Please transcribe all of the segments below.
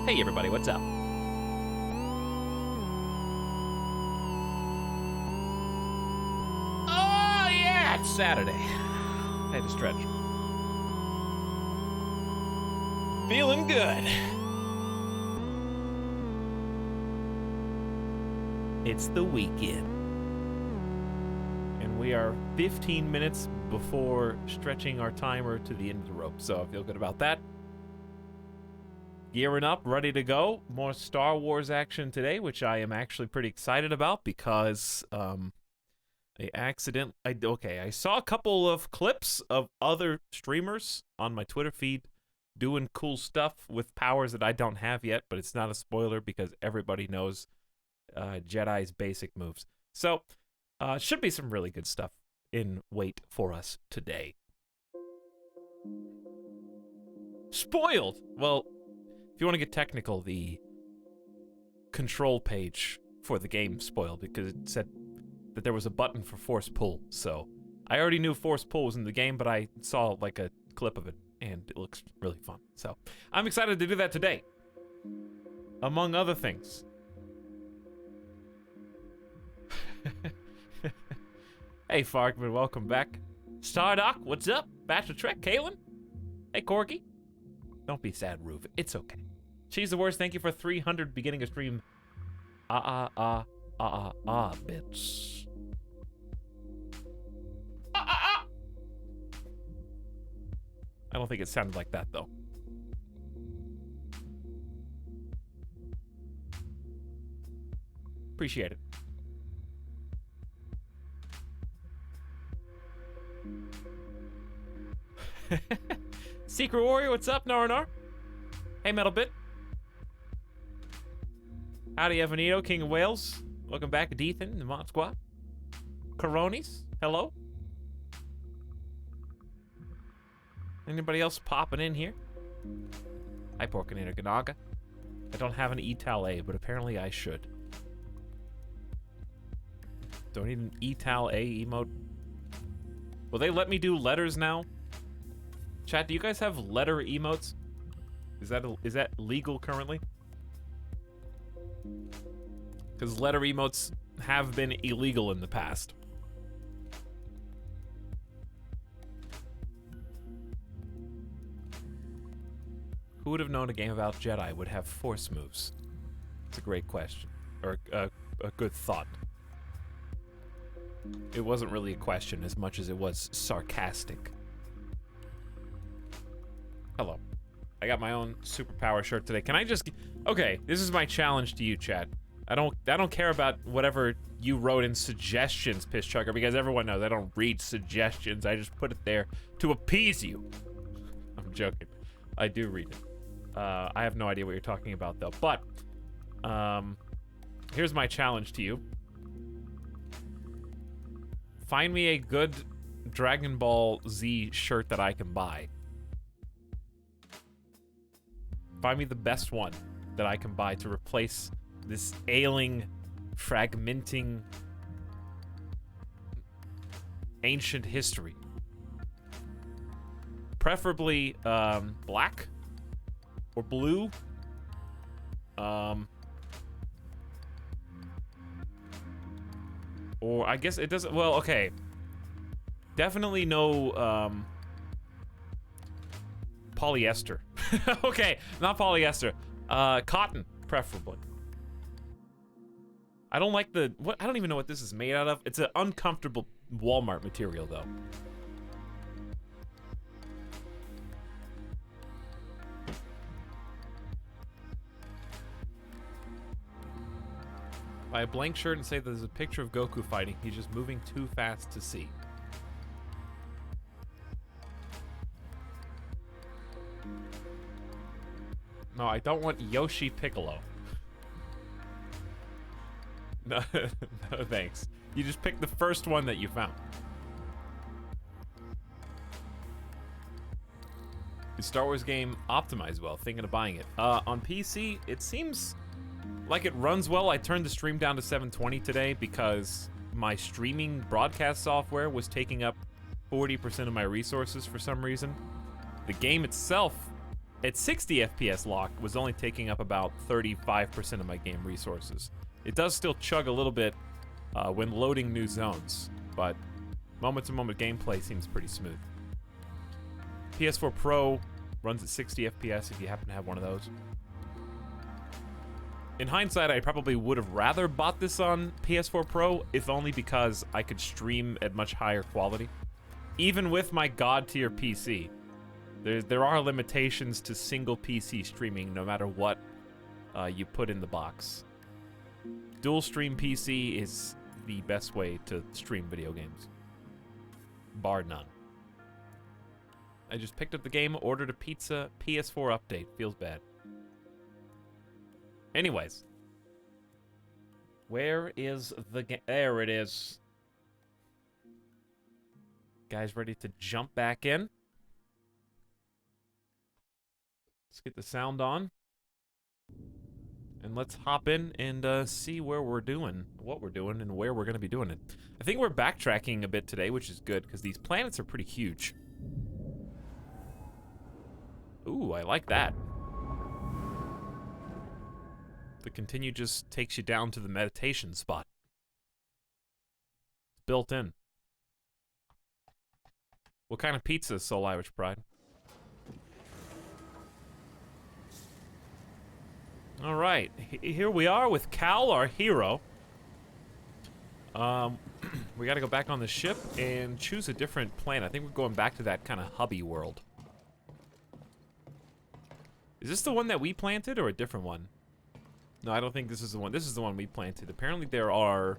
Hey everybody, what's up? Oh yeah, it's Saturday. Had to stretch. Feeling good. It's the weekend. And we are 15 minutes before stretching our timer to the end of the rope, so I feel good about that. Gearing up, ready to go. More Star Wars action today, which I am actually pretty excited about because I saw a couple of clips of other streamers on my Twitter feed doing cool stuff with powers that I don't have yet, but it's not a spoiler because everybody knows Jedi's basic moves. So, should be some really good stuff in wait for us today. Spoiled! Well, if you want to get technical, the control page for the game spoiled because it said that there was a button for force pull. So I already knew force pull was in the game, but I saw like a clip of it and it looks really fun. So I'm excited to do that today, among other things. Hey Farkman, welcome back. Stardock, what's up? Bachelor Trek, Kaylin? Hey Corky. Don't be sad, Roof. It's okay. She's the worst. Thank you for 300 beginning of stream. Bits. I don't think it sounded like that, though. Appreciate it. Secret Warrior, what's up, Naranar? Hey, Metalbit. Howdy, Evanito, King of Wales. Welcome back, Deethan, the Mod Squad. Coronis, hello. Anybody else popping in here? Hi, Porkinator Ganaga. I don't have an Etal A, but apparently I should. Don't need an Etal A emote. Will they let me do letters now? Chat, do you guys have letter emotes? Is that legal currently? Because letter emotes have been illegal in the past. Who would have known a game about Jedi would have force moves? It's a great question. Or a good thought. It wasn't really a question as much as it was sarcastic. Hello. I got my own superpower shirt today. Can I just... Okay, this is my challenge to you, chat. I don't care about whatever you wrote in suggestions, Piss Chugger, because everyone knows I don't read suggestions. I just put it there to appease you. I'm joking. I do read it. I have no idea what you're talking about, though. But, here's my challenge to you. Find me a good Dragon Ball Z shirt that I can buy. Find me the best one that I can buy to replace this ailing, fragmenting, ancient history. Preferably black or blue. Or I guess it doesn't. Well, okay. Definitely no polyester. Okay, not polyester. Cotton, preferably. I don't like the... What? I don't even know what this is made out of. It's an uncomfortable Walmart material, though. Buy a blank shirt and say there's a picture of Goku fighting. He's just moving too fast to see. No, I don't want Yoshi Piccolo. No, no thanks. You just pick the first one that you found. The Star Wars game optimized well, thinking of buying it. On PC, it seems like it runs well. I turned the stream down to 720 today because my streaming broadcast software was taking up 40% of my resources for some reason. The game itself at 60 FPS lock was only taking up about 35% of my game resources. It does still chug a little bit when loading new zones, but moment-to-moment gameplay seems pretty smooth. PS4 Pro runs at 60 FPS if you happen to have one of those. In hindsight, I probably would have rather bought this on PS4 Pro, if only because I could stream at much higher quality. Even with my god-tier PC, there are limitations to single PC streaming no matter what you put in the box. Dual stream PC is the best way to stream video games. Bar none. I just picked up the game, ordered a pizza, PS4 update. Feels bad. Anyways. Where is the game? There it is. Guys ready to jump back in? Let's get the sound on. And let's hop in and see where we're doing, what we're doing, and where we're going to be doing it. I think we're backtracking a bit today, which is good, because these planets are pretty huge. Ooh, I like that. The continue just takes you down to the meditation spot. It's built in. What kind of pizza, Soul Irish Pride? All right, here we are with Cal, our hero. We got to go back on the ship and choose a different planet. I think we're going back to that kind of hubby world. Is this the one that we planted or a different one? No, I don't think this is the one. This is the one we planted. Apparently there are...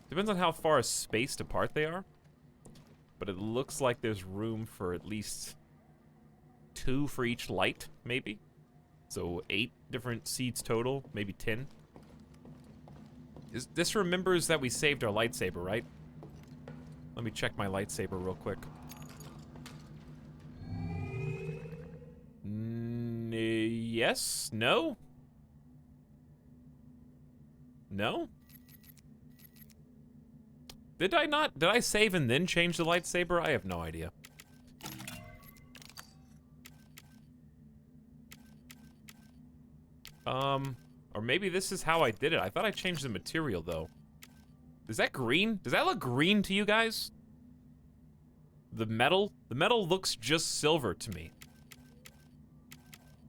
Depends on how far spaced apart they are. But it looks like there's room for at least 2 for each light, maybe. So 8 different seeds total, maybe 10. This remembers that we saved our lightsaber, right? Let me check my lightsaber real quick. Yes? No? No? Did I not? Did I save and then change the lightsaber? I have no idea. Or maybe this is how I did it. I thought I changed the material, though. Is that green? Does that look green to you guys? The metal? The metal looks just silver to me.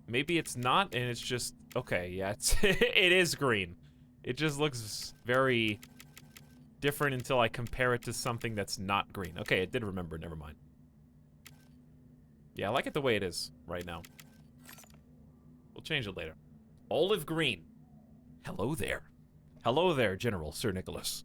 Maybe it's not, and it's just... Okay, yeah, it's it is green. It just looks very different until I compare it to something that's not green. Okay, it did remember, never mind. Yeah, I like it the way it is right now. We'll change it later. Olive green. Hello there. Hello there, General Sir Nicholas.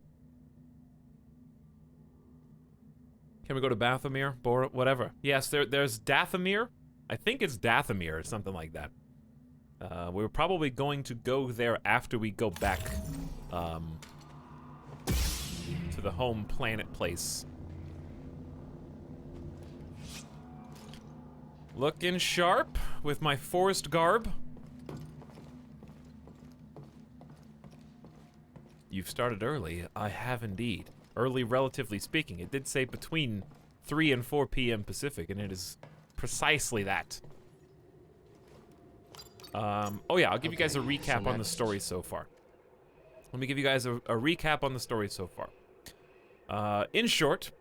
Can we go to Dathomir? Or whatever. Yes, there's Dathomir. I think it's Dathomir or something like that. We're probably going to go there after we go back to the home planet place. Looking sharp with my forest garb. You've started early. I have indeed. Early, relatively speaking. It did say between 3 and 4 p.m. Pacific, and it is precisely that. Oh yeah, I'll give you guys a recap on the story so far. Let me give you guys a recap on the story so far. In short,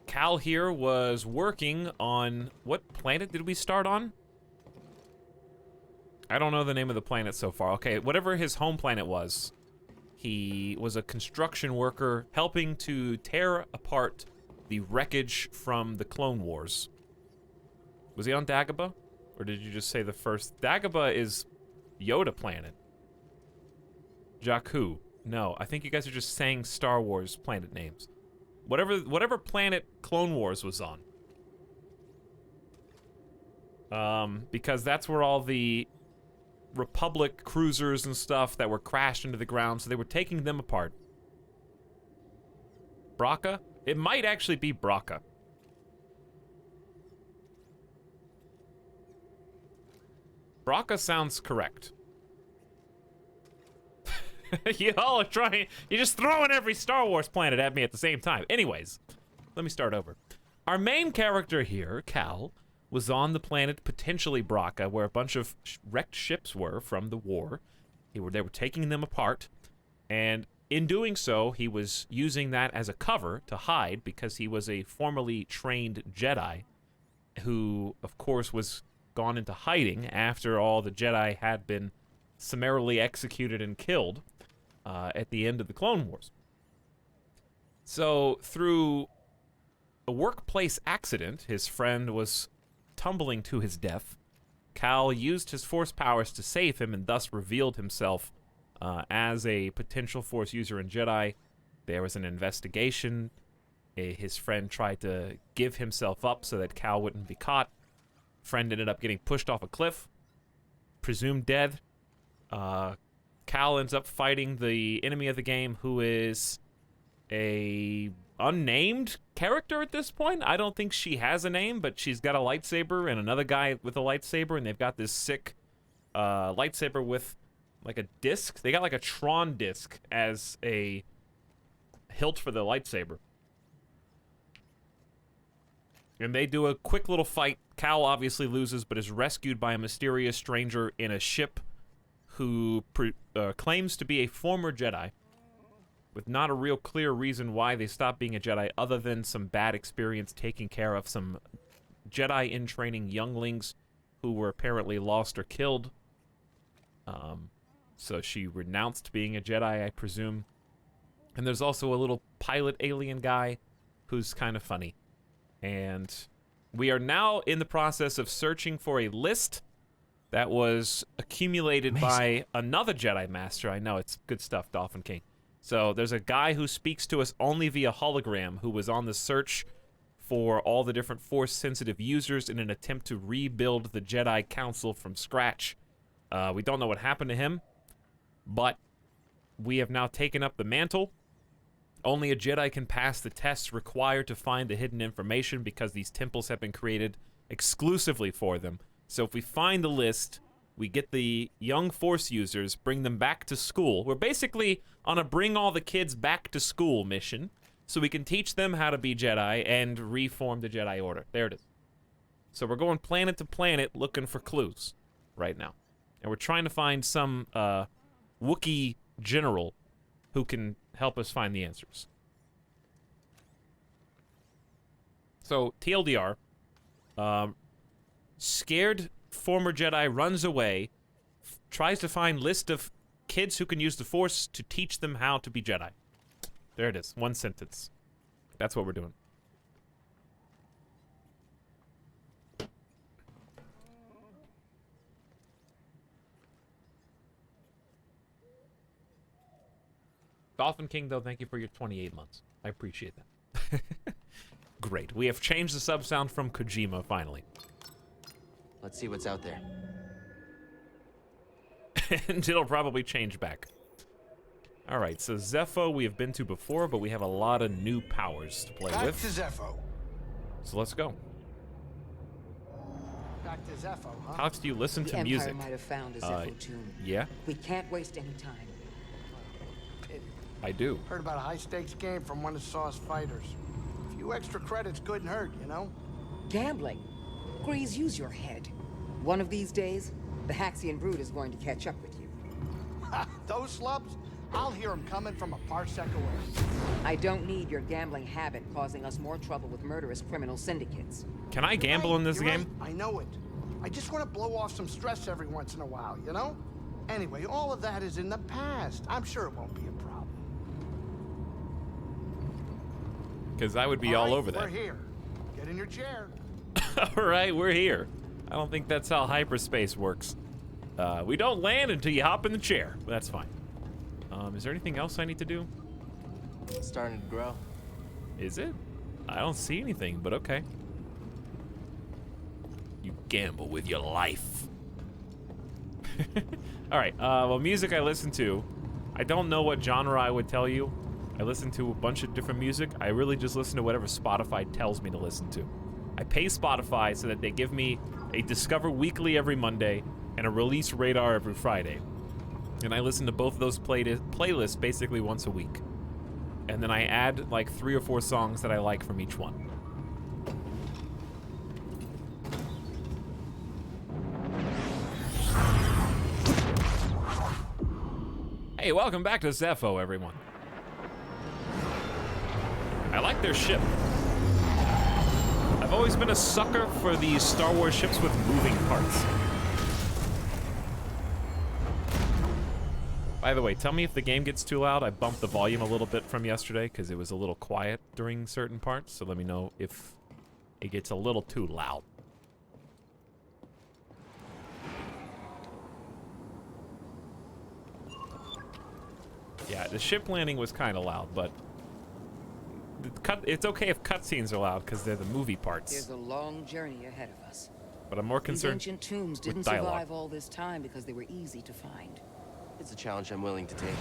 Cal here was working on... What planet did we start on? I don't know the name of the planet so far. Okay, whatever his home planet was, he was a construction worker helping to tear apart the wreckage from the Clone Wars. Was he on Dagobah? Or did you just say the first? Dagobah is Yoda planet. Jakku. No, I think you guys are just saying Star Wars planet names. Whatever planet Clone Wars was on. Because that's where all the Republic cruisers and stuff that were crashed into the ground, so they were taking them apart. Bracca? It might actually be Bracca. Bracca sounds correct. You all are trying... You're just throwing every Star Wars planet at me at the same time. Anyways, let me start over. Our main character here, Cal, was on the planet, potentially Braca, where a bunch of wrecked ships were from the war. They were taking them apart, and in doing so, he was using that as a cover to hide, because he was a formerly trained Jedi who, of course, was gone into hiding after all the Jedi had been summarily executed and killed at the end of the Clone Wars. So, through a workplace accident, his friend was tumbling to his death. Cal used his Force powers to save him and thus revealed himself as a potential Force user and Jedi. There was an investigation. His friend tried to give himself up so that Cal wouldn't be caught. Friend ended up getting pushed off a cliff, presumed dead. Cal ends up fighting the enemy of the game, who is a unnamed character at this point. I don't think she has a name, but she's got a lightsaber and another guy with a lightsaber, and they've got this sick lightsaber with like a disc. They got like a Tron disc as a hilt for the lightsaber. And they do a quick little fight. Cal obviously loses, but is rescued by a mysterious stranger in a ship who claims to be a former Jedi, with not a real clear reason why they stopped being a Jedi, other than some bad experience taking care of some Jedi in training younglings who were apparently lost or killed. So she renounced being a Jedi, I presume. And there's also a little pilot alien guy who's kind of funny. And we are now in the process of searching for a list that was accumulated by another Jedi Master. I know, it's good stuff, Dolphin King. So there's a guy who speaks to us only via hologram who was on the search for all the different Force-sensitive users in an attempt to rebuild the Jedi Council from scratch. We don't know what happened to him, but we have now taken up the mantle. Only a Jedi can pass the tests required to find the hidden information, because these temples have been created exclusively for them. So if we find the list, we get the young Force users, bring them back to school. We're basically on a bring all the kids back to school mission, so we can teach them how to be Jedi and reform the Jedi Order. There it is. So we're going planet to planet looking for clues right now. And we're trying to find some Wookiee general who can help us find the answers. So, TLDR, scared former Jedi runs away, tries to find list of kids who can use the Force to teach them how to be Jedi. There it is, one sentence. That's what we're doing. Dolphin King, though, thank you for your 28 months. I appreciate that. Great. We have changed the sub sound from Kojima, finally. Let's see what's out there. And it'll probably change back. Alright, so Zepho we have been to before, but we have a lot of new powers to play with. Back to Zepho. So let's go. Back to Zepho, huh? How do you listen to The music? Empire might have found a Zepho tomb. Yeah, We can't waste any time. I do. Heard about a high-stakes game from one of Saw's fighters. A few extra credits couldn't hurt, you know? Gambling. Grease, use your head. One of these days, the Haxian brood is going to catch up with you. Ha! Those slubs? I'll hear them coming from a parsec away. I don't need your gambling habit causing us more trouble with murderous criminal syndicates. Can I gamble in this You're game? right, I know it. I just want to blow off some stress every once in a while, you know? Anyway, all of that is in the past. I'm sure it won't be a problem. Because I would be all right, over that. We're here. Get in your chair. Alright, we're here. I don't think that's how hyperspace works. We don't land until you hop in the chair. But that's fine. Is there anything else I need to do? It's starting to grow. Is it? I don't see anything, but okay. You gamble with your life. Alright, well, music I listen to. I don't know what genre I would tell you. I listen to a bunch of different music. I really just listen to whatever Spotify tells me to listen to. I pay Spotify so that they give me a Discover Weekly every Monday and a Release Radar every Friday. And I listen to both of those playlists basically once a week. And then I add like 3 or 4 songs that I like from each one. Hey, welcome back to Zepho, everyone. I like their ship. I've always been a sucker for these Star Wars ships with moving parts. By the way, tell me if the game gets too loud. I bumped the volume a little bit from yesterday because it was a little quiet during certain parts, so let me know if it gets a little too loud. Yeah, the ship landing was kind of loud, but it's okay if cutscenes are loud because they're the movie parts. There's a long journey ahead of us. But I'm more These concerned ancient tombs with didn't dialogue. survive all this time because they were easy to find. It's a challenge I'm willing to take.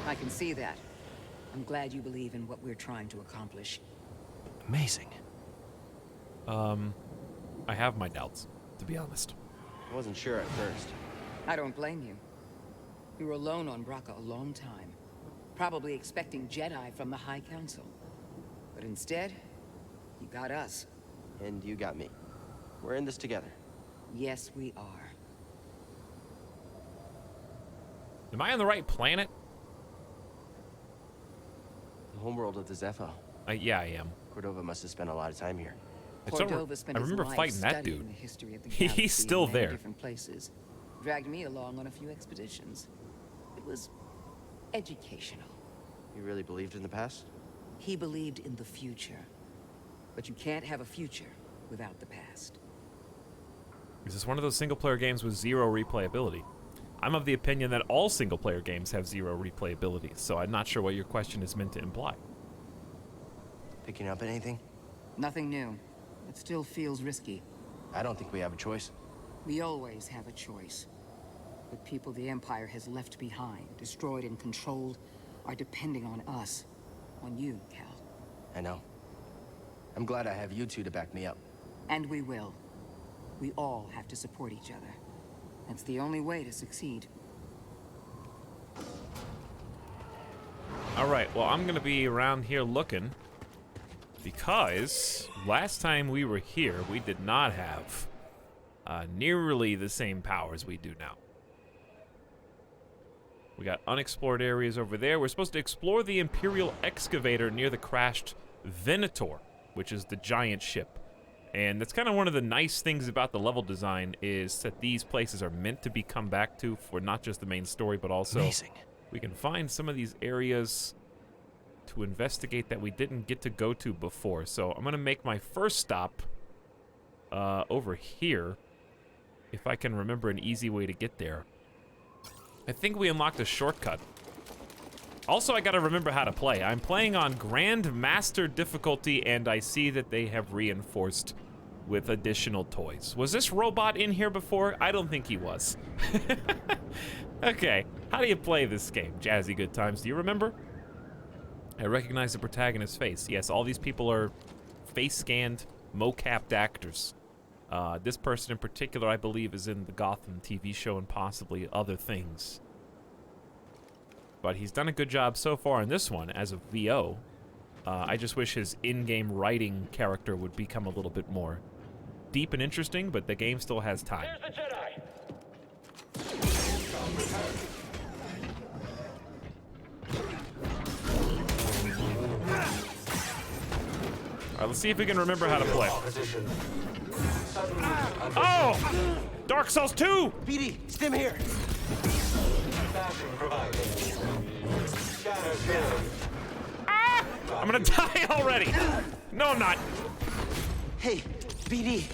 I can see that. I'm glad you believe in what we're trying to accomplish. Amazing. I have my doubts, to be honest. I wasn't sure at first. I don't blame you. You were alone on Bracca a long time, probably expecting Jedi from the High Council. But instead, you got us. And you got me. We're in this together. Yes, we are. Am I on the right planet? The homeworld of the Zepho. Yeah, I am. Cordova must have spent a lot of time here. Cordova spent I his remember life fighting that studying dude. the history of the He's galaxy still in many there. different places. Dragged me along on a few expeditions. It was educational. You really believed in the past? He believed in the future. But you can't have a future without the past. Is this one of those single-player games with zero replayability? I'm of the opinion that all single-player games have zero replayability, so I'm not sure what your question is meant to imply. Picking up anything? Nothing new. It still feels risky. I don't think we have a choice. We always have a choice. The people the Empire has left behind, destroyed and controlled, are depending on us. On you, Cal. I know. I'm glad I have you two to back me up. And we will. We all have to support each other. That's the only way to succeed. Alright, well, I'm gonna be around here looking, because last time we were here, we did not have nearly the same powers we do now. We got unexplored areas over there. We're supposed to explore the Imperial excavator near the crashed Venator, which is the giant ship. And that's kind of one of the nice things about the level design is that these places are meant to be come back to for not just the main story, but also Amazing. we can find some of these areas to investigate that we didn't get to go to before. So I'm going to make my first stop over here, if I can remember an easy way to get there. I think we unlocked a shortcut. Also, I gotta remember how to play. I'm playing on Grand Master difficulty, and I see that they have reinforced with additional toys. Was this robot in here before? I don't think he was. Okay, how do you play this game? Jazzy Good Times, do you remember? I recognize the protagonist's face. Yes, all these people are face-scanned, mo-capped actors. This person in particular, I believe, is in the Gotham TV show and possibly other things. But he's done a good job so far in this one as a VO. I just wish his in-game writing character would become a little bit more deep and interesting, but the game still has time. There's the Jedi! Alright, let's see if we can remember how to play. Oh! Dark Souls 2! BD, stim here! Ah! I'm gonna die already! No, I'm not. Hey, BD!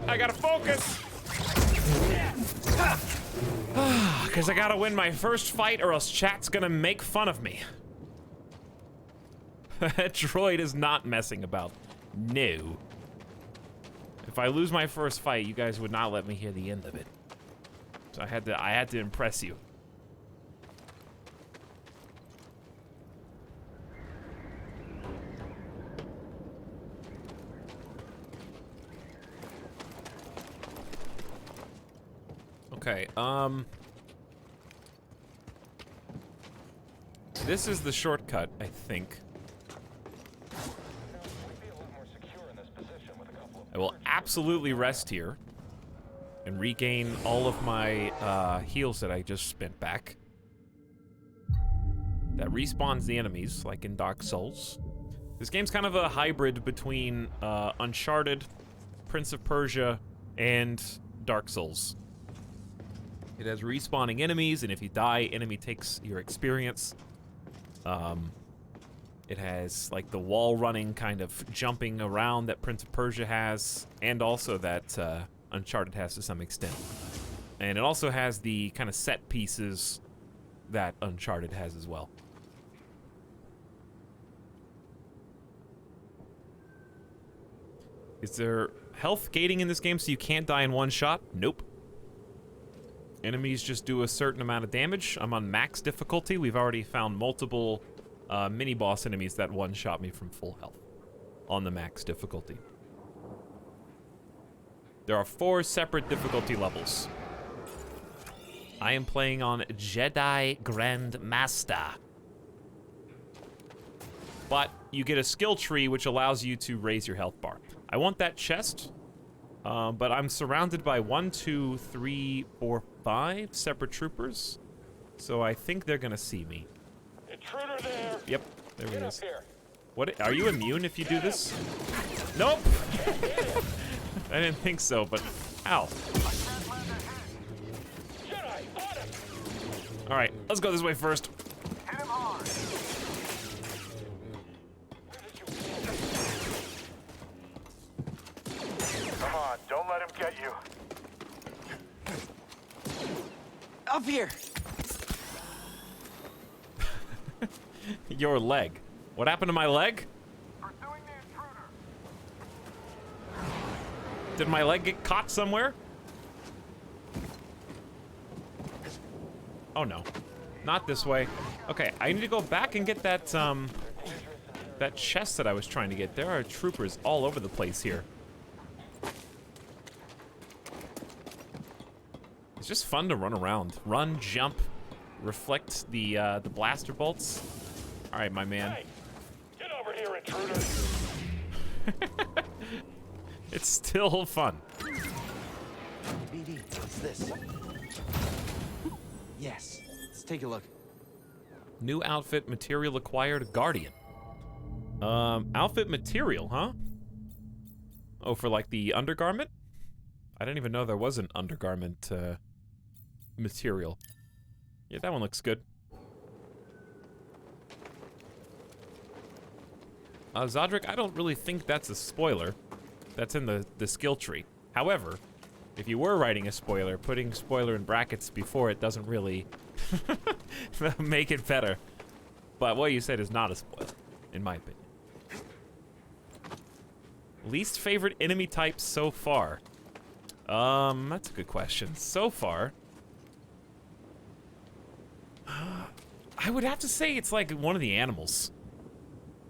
I gotta focus! Because I gotta win my first fight or else chat's gonna make fun of me. That droid is not messing about. No. If I lose my first fight, you guys would not let me hear the end of it. So I had to impress you. Okay, this is the shortcut, I think. I will absolutely rest here and regain all of my heals that I just spent back. That respawns the enemies, like in Dark Souls. This game's kind of a hybrid between Uncharted, Prince of Persia, and Dark Souls. It has respawning enemies, and if you die, enemy takes your experience. It has like the wall running kind of jumping around that Prince of Persia has, and also that Uncharted has to some extent. And it also has the kind of set pieces that Uncharted has as well. Is there health gating in this game so you can't die in one shot? Nope. Enemies just do a certain amount of damage. I'm on max difficulty. We've already found multiple mini-boss enemies that one-shot me from full health on the max difficulty. There are 4 separate difficulty levels. I am playing on Jedi Grandmaster. But you get a skill tree which allows you to raise your health bar. I want that chest, but I'm surrounded by 1, 2, 3, 4, 5 separate troopers, so I think they're gonna see me. Intruder there. Yep, there he Get is. up here. What? Are you immune if you do this? Nope. I didn't think so, but ow. Jedi, on him. All right, let's go this way first. Hit him hard. Come on, don't let him get you. Up here. Your leg. What happened to my leg? Pursuing the intruder. Did my leg get caught somewhere? Oh no, not this way. Okay, I need to go back and get that that chest that I was trying to get. There are troopers all over the place here. It's just fun to run around. Run, jump, reflect the blaster bolts. All right, my man. Hey, get over here, intruder. It's still fun. BD, what's this? Yes, let's take a look. New outfit material acquired, Guardian. Outfit material, huh? Oh, for like the undergarment? I didn't even know there was an undergarment material. Yeah, that one looks good. Zodric, I don't really think that's a spoiler. That's in the skill tree. However, if you were writing a spoiler, putting spoiler in brackets before it doesn't really make it better. But what you said is not a spoiler, in my opinion. Least favorite enemy type so far? That's a good question. So far, I would have to say it's like one of the animals.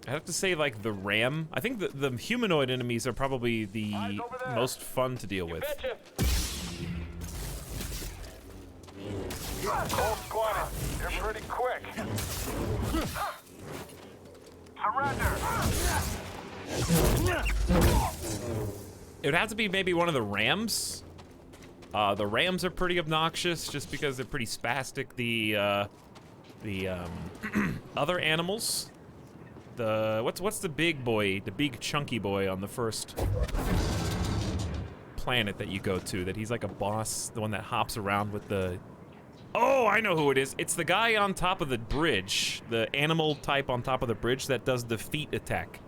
I have to say like the ram. I think the humanoid enemies are probably the most fun to deal with. Betcha. Cold squatted. You're pretty quick. Surrender. It would have to be maybe one of the rams. The rams are pretty obnoxious just because they're pretty spastic. The other animals, what's the big boy, the big chunky boy on the first planet that you go to, that he's like a boss, the one that hops around with the... Oh, I know who it is. It's the guy on top of the bridge, the animal type on top of the bridge that does the feet attack.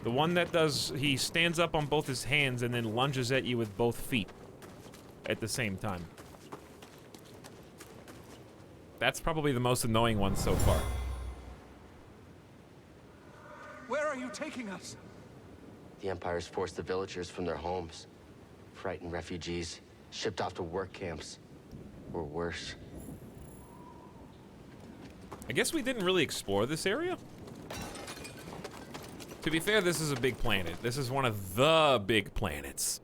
The one that does, he stands up on both his hands and then lunges at you with both feet at the same time. That's probably the most annoying one so far. Where are you taking us? The Empire's forced the villagers from their homes. Frightened refugees, shipped off to work camps. Or worse. I guess we didn't really explore this area. To be fair, this is a big planet. This is one of the big planets.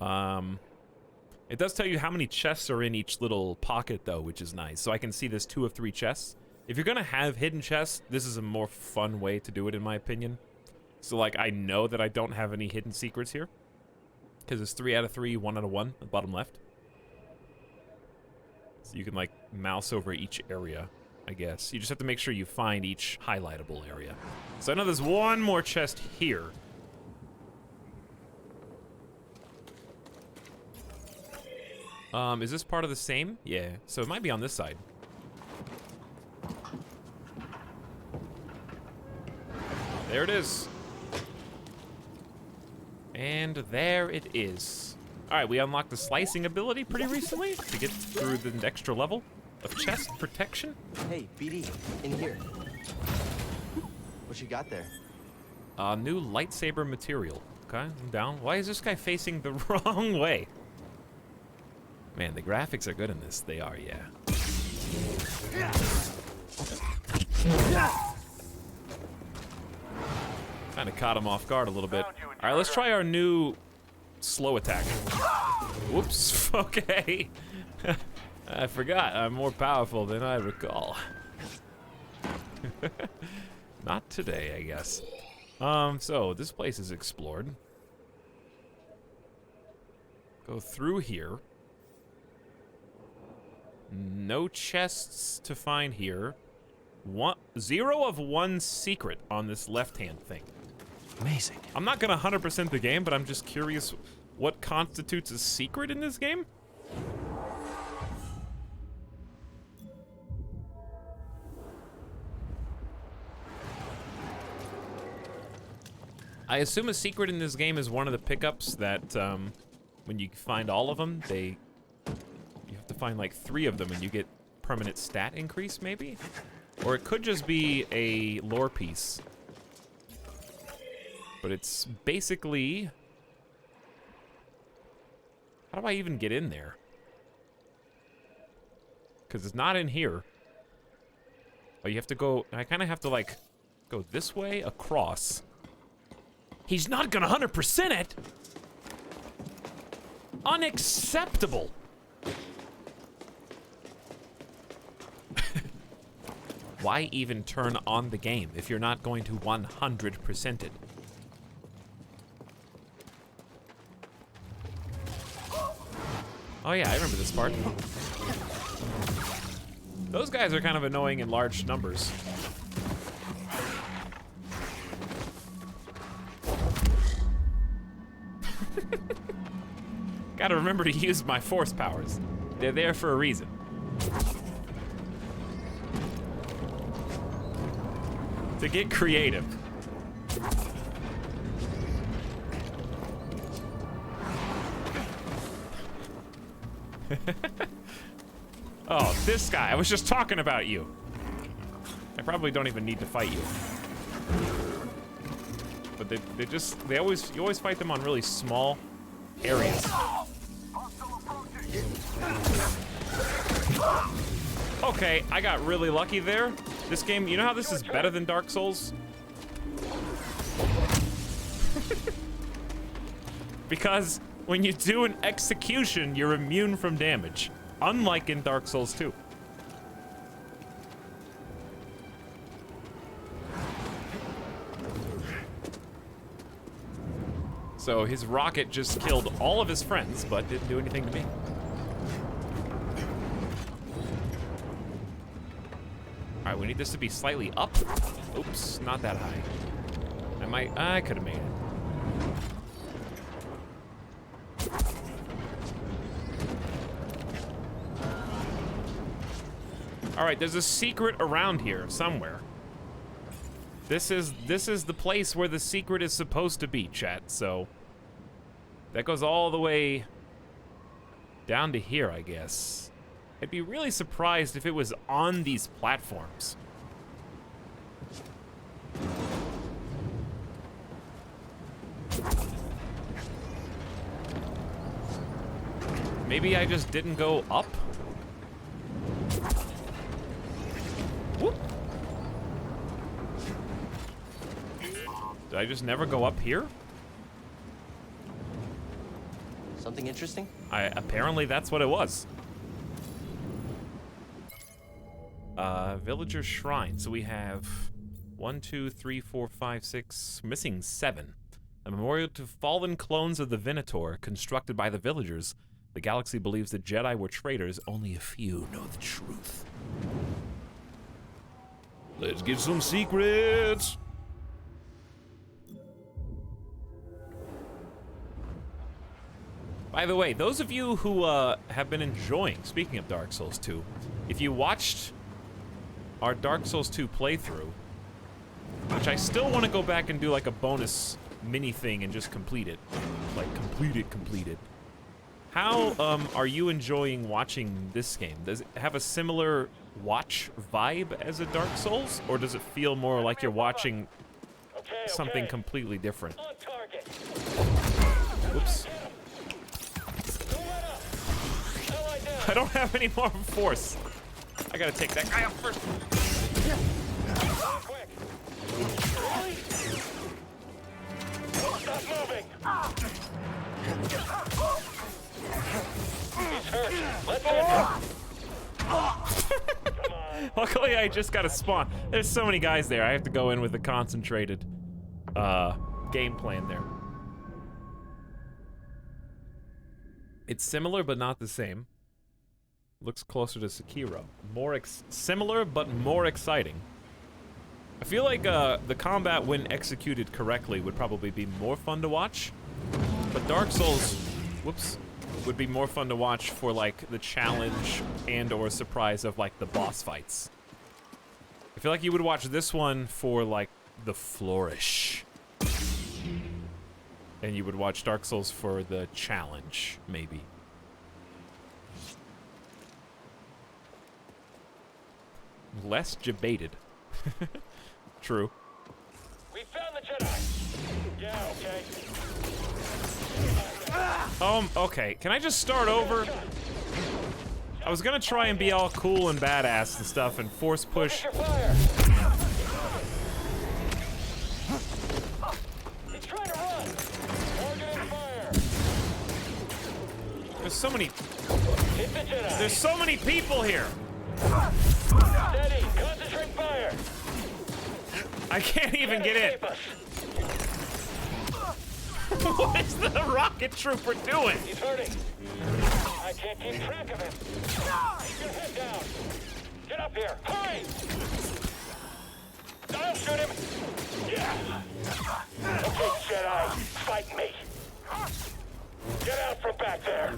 It does tell you how many chests are in each little pocket, though, which is nice. So I can see there's 2 of 3 chests. If you're gonna have hidden chests, this is a more fun way to do it, in my opinion. So, like, I know that I don't have any hidden secrets here. Because it's 3 out of 3, 1 out of 1, the bottom left. So you can, like, mouse over each area, I guess. You just have to make sure you find each highlightable area. So I know there's 1 more chest here. Is this part of the same? Yeah, so it might be on this side. There it is. And there it is. Alright, we unlocked the slicing ability pretty recently to get through the extra level of chest protection. Hey, BD, in here. What you got there? New lightsaber material. Okay, I'm down. Why is this guy facing the wrong way? Man, the graphics are good in this. They are, yeah. Kind of caught him off guard a little bit. All right, let's try our new slow attack. Whoops, okay. I forgot, I'm more powerful than I recall. Not today, I guess. So this place is explored. Go through here. No chests to find here. 0 of 1 secret on this left-hand thing. Amazing. I'm not gonna 100% the game, but I'm just curious what constitutes a secret in this game? I assume a secret in this game is one of the pickups that, when you find all of them, you have to find like 3 of them and you get permanent stat increase, maybe? Or it could just be a lore piece. But it's basically... How do I even get in there? Because it's not in here. Oh, you have to go... I kind of have to, like, go this way, across. He's not gonna 100% it! Unacceptable! Why even turn on the game if you're not going to 100% it? Oh yeah, I remember this part. Those guys are kind of annoying in large numbers. Gotta remember to use my force powers. They're there for a reason. To get creative. Oh, this guy. I was just talking about you. I probably don't even need to fight you. But you always fight them on really small areas. Okay, I got really lucky there. This game, you know how this is better than Dark Souls? Because when you do an execution, you're immune from damage. Unlike in Dark Souls 2. So his rocket just killed all of his friends, but didn't do anything to me. All right, we need this to be slightly up. Oops, not that high. I could have made it. All right, there's a secret around here somewhere. This is the place where the secret is supposed to be, chat. So that goes all the way down to here, I guess. I'd be really surprised if it was on these platforms. Maybe I just didn't go up? Whoop. Did I just never go up here? Something interesting? Apparently that's what it was. Villager shrine. So we have 1, 2, 3, 4, 5, 6, missing 7. A memorial to fallen clones of the Venator, constructed by the villagers. The galaxy believes the Jedi were traitors. Only a few know the truth. Let's get some secrets. By the way, those of you who have been enjoying, speaking of Dark Souls 2, if you watched our Dark Souls 2 playthrough, which I still want to go back and do like a bonus mini thing and just complete it. Like, complete it. How are you enjoying watching this game? Does it have a similar watch vibe as a Dark Souls? Or does it feel more like you're watching something completely different? Whoops. I don't have any more force. I gotta take that guy out first. Really? Stop moving! He's hurt. Let's hit him. Luckily, I just got a spawn. There's so many guys there. I have to go in with a concentrated game plan there. It's similar, but not the same. Looks closer to Sekiro. Similar, but more exciting. I feel like the combat, when executed correctly, would probably be more fun to watch. But Dark Souls, whoops, would be more fun to watch for like the challenge and or surprise of like the boss fights. I feel like you would watch this one for like the flourish. And you would watch Dark Souls for the challenge, maybe. Less debated. True. We found the Jedi. Yeah, okay. Okay. Can I just start over? I was gonna try and be all cool and badass and stuff and force push. Your fire. He's trying to run. Targeting fire. There's so many. Hit the Jedi. There's so many people here. Steady. Concentrate fire. I can't even get in. What is the rocket trooper doing? He's hurting. I can't keep track of him. Keep your head down. Get up here. Hurry! I'll shoot him. Yeah. Okay, Jedi. Fight me. Get out from back there.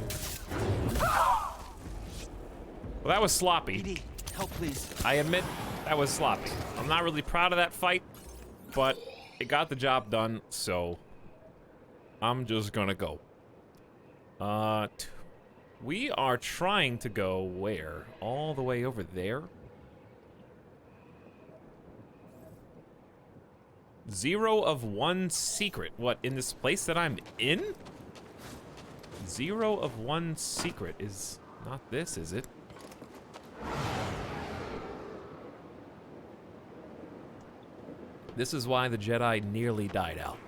Well, that was sloppy. BD, help please. I admit that was sloppy. I'm not really proud of that fight, but it got the job done, so I'm just gonna go. We are trying to go where? All the way over there? 0 of 1 secret. What, in this place that I'm in? 0 of 1 secret is not this, is it? This is why the Jedi nearly died out.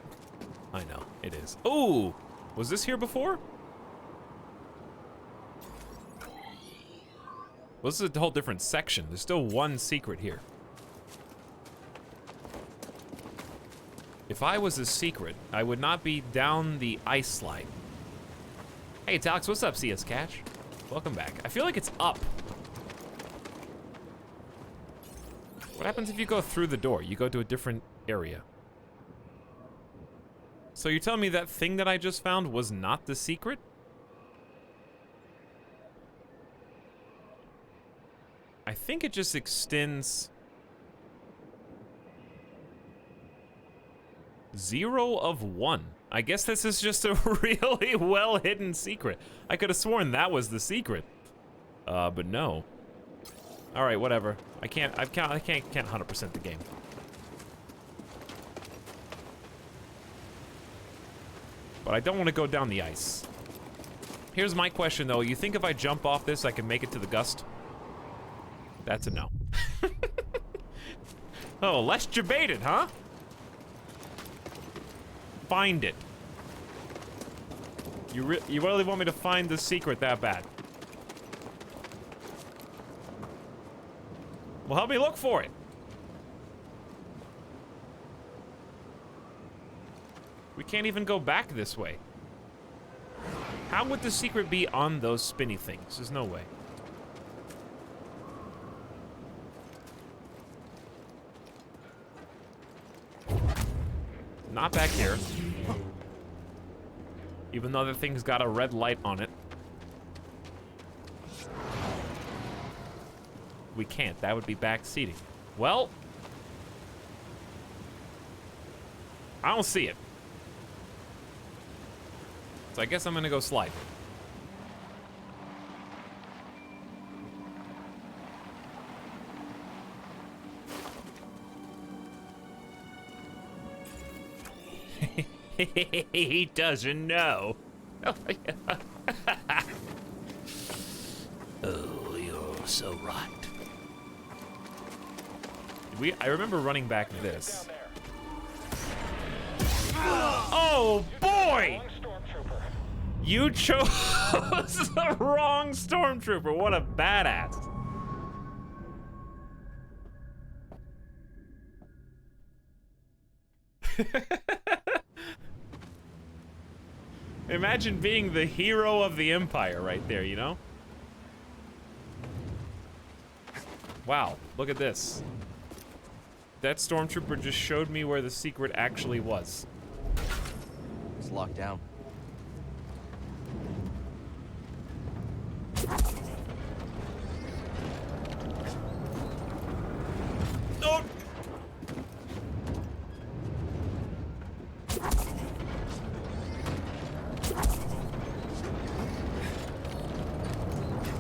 I know, it is. Ooh! Was this here before? Well, this is a whole different section. There's still 1 secret here. If I was a secret, I would not be down the ice slide. Hey, Etalyx, what's up, CS Cash? Welcome back. I feel like it's up. What happens if you go through the door? You go to a different area. So you're telling me that thing that I just found was not the secret? I think it just extends 0 of 1. I guess this is just a really well hidden secret. I could have sworn that was the secret. But no. All right, whatever. I can't 100% the game. But I don't want to go down the ice. Here's my question though. You think if I jump off this, I can make it to the gust? That's a no. Oh, less debated, huh? Find it. You really want me to find the secret that bad? Well, help me look for it. We can't even go back this way. How would the secret be on those spinny things? There's no way. Not back here. Even though the thing's got a red light on it. We can't. That would be back seating. Well, I don't see it. So I guess I'm gonna go slide. He doesn't know. Oh, you're so right. I remember running back this. Oh boy! You chose the wrong stormtrooper. What a badass. Imagine being the hero of the Empire right there, you know? Wow, look at this. That stormtrooper just showed me where the secret actually was. It's locked down. Oh!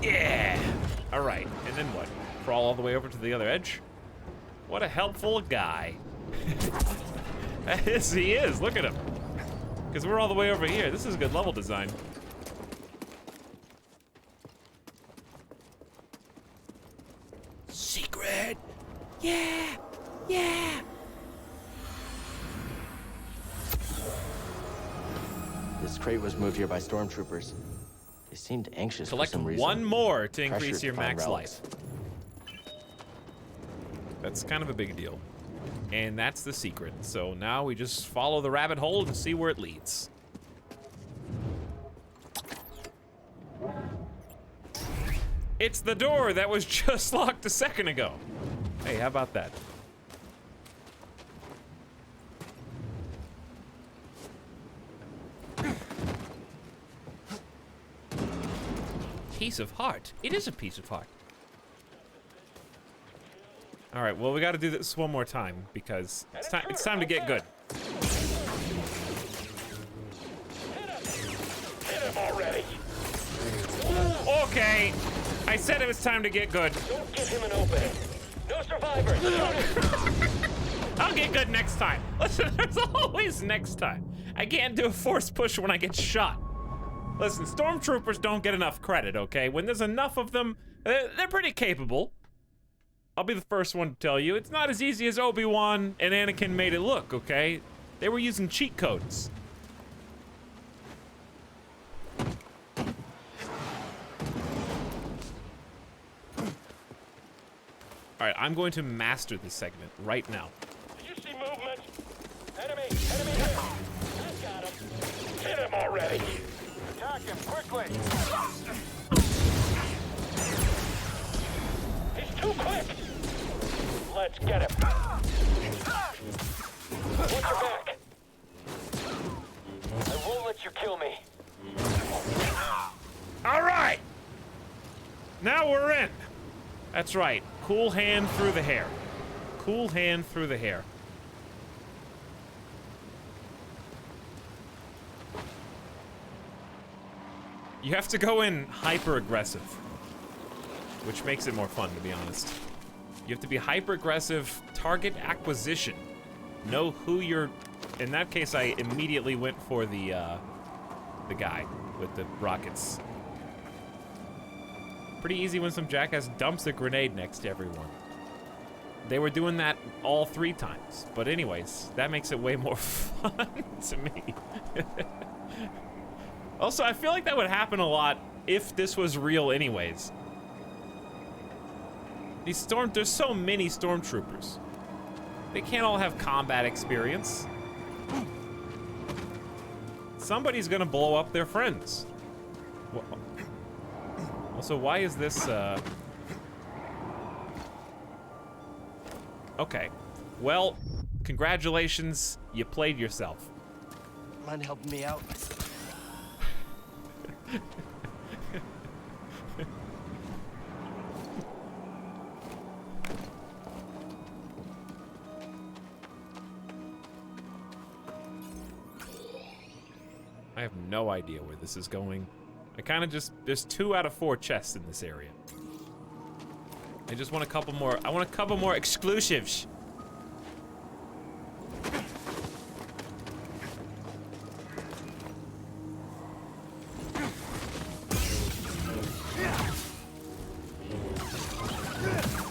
Yeah! Alright, and then what? Crawl all the way over to the other edge? What a helpful guy. Yes, he is. Look at him. Because we're all the way over here. This is good level design. Secret! Yeah! Yeah! This crate was moved here by stormtroopers. They seemed anxious Collect for some reason. one more to increase Pressured your to find max relics. life. That's kind of a big deal. And that's the secret. So now we just follow the rabbit hole and see where it leads. It's the door that was just locked a second ago. Hey, how about that? Piece of heart. It is a piece of heart. All right, well, we got to do this one more time because it's time to get good. Hit him already. Okay, I said it was time to get good. Don't give him an opening. No survivors. I'll get good next time. Listen, there's always next time. I can't do a force push when I get shot. Listen, stormtroopers don't get enough credit, okay? When there's enough of them, they're pretty capable. I'll be the first one to tell you, it's not as easy as Obi-Wan and Anakin made it look, okay? They were using cheat codes. All right, I'm going to master this segment right now. Do you see movement? Enemy here. I got him. Hit him already. Attack him quickly. He's too quick. Let's get him. Watch your back. I won't let you kill me. All right. Now we're in. That's right. Cool hand through the hair. Cool hand through the hair. You have to go in hyper aggressive, which makes it more fun, to be honest. You have to be hyper aggressive, target acquisition. Know who you're. In that case, I immediately went for the guy with the rockets. Pretty easy when some jackass dumps a grenade next to everyone. They were doing that all 3 times. But anyways, that makes it way more fun to me. Also, I feel like that would happen a lot if this was real anyways. There's so many stormtroopers. They can't all have combat experience. Somebody's gonna blow up their friends. Also, why is this, Okay. Well, congratulations, you played yourself. Mind helping me out? I have no idea where this is going. I kind of just, there's 2 out of 4 chests in this area. I just want a couple more, I want a couple more exclusives.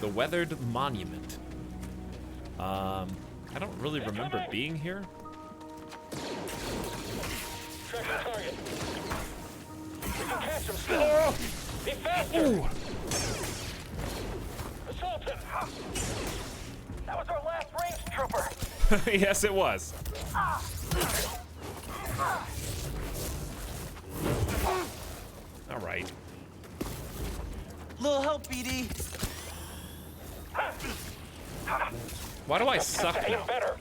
The Weathered Monument. I don't really remember being here. Tracking target. We can catch him still. Be faster. Ooh. Assault him. That was our last range trooper. Yes, it was. All right. Little help, BD. Why do I suck Have to aim now? better.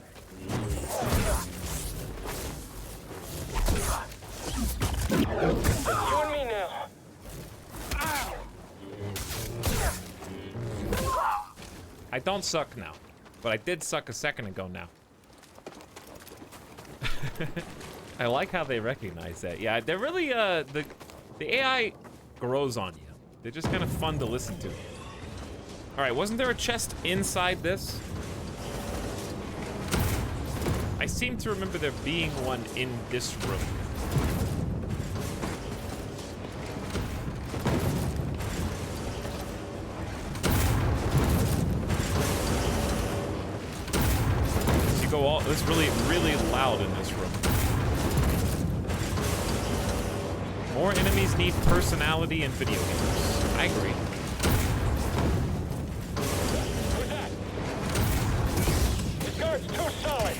You and me now. I don't suck now, but I did suck a second ago now. I like how they recognize that. Yeah, they're really, the AI grows on you. They're just kind of fun to listen to. All right, wasn't there a chest inside this? I seem to remember there being one in this room. So you go all, it's really, really loud in this room. More enemies need personality in video games. I agree. Who's that? This guard's too solid.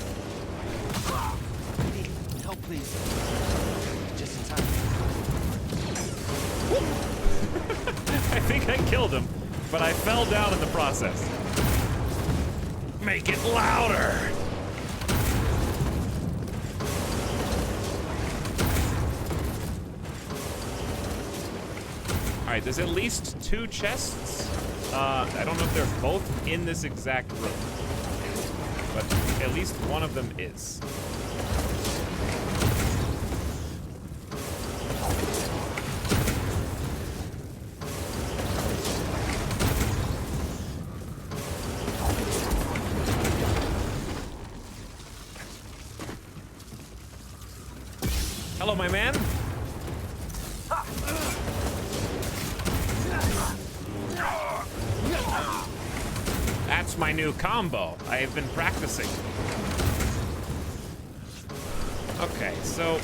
Help, please. Just in time. I think I killed him, but I fell down in the process. Make it louder! All right, there's at least 2 chests. I don't know if they're both in this exact room, but at least one of them is. Hello, my man. That's my new combo. I have been practicing. Okay, so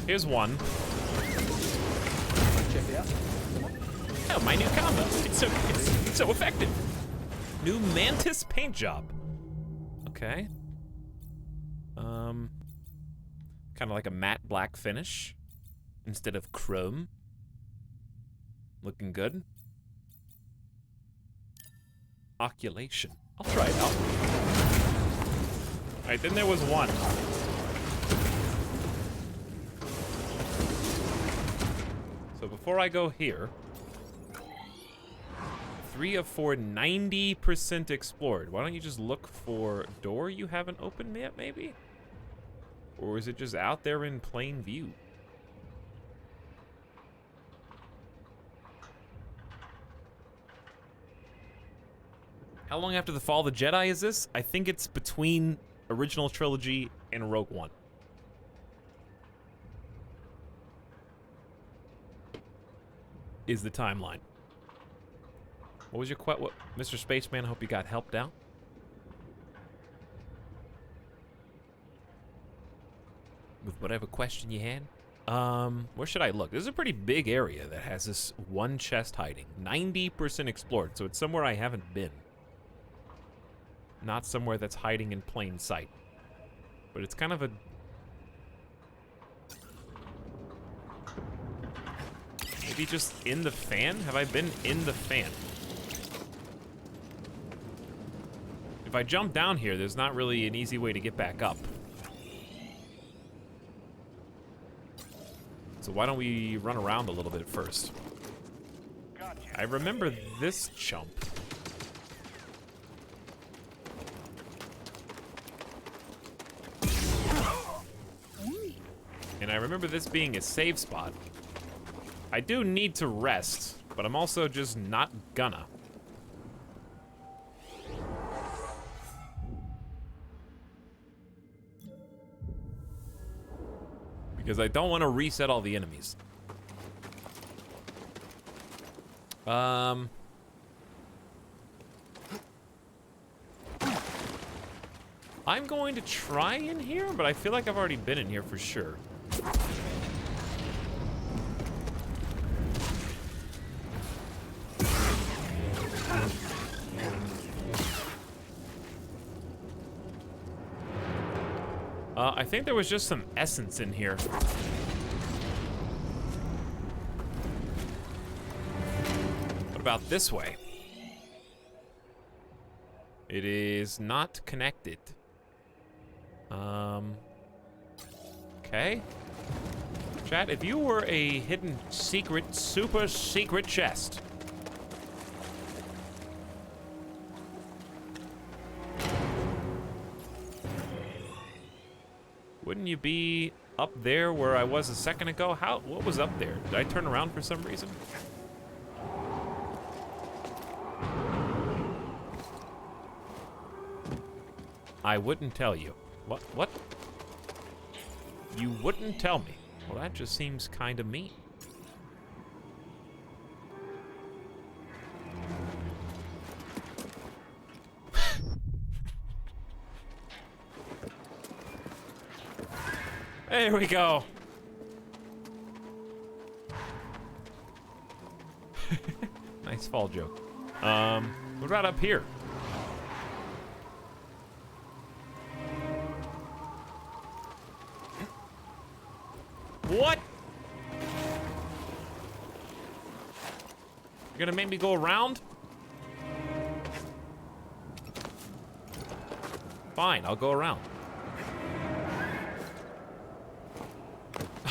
here's one. Check it out. Oh, my new combo. It's so effective. New Mantis paint job. Okay. Kind of like a matte black finish instead of chrome. Looking good. Oculation. I'll try it out. All right, then there was one. So before I go here, 3 of 4, 90% explored. Why don't you just look for door you haven't opened yet, maybe? Or is it just out there in plain view? How long after the fall of the Jedi is this? I think it's between original trilogy and Rogue One. Is the timeline. What was your what, Mr. Spaceman? I hope you got helped out. with whatever question you had. Where should I look? This is a pretty big area that has this one chest hiding. 90% explored, so it's somewhere I haven't been. Not somewhere that's hiding in plain sight. But it's kind of a... Maybe just in the fan? Have I been in the fan? If I jump down here, there's not really an easy way to get back up. So why don't we run around a little bit first? I remember this chump. And I remember this being a save spot. I do need to rest, but I'm also just not gonna. Because I don't want to reset all the enemies. I'm going to try in here, but I feel like I've already been in here for sure. I think there was just some essence in here. What about this way? It is not connected. Okay. Chat, if you were a hidden secret, super secret chest. Wouldn't you be up there where I was a second ago? What was up there? Did I turn around for some reason? I wouldn't tell you. What? You wouldn't tell me. Well, that just seems kind of mean. There we go. Nice fall joke. What about up here? What? You're gonna make me go around? Fine, I'll go around.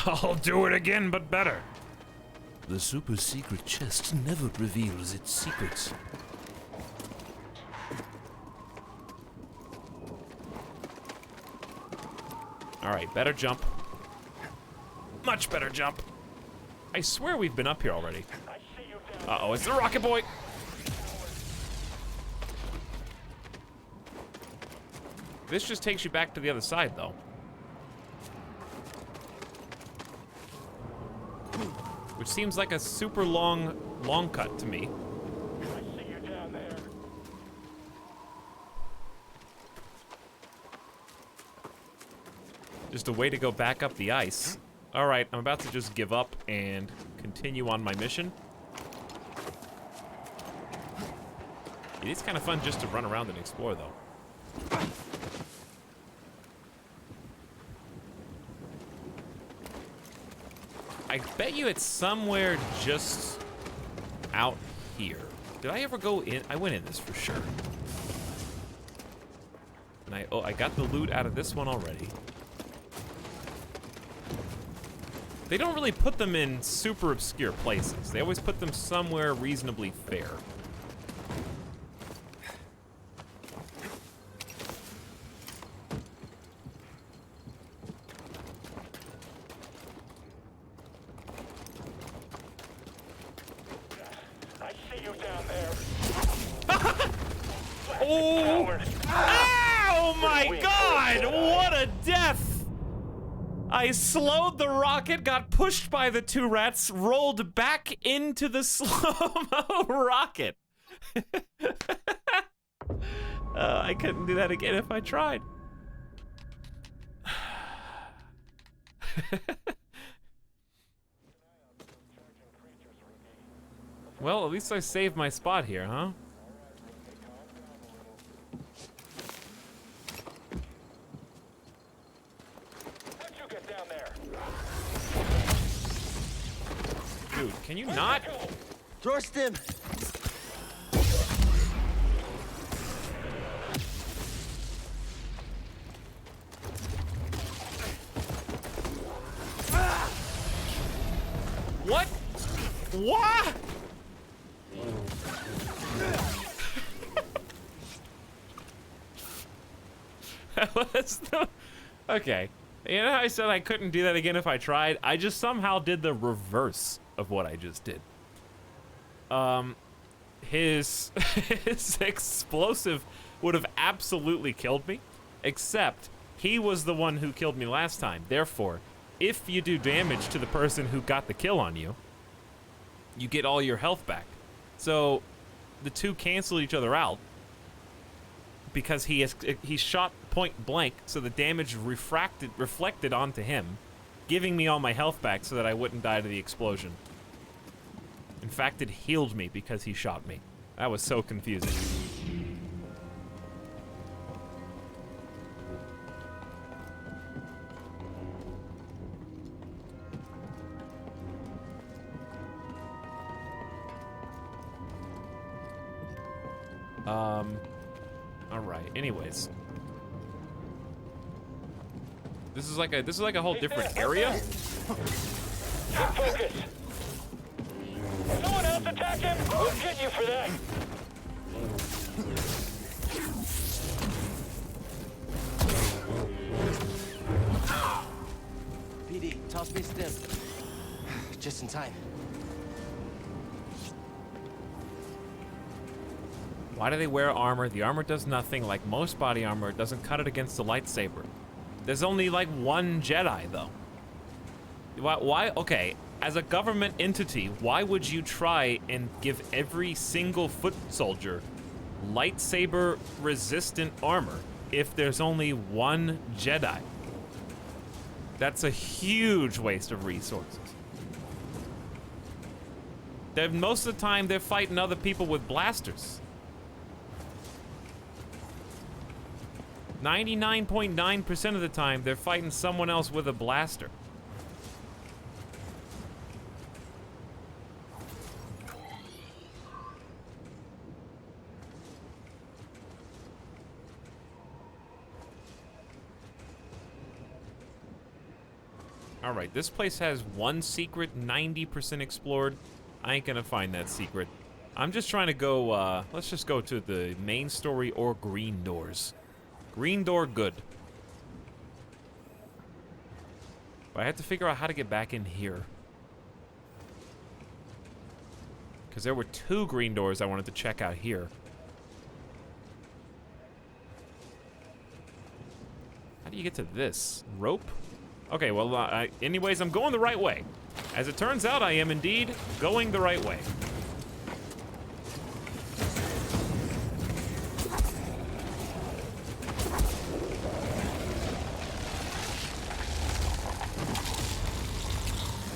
I'll do it again, but better. The super secret chest never reveals its secrets. All right, better jump. Much better jump. I swear we've been up here already. Uh-oh, it's the Rocket Boy. This just takes you back to the other side, though. Which seems like a super long cut to me. I see you down there. Just a way to go back up the ice. All right, I'm about to just give up and continue on my mission. It is kind of fun just to run around and explore, though. I bet you it's somewhere just out here. Did I ever go in? I went in this for sure. And I got the loot out of this one already. They don't really put them in super obscure places. They always put them somewhere reasonably fair. I see you down there. Oh! Coward. Oh my god! What a death! I slowed the rocket, got pushed by the two rats, rolled back into the slow-mo rocket. I couldn't do that again if I tried. Well, at least I saved my spot here, huh? How'd you get down there? Dude, can you not? Drawer stim. What? What? Okay. You know how I said I couldn't do that again if I tried? I just somehow did the reverse of what I just did. His explosive would have absolutely killed me, except he was the one who killed me last time. Therefore, if you do damage to the person who got the kill on you, you get all your health back. So the two cancel each other out because he shot point blank, so the damage reflected onto him, giving me all my health back so that I wouldn't die to the explosion. In fact, it healed me because he shot me. That was so confusing. Alright, anyways. This is like a whole different area. Keep focus. Someone else attack him? We'll get you for that. PD, toss me stim. Just in time. Why do they wear armor? The armor does nothing. Like most body armor, it doesn't cut it against the lightsaber. There's only like one Jedi, though. Why? Okay, as a government entity, why would you try and give every single foot soldier lightsaber-resistant armor if there's only one Jedi? That's a huge waste of resources. Most of the time, they're fighting other people with blasters. 99.9% of the time, they're fighting someone else with a blaster. Alright, this place has one secret, 90% explored. I ain't gonna find that secret. I'm just trying to go, let's just go to the main story or green doors. Green door, good. But I have to figure out how to get back in here. Because there were two green doors I wanted to check out here. How do you get to this? Rope? Okay, well, anyways, I'm going the right way. As it turns out, I am indeed going the right way.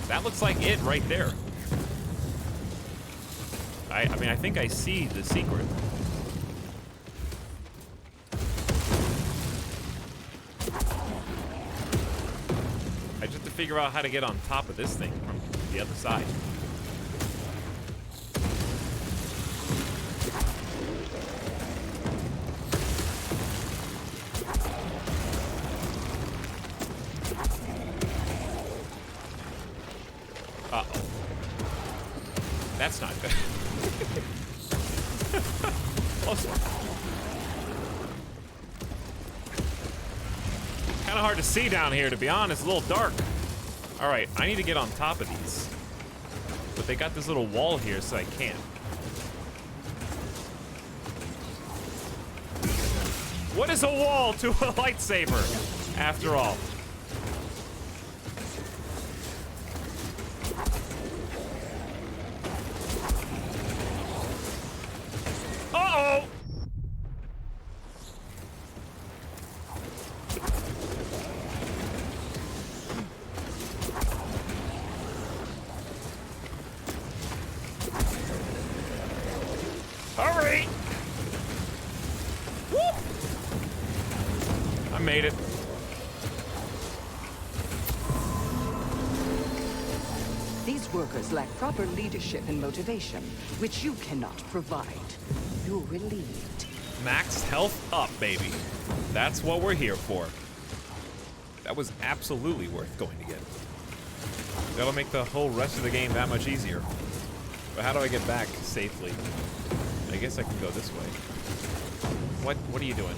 That looks like it right there. I mean, I think I see the secret. I just have to figure out how to get on top of this thing from the other side. Uh-oh. That's not good. Close one. Kind of hard to see down here, to be honest. A little dark. All right, I need to get on top of these. But they got this little wall here, so I can't. What is a wall to a lightsaber, after all? Uh-oh! Woo! I made it. These workers lack proper leadership and motivation, which you cannot provide. You're relieved. Max health up, baby. That's what we're here for. That was absolutely worth going to get. That'll make the whole rest of the game that much easier. But how do I get back safely? I guess I can go this way. What are you doing?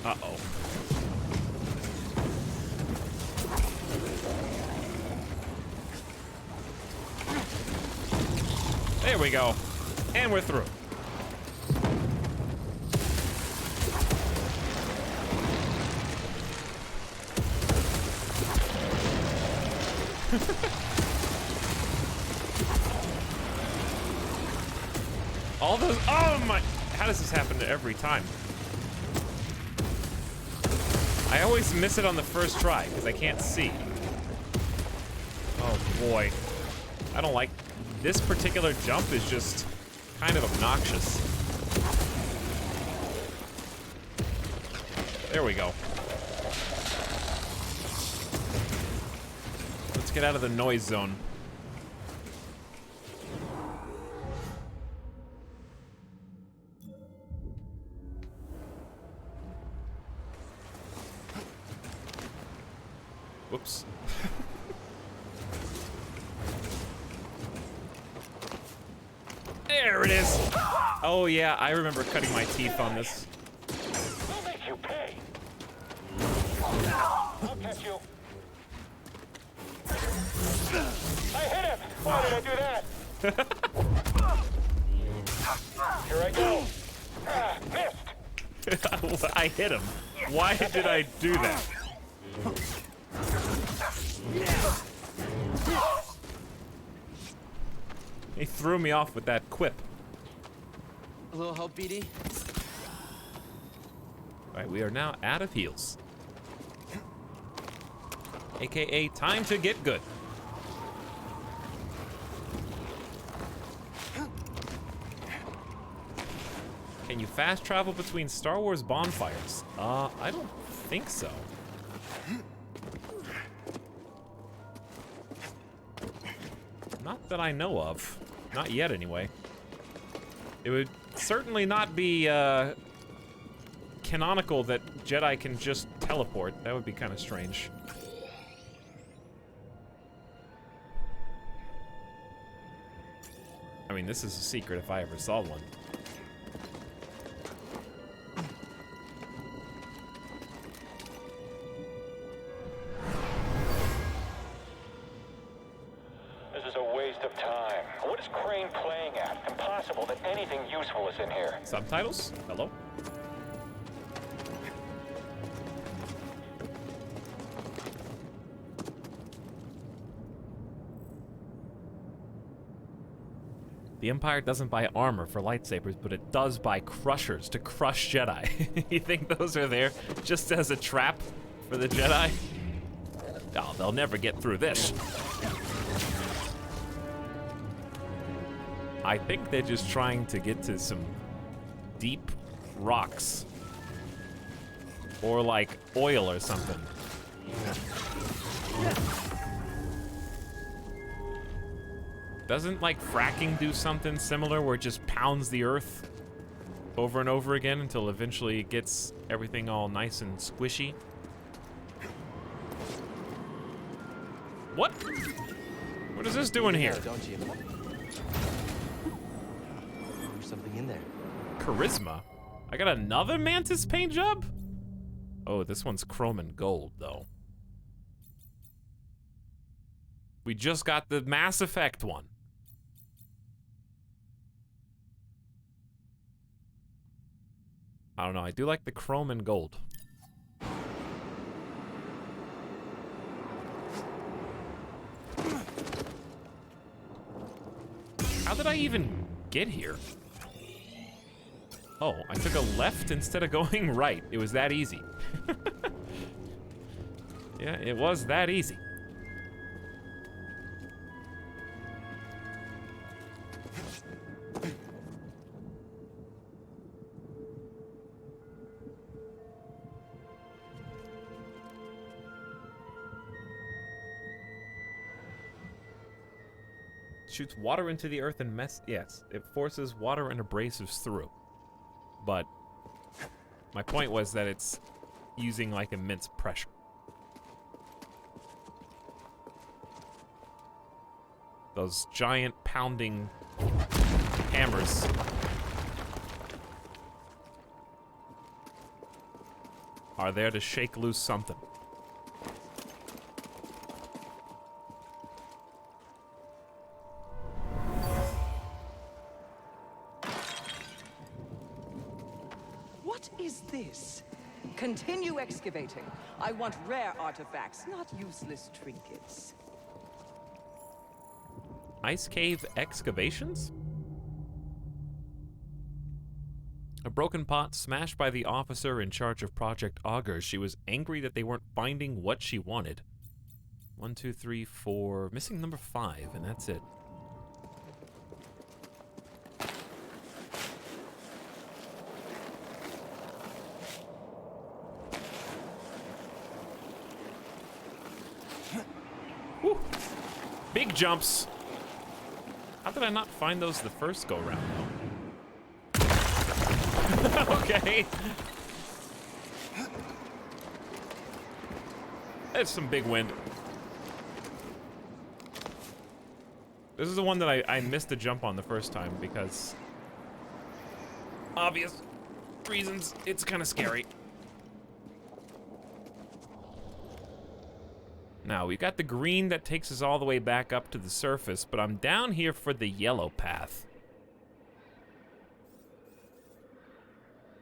Uh-oh. There we go. And we're through. All those, oh my, how does this happen every time? I always miss it on the first try because I can't see. Oh boy. I don't like, this particular jump is just kind of obnoxious. There we go. Let's get out of the noise zone. Whoops. There it is. Oh yeah, I remember cutting my teeth on this. We'll make you pay. I'll catch you. I hit him. Why did I do that? Here I go. Missed. I hit him. Why did I do that? He threw me off with that quip. A little help, BD? Alright, we are now out of heals. AKA time to get good. Can you fast travel between Star Wars bonfires? I don't think so. Not that I know of. Not yet, anyway. It would certainly not be, canonical that Jedi can just teleport. That would be kind of strange. I mean, this is a secret if I ever saw one. This is a waste of time. What is Crane playing at? Impossible that anything useful is in here. Subtitles? Hello? The Empire doesn't buy armor for lightsabers, but it does buy crushers to crush Jedi. You think those are there just as a trap for the Jedi? Oh, they'll never get through this. I think they're just trying to get to some deep rocks. Or like oil or something. Doesn't like fracking do something similar where it just pounds the earth over and over again until eventually it gets everything all nice and squishy? What? What is this doing here? Don't you? There's something in there. Charisma? I got another Mantis paint job? Oh, this one's chrome and gold, though. We just got the Mass Effect one. I don't know, I do like the chrome and gold. How did I even get here? Oh, I took a left instead of going right. It was that easy. Yeah, it was that easy. Shoots water into the earth and yes, it forces water and abrasives through. But my point was that it's using like immense pressure. Those giant pounding hammers. Are there to shake loose something. What is this? Continue excavating. I want rare artifacts, not useless trinkets. Ice cave excavations? A broken pot smashed by the officer in charge of Project Augur. She was angry that they weren't finding what she wanted. 1, 2, 3, 4. Missing number 5, and that's it. Whew. Big jumps. How did I not find those the first go-round, though? Okay. That's some big wind. This is the one that I missed a jump on the first time because... obvious reasons, it's kind of scary. Now, we've got the green that takes us all the way back up to the surface, but I'm down here for the yellow path.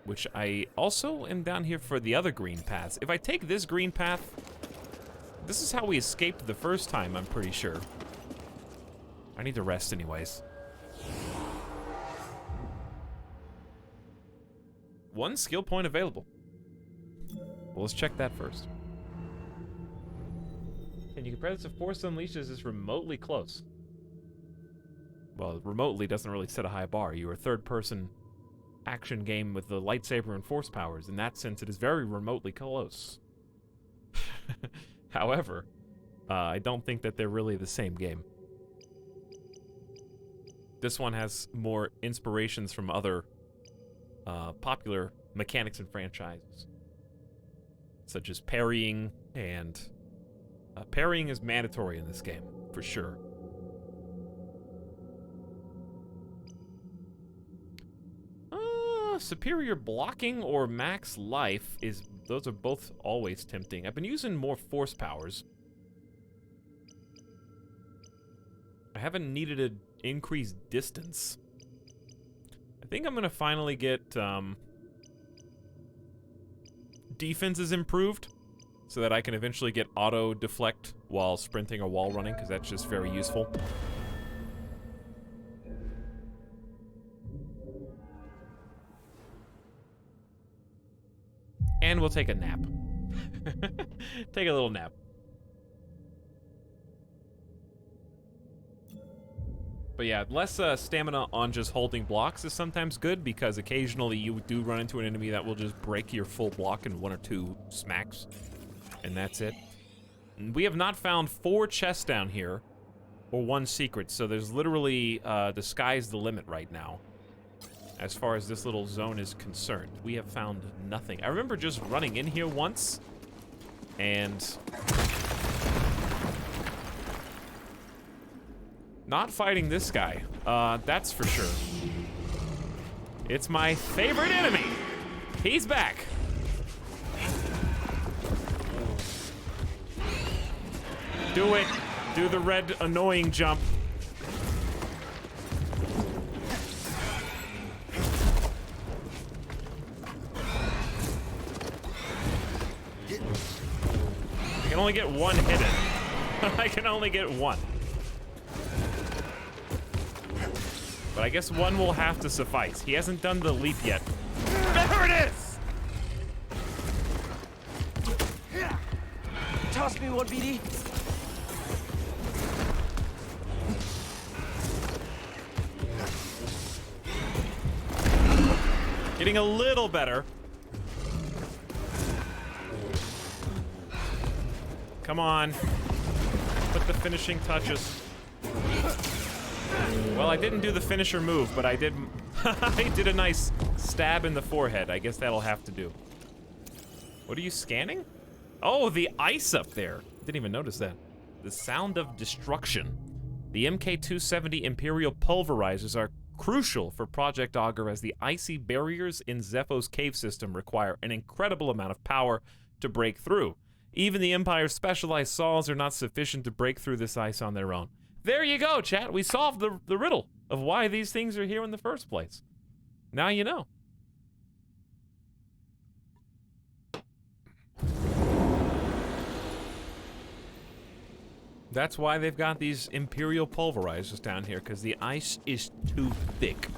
Which I also am down here for the other green paths. If I take this green path, this is how we escaped the first time, I'm pretty sure. I need to rest anyways. One skill point available. Well, let's check that first. Can you compare this to Force Unleashed is remotely close? Well, remotely doesn't really set a high bar. You're a third-person action game with the lightsaber and force powers. In that sense, it is very remotely close. However, I don't think that they're really the same game. This one has more inspirations from other popular mechanics and franchises, such as parrying, and parrying is mandatory in this game, for sure. Superior blocking or max life is... those are both always tempting. I've been using more force powers. I haven't needed an increased distance. I think I'm gonna finally get defenses improved so that I can eventually get auto deflect while sprinting or wall running, because that's just very useful. And we'll take a nap. Take a little nap. But yeah, less stamina on just holding blocks is sometimes good, because occasionally you do run into an enemy that will just break your full block in 1 or 2 smacks. And that's it. And we have not found 4 chests down here, or 1 secret, so there's literally, the sky's the limit right now. As far as this little zone is concerned, we have found nothing. I remember just running in here once, and not fighting this guy. That's for sure. It's my favorite enemy. He's back. Do it. Do the red annoying jump. I can only get 1 hit in. I can only get 1. But I guess 1 will have to suffice. He hasn't done the leap yet. There it is! Toss me one, BD. Getting a little better. Come on. Put the finishing touches. Well, I didn't do the finisher move, but I did. I did a nice stab in the forehead. I guess that'll have to do. What are you scanning? Oh, the ice up there. Didn't even notice that. The sound of destruction. The MK270 Imperial pulverizers are crucial for Project Augur, as the icy barriers in Zepho's cave system require an incredible amount of power to break through. Even the Empire's specialized saws are not sufficient to break through this ice on their own. There you go, chat. We solved the riddle of why these things are here in the first place. Now you know. That's why they've got these Imperial pulverizers down here, because the ice is too thick.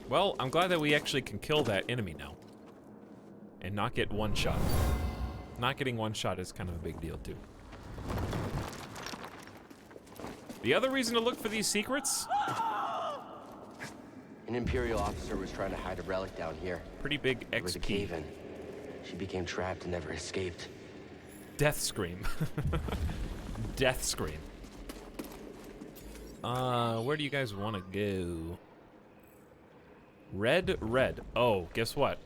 Well, I'm glad that we actually can kill that enemy now. And not get one shot. Not getting one shot is kind of a big deal, too. The other reason to look for these secrets? An Imperial officer was trying to hide a relic down here. Pretty big There was a XP. cave-in. She became trapped and never escaped. Death scream. Death scream. Where do you guys want to go? Red, red. Oh, guess what?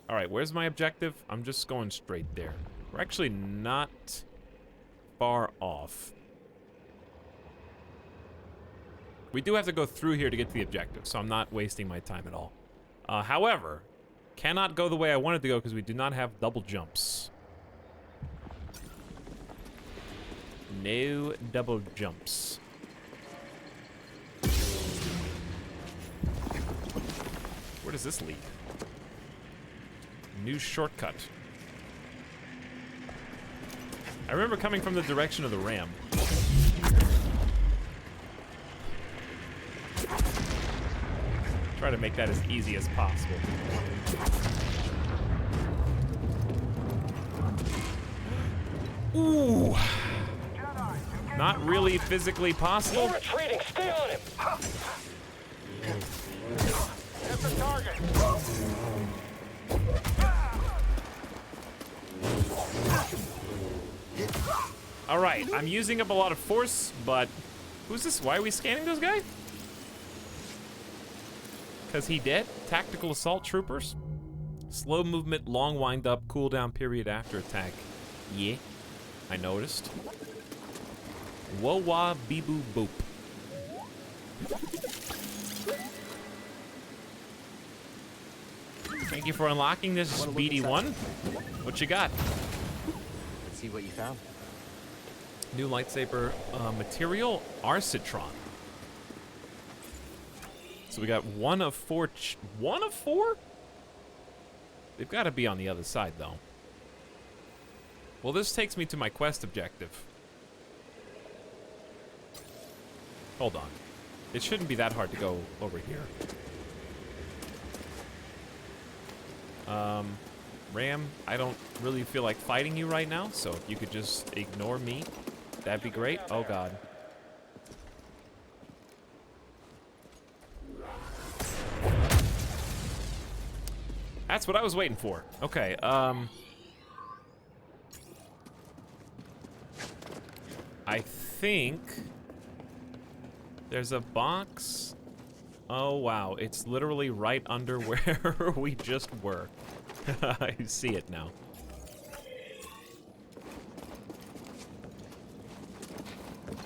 Alright, where's my objective? I'm just going straight there. We're actually not far off. We do have to go through here to get to the objective, so I'm not wasting my time at all. However, cannot go the way I wanted to go because we do not have double jumps. No double jumps. Where does this lead? New shortcut. I remember coming from the direction of the ram. Try to make that as easy as possible. Ooh. Not really physically possible. We're retreating. Stay on him. That's the target. All right, I'm using up a lot of force, but who's this? Why are we scanning this guy? Because he dead? Tactical assault troopers? Slow movement, long wind up, cooldown period after attack. Yeah, I noticed. Whoa wah bee boo boop. Thank you for unlocking this BD1. What you got? Let's see what you found. New lightsaber material, Arcitron. So we got one of four. One of four? They've got to be on the other side, though. Well, this takes me to my quest objective. Hold on. It shouldn't be that hard to go over here. Ram, I don't really feel like fighting you right now, so if you could just ignore me, that'd be great. Oh, God. That's what I was waiting for. Okay, I think there's a box. Oh, wow. It's literally right under where we just were. I see it now.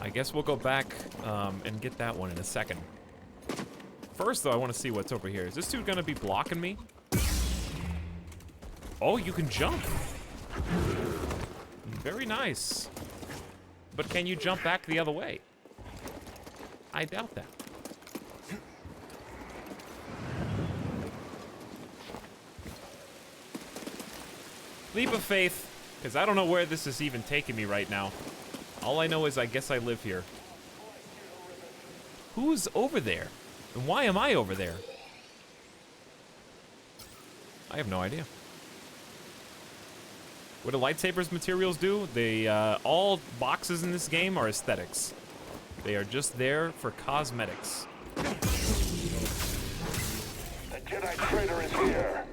I guess we'll go back and get that one in a second. First, though, I want to see what's over here. Is this dude going to be blocking me? Oh, you can jump. Very nice. But can you jump back the other way? I doubt that. Leap of faith, because I don't know where this is even taking me right now. All I know is I guess I live here. Who's over there? And why am I over there? I have no idea. What do lightsabers materials do? They, all boxes in this game are aesthetics. They are just there for cosmetics. The Jedi traitor is here.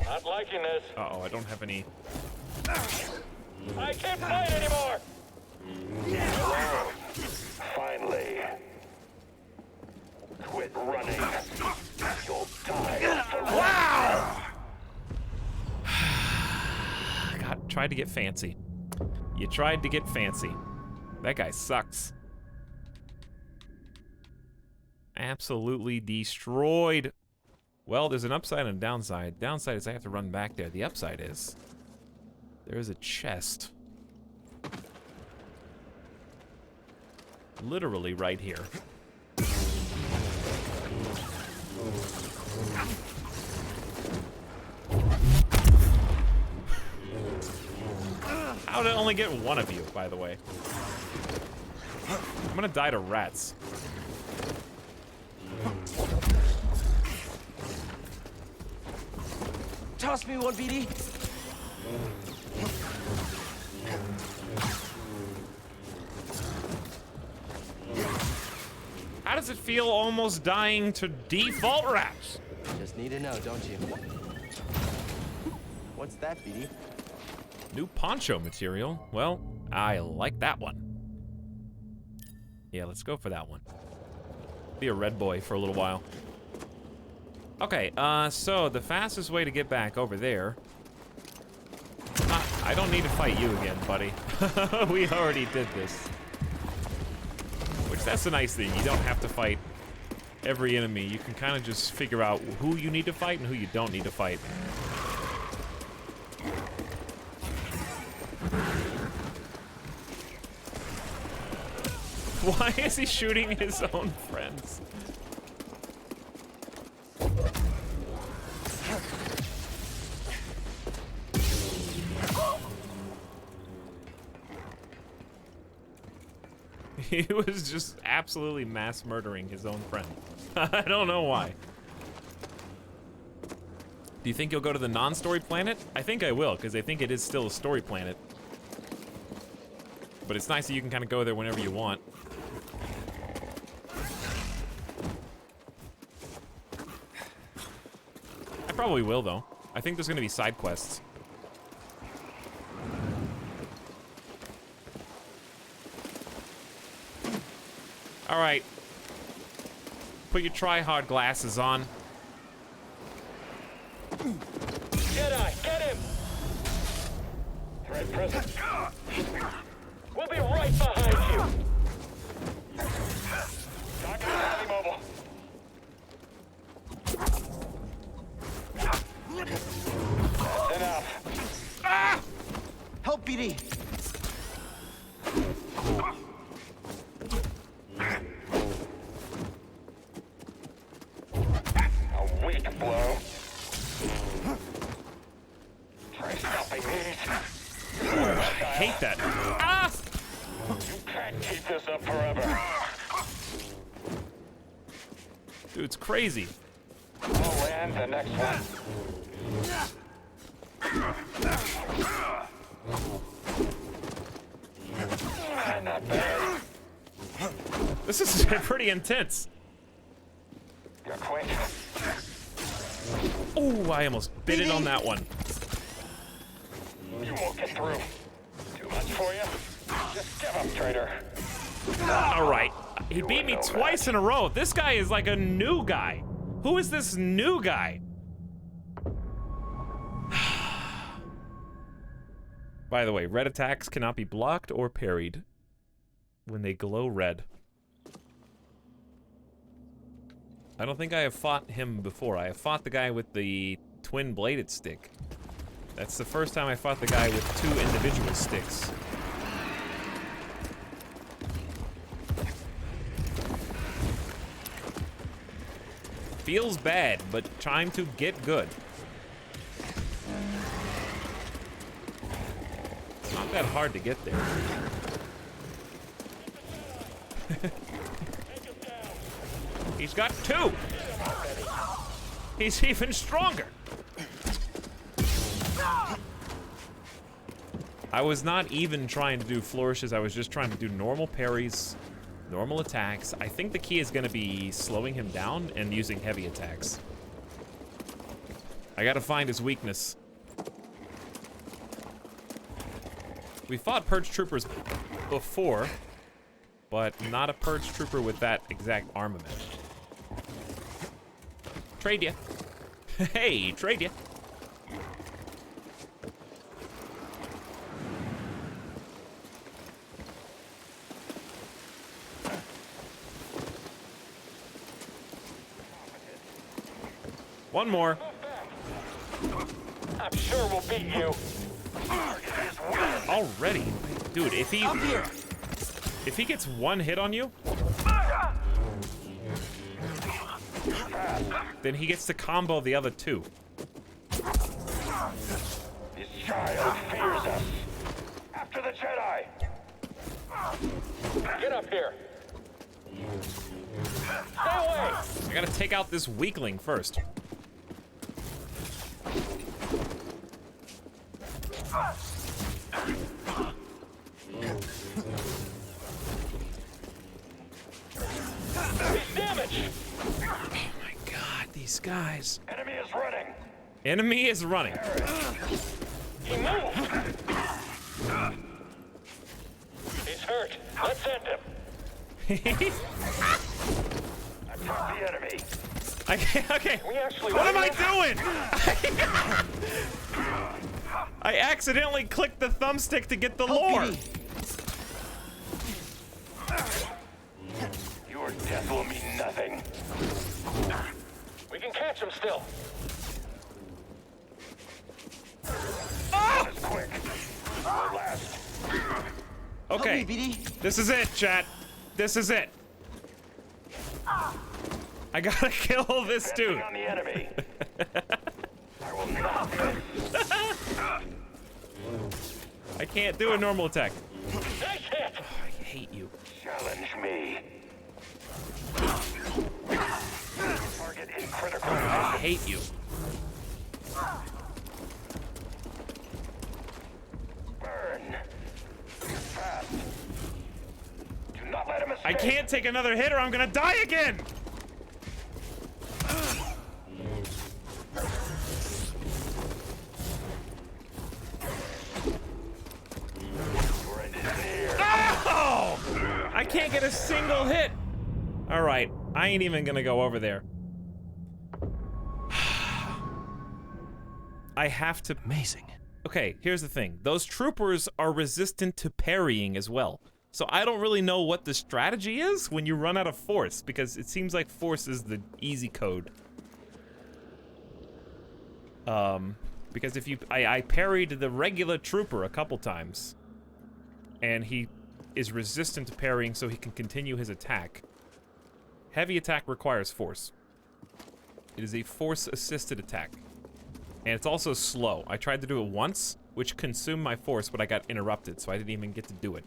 Not liking this. Uh-oh, I don't have any... I can't fight anymore! Hello. Finally. Quit running. You'll die. Wow! God, tried to get fancy. You tried to get fancy. That guy sucks. Absolutely destroyed. Well, there's an upside and a downside. Downside is I have to run back there. The upside is there is a chest. Literally right here. How did I only get one of you, by the way? I'm gonna die to rats. Toss me one, BD. How does it feel almost dying to default rats? Just need to know, don't you? What's that, BD? New poncho material. Well, I like that one. Yeah, let's go for that one. Be a red boy for a little while. Okay, so the fastest way to get back over there... I don't need to fight you again, buddy. We already did this. Which, that's the nice thing. You don't have to fight every enemy. You can kind of just figure out who you need to fight and who you don't need to fight. Why is he shooting his own friends? He was just absolutely mass murdering his own friend. I don't know why. Do you think you'll go to the non-story planet? I think I will, because I think it is still a story planet. But it's nice that you can kind of go there whenever you want. I probably will, though. I think there's going to be side quests. All right. Put your try-hard glasses on. Jedi, get him! Threat present. We'll be right behind you. Talking to heavy mobile. That's enough. Ah! Help, BD. A weak blow. Try stopping these. I hate that. Ah! You can't keep this up forever. Dude, it's crazy. I'll land the next one. Not bad. This is pretty intense. You're quick. Oh, I almost bit it on that one. You won't get through. Too much for you? Just give up, traitor. All right. He beat me twice in a row. This guy is like a new guy. Who is this new guy? By the way, red attacks cannot be blocked or parried when they glow red. I don't think I have fought him before. I have fought the guy with the twin-bladed stick. That's the first time I fought the guy with two individual sticks. Feels bad, but time to get good. Not that hard to get there. He's got two. He's even stronger. I was not even trying to do flourishes. I was just trying to do normal parries, normal attacks. I think the key is going to be slowing him down and using heavy attacks. I gotta find his weakness. We fought Purge Troopers before, but not a Purge Trooper with that exact armament. Trade ya. Hey, trade ya. One more. I'm sure we'll beat you. Already? Dude, if he... Up here. If he gets one hit on you, then he gets to combo the other two. This child fears us. After the Jedi. Get up here. Stay away. I gotta take out this weakling first. Damage. Oh my god, these guys. Enemy is running. Enemy is running. He moved. He's hurt. Let's end him. Attack the enemy. Okay. We actually What am I win. doing? I accidentally clicked the thumbstick to get the lore. Your death will mean nothing. We can catch him still. That is quick. Our last. Okay. Help me, BD. This is it, chat. This is it. I gotta kill this dude. On the enemy. I will not miss. I can't do a normal attack. Nice hit. I hate you. Challenge me. Target in critical I position. hate you. Burn. Fast. Do not let him escape. I can't take another hit or I'm gonna die again. Your end is near. Oh! I can't get a single hit. All right, I ain't even gonna go over there. I have to. Amazing. Okay, here's the thing. Those troopers are resistant to parrying as well. So I don't really know what the strategy is when you run out of force, because it seems like force is the easy code. Because if you, I parried the regular trooper a couple times, and he is resistant to parrying, so he can continue his attack. Heavy attack requires force. It is a force-assisted attack. And it's also slow. I tried to do it once, which consumed my force, but I got interrupted, so I didn't even get to do it.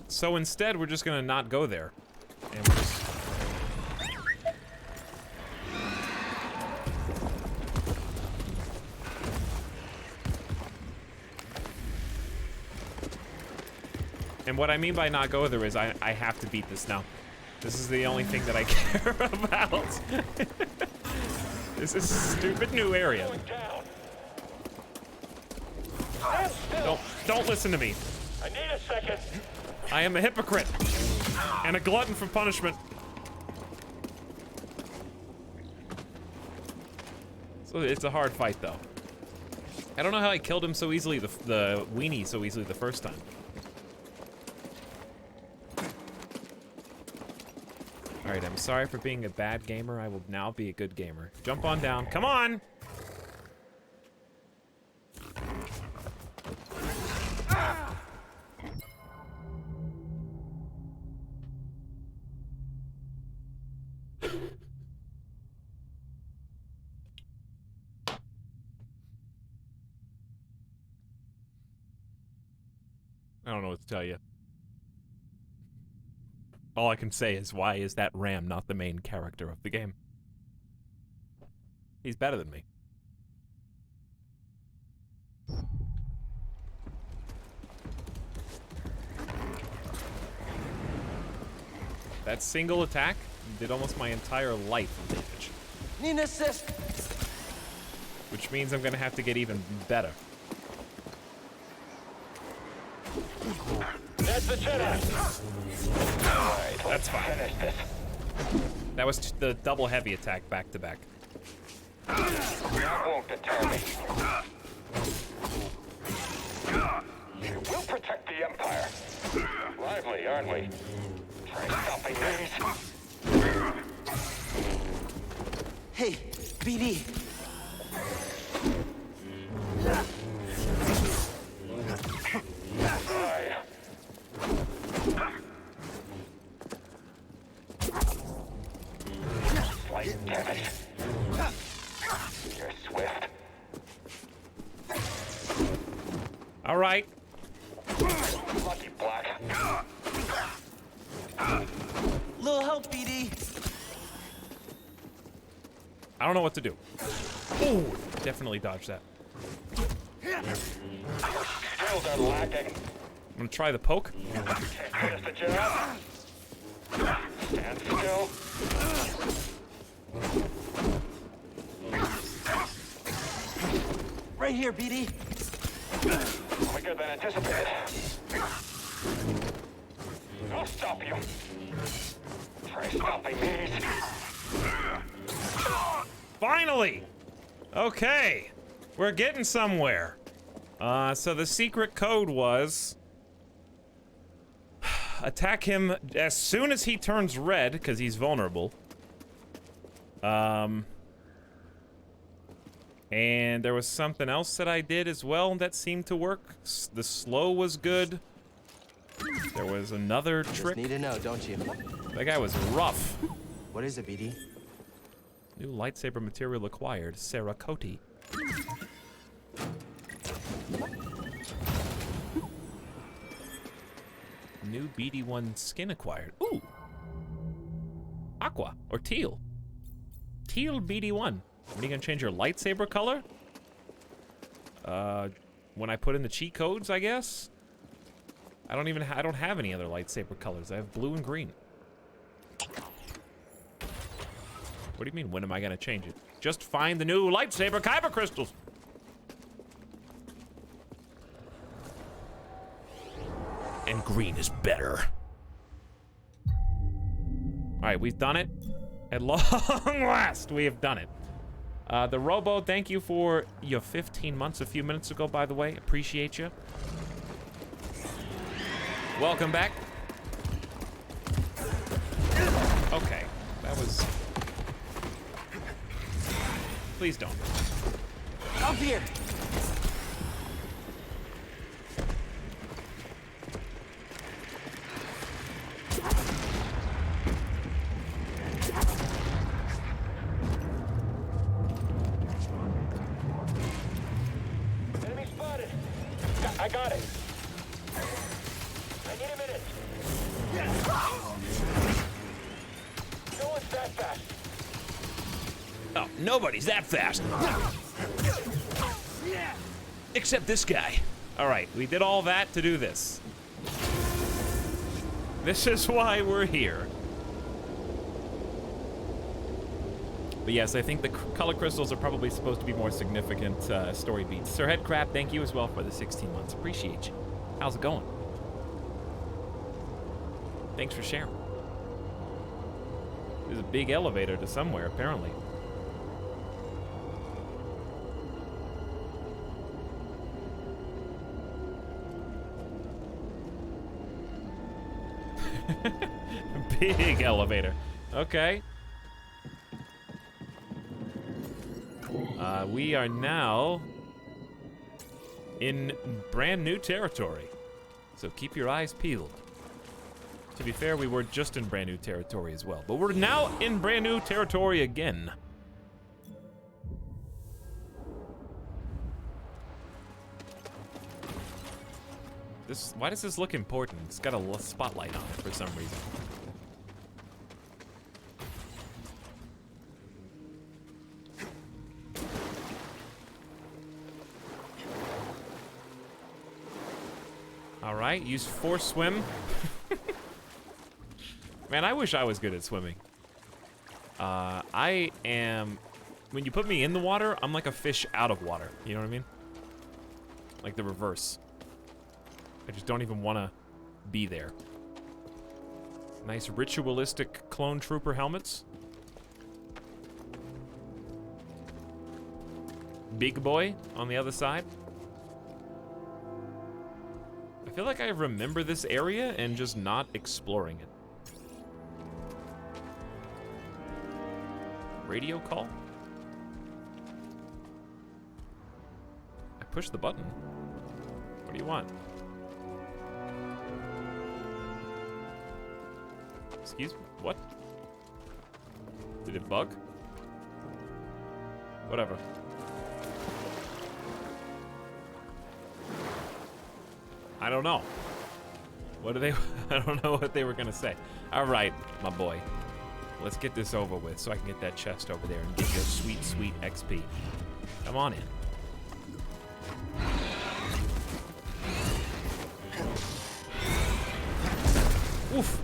So instead, we're just gonna not go there. And we're just... And what I mean by not go there is I have to beat this now. This is the only thing that I care about. This is a stupid new area. Don't listen to me. I need a second. I am a hypocrite and a glutton for punishment. So it's a hard fight, though. I don't know how I killed him so easily, the weenie so easily the first time. Alright, I'm sorry for being a bad gamer. I will now be a good gamer. Jump on down. Come on! I don't know what to tell you. All I can say is, why is that Ram not the main character of the game? He's better than me. That single attack did almost my entire life of damage. Need an assist. Which means I'm gonna have to get even better. That's the Jedi. Alright, That's fine. finish this. That was the double heavy attack back to back. That won't deter me. We'll protect the Empire. Lively, aren't we? Try stopping these. Hey, BD. Aye. Slight damage. You're swift. All right. Lucky Black. Little help, BD. I don't know what to do. Oh, definitely dodged that. Skills are lacking. I'm gonna try the poke. Can't finish the job. Stand still. Right here, BD. Quicker than anticipated. I'll stop you. Try stopping these. Finally! Okay. We're getting somewhere. So the secret code was... attack him as soon as he turns red, because he's vulnerable. And there was something else that I did as well that seemed to work. The slow was good. There was another Just trick. need to know, don't you? That guy was rough. What is it, BD? New lightsaber material acquired. Sarah Coty. New BD1 skin acquired. Ooh. Aqua or teal. Teal BD1. When are you gonna change your lightsaber color? When I put in the cheat codes, I guess. I don't have any other lightsaber colors. I have blue and green. What do you mean, when am I gonna change it? Just find the new lightsaber kyber crystals. And green is better. All right, we've done it. At long last, we have done it. The Robo, thank you for your 15 months a few minutes ago, by the way. Appreciate you. Welcome back. Okay, that was... Please don't. Up here. Enemy spotted. I got it. I need a minute. No one's that fast. Oh, nobody's that fast. Except this guy. All right, we did all that to do this. This is why we're here. But yes, I think the color crystals are probably supposed to be more significant story beats. Sir Headcrab, thank you as well for the 16 months. Appreciate you. How's it going? Thanks for sharing. There's a big elevator to somewhere, apparently. Big elevator. Okay. We are now in brand new territory. So keep your eyes peeled. To be fair, we were just in brand new territory as well. But we're now in brand new territory again. Why does this look important? It's got a spotlight on it for some reason. All right, use force swim. Man, I wish I was good at swimming. I am when you put me in the water, I'm like a fish out of water. You know what I mean? Like the reverse. I just don't even want to be there. Nice ritualistic clone trooper helmets. Big boy on the other side. I feel like I remember this area and just not exploring it. Radio call? I pushed the button. What do you want? Excuse me? What? Did it bug? Whatever. I don't know. What are they? I don't know what they were gonna say. All right, my boy. Let's get this over with so I can get that chest over there and get your sweet, sweet XP. Come on in. Oof.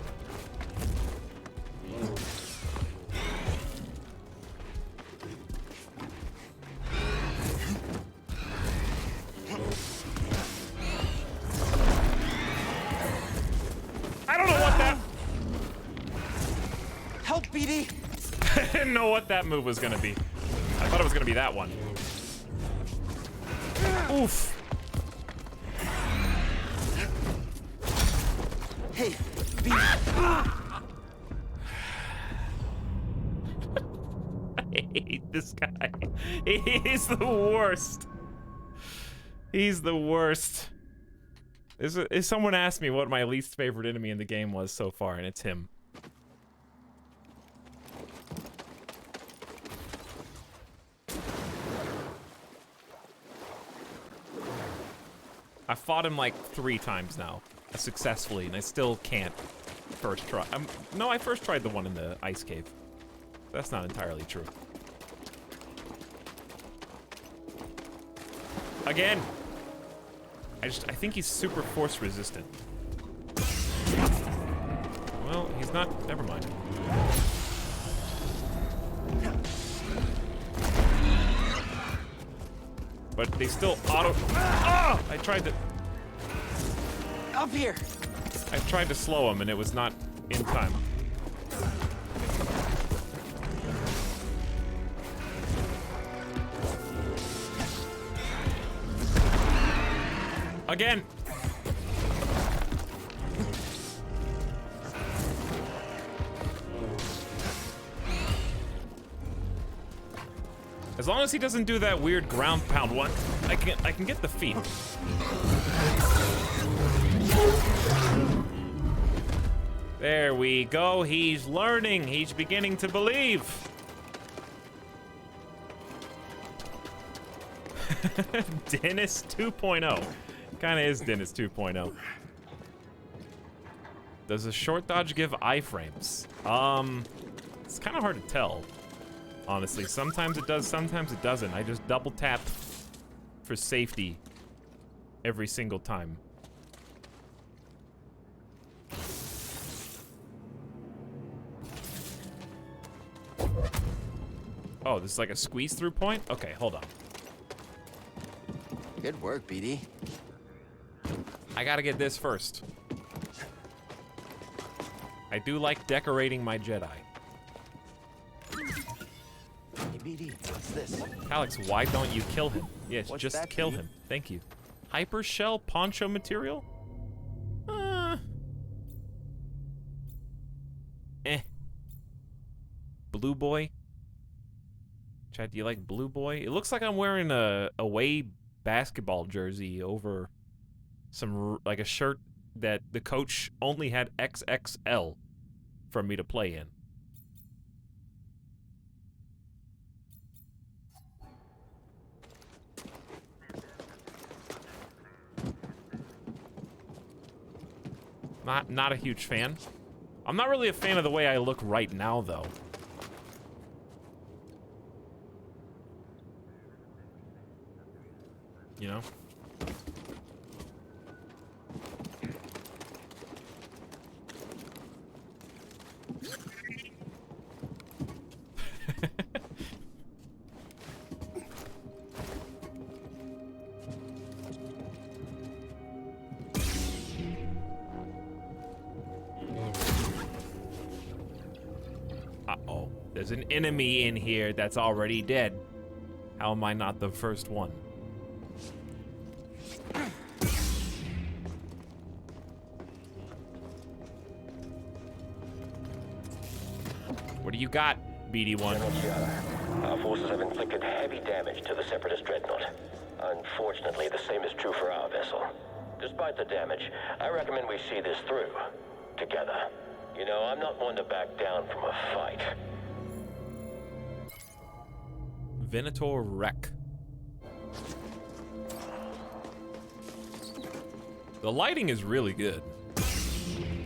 I don't know what that... Help, BD! I didn't know what that move was gonna be. I thought it was gonna be that one. Oof. Hey, BD! I hate this guy. He's the worst. He's the worst. If someone asked me what my least favorite enemy in the game was so far, and it's him. I fought him like 3 times now, successfully, and I still can't first try. No, I first tried the one in the ice cave. That's not entirely true. Again! I think he's super force resistant. Well, he's not. Never mind. But they still auto. Oh! I tried to. Up here! I tried to slow him and it was not in time. Again! As long as he doesn't do that weird ground pound one, I can get the feet. There we go. He's learning. He's beginning to believe. Dennis 2.0. Kinda is Dennis 2.0. Does a short dodge give iframes? It's kind of hard to tell, honestly. Sometimes it does, sometimes it doesn't. I just double tap for safety every single time. Oh, this is like a squeeze through point? Okay, hold on. Good work, BD. I gotta get this first. I do like decorating my Jedi. Hey, BD, what's this? Alex, why don't you kill him? Yes, What's just that, kill BD? him. Thank you. Hyper shell poncho material? Blue boy? Chad, do you like blue boy? It looks like I'm wearing a away basketball jersey over some, like a shirt that the coach only had XXL for me to play in. Not a huge fan. I'm not really a fan of the way I look right now, though. You know? There's an enemy in here that's already dead. How am I not the first one? What do you got, BD1? Our forces have inflicted heavy damage to the Separatist dreadnought. Unfortunately, the same is true for our vessel. Despite the damage, I recommend we see this through. Together. You know, I'm not one to back down from a fight. Venator Wreck. The lighting is really good.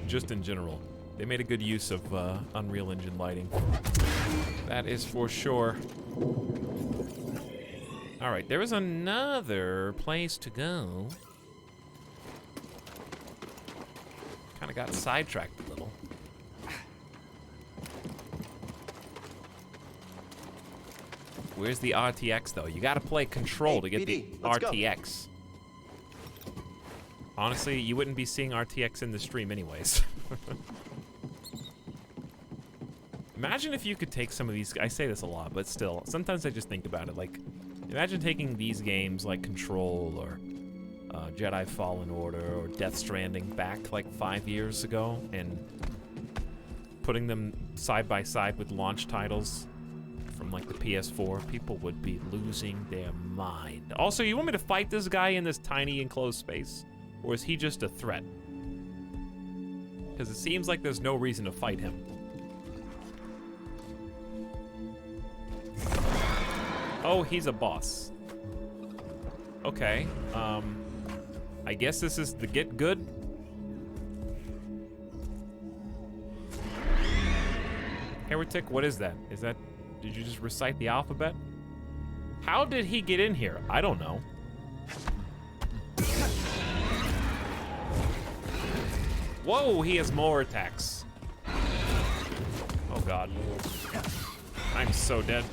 Just in general. They made a good use of Unreal Engine lighting. That is for sure. Alright, there is another place to go. Kinda got sidetracked a little. Where's the RTX though? You gotta play Control to get the RTX. Honestly, you wouldn't be seeing RTX in the stream anyways. Imagine if you could take some of these, I say this a lot, but still, sometimes I just think about it, like, imagine taking these games like Control or Jedi Fallen Order or Death Stranding back like 5 years ago and putting them side by side with launch titles from like the PS4. People would be losing their mind. Also, you want me to fight this guy in this tiny enclosed space? Or is he just a threat? Because it seems like there's no reason to fight him. Oh, he's a boss. Okay, I guess this is the get good. Heretic, what is that? Is that, did you just recite the alphabet? How did he get in here? I don't know. Whoa, he has more attacks. Oh God. I'm so dead.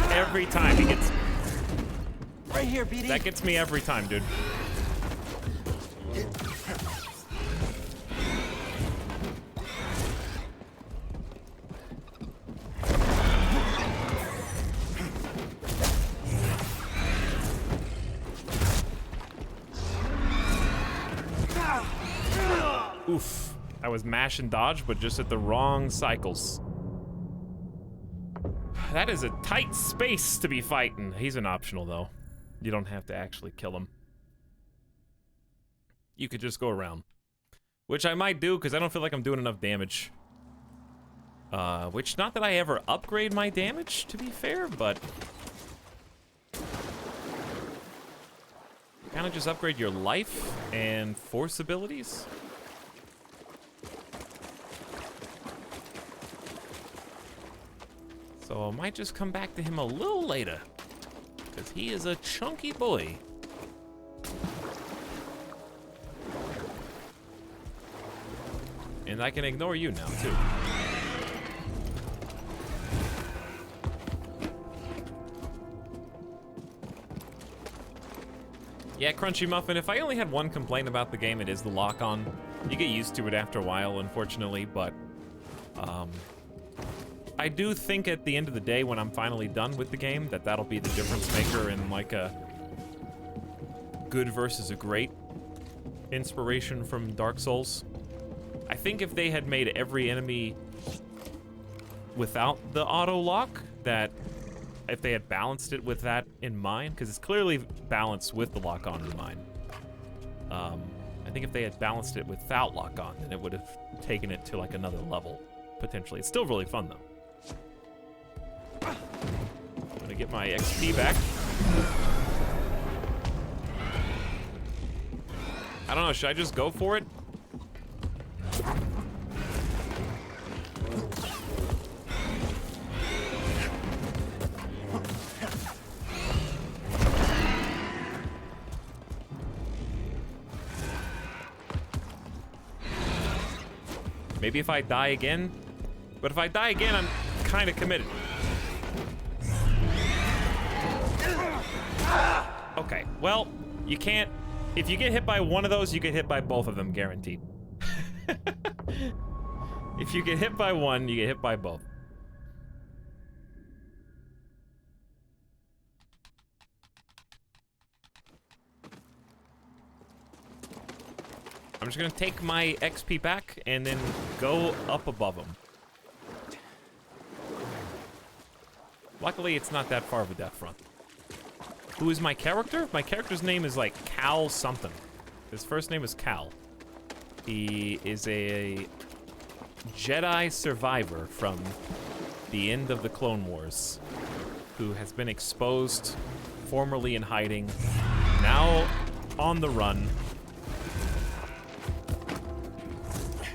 Every time he gets... Right here, BD. That gets me every time, dude. Oof. I was mash and dodge, but just at the wrong cycles. That is a tight space to be fighting. He's an optional, though. You don't have to actually kill him. You could just go around. Which I might do, because I don't feel like I'm doing enough damage. Which, not that I ever upgrade my damage, to be fair, but... kind of just upgrade your life and force abilities. So I might just come back to him a little later, because he is a chunky boy. And I can ignore you now, too. Yeah, Crunchy Muffin, if I only had one complaint about the game, it is the lock-on. You get used to it after a while, unfortunately, but... I do think at the end of the day, when I'm finally done with the game, that that'll be the difference maker in like a good versus a great inspiration from Dark Souls. I think if they had made every enemy without the auto lock, that if they had balanced it with that in mind, because it's clearly balanced with the lock on in mind. I think if they had balanced it without lock on, then it would have taken it to like another level, potentially. It's still really fun though. I'm gonna get my XP back. I don't know, should I just go for it? Maybe if I die again? But if I die again, I'm kind of committed. Okay, well, you can't... If you get hit by one of those, you get hit by both of them, guaranteed. If you get hit by one, you get hit by both. I'm just gonna take my XP back and then go up above them. Luckily, it's not that far of a death front. Who is my character? My character's name is like Cal something. His first name is Cal. He is a Jedi survivor from the end of the Clone Wars, who has been exposed, formerly in hiding, now on the run.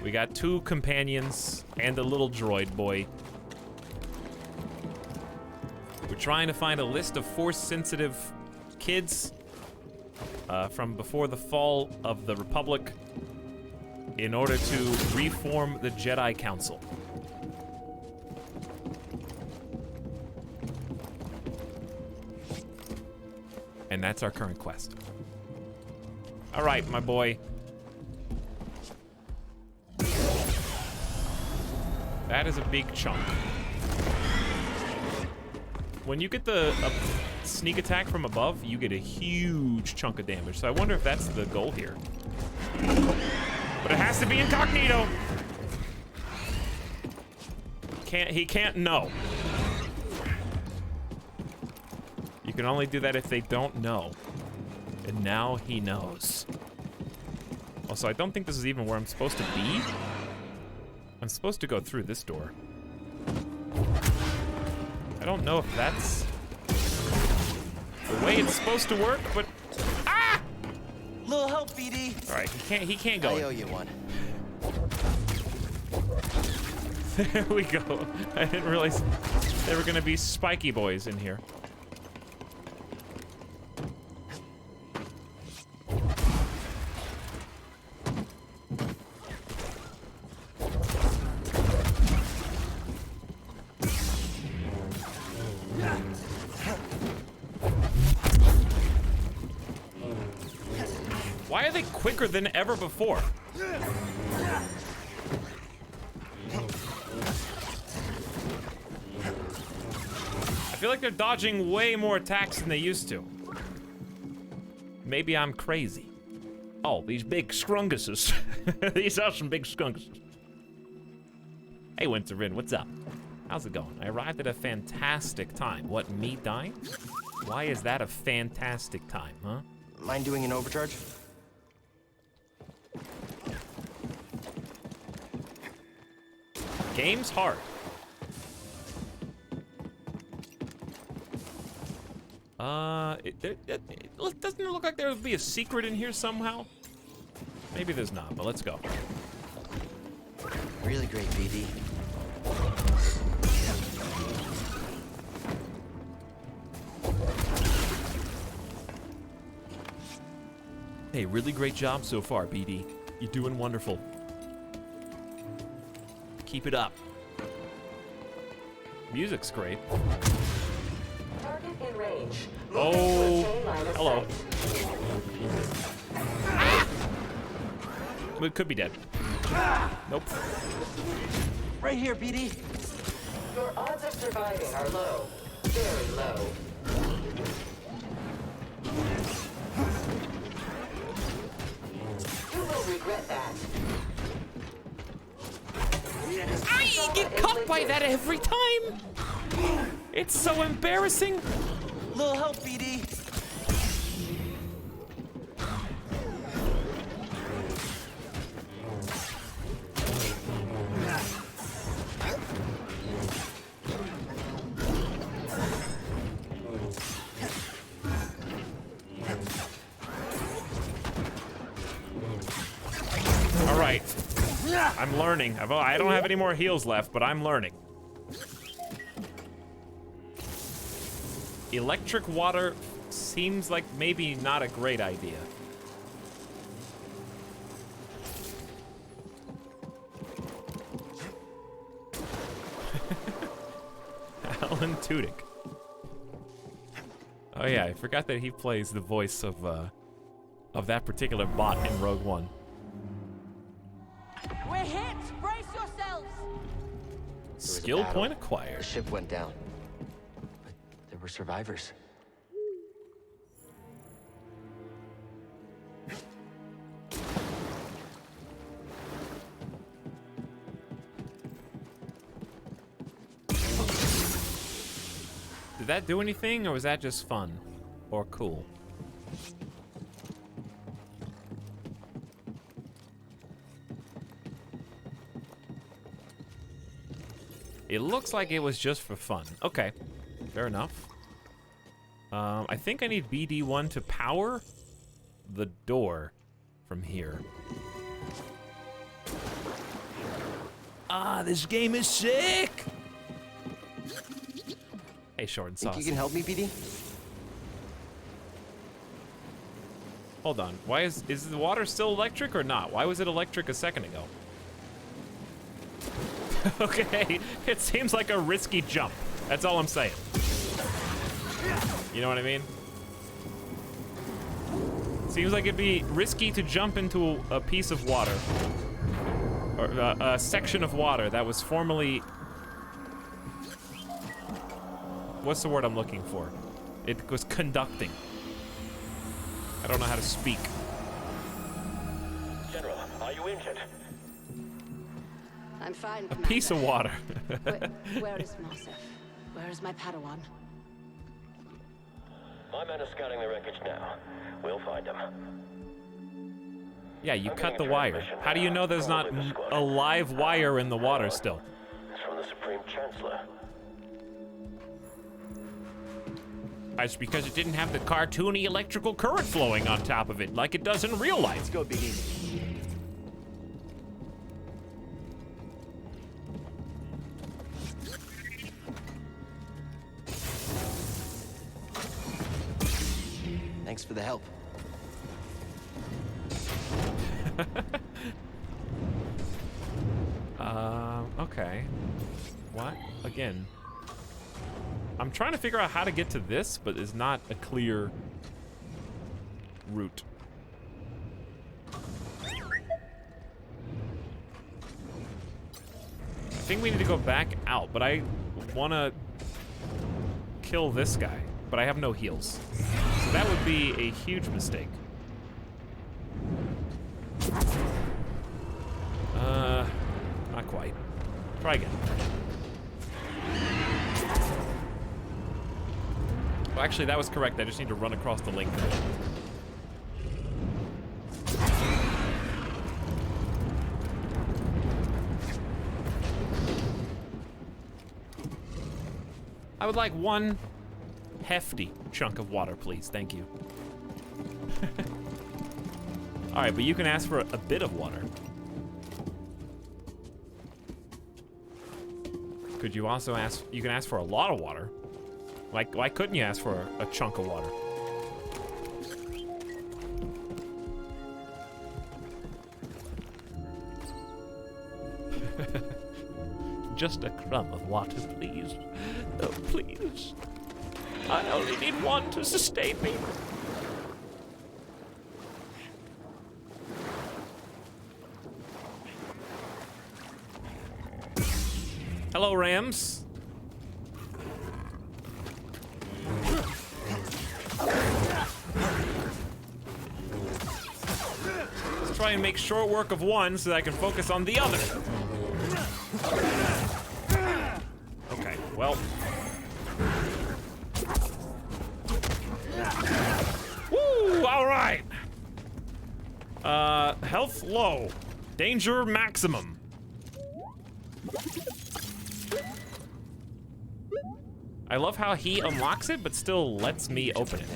We got 2 companions and a little droid boy. We're trying to find a list of Force-sensitive kids from before the fall of the Republic in order to reform the Jedi Council. And that's our current quest. All right, my boy. That is a big chunk. When you get the sneak attack from above, you get a huge chunk of damage. So I wonder if that's the goal here. But it has to be incognito. He can't know. You can only do that if they don't know. And now he knows. Also, I don't think this is even where I'm supposed to be. I'm supposed to go through this door. I don't know if that's the way it's supposed to work, but ah! Little help, BD. All right, he can't go. I owe you one. There we go. I didn't realize there were gonna be spiky boys in here. Why are they quicker than ever before? I feel like they're dodging way more attacks than they used to. Maybe I'm crazy. Oh, these big scrunguses. These are some big scrunguses. Hey, Winterin, what's up? How's it going? I arrived at a fantastic time. What, me dying? Why is that a fantastic time, huh? Mind doing an overcharge? Game's hard. Doesn't it look like there would be a secret in here somehow? Maybe there's not, but let's go. Really great, BD. Hey, really great job so far, BD. You're doing wonderful. Keep it up. Music's great. Target in range. Oh, hello. Ah! It could be dead. Nope. Right here, BD. Your odds of surviving are low. Very low. You will regret that. I get caught by that every time. It's so embarrassing. Little help, BD. All right. I'm learning. I don't have any more heals left, but I'm learning. Electric water seems like maybe not a great idea. Alan Tudyk. Oh yeah, I forgot that he plays the voice of that particular bot in Rogue One. We're hit! Brace yourselves! Skill point acquired. The ship went down. But there were survivors. Did that do anything, or was that just fun? Or cool? It looks like it was just for fun. Okay, fair enough. I think I need BD1 to power the door from here. Ah, this game is sick! Hey, short and Think saucy. you can help me, BD? Hold on. Why is the water still electric or not? Why was it electric a second ago? Okay, it seems like a risky jump. That's all I'm saying. You know what I mean? Seems like it'd be risky to jump into a piece of water. Or a section of water that was formerly... What's the word I'm looking for? It was conducting. I don't know how to speak. General, are you injured? I'm fine, A piece of water. Where is Marsef? Where is my Padawan? My men are scouting the wreckage now. We'll find them. Yeah, you I'm cut the getting a wire. transmission How do you know there's not Probably the squad. a live wire in the water still? It's from the Supreme Chancellor. It's because it didn't have the cartoony electrical current flowing on top of it like it does in real life. Let's go, BD. Thanks for the help. Okay. What? Again. I'm trying to figure out how to get to this, but it's not a clear route. I think we need to go back out, but I want to kill this guy, but I have no heals. So that would be a huge mistake. Not quite. Try again. Well, actually, that was correct. I just need to run across the link. I would like one hefty chunk of water, please. Thank you. All right, but you can ask for a bit of water. Could you also ask, you can ask for a lot of water. Like, why couldn't you ask for a chunk of water? Just a crumb of water, please. Oh, please. I only need one to sustain me. Hello, Rams. Let's try and make short work of one so that I can focus on the other. Okay, well. Woo, all right. Health low. Danger maximum. I love how he unlocks it, but still lets me open it.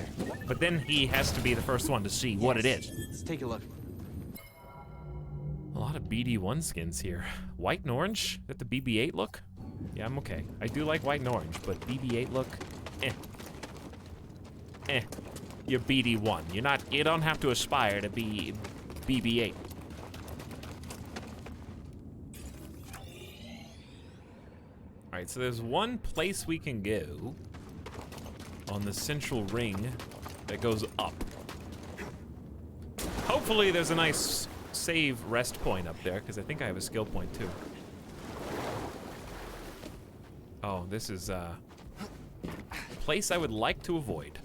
But then he has to be the first one to see what it is. Let's take a look. A lot of BD1 skins here. White and orange? Is that the BB-8 look? Yeah, I'm okay. I do like white and orange, but BB-8 look? You're BD1. You don't have to aspire to be BB-8. Alright, so there's one place we can go on the central ring that goes up. Hopefully there's a nice save rest point up there, because I think I have a skill point too. Oh, this is a place I would like to avoid.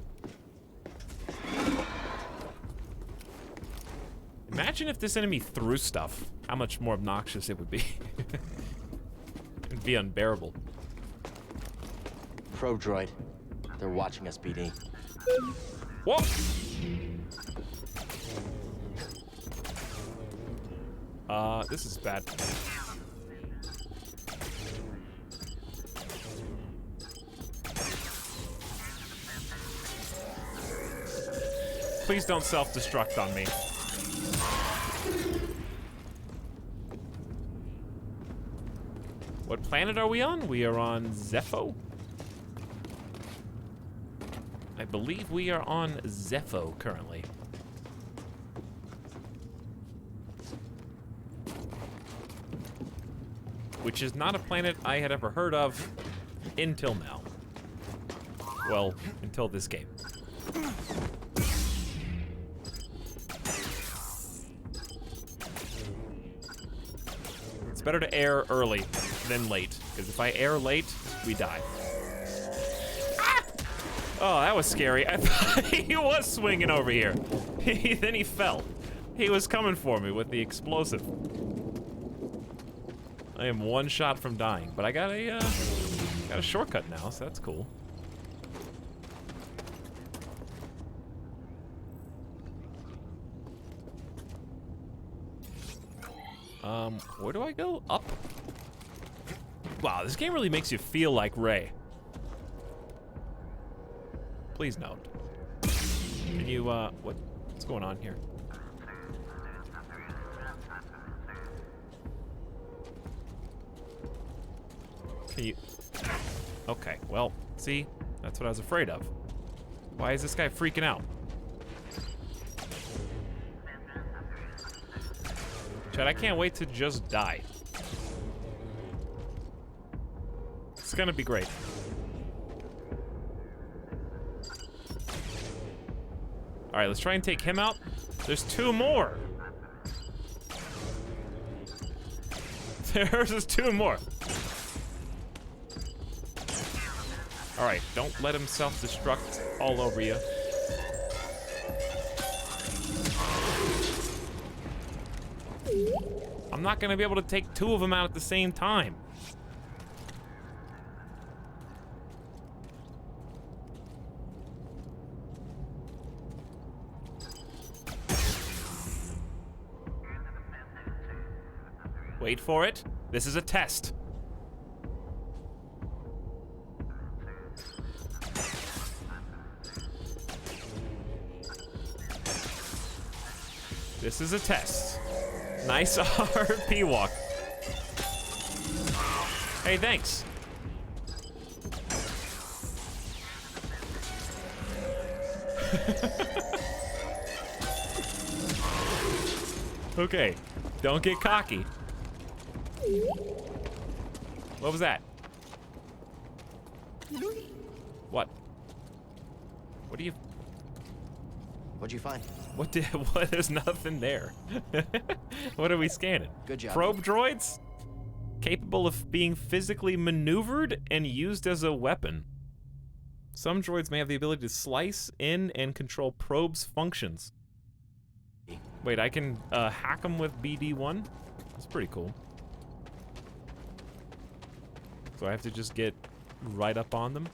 Imagine if this enemy threw stuff, how much more obnoxious it would be. It'd be unbearable. Probe droid. They're watching us, BD. Whoa! This is bad. Please don't self-destruct on me. What planet are we on? We are on Zepho. I believe we are on Zepho currently. Which is not a planet I had ever heard of until now. Well, until this game. It's better to air early than late, because if I air late, we die. Ah! Oh, that was scary. I thought he was swinging over here. Then he fell. He was coming for me with the explosive. I am one shot from dying, but I got a shortcut now, so that's cool. Where do I go? Up? Wow, this game really makes you feel like Rey. Please note. Can you, what's going on here? Can you... Okay, well, see? That's what I was afraid of. Why is this guy freaking out? Chad, I can't wait to just die. It's gonna be great. Alright, let's try and take him out. There's two more. There's two more. Alright, don't let him self-destruct all over you. I'm not gonna be able to take two of them out at the same time. Wait for it. This is a test. This is a test. Nice RP walk. Hey, thanks. Okay, don't get cocky. What was that? What? What do you... What'd you find? What did... What? There's nothing there. What are we scanning? Good job. Probe droids? Capable of being physically maneuvered and used as a weapon. Some droids may have the ability to slice in and control probes' functions. Wait, I can hack them with BD1? That's pretty cool. So I have to just get right up on them,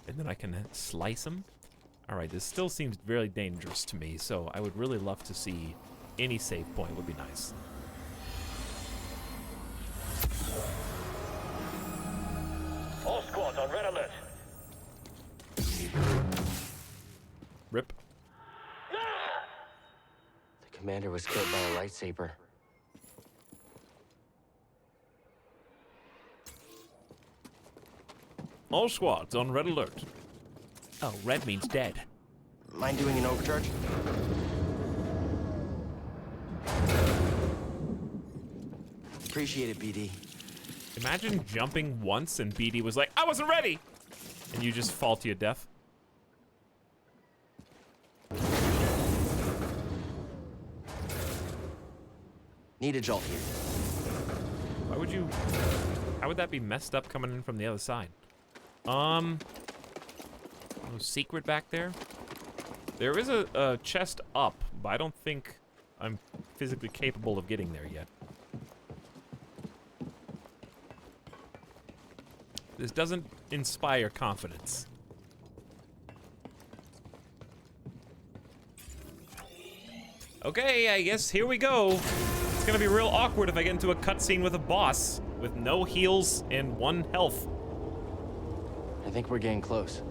and then I can slice them? Alright, this still seems very dangerous to me, so I would really love to see any save point would be nice. All squads on red alert. Rip. The commander was killed by a lightsaber. All squads on red alert. Oh, red means dead. Mind doing an overcharge? Appreciate it, BD. Imagine jumping once and BD was like, I wasn't ready! And you just fall to your death. Need a jolt here. Why would you... How would that be messed up coming in from the other side? No secret back there? There is a chest up, but I don't think I'm physically capable of getting there yet. This doesn't inspire confidence. Okay, I guess here we go. It's gonna be real awkward if I get into a cutscene with a boss with no heals and 1 health. I think we're getting close.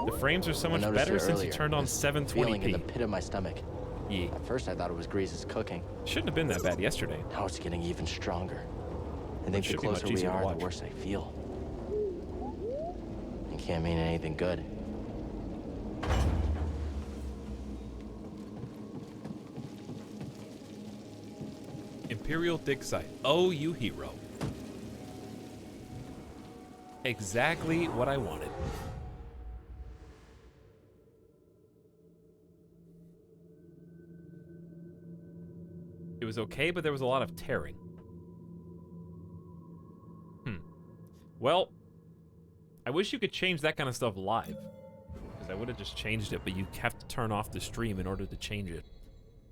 The frames are so much better since you turned on 720p. Feeling in the pit of my stomach. Yeah. At first I thought it was Grease's cooking. Shouldn't have been that bad yesterday. Now it's getting even stronger. I think the should be much closer we easier to are, watch. the worse I feel. It can't mean anything good. Imperial dig site. Oh, you hero. Exactly what I wanted. It was okay, but there was a lot of tearing. Well, I wish you could change that kind of stuff live. Because I would have just changed it, but you have to turn off the stream in order to change it.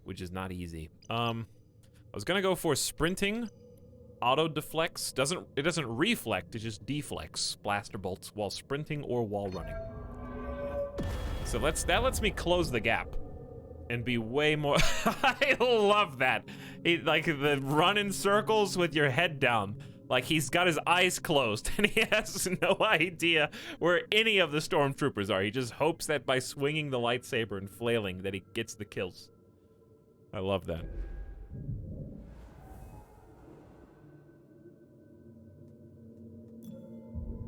Which is not easy. I was gonna go for sprinting. Auto deflects. It doesn't reflect, it just deflects blaster bolts while sprinting or while running. So that lets me close the gap. And be way more... I love that. Like the run in circles with your head down. Like he's got his eyes closed and he has no idea where any of the stormtroopers are. He just hopes that by swinging the lightsaber and flailing that he gets the kills. I love that.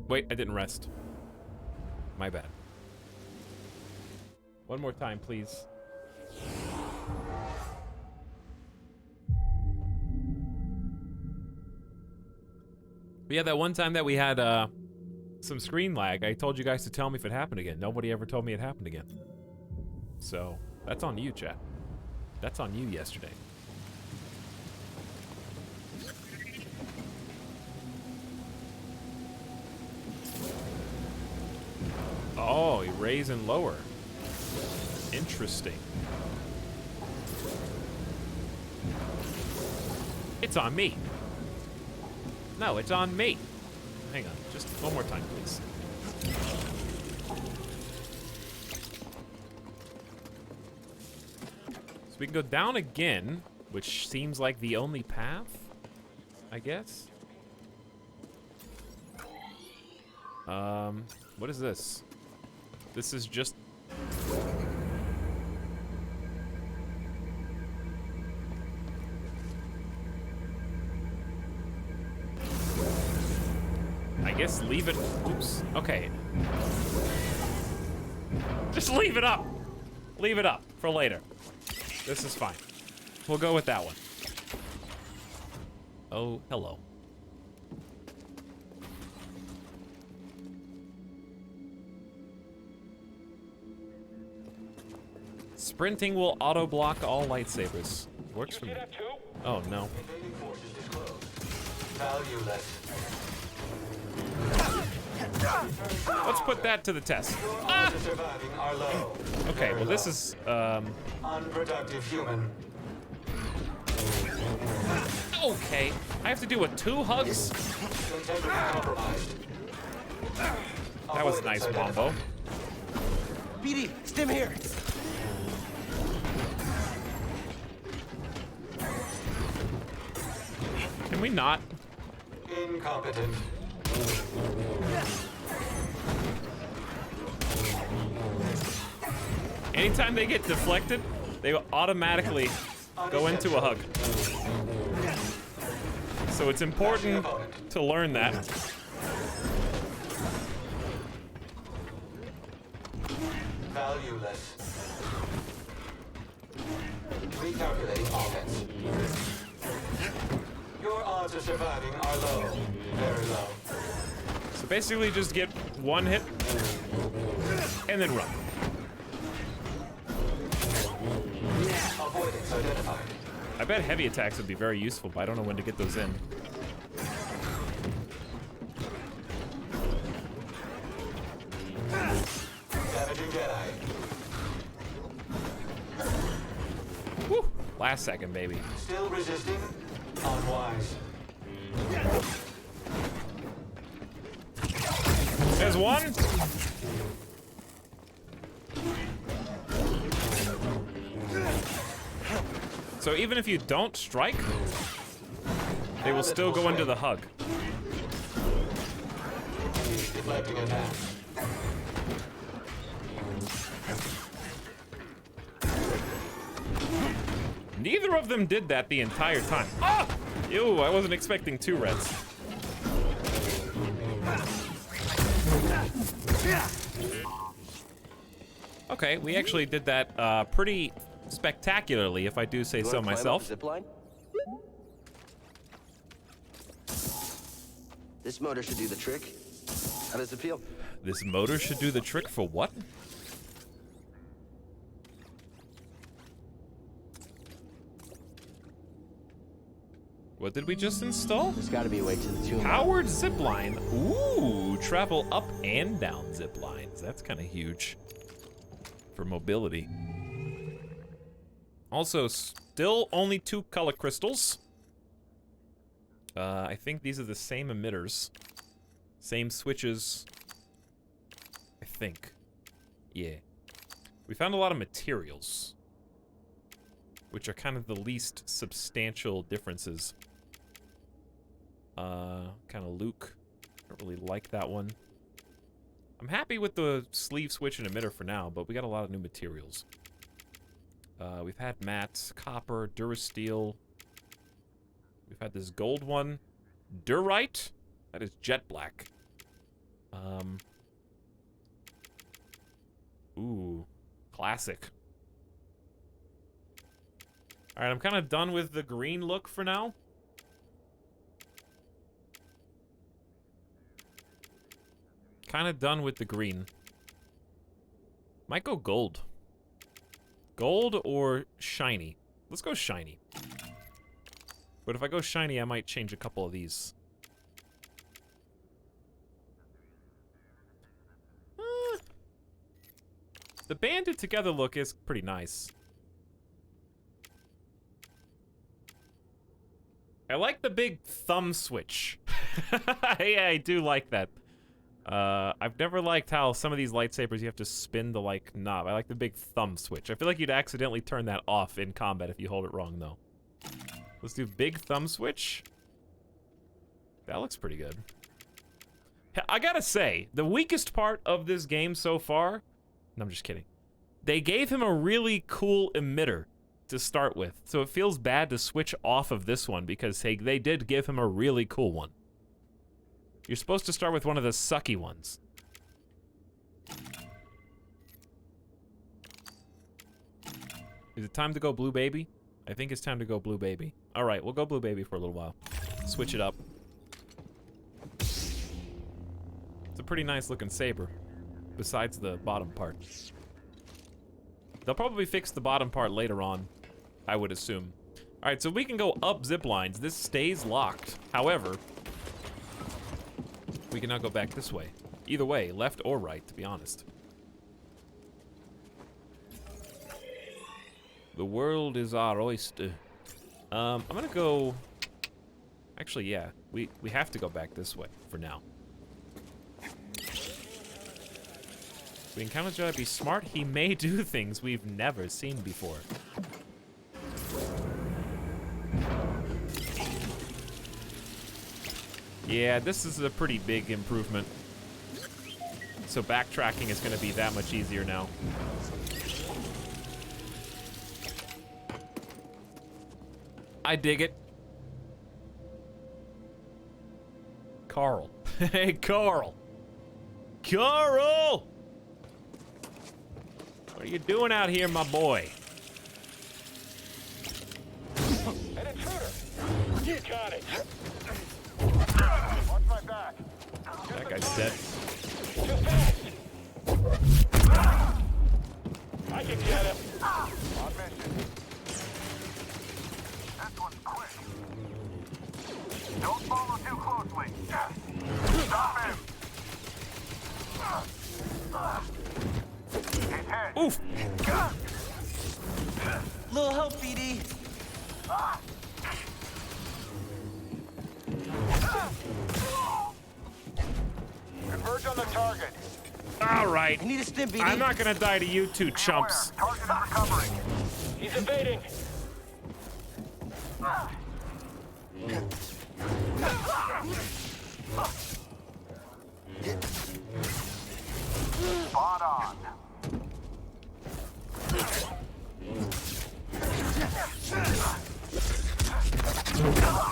Wait, I didn't rest. My bad. One more time, please. But yeah, that one time that we had some screen lag, I told you guys to tell me if it happened again. Nobody ever told me it happened again. So, that's on you, chat. That's on you yesterday. Oh, he raise and lower. Interesting. It's on me. No, it's on me. Hang on, just one more time, please. So we can go down again, which seems like the only path, I guess. What is this? This is just... I guess leave it... Oops. Okay. Just leave it up. Leave it up for later. This is fine. We'll go with that one. Oh, hello. Sprinting will auto-block all lightsabers. Works for me. Oh, no. Let's put that to the test. Ah! Okay, well this is, Unproductive human. Okay, I have to do what, 2 hugs? That was nice, Wombo. BD, stim here. Can we not? Incompetent. Anytime they get deflected, they will automatically go into a hug. So it's important to learn that. Valueless. Recalculating offense. Your odds of surviving are low. Very low. So basically just get 1 hit and then run. Avoidance identified. I bet heavy attacks would be very useful, but I don't know when to get those in. Damaging Jedi. Woo! Last second, baby. Still resisting? Unwise. There's one. So even if you don't strike, they will still go into the hug. Deflecting attack. Neither of them did that the entire time. Ah! Ew, I wasn't expecting 2 reds. Okay, we actually did that pretty spectacularly, if I do say so myself. Zipline? This motor should do the trick. How does it feel? This motor should do the trick for what? What did we just install? There's got to be a way to the tomb. Powered zipline. Ooh, travel up and down zip lines. That's kind of huge for mobility. Also, still only 2 color crystals. I think these are the same emitters. Same switches. I think. Yeah. We found a lot of materials, which are kind of the least substantial differences. Kind of Luke. Don't really like that one. I'm happy with the sleeve switch and emitter for now, but we got a lot of new materials. We've had matte, copper, durasteel. We've had this gold one. Durite. That is jet black. Ooh. Classic. Alright, I'm kind of done with the green look for now. Kind of done with the green. Might go gold. Gold or shiny? Let's go shiny. But if I go shiny, I might change a couple of these. The banded together look is pretty nice. I like the big thumb switch. Yeah, I do like that. I've never liked how some of these lightsabers you have to spin the, like, knob. I like the big thumb switch. I feel like you'd accidentally turn that off in combat if you hold it wrong, though. Let's do big thumb switch. That looks pretty good. I gotta say, the weakest part of this game so far... No, I'm just kidding. They gave him a really cool emitter to start with, so it feels bad to switch off of this one because hey, they did give him a really cool one. You're supposed to start with one of the sucky ones. Is it time to go blue baby? I think it's time to go blue baby. All right, we'll go blue baby for a little while. Switch it up. It's a pretty nice looking saber, besides the bottom part. They'll probably fix the bottom part later on, I would assume. All right, so we can go up zip lines. This stays locked. However, we can now go back this way. Either way, left or right, to be honest. The world is our oyster. I'm gonna go... Actually, yeah, we have to go back this way for now. We encounter Jedi be smart. He may do things we've never seen before. Yeah, this is a pretty big improvement. So backtracking is going to be that much easier now. I dig it. Carl. Hey, Carl. Carl! What are you doing out here, my boy? An intruder! You got it! Watch my back. That guy's dead. Too fast! I can get him! On mission. BD. Converge on the target. All right. I need a stim, BD. I'm not gonna die to you two chumps. Target is recovering. He's evading. Spot on.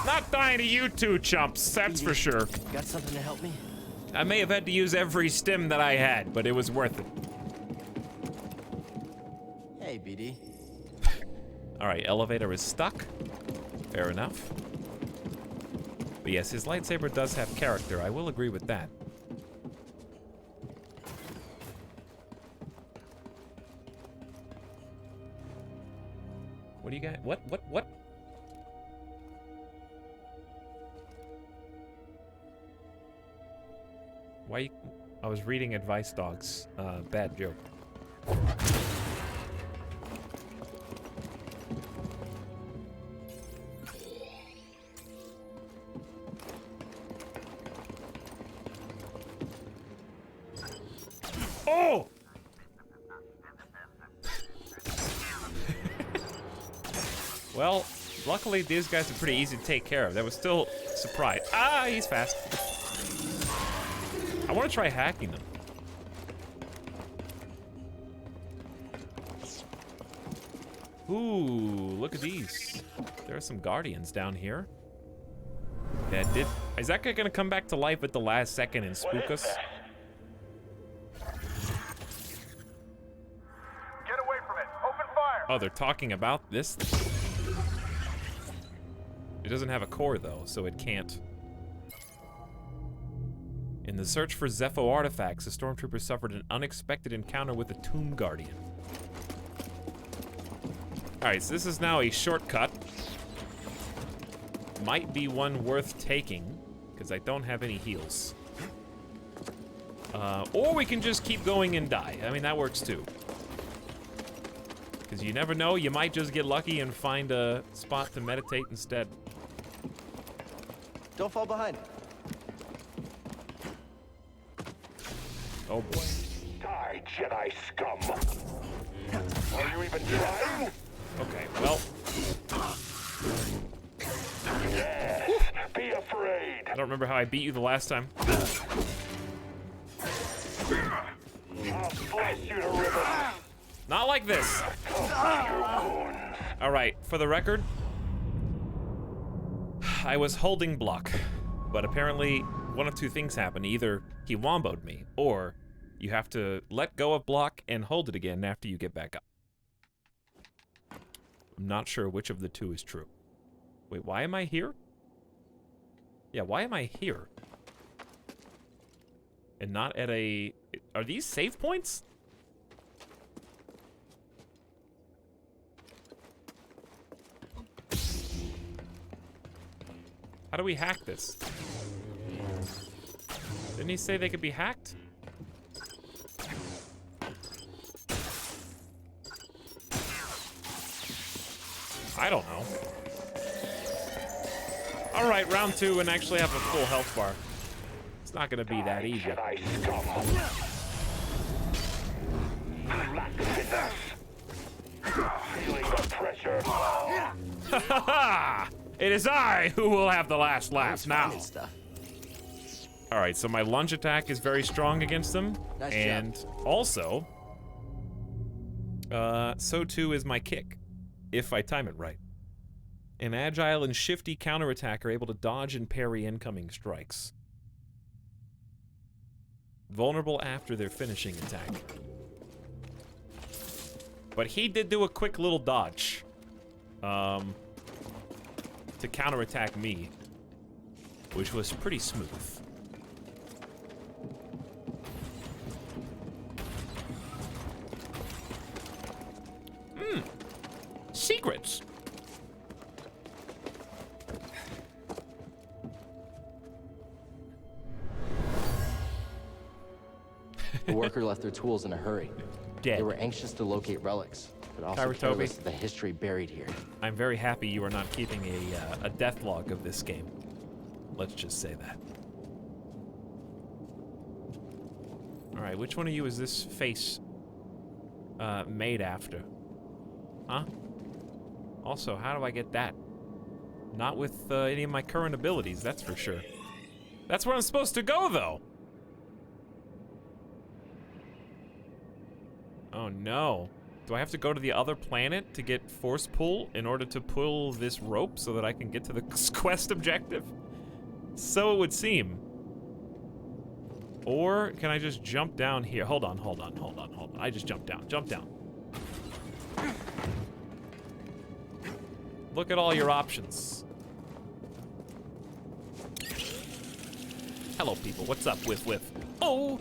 Not dying to you two chumps, that's for sure. Got something to help me? I may have had to use every stim that I had, but it was worth it. Hey, BD. All right, elevator is stuck. Fair enough. But yes, his lightsaber does have character. I will agree with that. What do you got? What? Why? I was reading Advice Dogs. Bad joke. Oh! Well, luckily these guys are pretty easy to take care of. That was still a surprise. Ah, he's fast. I want to try hacking them. Ooh, look at these. There are some guardians down here. That did. Is that guy gonna come back to life at the last second and spook us? Get away from it. Open fire. Oh, they're talking about this thing. It doesn't have a core though, so it can't. In the search for Zepho artifacts, the stormtrooper suffered an unexpected encounter with a tomb guardian. Alright, so this is now a shortcut. Might be one worth taking, because I don't have any heals. Or we can just keep going and die. I mean, that works too. Because you never know, you might just get lucky and find a spot to meditate instead. Don't fall behind. Oh boy. Die, Jedi scum. Are you even trying? Okay, well. Yes, be afraid. I don't remember how I beat you the last time. I'll slice you to ribbons. Not like this. Alright, for the record, I was holding block, but apparently one of two things happened. Either he womboed me, or you have to let go of block and hold it again after you get back up. I'm not sure which of the two is true. Wait, why am I here? Yeah, why am I here? And not at a... Are these save points? How do we hack this? Didn't he say they could be hacked? I don't know. All right, round two and actually have a full health bar. It's not gonna be that easy. Feeling the pressure. It is I who will have the last laugh now. Stuff. All right, so my lunge attack is very strong against them, Nice and also, so too is my kick, if I time it right. An agile and shifty counterattacker able to dodge and parry incoming strikes. Vulnerable after their finishing attack. But he did do a quick little dodge. To counterattack me, which was pretty smooth. Secrets. The worker left their tools in a hurry. Dead. They were anxious to locate relics. but also Kyra careless Toby. of the history buried here. I'm very happy you are not keeping a death log of this game. Let's just say that. Alright, which one of you is this face made after? Huh? Also, how do I get that? Not with any of my current abilities, that's for sure. That's where I'm supposed to go, though! Oh no. Do I have to go to the other planet to get force pull in order to pull this rope so that I can get to the quest objective? So it would seem. Or can I just jump down here? Hold on. I just jumped down. Jump down. Look at all your options. Hello, people. What's up, Whiff? Oh!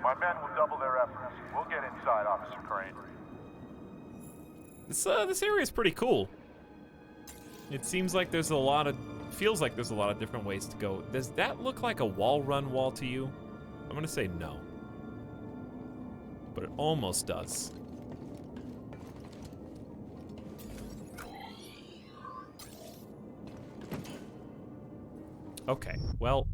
My men will double their efforts. We'll get inside, Officer Crane. This area is pretty cool. It seems like there's a lot of... feels like there's a lot of different ways to go. Does that look like a wall-run wall to you? I'm gonna say no. But it almost does. Okay, well...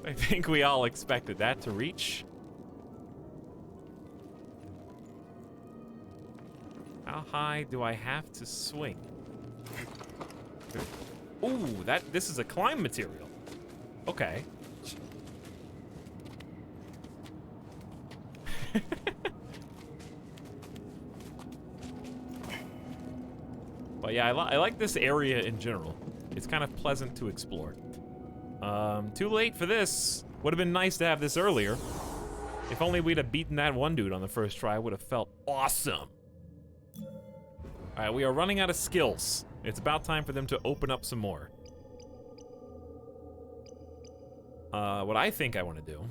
I think we all expected that to reach. How high do I have to swing? Ooh, this is a climb material. Okay. But yeah, I like this area in general. It's kind of pleasant to explore. Too late for this. Would have been nice to have this earlier. If only we'd have beaten that one dude on the first try, would have felt awesome. Alright, we are running out of skills. It's about time for them to open up some more. What I think I want to do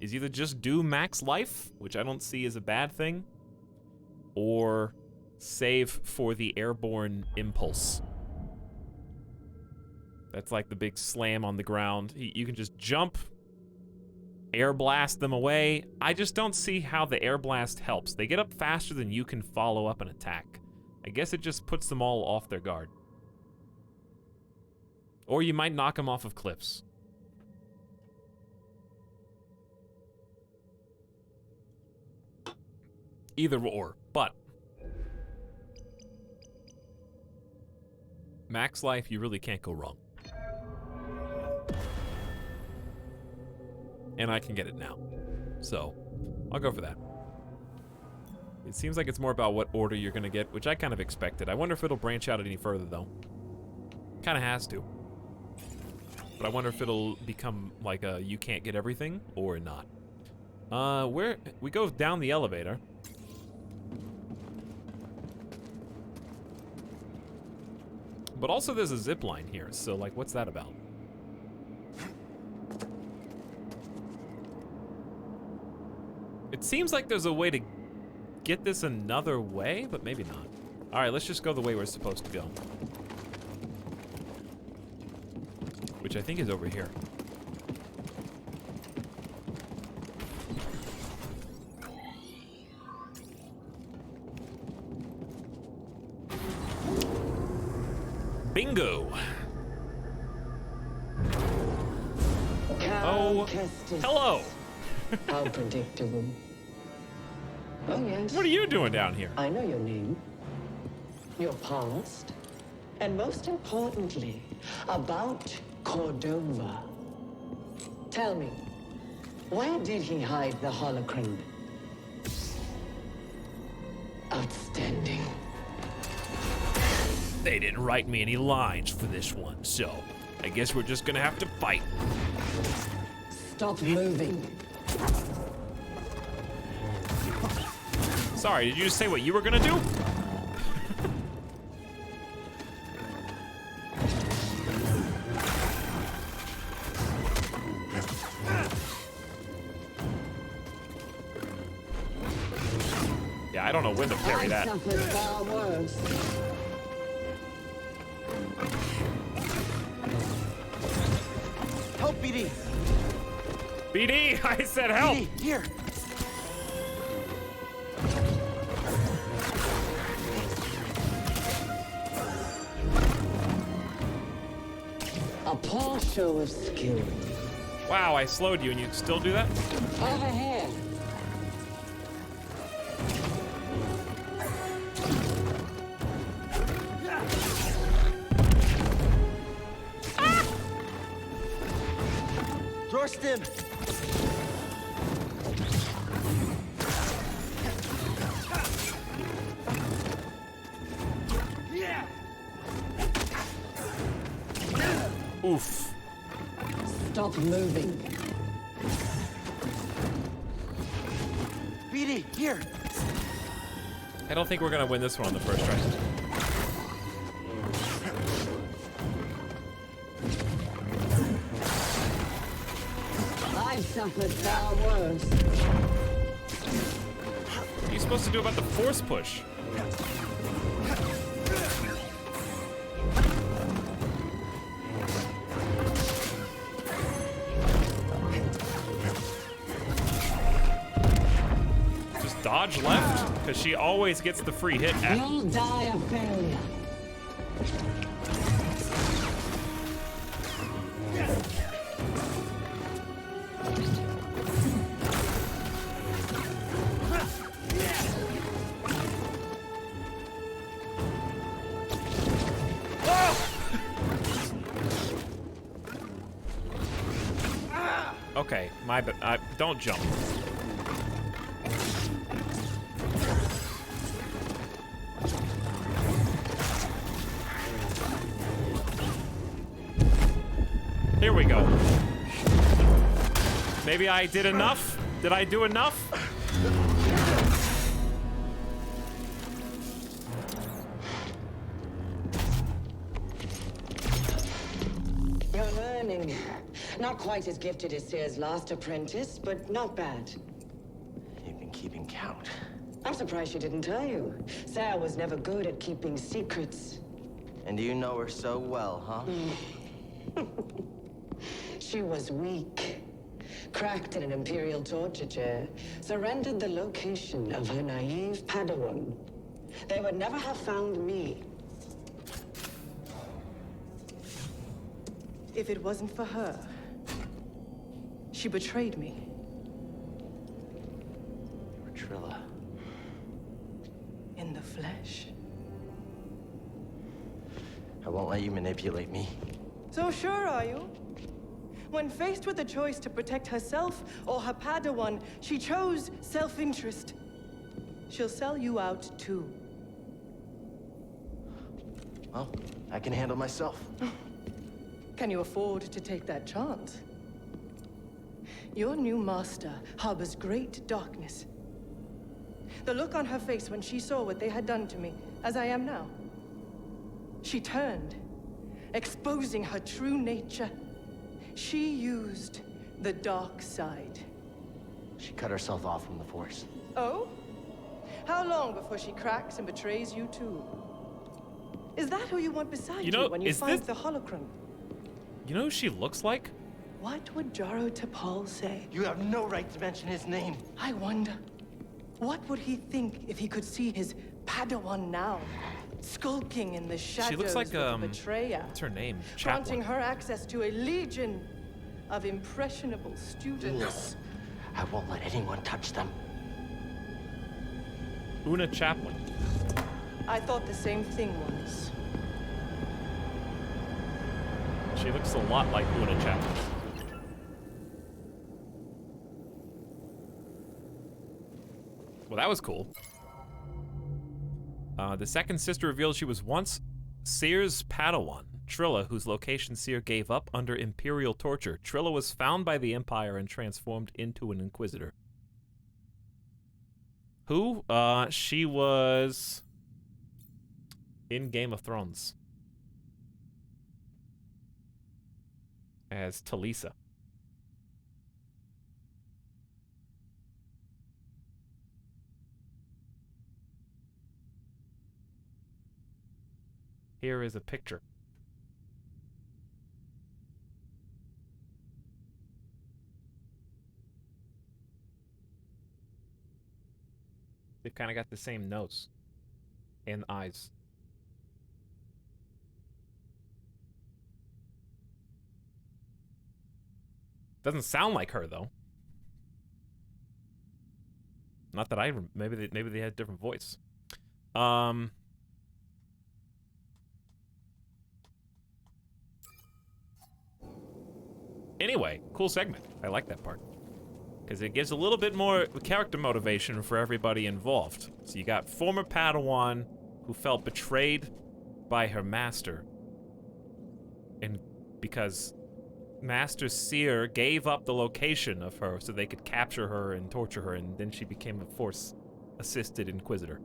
is either just do max life, which I don't see as a bad thing, or save for the airborne impulse. That's like the big slam on the ground. You can just jump, air blast them away. I just don't see how the air blast helps. They get up faster than you can follow up an attack. I guess it just puts them all off their guard. Or you might knock them off of cliffs. Either or, but max life, you really can't go wrong. And I can get it now. So, I'll go for that. It seems like it's more about what order you're gonna get, which I kind of expected. I wonder if it'll branch out any further, though. Kinda has to. But I wonder if it'll become like a you can't get everything, or not. Where we go down the elevator. But also there's a zip line here, so like what's that about? It seems like there's a way to get this another way, but maybe not. All right, let's just go the way we're supposed to go. Which I think is over here. Bingo! Oh, hello! How predictable. Oh, yes. What are you doing down here? I know your name, your past, and most importantly, about Cordova. Tell me, where did he hide the holocron? Outstanding. They didn't write me any lines for this one, so I guess we're just gonna have to fight. Stop moving. Sorry, did you just say what you were gonna do? don't know when to parry that. suffered far worse. Help, BD! BD, I said help. BD, here! A poor show of skill. Wow, I slowed you and you still do that? Over here. Dorstin! Oof. Stop moving. BD, here! I don't think we're gonna win this one on the first try. I've suffered far worse. What are you supposed to do about the force push? Just dodge left? Because she always gets the free hit at. You'll die a failure. Okay, don't jump. Here we go. Maybe I did enough? Did I do enough? You're learning. Not quite as gifted as Seer's last apprentice, but not bad. You've been keeping count. I'm surprised she didn't tell you. Seer was never good at keeping secrets. And you know her so well, huh? She was weak. Cracked in an Imperial torture chair. Surrendered the location of her naive Padawan. They would never have found me. If it wasn't for her, she betrayed me. Trilla. In the flesh. I won't let you manipulate me. So sure are you? When faced with the choice to protect herself or her Padawan, she chose self-interest. She'll sell you out too. Well, I can handle myself. Can you afford to take that chance? Your new master harbors great darkness. The look on her face when she saw what they had done to me, as I am now. She turned, exposing her true nature. She used the dark side. She cut herself off from the Force. Oh? How long before she cracks and betrays you too? Is that who you want beside you when you find the holocron? You know who she looks like? What would Jaro Tapal say? You have no right to mention his name. I wonder, what would he think if he could see his Padawan now, skulking in the shadows She looks like with the betrayer, what's her name? granting her access to a legion of impressionable students. No, I won't let anyone touch them. Una Chaplin. I thought the same thing once. She looks a lot like Una Chaplin. Well, that was cool. The second sister revealed she was once Seer's Padawan, Trilla, whose location Seer gave up under Imperial torture. Trilla was found by the Empire and transformed into an Inquisitor. Who? She was in Game of Thrones as Talisa. here is a picture. They've kind of got the same nose and eyes. Doesn't sound like her though. Not that I maybe they had a different voice. Anyway, cool segment. I like that part. Because it gives a little bit more character motivation for everybody involved. So you got former Padawan who felt betrayed by her master. And because Master Seer gave up the location of her so they could capture her and torture her, and then she became a Force-assisted Inquisitor.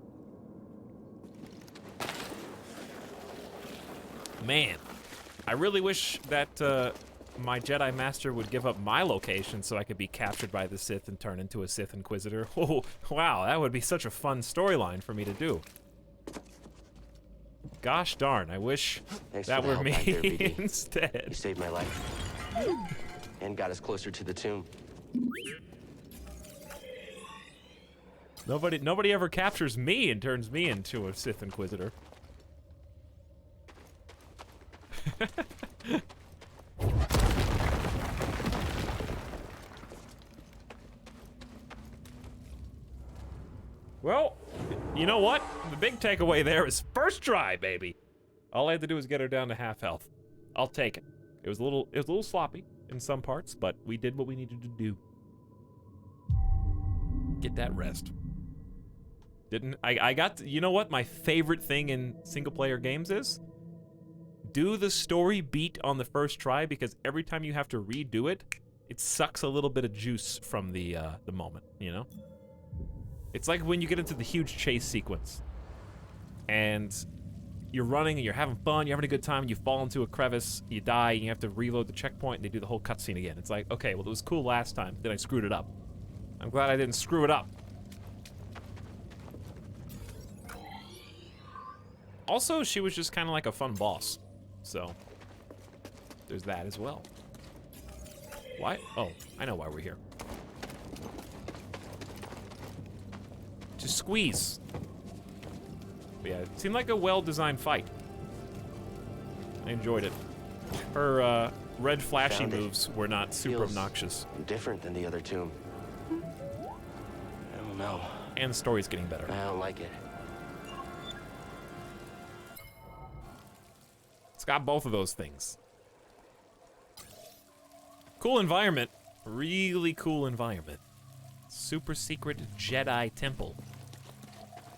Man, I really wish that my Jedi Master would give up my location so I could be captured by the Sith and turn into a Sith Inquisitor. Oh, wow, that would be such a fun storyline for me to do. Gosh darn, I wish that were me instead. You saved my life. And got us closer to the tomb. Nobody ever captures me and turns me into a Sith Inquisitor. Well, you know what? The big takeaway there is first try, baby. All I had to do was get her down to half health. I'll take it. It was a little sloppy in some parts, but we did what we needed to do. Get that rest. I got you know what my favorite thing in single player games is? Do the story beat on the first try, because every time you have to redo it, it sucks a little bit of juice from the moment, you know? It's like when you get into the huge chase sequence and you're running and you're having fun, you're having a good time, and you fall into a crevice, you die, and you have to reload the checkpoint, and they do the whole cutscene again. It's like, okay, well, it was cool last time, then I screwed it up. I'm glad I didn't screw it up. Also, she was just kind of like a fun boss, so there's that as well. Why? Oh, I know why we're here. To squeeze. But yeah, it seemed like a well-designed fight. I enjoyed it. Her red flashy moves were not super obnoxious. Different than the other tomb. I don't know. And the story's getting better. I don't like it. It's got both of those things. Cool environment. Really cool environment. Super secret Jedi temple.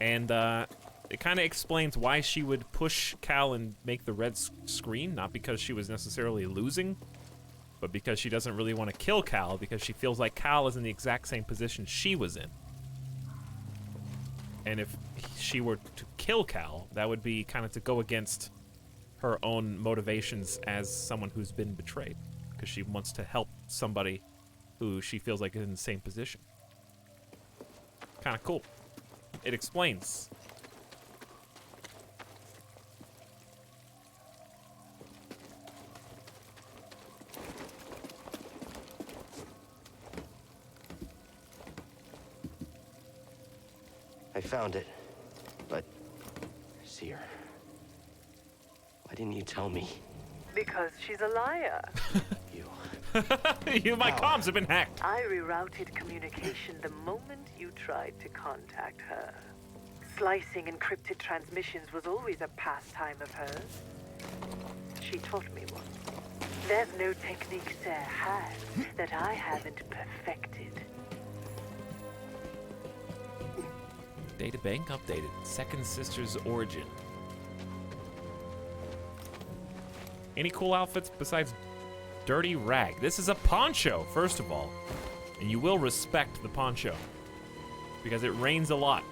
And it kind of explains why she would push Cal and make the red screen, not because she was necessarily losing, but because she doesn't really want to kill Cal, because she feels like Cal is in the exact same position she was in. And if she were to kill Cal, that would be kind of to go against her own motivations as someone who's been betrayed, because she wants to help somebody who she feels like is in the same position. Kind of cool. It explains. I found it, but Seer, why didn't you tell me? Because she's a liar. My comms have been hacked. I rerouted communication the moment you tried to contact her. Slicing encrypted transmissions was always a pastime of hers. She taught me one. There's no technique Sarah has that I haven't perfected. Databank updated. Second sister's origin. Any cool outfits besides dirty rag? This is a poncho, first of all. And you will respect the poncho. Because it rains a lot.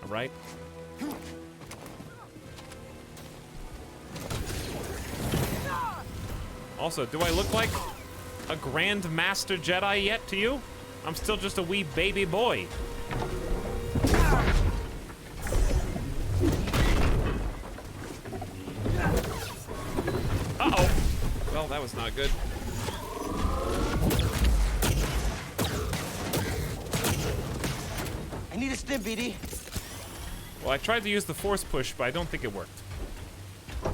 Alright? Also, do I look like a Grand Master Jedi yet to you? I'm still just a wee baby boy. Well, that was not good. I need a stim, BD. Well, I tried to use the force push, but I don't think it worked. I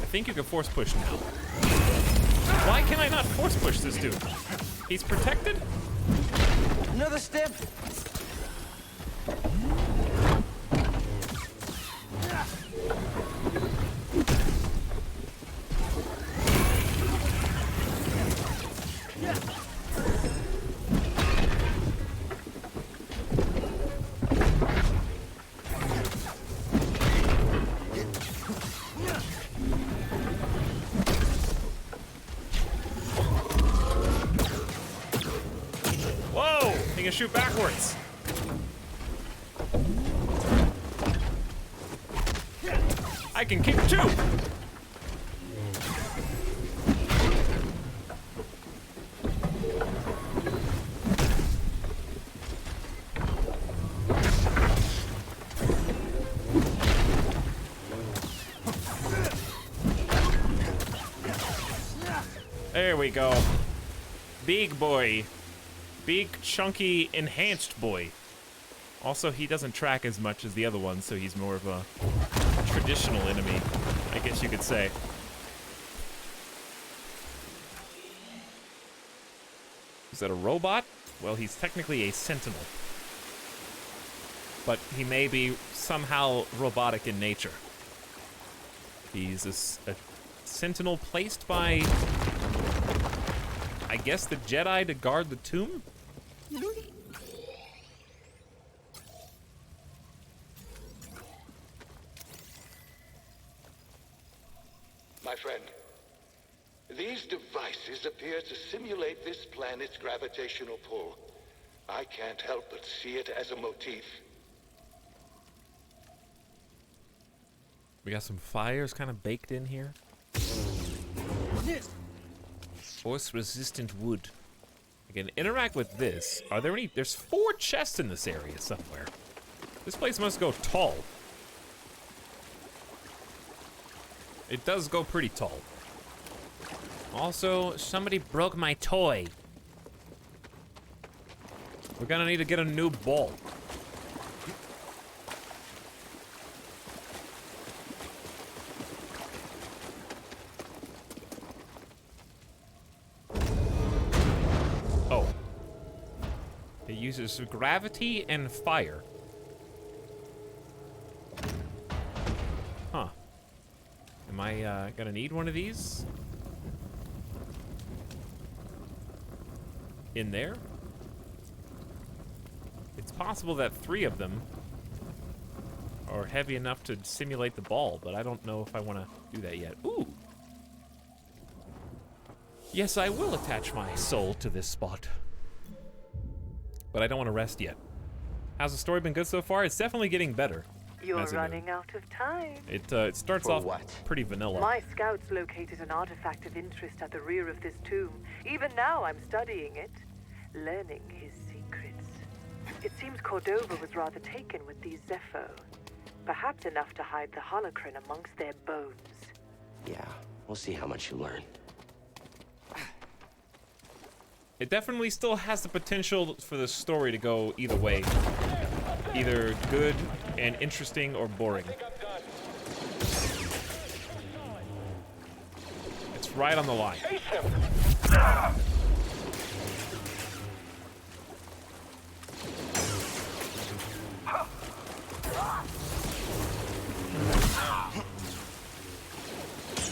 think you can force push now. Why can I not force push this dude? He's protected? Another stim. Whoa! He can shoot backwards. I can kick too! There we go. Big boy. Big, chunky, enhanced boy. Also, he doesn't track as much as the other ones, so he's more of a traditional enemy, I guess you could say. Is that a robot? Well, he's technically a sentinel. But he may be somehow robotic in nature. He's a sentinel placed by, I guess, the Jedi to guard the tomb? My friend, these devices appear to simulate this planet's gravitational pull. I can't help but see it as a motif. We got some fires kind of baked in here. Force-resistant wood. I can interact with this. Are there any? There's 4 chests in this area somewhere. This place must go tall. It does go pretty tall. Also, somebody broke my toy. We're gonna need to get a new ball. Oh. It uses gravity and fire. Huh. Am I gonna need one of these? In there? It's possible that 3 of them are heavy enough to simulate the ball, but I don't know if I want to do that yet. Ooh! Yes, I will attach my soul to this spot. But I don't want to rest yet. How's the story been good so far? It's definitely getting better. You're running out of time. It starts off pretty vanilla. My scouts located an artifact of interest at the rear of this tomb. Even now I'm studying it, learning his secrets. It seems Cordova was rather taken with these Zepho. Perhaps enough to hide the holocron amongst their bones. Yeah, we'll see how much you learn. It definitely still has the potential for the story to go either way. Either good and interesting or boring. It's right on the line.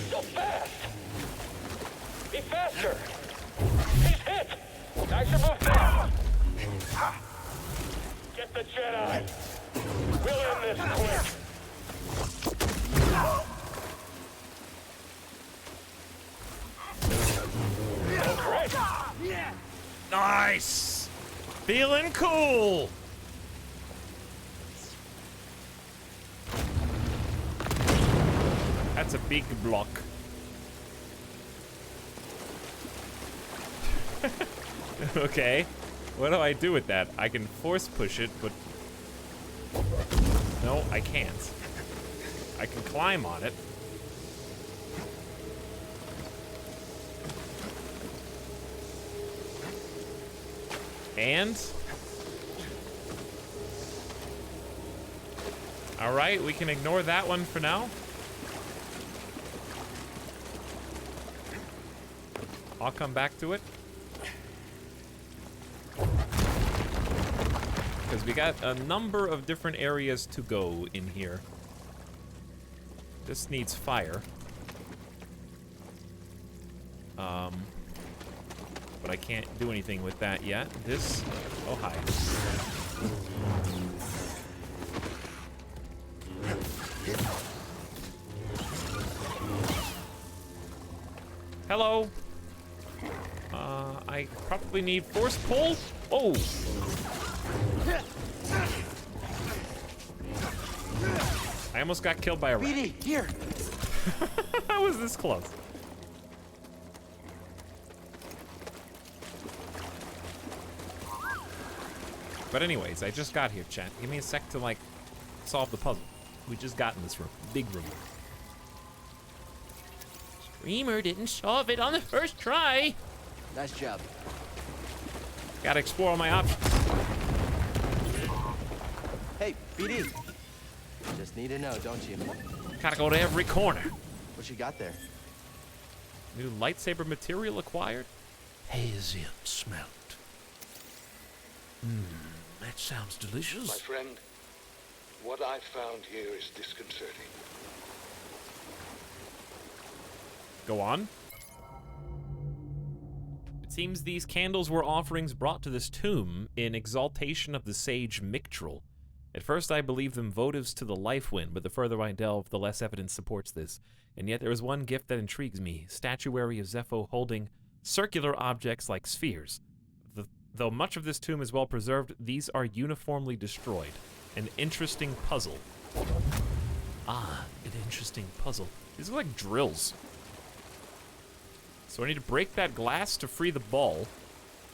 So fast! Be faster! He's hit! I should move fast! Get the Jedi! We'll end this quick! Oh, great! Nice! Feeling cool! That's a big block. Okay. What do I do with that? I can force push it, but No, I can't. I can climb on it. And? Alright, we can ignore that one for now. I'll come back to it. Because we got a number of different areas to go in here. This needs fire. But I can't do anything with that yet. This... Oh, hi. Hello. I probably need force pull. Oh. I almost got killed by a rat. BD, here. How was this close? But anyways, I just got here, chat. Give me a sec to, like, solve the puzzle. We just got in this room. Big room. Streamer didn't solve it on the first try. Nice job. Gotta explore all my options. Hey, BD. Just need to know, don't you? Gotta go to every corner. What you got there? New lightsaber material acquired? Hazy and smelt. That sounds delicious. My friend, what I found here is disconcerting. Go on. It seems these candles were offerings brought to this tomb in exaltation of the sage Mictril. At first I believed them votives to the life wind, but the further I delve, the less evidence supports this. And yet there is one gift that intrigues me, statuary of Zepho holding circular objects like spheres. Though much of this tomb is well preserved, these are uniformly destroyed. An interesting puzzle. Ah, an interesting puzzle. These are like drills. So I need to break that glass to free the ball.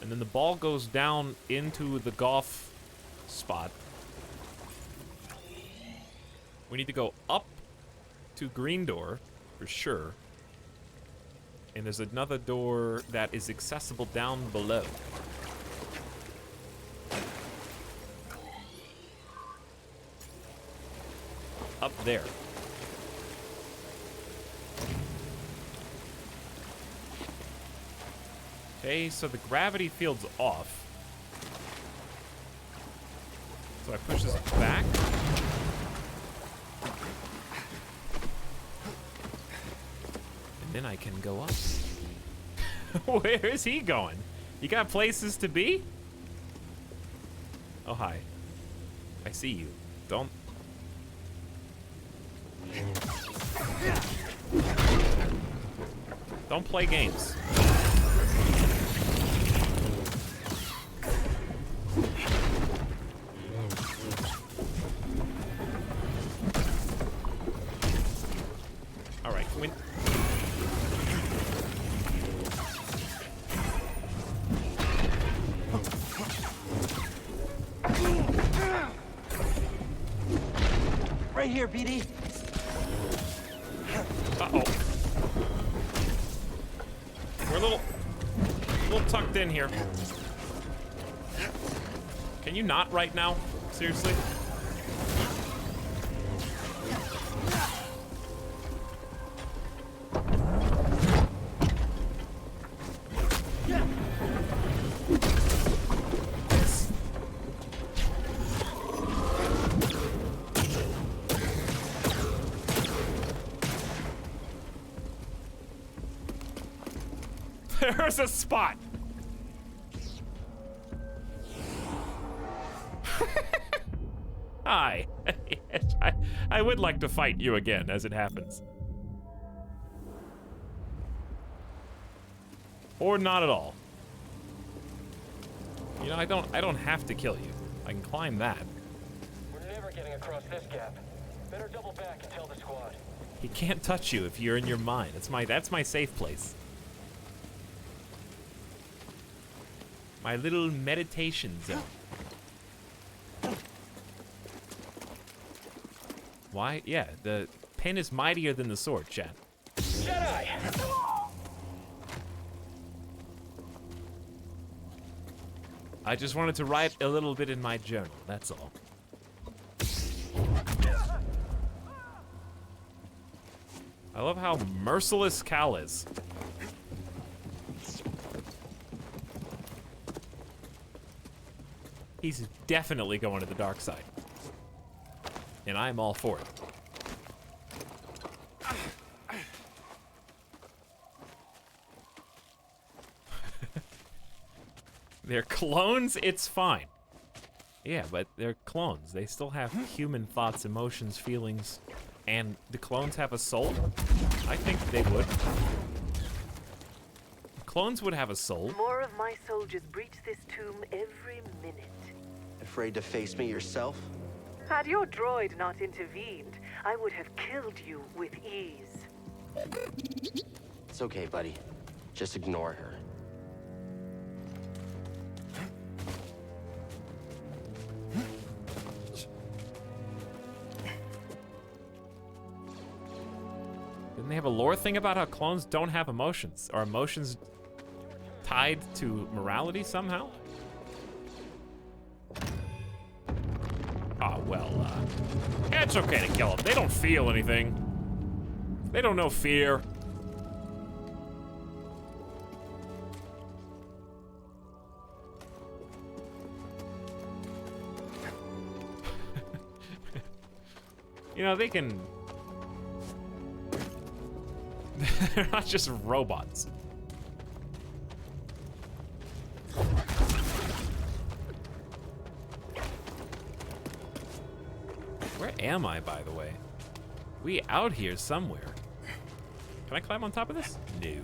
And then the ball goes down into the golf spot. We need to go up to green door, for sure. And there's another door that is accessible down below. Up there. Okay, so the gravity field's off. So I push this back. And then I can go up. Where is he going? You got places to be? Oh, hi. I see you. Don't... Don't play games. All right, can we... Right here, BD. Uh-oh. We're a little tucked in here. Can you not right now? Seriously? There's a spot. Hi. Yes, I would like to fight you again, as it happens. Or not at all. You know, I don't have to kill you. I can climb that. We're never getting across this gap. Better double back and tell the squad. He can't touch you if you're in your mind. That's my safe place. My little meditation zone. Why? Yeah, the pen is mightier than the sword, chat. Jedi! I just wanted to write a little bit in my journal, that's all. I love how merciless Cal is. He's definitely going to the dark side. And I'm all for it. They're clones, it's fine. Yeah, but they're clones. They still have human thoughts, emotions, feelings. And do clones have a soul? I think they would. Clones would have a soul. More of my soldiers breach this tomb every minute. Afraid to face me yourself? Had your droid not intervened, I would have killed you with ease. It's okay, buddy. Just ignore her. Didn't they have a lore thing about how clones don't have emotions? Are emotions tied to morality somehow? Oh, well, yeah, it's okay to kill them. They don't feel anything. They don't know fear. You know, they can... They're not just robots. Where am I, by the way? We out here somewhere. Can I climb on top of this? No.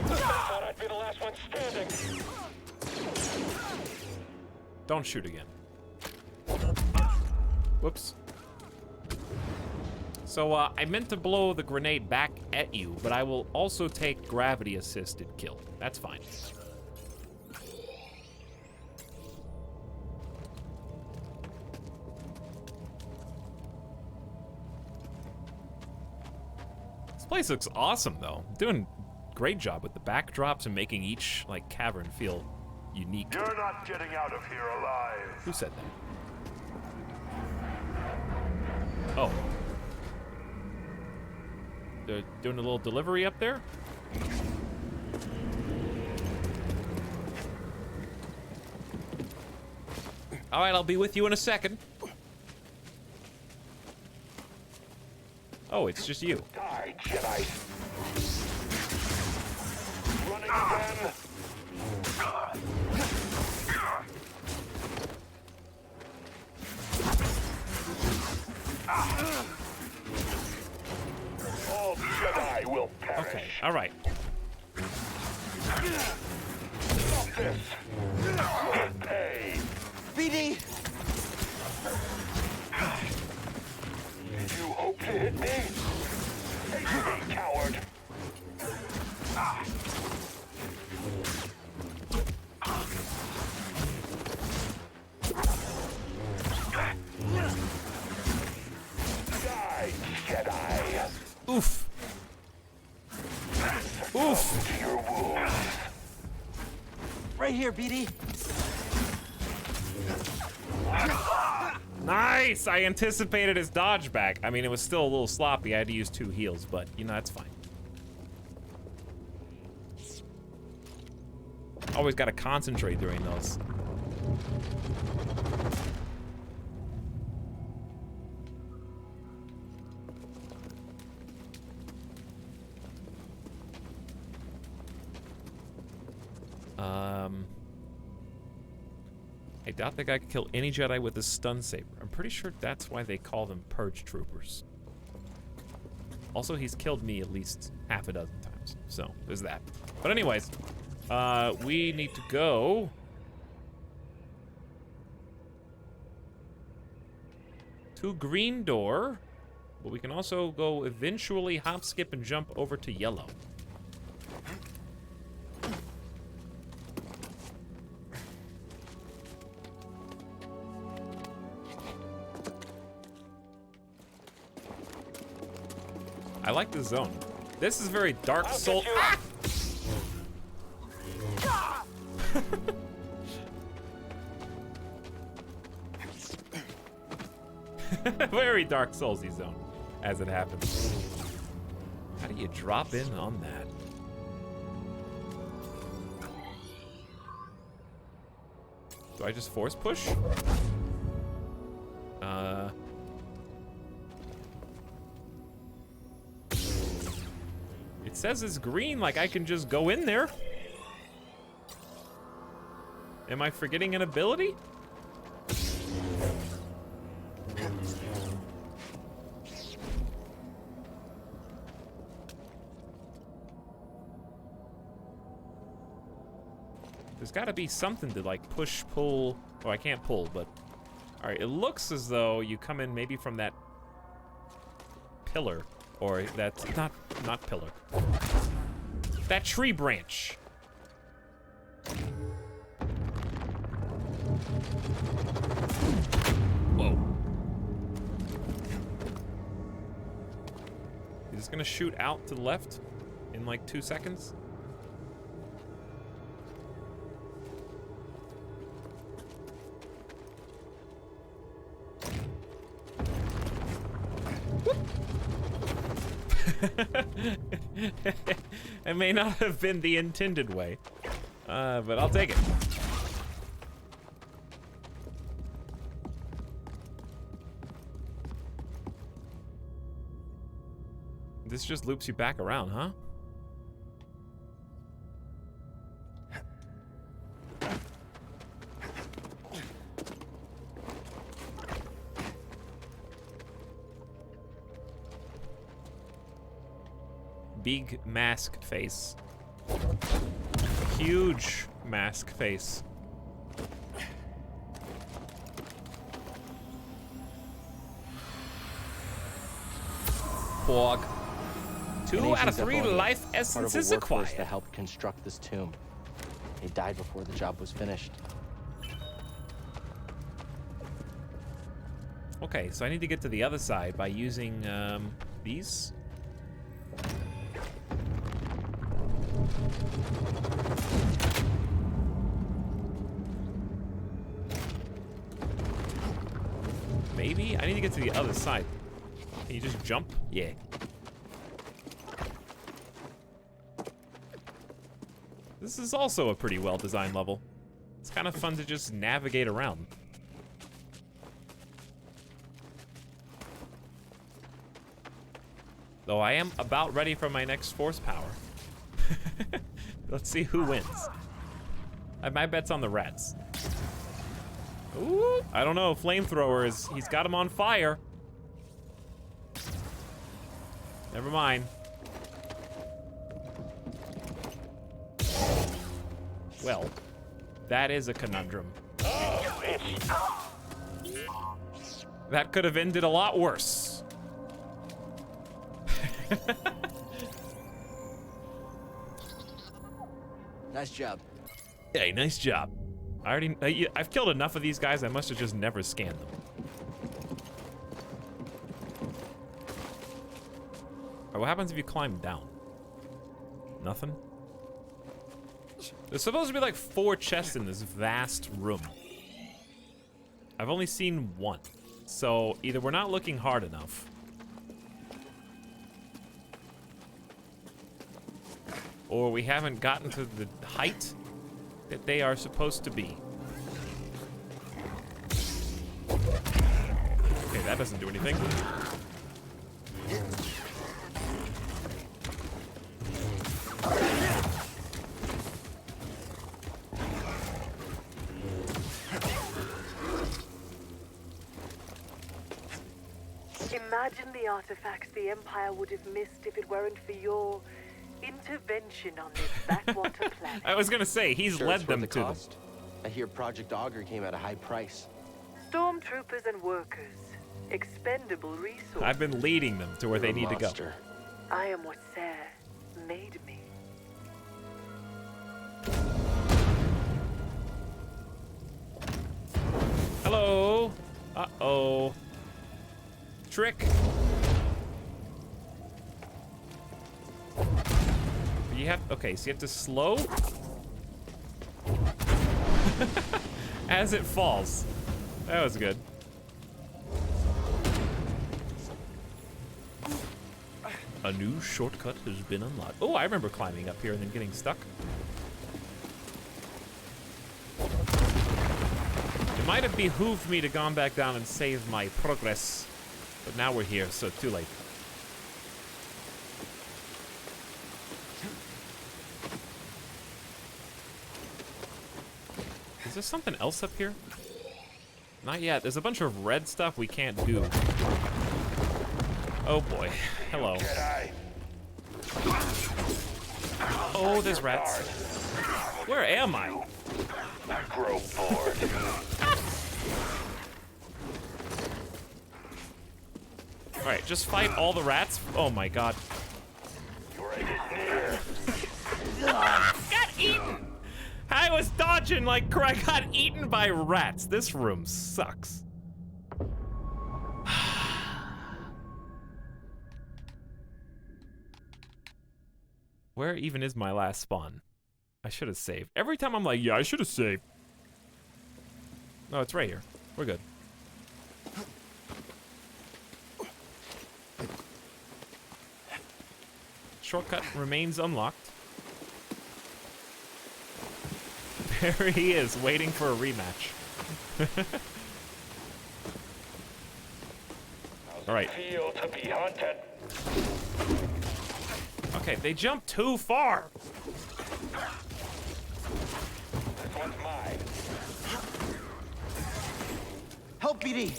Thought I'd be the last one standing. Don't shoot again. Whoops. So, I meant to blow the grenade back at you, but I will also take gravity-assisted kill. That's fine. This place looks awesome, though. Doing a great job with the backdrops and making each, like, cavern feel unique. You're not getting out of here alive. Who said that? Oh. They're doing a little delivery up there? All right, I'll be with you in a second. Oh, it's just you. Die, Jedi. Running again. All Jedi will perish. Okay, all right. Stop this. You'll pay. BD! You hope to hit me? Face me, coward. Die, Jedi. Oof. Oof. To your wounds. Right here, BD. Nice! I anticipated his dodge back. I mean, it was still a little sloppy. I had to use 2 heals, but, you know, that's fine. Always got to concentrate during those. I doubt that guy could kill any Jedi with a stun saber. I'm pretty sure that's why they call them Purge Troopers. Also, he's killed me at least half a dozen times, so there's that. But anyways, we need to go to Green Door, but we can also go eventually hop, skip, and jump over to Yellow. I like this zone. This is very Dark Souls. Very Dark Soulsy zone, as it happens. How do you drop in on that? Do I just force push? It says it's green, like I can just go in there. Am I forgetting an ability? There's gotta be something to like push, pull. Oh, I can't pull, but all right. It looks as though you come in maybe from that pillar, or that's not pillar. That tree branch. Whoa. Is this gonna shoot out to the left in like 2 seconds? It may not have been the intended way, but I'll take it. This just loops you back around, huh? Big mask face. Huge mask face. Porg. 2 out of 3 life essences acquired. That helped construct this tomb. He died before the job was finished. Okay, so I need to get to the other side by using these. Maybe? I need to get to the other side. Can you just jump? Yeah. This is also a pretty well-designed level. It's kind of fun to just navigate around. Though I am about ready for my next force power. Let's see who wins. My bet's on the rats. Ooh, I don't know. Flamethrower is, he's got him on fire. Never mind. Well, that is a conundrum. That could have ended a lot worse. Nice job. Hey, nice job. I've killed enough of these guys, I must have just never scanned them. What happens if you climb down? Nothing? There's supposed to be like 4 chests in this vast room. I've only seen 1. So either we're not looking hard enough, or we haven't gotten to the height that they are supposed to be. Okay, that doesn't do anything. Imagine the artifacts the Empire would have missed if it weren't for your intervention on this backwater planet. I was gonna say, he's led them to them. I hear Project Augur came at a high price. Stormtroopers and workers. Expendable resources. I've been leading them to where they need to go. I am what Sarah made me. Hello. Uh-oh. Trick. have... Okay, so you have to slow... as it falls. That was good. A new shortcut has been unlocked. Oh, I remember climbing up here and then getting stuck. It might have behooved me to gone back down and save my progress. But now we're here, so too late. Is there something else up here? Not yet. There's a bunch of red stuff we can't do. Oh boy. Hello. Oh, there's rats. Where am I? I grow bored. Alright, just fight all the rats. Oh my god. Got eaten! I was dodging like I got eaten by rats. This room sucks. Where even is my last spawn? I should have saved. Every time I'm like, yeah, I should have saved. No, it's right here. We're good. Shortcut remains unlocked. There he is, waiting for a rematch. All right. Feel to be hunted. Okay, they jumped too far. This one's mine. Help, BD.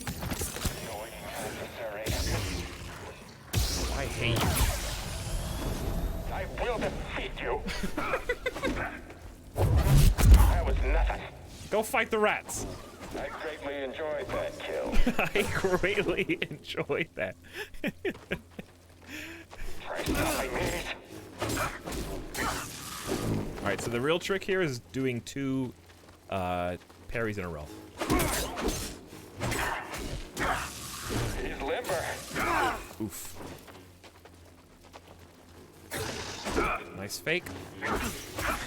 I hate you. I will defeat you. That was nothing. Go fight the rats. I greatly enjoyed that kill. I greatly enjoyed that. Alright, so the real trick here is doing 2 parries in a row. He's limber. Oof. Nice fake.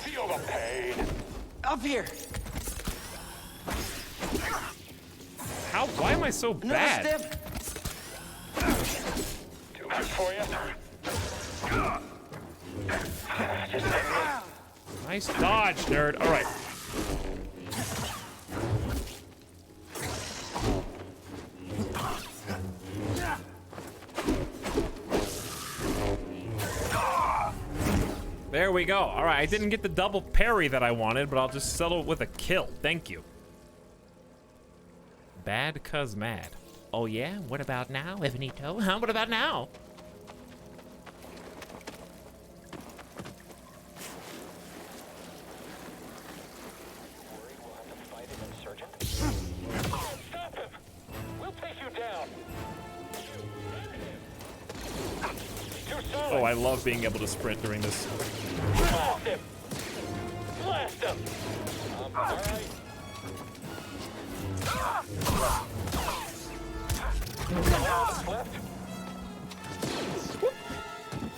Feel the pain. Up here. How? Why am I so bad? Too much for you. Nice dodge, nerd. All right. There we go. All right, I didn't get the double parry that I wanted, but I'll just settle it with a kill. Thank you. Bad cuz mad. Oh yeah? What about now, Evanito? Huh? What about now? Stop him. We'll take you down. Oh, I love being able to sprint during this. Blast him. Blast him. All right.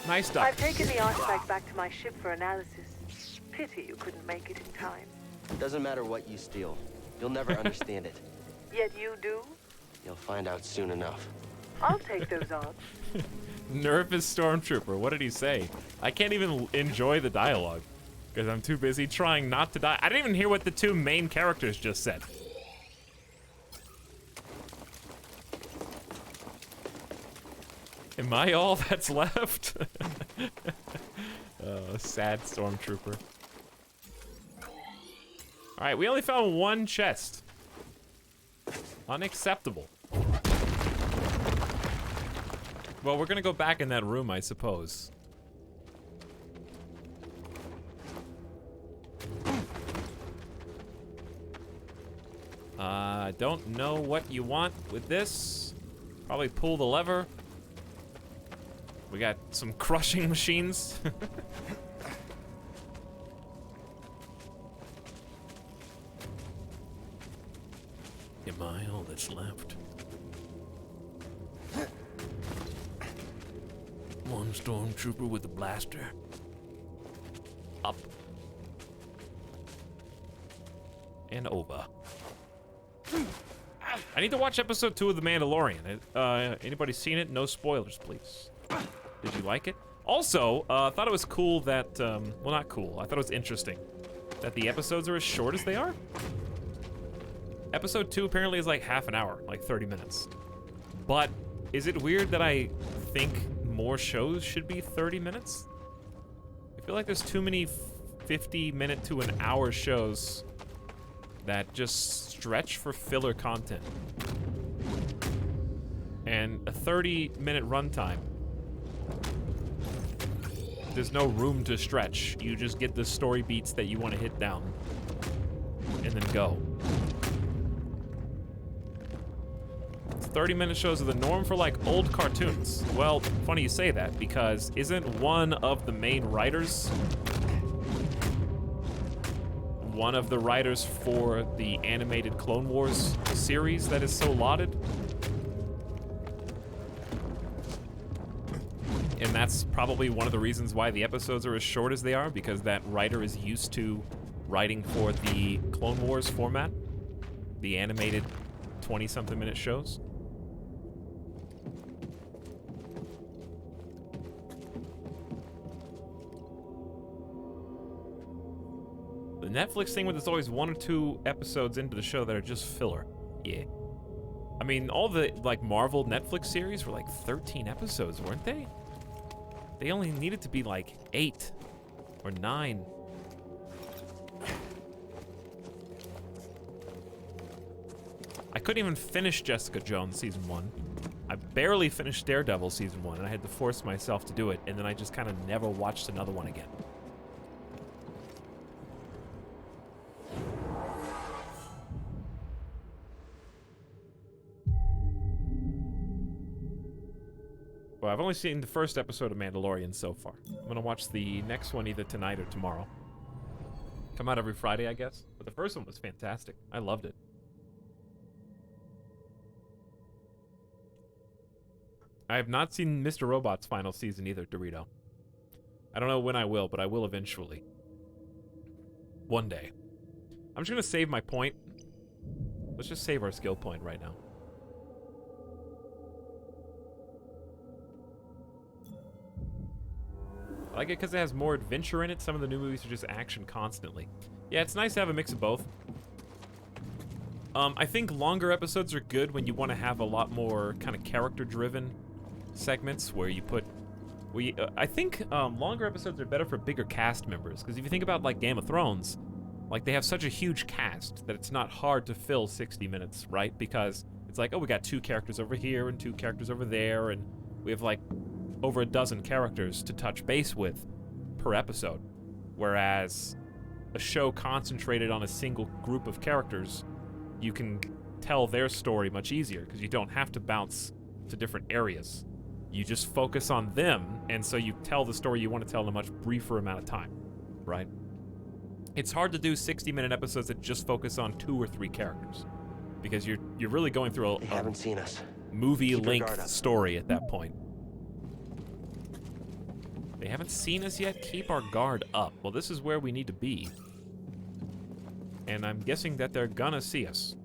Nice duck. I've taken the artifact back to my ship for analysis. Pity you couldn't make it in time. Doesn't matter what you steal. You'll never understand it. Yet you do? You'll find out soon enough. I'll take those odds. Nervous stormtrooper. What did he say? I can't even enjoy the dialogue because I'm too busy trying not to die. I didn't even hear what the 2 main characters just said. Am I all that's left? Sad stormtrooper. All right, we only found 1 chest. Unacceptable. Well, we're gonna go back in that room, I suppose. Don't know what you want with this. Probably pull the lever. We got some crushing machines. Am I all that's left? One stormtrooper with a blaster. up. And over. I need to watch episode 2 of The Mandalorian. Anybody seen it? No spoilers, please. Did you like it? Also, I thought it was cool that, well, not cool. I thought it was interesting that the episodes are as short as they are. Episode 2 apparently is like half an hour, like 30 minutes. But is it weird that I think more shows should be 30 minutes? I feel like there's too many 50-minute to an hour shows that just stretch for filler content. And a 30-minute runtime, there's no room to stretch. You just get the story beats that you want to hit down and then go. 30-minute shows are the norm for like old cartoons. Well, funny you say that, because isn't one of the main writers one of the writers for the animated Clone Wars series that is so lauded? And that's probably one of the reasons why the episodes are as short as they are, because that writer is used to writing for the Clone Wars format, the animated 20-something minute shows. The Netflix thing where there's always 1 or 2 episodes into the show that are just filler. Yeah. I mean, all the, like, Marvel Netflix series were like 13 episodes, weren't they? They only needed to be like 8 or 9. I couldn't even finish Jessica Jones season 1. I barely finished Daredevil season 1, and I had to force myself to do it, and then I just kind of never watched another one again. Well, I've only seen the first episode of Mandalorian so far. I'm gonna watch the next one either tonight or tomorrow. Come out every Friday, I guess. But the first one was fantastic. I loved it. I have not seen Mr. Robot's final season either, Dorito. I don't know when I will, but I will eventually. One day. I'm just gonna save my point. Let's just save our skill point right now. I like it because it has more adventure in it. Some of the new movies are just action constantly. Yeah, it's nice to have a mix of both. I think longer episodes are good when you want to have a lot more kind of character-driven segments where you put... I think longer episodes are better for bigger cast members, because if you think about like Game of Thrones, like they have such a huge cast that it's not hard to fill 60 minutes, right? Because it's like, oh, we got 2 characters over here and 2 characters over there, and we have like over a dozen characters to touch base with per episode. Whereas a show concentrated on a single group of characters, you can tell their story much easier because you don't have to bounce to different areas. You just focus on them, and so you tell the story you want to tell in a much briefer amount of time, right? It's hard to do 60-minute episodes that just focus on 2 or 3 characters because you're really going through They haven't seen us. Movie-length story at that point. They haven't seen us yet? Keep our guard up. Well, this is where we need to be. And I'm guessing that they're gonna see us.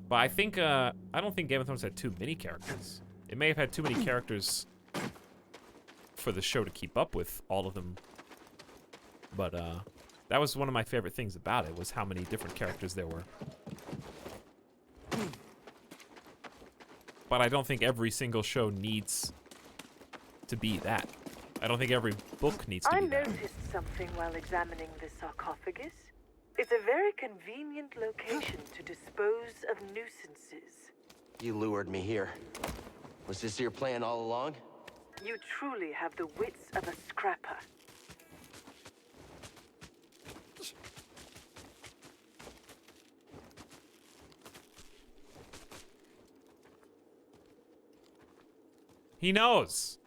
But I think, I don't think Game of Thrones had too many characters. It may have had too many characters for the show to keep up with all of them. But, that was one of my favorite things about it, was how many different characters there were. But I don't think every single show needs to be that. I don't think every book needs to be that. I noticed something while examining the sarcophagus. It's a very convenient location to dispose of nuisances. You lured me here. Was this your plan all along? You truly have the wits of a scrapper. He knows.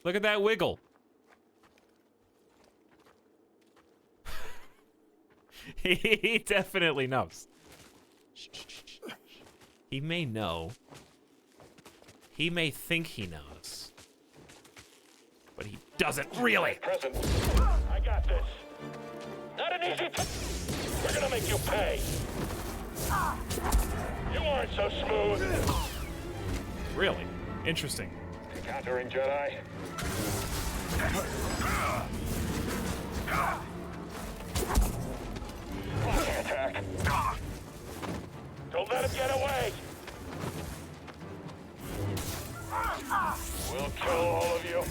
Look at that wiggle. He definitely knows. He may know. He may think he knows. doesn't really. Present. I got this. Not an easy. We're gonna make you pay. You aren't so smooth. Really? Interesting. Encountering Jedi. Blocking attack. Don't let him get away. We'll kill all of you.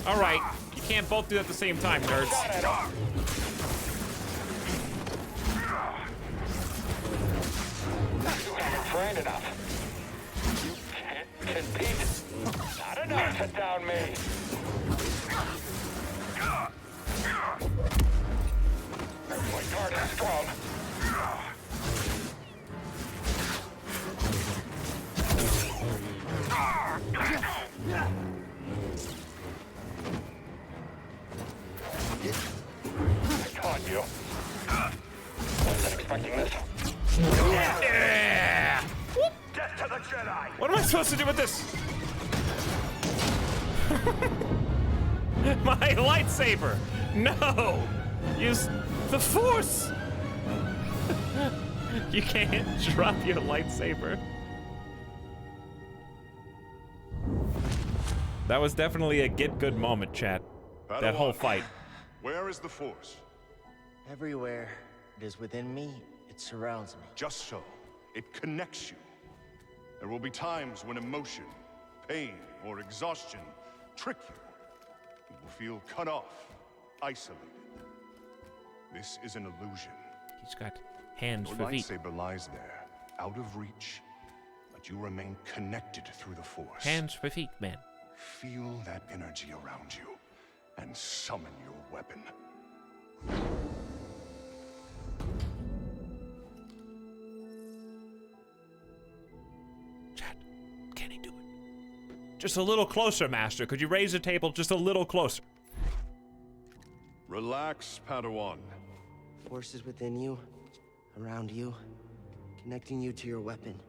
All right, you can't both do it at the same time, nerds. You haven't trained enough. You can't compete. Not enough to down me. My guard is strong. I caught you. Wasn't expecting this. Yeah! Get to the Jedi! What am I supposed to do with this? My lightsaber! No! Use the Force! You can't drop your lightsaber. That was definitely a get good moment, chat. That whole fight. Where is the Force? Everywhere. It is within me. It surrounds me. Just so. It connects you. There will be times when emotion, pain, or exhaustion trick you. You will feel cut off, isolated. This is an illusion. He's got hands Your for feet. lightsaber lies there, out of reach, but you remain connected through the Force. Hands for feet, man. Feel that energy around you, and summon your weapon. Chat, can he do it? Just a little closer, Master. Could you raise the table just a little closer? Relax, Padawan. Force is within you, around you, connecting you to your weapon.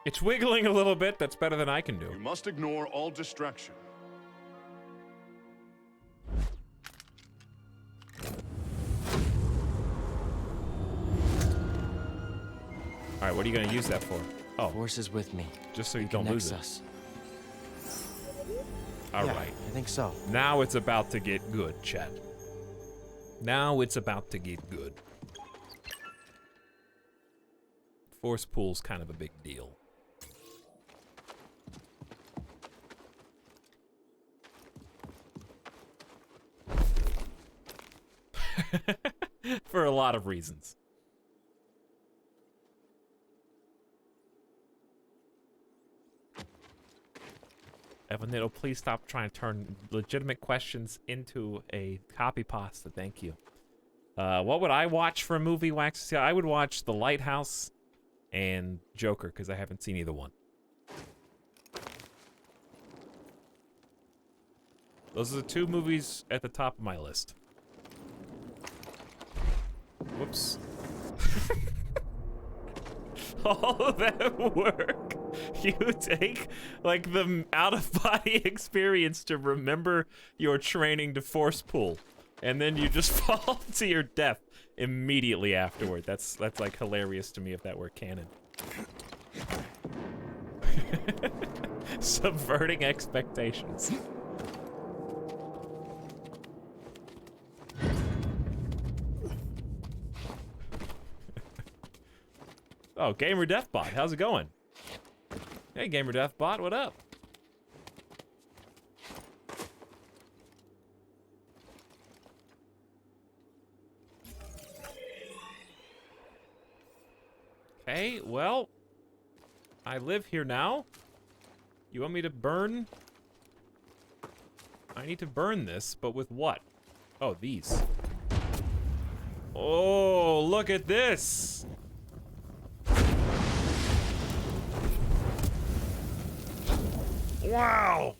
It's wiggling a little bit. That's better than I can do. You must ignore all distraction. All right, what are you going to use that for? Oh, Force is with me. Just so you don't lose it. Us. All yeah, right. I think so. Now it's about to get good, chat. Now it's about to get good. Force pool's kind of a big deal. For a lot of reasons. Evanito, please stop trying to turn legitimate questions into a copy pasta. Thank you. What would I watch for a movie, Wax? Yeah, I would watch The Lighthouse and Joker, because I haven't seen either one. Those are the two movies at the top of my list. Whoops. All of that work you take, like the out-of-body experience to remember your training to force pull, and then you just fall to your death immediately afterward. That's like hilarious to me if that were canon. Subverting expectations. Oh, Gamer Deathbot, how's it going? Hey, Gamer Deathbot, what up? Okay, well, I live here now. You want me to burn? I need to burn this, but with what? Oh, these. Oh, look at this. Wow!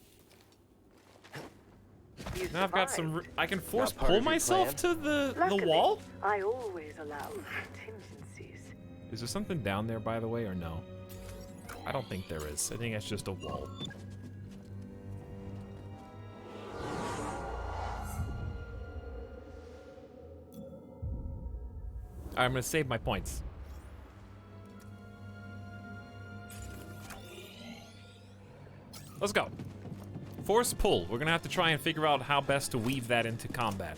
Now I've got some. I can force pull myself to the wall? I always allow contingencies. Is there something down there, by the way, or no? I don't think there is. I think that's just a wall. I'm gonna save my points. Let's go. Force pull. We're gonna have to try and figure out how best to weave that into combat.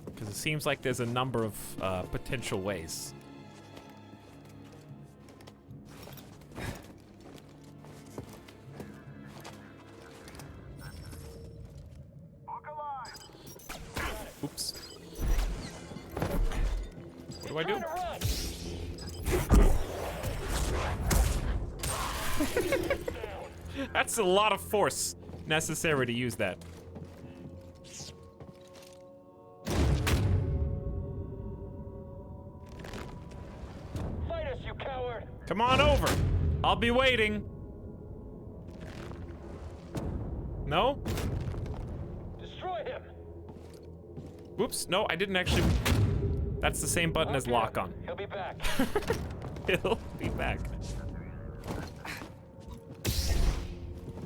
Because it seems like there's a number of potential ways. Oops. What do I do? That's a lot of force necessary to use that. Fight us, you coward! Come on over. I'll be waiting. No? Destroy him! Whoops. No, I didn't actually. That's the same button as lock on. He'll be back. He'll be back.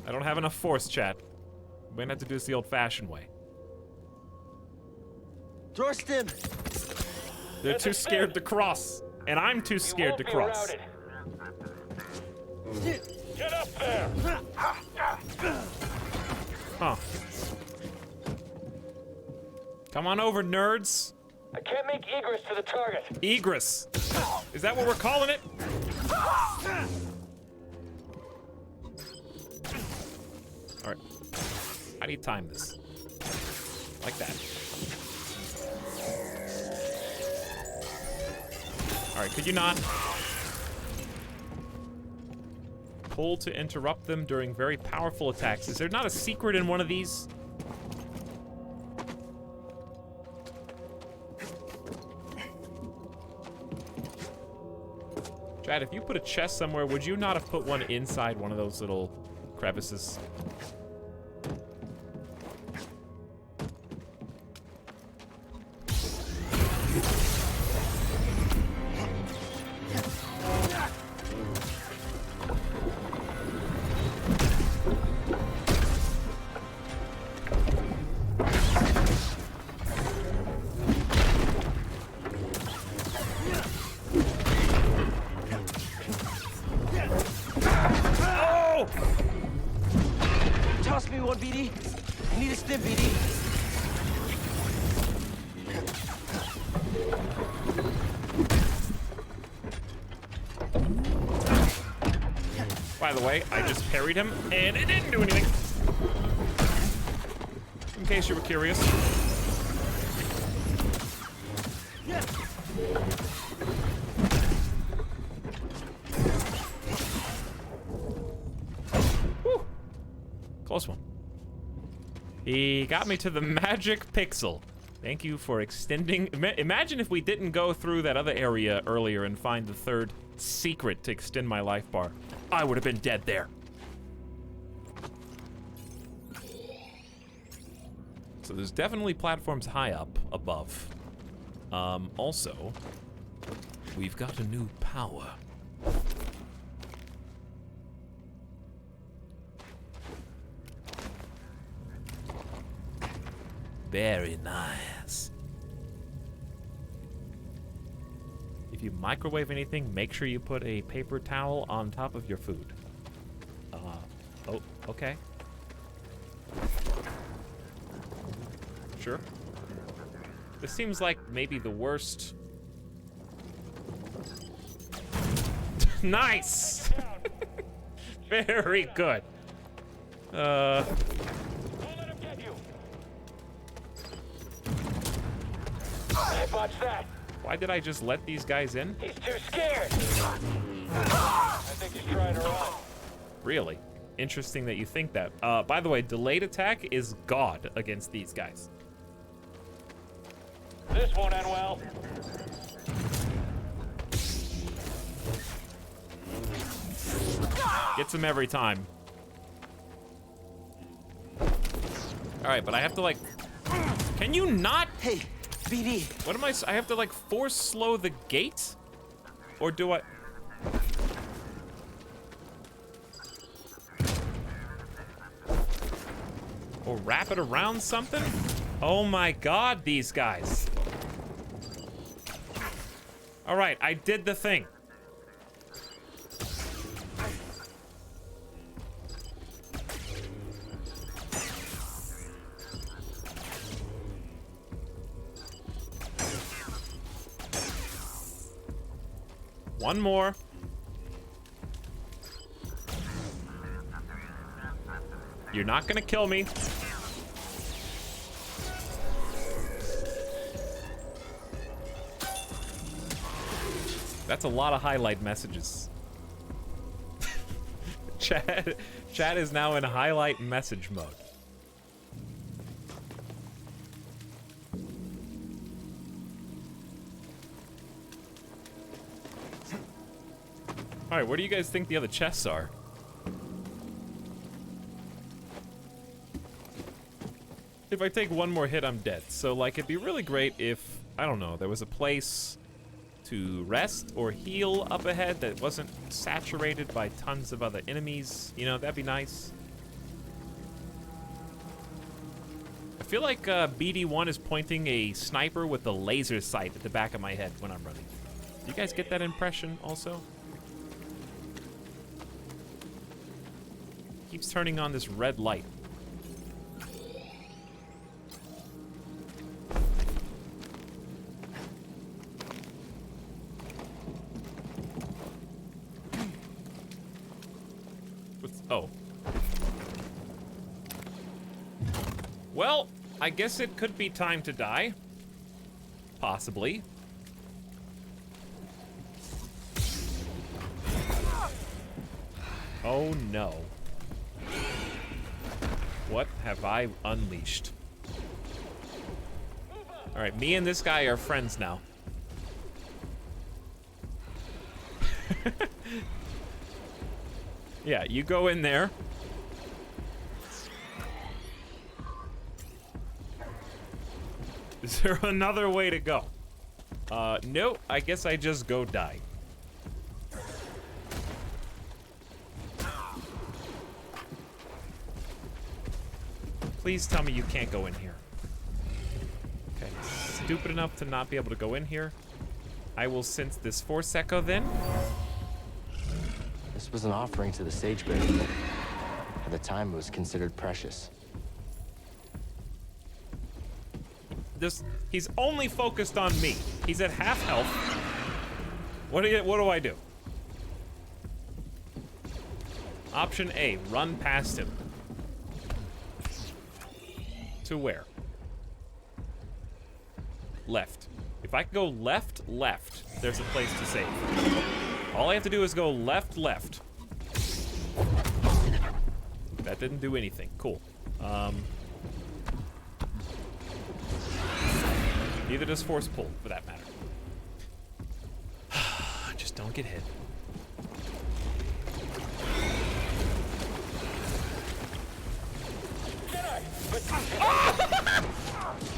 I don't have enough force, chat. We're gonna have to do this the old-fashioned way. Thorsten! They're too scared to cross, and I'm too scared to cross. Get up there! Huh. Come on over, nerds. I can't make egress to the target. Egress. Is that what we're calling it? All right. How do you time this? Like that. All right, could you not? Pull to interrupt them during very powerful attacks. Is there not a secret in one of these? Chad, if you put a chest somewhere, would you not have put one inside one of those little crevices? Toss me one, BD. I need a stim, BD. By the way, I just parried him, and it didn't do anything. In case you were curious. Whew. Close one. He got me to the magic pixel. Thank you for extending. Imagine if we didn't go through that other area earlier and find the third secret to extend my life bar. I would have been dead there. So there's definitely platforms high up above. Also, we've got a new power. Very nice. If you microwave anything, make sure you put a paper towel on top of your food. Oh, okay. Sure. This seems like maybe the worst. Nice! Very good. Watch that. Why did I just let these guys in? He's too scared. I think he's trying to run. Really? Interesting that you think that. By the way, delayed attack is God against these guys. This won't end well. Gets him every time. All right, but I have to like. Can you not? Hey, BD. What am I have to like force slow the gate, or do I? Or wrap it around something? Oh my god, these guys. Alright, I did the thing. One more. You're not gonna kill me. That's a lot of highlight messages. Chat is now in highlight message mode. Alright, where do you guys think the other chests are? If I take one more hit, I'm dead. So, like, it'd be really great if, I don't know, there was a place to rest or heal up ahead that wasn't saturated by tons of other enemies. You know, that'd be nice. I feel like BD1 is pointing a sniper with a laser sight at the back of my head when I'm running. Do you guys get that impression also? Keeps turning on this red light. Oh. Well, I guess it could be time to die. Possibly. Oh no. What have I unleashed? Alright, me and this guy are friends now. Yeah, you go in there. Is there another way to go? Nope, I guess I just go die. Please tell me you can't go in here. Okay, stupid enough to not be able to go in here. I will sense this Force Echo then. This was an offering to the Sagebird. At the time, it was considered precious. He's only focused on me. He's at half health. What do I do? Option A, run past him. To where? Left. If I can go left, there's a place to save. All I have to do is go left. That didn't do anything. Cool. Neither does force pull, for that matter. Just don't get hit.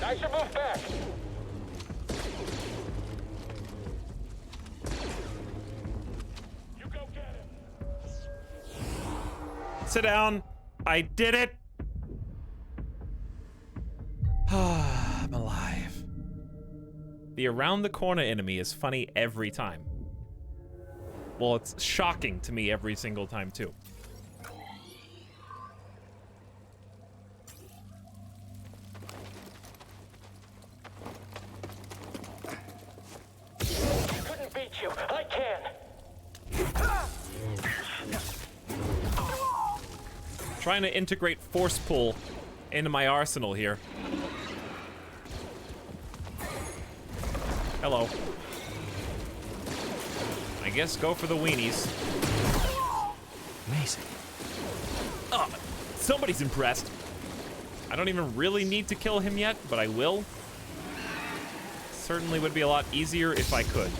I should move back. You go get him. Sit down. I did it. I'm alive. The around the corner enemy is funny every time. Well, it's shocking to me every single time too. Couldn't beat you. I can. Trying to integrate force pull into my arsenal here. Hello. I guess go for the weenies. Amazing. Oh, somebody's impressed. I don't even really need to kill him yet, but I will. Certainly would be a lot easier if I could.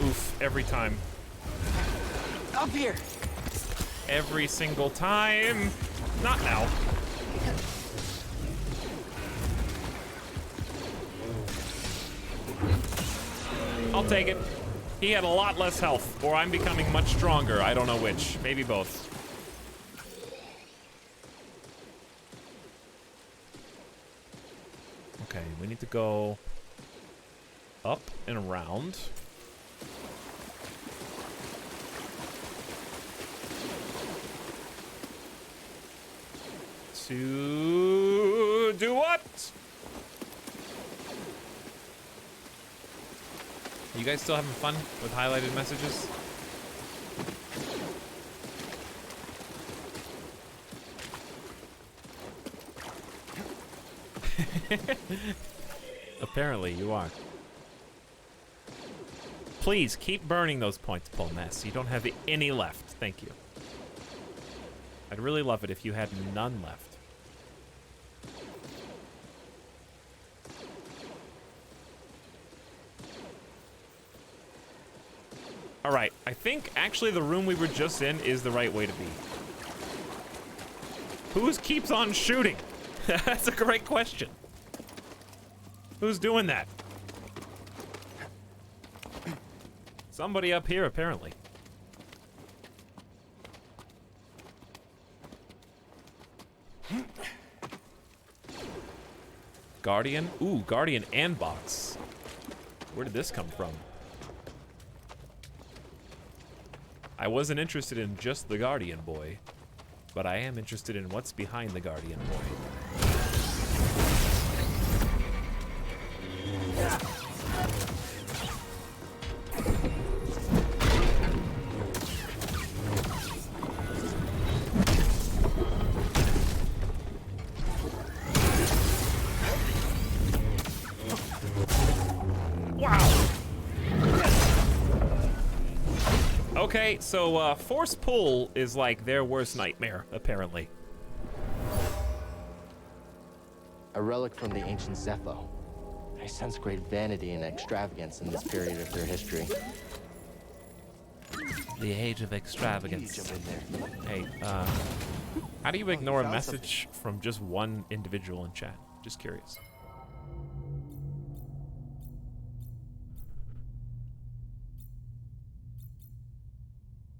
Oof, every time. Up here. Every single time. Not now. I'll take it. He had a lot less health, or I'm becoming much stronger. I don't know which. Maybe both. Okay, we need to go up and around. To do what? You guys still having fun with highlighted messages? Apparently you are. Please keep burning those points, Paul Ness. You don't have any left. Thank you. I'd really love it if you had none left. All right, I think actually the room we were just in is the right way to be. Who keeps on shooting? That's a great question. Who's doing that? Somebody up here, apparently. Guardian? Ooh, Guardian and box. Where did this come from? I wasn't interested in just the Guardian boy, but I am interested in what's behind the Guardian boy. Okay, so force pull is like their worst nightmare, apparently. A relic from the ancient Zepho. I sense great vanity and extravagance in this period of their history. The age of extravagance. Hey, how do you ignore a message from just one individual in chat? Just curious.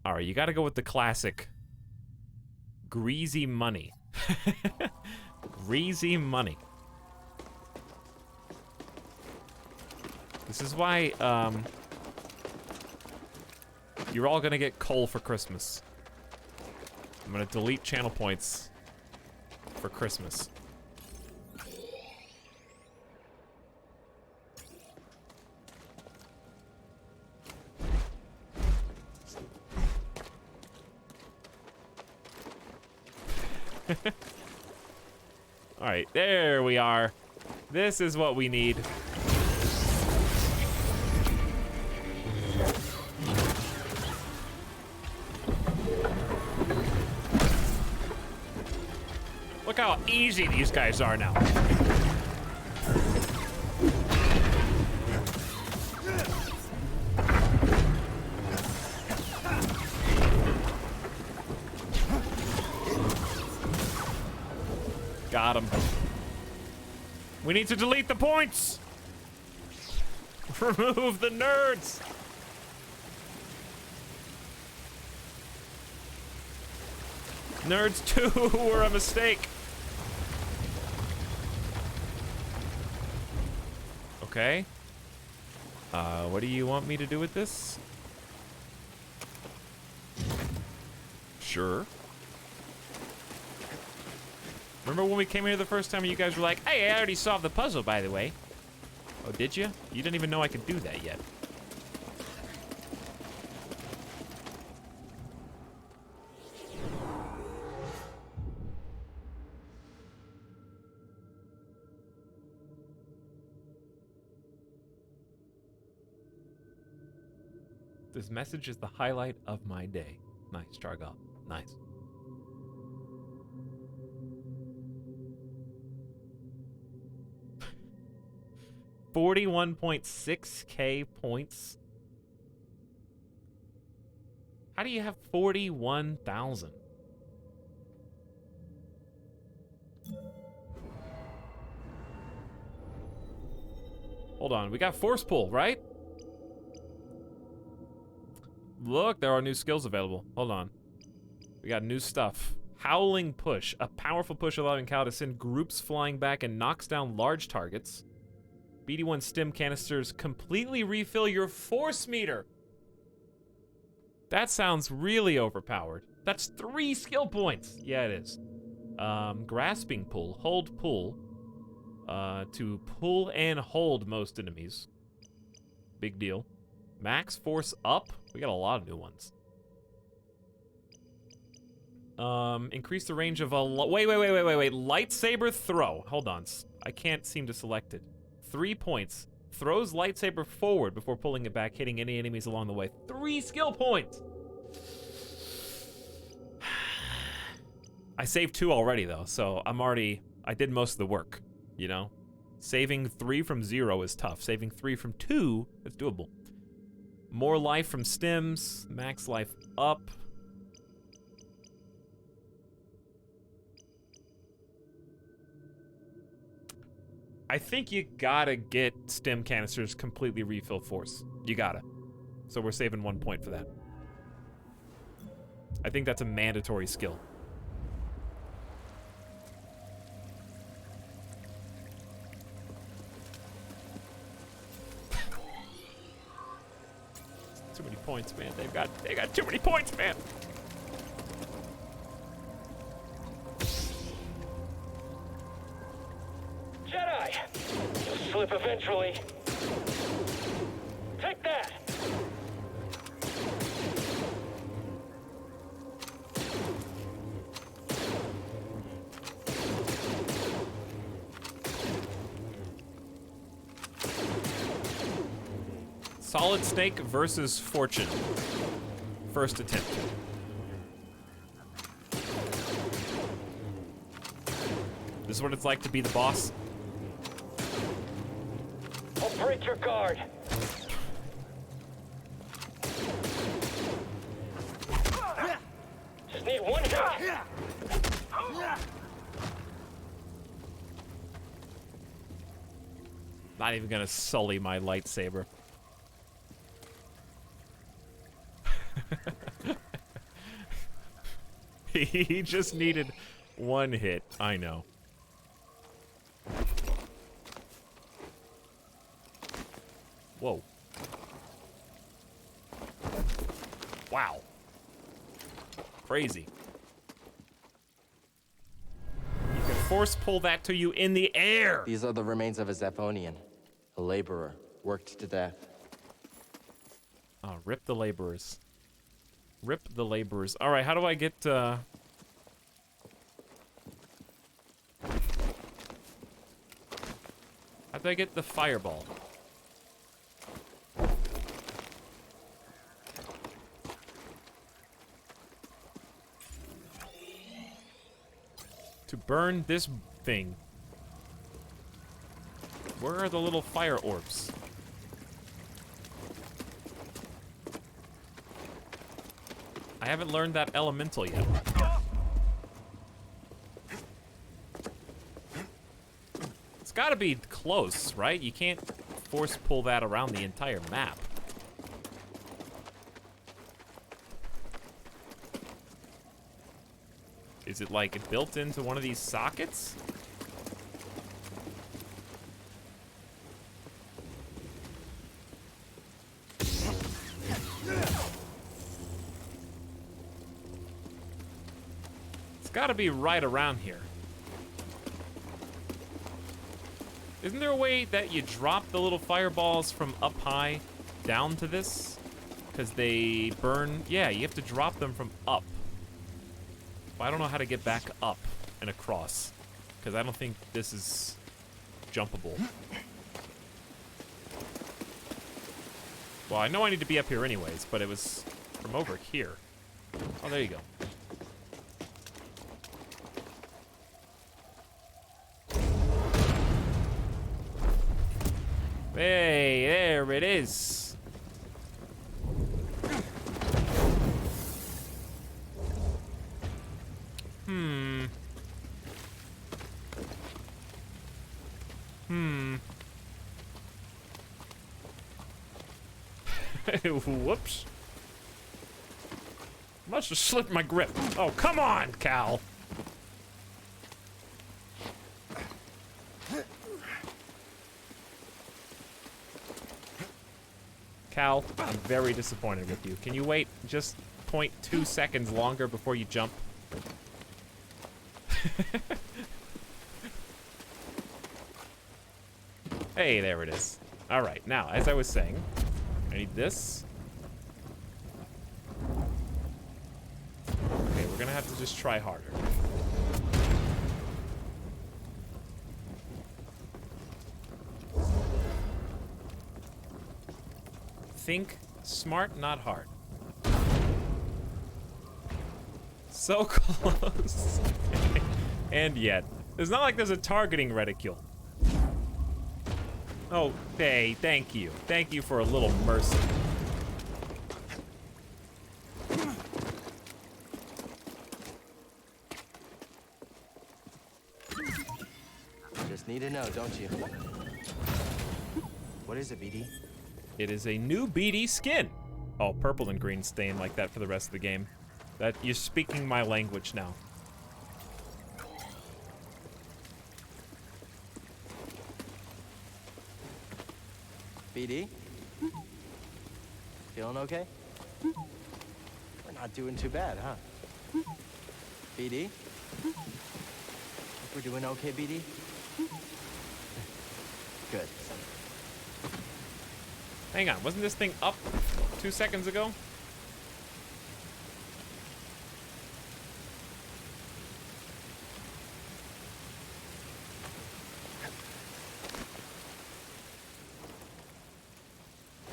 All right, you got to go with the classic. Greasy money. Greasy money. This is why, you're all gonna get coal for Christmas. I'm gonna delete channel points for Christmas. All right, there we are. This is what we need. Look how easy these guys are now. Got him. We need to delete the points. Remove the nerds. Nerds 2 were a mistake. Okay. What do you want me to do with this? Sure. Remember when we came here the first time and you guys were like, hey, I already solved the puzzle, by the way. Oh, did you? You didn't even know I could do that yet. This message is the highlight of my day. Nice, Jargal. Nice. $41.6K points. How do you have 41,000? Hold on, we got force pull, right? Look, there are new skills available. Hold on. We got new stuff. Howling Push. A powerful push allowing Cal to send groups flying back and knocks down large targets. BD1 stim canisters completely refill your force meter. That sounds really overpowered. That's 3 skill points. Yeah, it is. Grasping pull. Hold pull. To pull and hold most enemies. Big deal. Max force up. We got a lot of new ones. Increase the range of a... Wait. Lightsaber throw. Hold on. I can't seem to select it. 3 points. Throws lightsaber forward before pulling it back, hitting any enemies along the way. 3 skill points! I saved 2 already, though, so I did most of the work, you know? Saving 3 from 0 is tough. Saving 3 from 2, that's doable. More life from stims. Max life up. I think you gotta get stim canisters completely refill force. You gotta. So we're saving 1 point for that. I think that's a mandatory skill. Too many points, man. They got too many points, man. Jedi! You'll slip eventually. Take that! Solid Snake versus Fortune. First attempt. This is what it's like to be the boss. I'll break your guard. Just need 1 hit. Not even gonna sully my lightsaber. He just needed 1 hit. I know. Whoa. Wow. Crazy. You can force pull that to you in the air. These are the remains of a Zephonian, a laborer, worked to death. Oh, rip the laborers. Rip the laborers. All right, how do I get, how do I get the fireball? To burn this thing. Where are the little fire orbs? I haven't learned that elemental yet. It's gotta be close, right? You can't force pull that around the entire map. Is it like built into one of these sockets? Gotta be right around here. Isn't there a way that you drop the little fireballs from up high down to this? Because they burn. Yeah, you have to drop them from up. But I don't know how to get back up and across. Because I don't think this is jumpable. Well, I know I need to be up here anyways, but it was from over here. Oh, there you go. Hey, there it is. Whoops. Must have slipped my grip. Oh, come on, Cal. Cal, I'm very disappointed with you. Can you wait just 0.2 seconds longer before you jump? Hey, there it is. All right, now, as I was saying, I need this. Okay, we're gonna have to just try harder. Think smart, not hard. So close. And yet, it's not like there's a targeting reticule. Oh, hey, thank you. Thank you for a little mercy. Just need to know, don't you? What is it, BD? It is a new BD skin. Oh, purple and green stain like that for the rest of the game. That you're speaking my language now. BD? Feeling okay? We're not doing too bad, huh? BD? Think we're doing okay, BD? Good. Hang on, wasn't this thing up 2 seconds ago?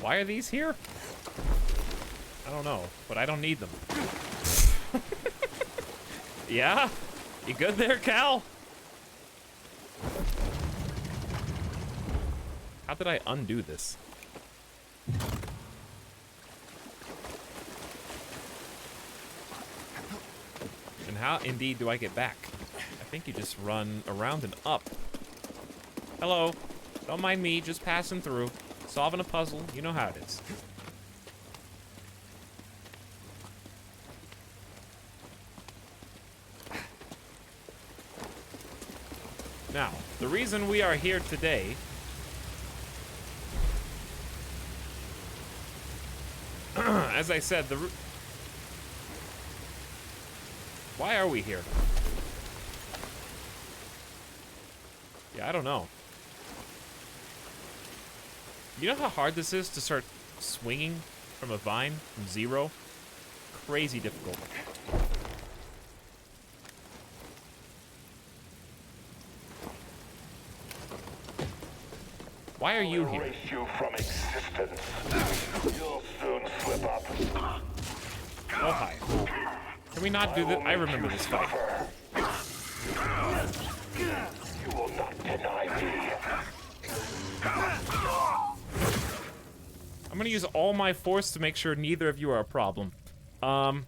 Why are these here? I don't know, but I don't need them. Yeah? You good there, Cal? How did I undo this? And how indeed do I get back? I think you just run around and up. Hello. Don't mind me, just passing through. Solving a puzzle, you know how it is. Now, the reason we are here today as I said, why are we here? Yeah, I don't know. You know how hard this is to start swinging from a vine from 0? Crazy difficult. Why are you here? Erase you from existence. You'll soon slip up. Oh, hi. Can we not do this? I remember this fight. You will not deny me. I'm gonna use all my force to make sure neither of you are a problem. So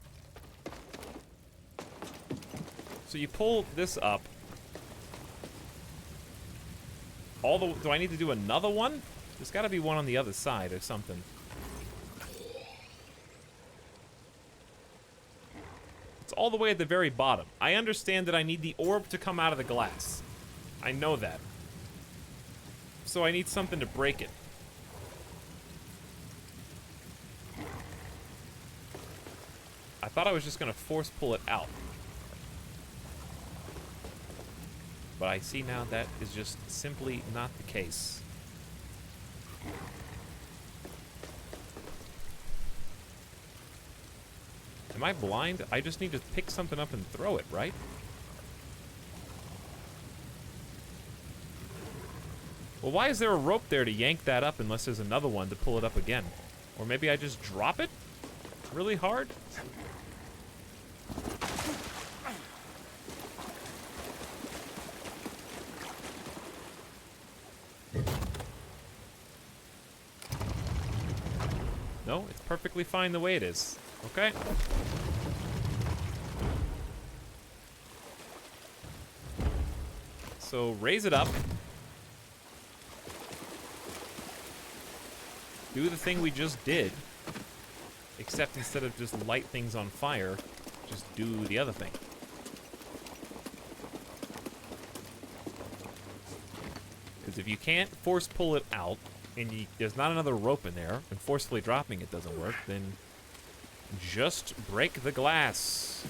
you pull this up. Do I need to do another one? There's gotta be one on the other side or something. It's all the way at the very bottom. I understand that I need the orb to come out of the glass. I know that. So I need something to break it. I thought I was just gonna force pull it out. But I see now that is just simply not the case. Am I blind? I just need to pick something up and throw it, right? Well, why is there a rope there to yank that up unless there's another one to pull it up again? Or maybe I just drop it really hard? No, it's perfectly fine the way it is. Okay? So raise it up. Do the thing we just did. Except instead of just light things on fire, just do the other thing. Because if you can't force pull it out, and there's not another rope in there, and forcefully dropping it doesn't work, then just break the glass.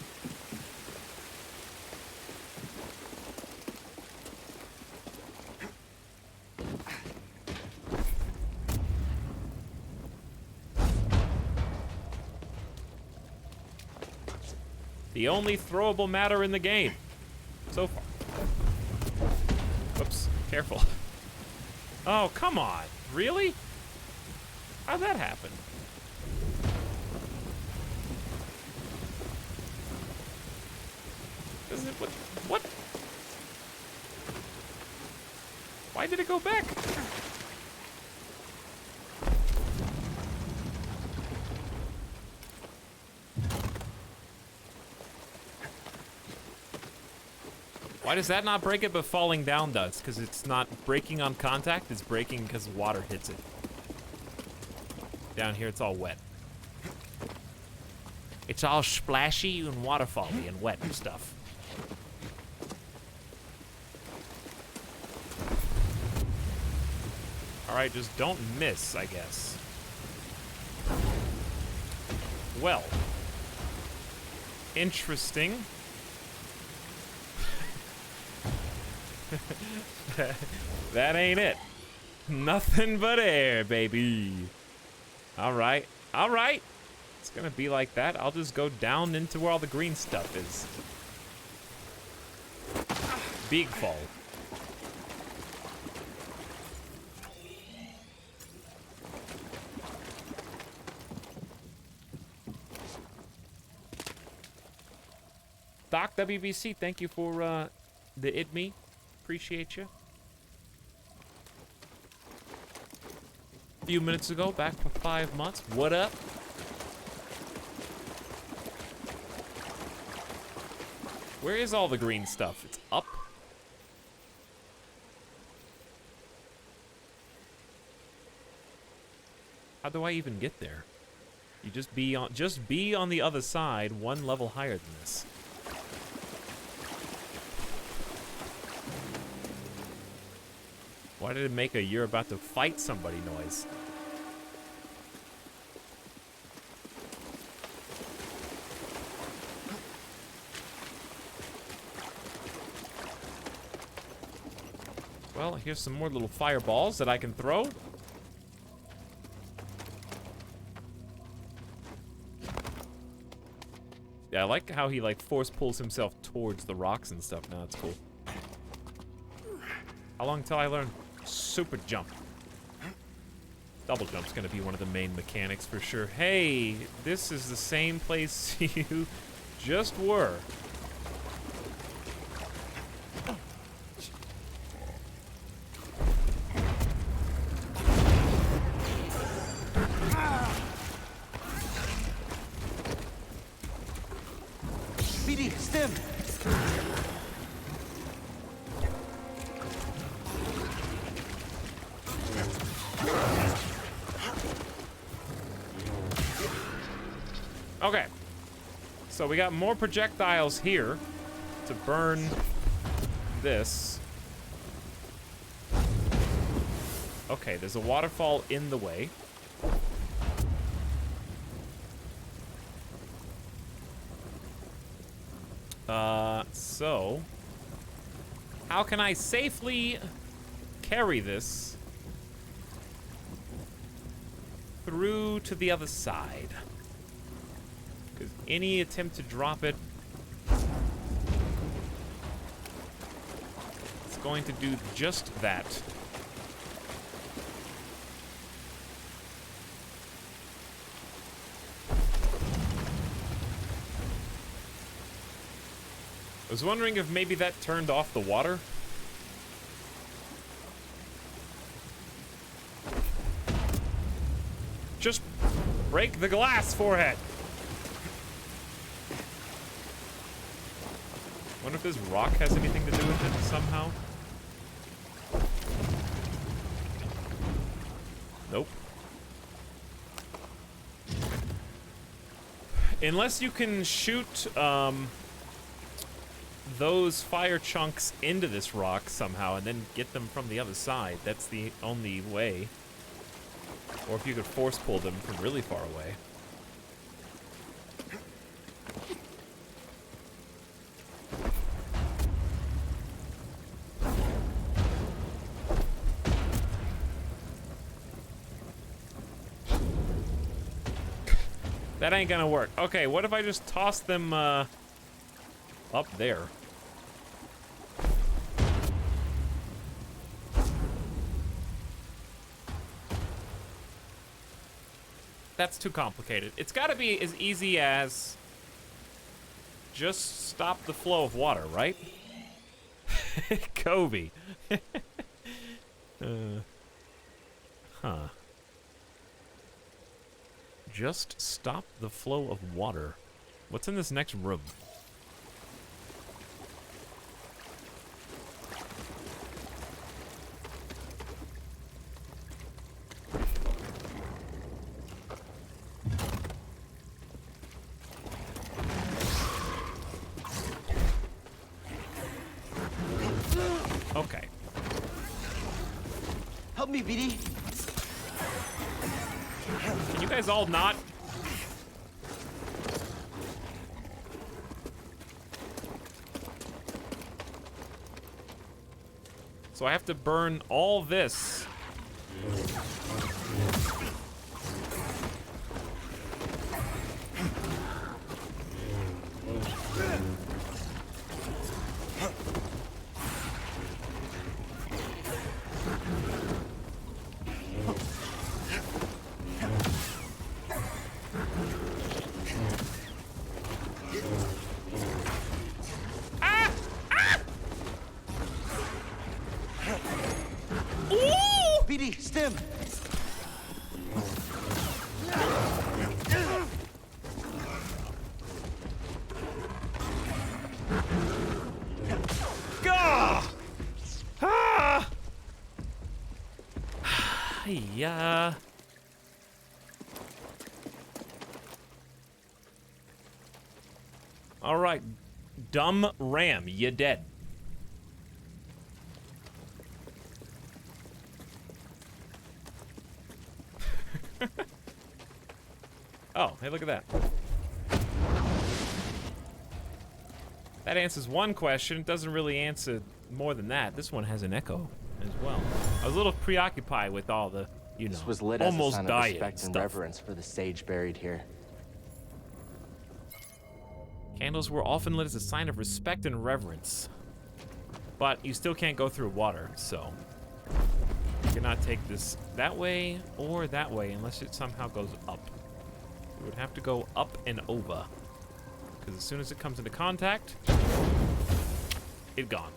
The only throwable matter in the game so far. Whoops, careful. Oh, come on. Really? How'd that happen? Is it what? Why did it go back? Why does that not break it, but falling down does? Because it's not breaking on contact, it's breaking because water hits it. Down here, it's all wet. It's all splashy and waterfally and wet and stuff. Alright, just don't miss, I guess. Well. Interesting. That ain't it. Nothing but air, baby. Alright, alright. It's gonna be like that. I'll just go down into where all the green stuff is. Big fall. Doc WBC, thank you for the IDME. Appreciate you. A few minutes ago, back for 5 months. What up? Where is all the green stuff? It's up. How do I even get there? You just be on the other side, one level higher than this. Why did it make a "you're about to fight somebody" noise? Well, here's some more little fireballs that I can throw. Yeah, I like how he like force pulls himself towards the rocks and stuff. Now that's cool. How long till I learn super jump? Double jump's gonna be one of the main mechanics for sure. Hey, this is the same place you just were. BD, stim! Okay, so we got more projectiles here to burn this. Okay, there's a waterfall in the way. So how can I safely carry this through to the other side? Because any attempt to drop it is going to do just that. I was wondering if maybe that turned off the water. Just break the glass, forehead. Wonder if this rock has anything to do with it somehow. Nope. Unless you can shoot those fire chunks into this rock somehow and then get them from the other side. That's the only way. Or if you could force pull them from really far away. That ain't gonna work. Okay, what if I just toss them up there? That's too complicated. It's gotta be as easy as just stop the flow of water, right? Kobe. Huh. Just stop the flow of water. What's in this next room? Okay. Help me, BD. Can you guys all not? So I have to burn all this. BD, stim. Gah! Ah! Yeah. All right, dumb ram, you dead. Oh, hey, look at that. That answers one question. It doesn't really answer more than that. This one has an echo as well. I was a little preoccupied with all the, you know, This was lit as a almost sign of dying respect and stuff. reverence for the sage buried here. Candles were often lit as a sign of respect and reverence. But you still can't go through water, so you cannot take this that way or that way unless it somehow goes up. It would have to go up and over. Because as soon as it comes into contact, it's gone.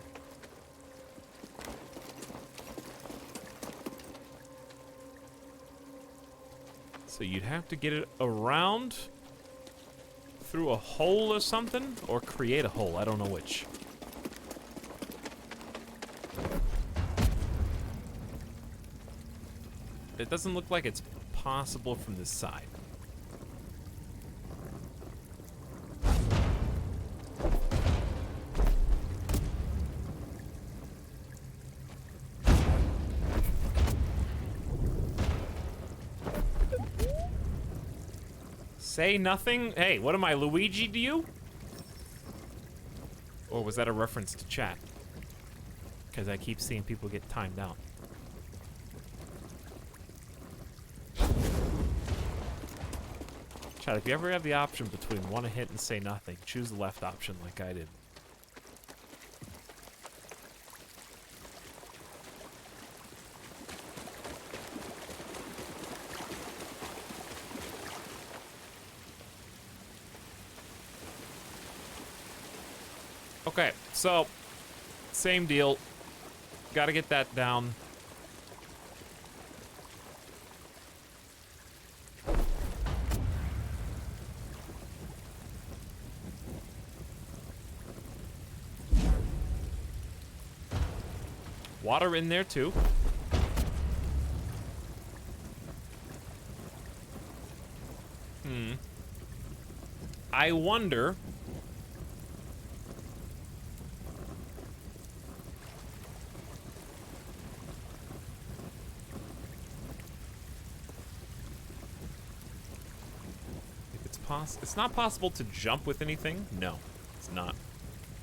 So you'd have to get it around through a hole or something, or create a hole. I don't know which. It doesn't look like it's possible from this side. Say nothing? Hey, what am I, Luigi to you? Or was that a reference to chat? Because I keep seeing people get timed out. Chat, if you ever have the option between want to hit and say nothing, choose the left option like I did. Okay, so same deal. Got to get that down. Water in there too. I wonder. If it's not possible to jump with anything? No, it's not.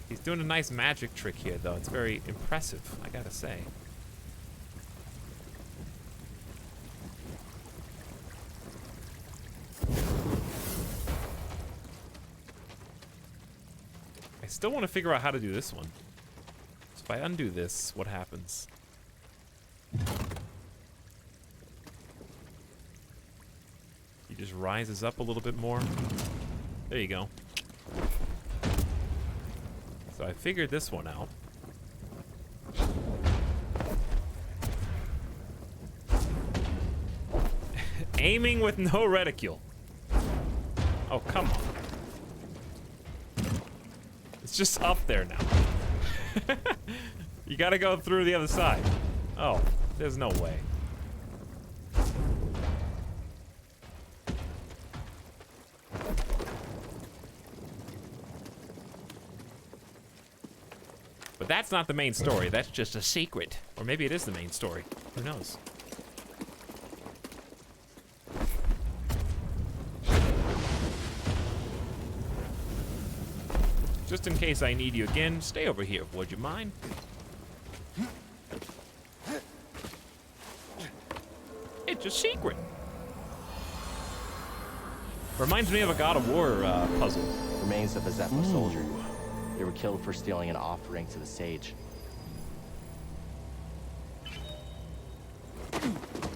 He's doing a nice magic trick here, though. It's very impressive, I gotta say. I still want to figure out how to do this one. So if I undo this, what happens? He just rises up a little bit more. There you go. So I figured this one out. Aiming with no reticule. Oh, come on. It's just up there now. You gotta go through the other side. Oh, there's no way. But that's not the main story. That's just a secret. Or maybe it is the main story. Who knows? Just in case I need you again, stay over here, would you mind? It's a secret. Reminds me of a God of War puzzle. Remains of a Zephyr soldier. They were killed for stealing an offering to the sage.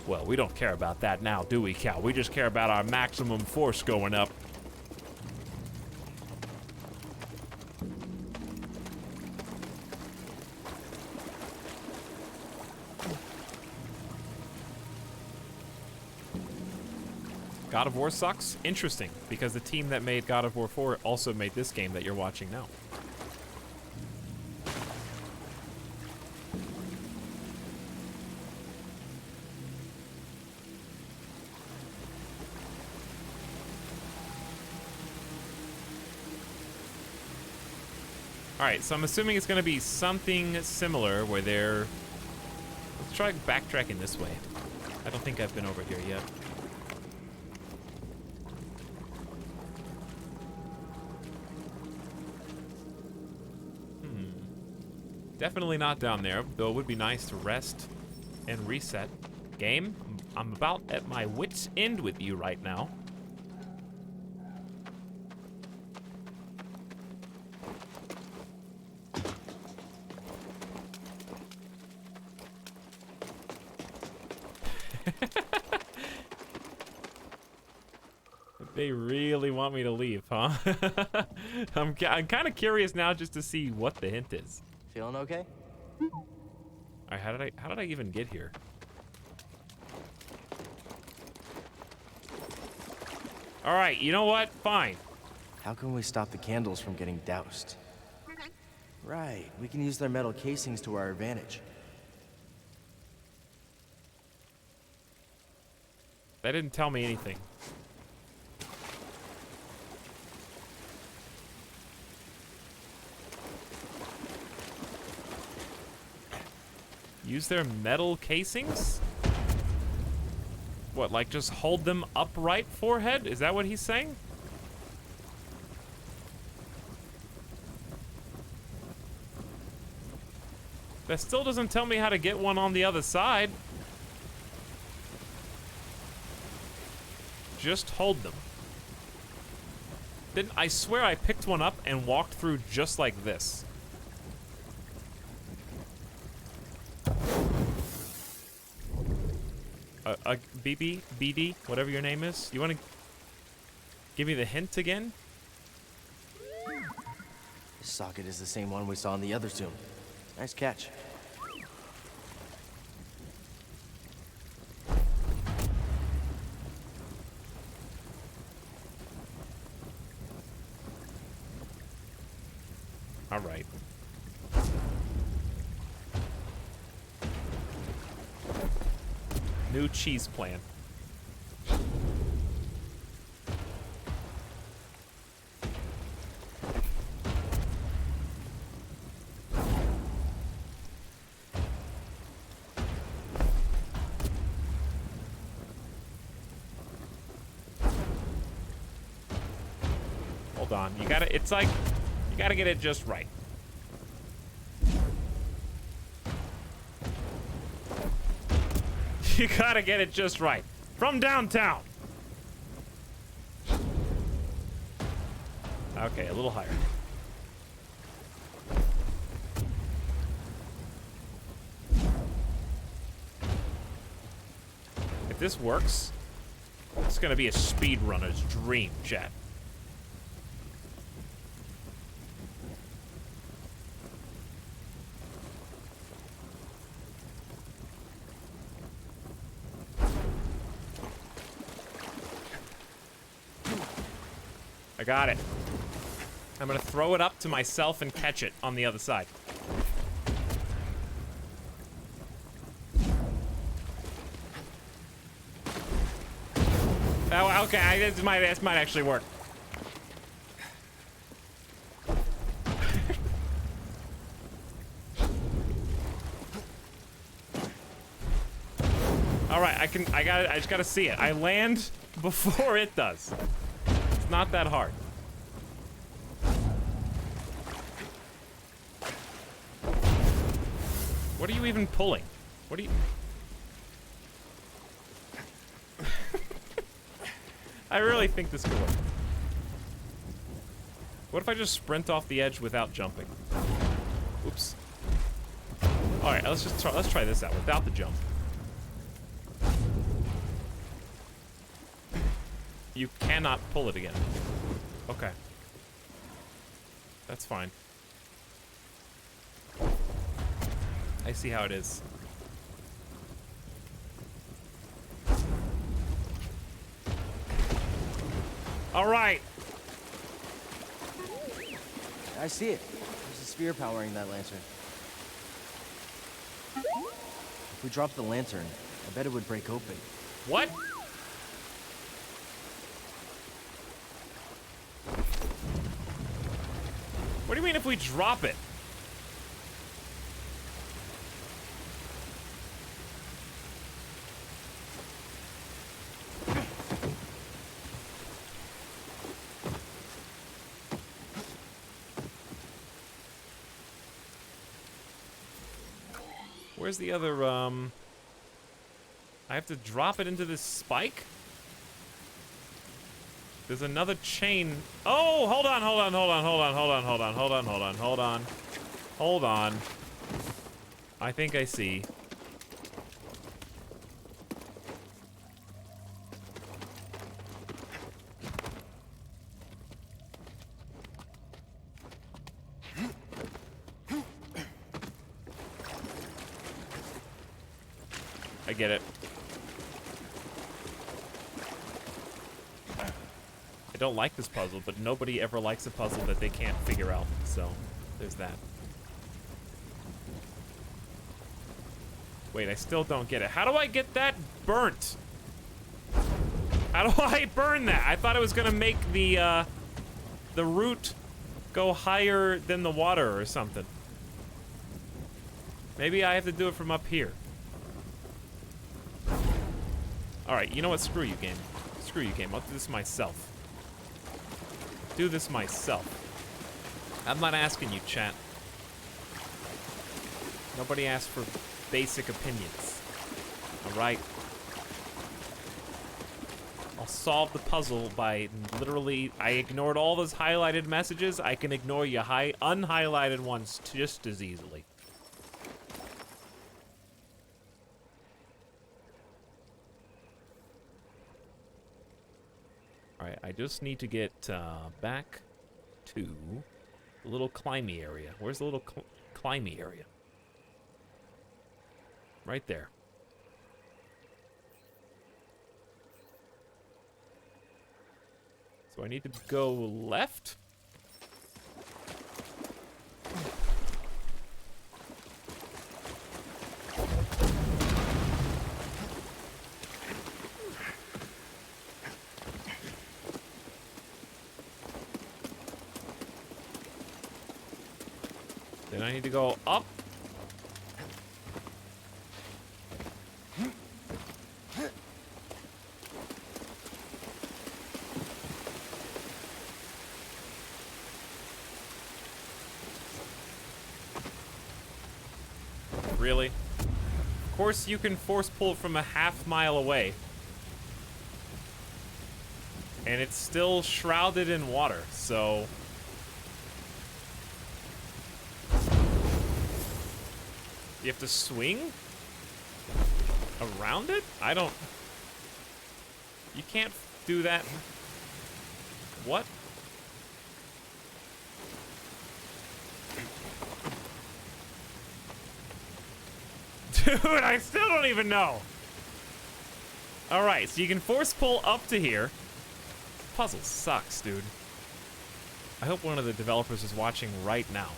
Well, we don't care about that now, do we, Cal? We just care about our maximum force going up. God of War sucks? Interesting, because the team that made God of War 4 also made this game that you're watching now. Alright, so I'm assuming it's going to be something similar where they're... Let's try backtracking this way. I don't think I've been over here yet. Definitely not down there, though it would be nice to rest and reset. Game, I'm about at my wit's end with you right now. They really want me to leave, huh? I'm kind of curious now just to see what the hint is. Feeling okay? Alright, how did I even get here? Alright, you know what? Fine. How can we stop the candles from getting doused? Right, we can use their metal casings to our advantage. That didn't tell me anything. Use their metal casings? What, like just hold them upright, forehead? Is that what he's saying? That still doesn't tell me how to get one on the other side. Just hold them. I swear I picked one up and walked through just like this. BD, whatever your name is. You want to give me the hint again? This socket is the same one we saw in the other tomb. Nice catch. All right. New cheese plan. hold on. You gotta, it's like, you gotta get it just right. You gotta get it just right. From downtown. Okay, a little higher. If this works, it's gonna be a speedrunner's dream, chat. I got it. I'm gonna throw it up to myself and catch it on the other side. Oh, okay, this might actually work. All right, I just gotta see it. I land before it does. It's not that hard. What are you even pulling? What are you... I really think this could work. What if I just sprint off the edge without jumping? Oops. All right, let's try this out without the jump. You cannot pull it again. Okay. That's fine. I see how it is. All right. I see it. There's a spear powering that lantern. If we dropped the lantern, I bet it would break open. What? What do you mean if we drop it? Where's the other, I have to drop it into this spike? There's another chain. Oh, hold on. Hold on. I think I see. I get it. I don't like this puzzle, but nobody ever likes a puzzle that they can't figure out. So, there's that. Wait, I still don't get it. How do I get that burnt? How do I burn that? I thought it was gonna make the root go higher than the water or something. Maybe I have to do it from up here. Alright, you know what? Screw you, game. Screw you, game. I'll do this myself. Do this myself. I'm not asking you, chat. Nobody asked for basic opinions. Alright? I'll solve the puzzle by literally... I ignored all those highlighted messages. I can ignore your unhighlighted ones just as easily. Alright, I just need to get back to the little climby area. Where's the little climby area? Right there. So I need to go left? Then I need to go up. Really? Of course you can force pull from a half-mile away. And it's still shrouded in water, so... You have to swing around it? I don't... You can't do that. What? Dude, I still don't even know. Alright, so you can force pull up to here. Puzzle sucks, dude. I hope one of the developers is watching right now.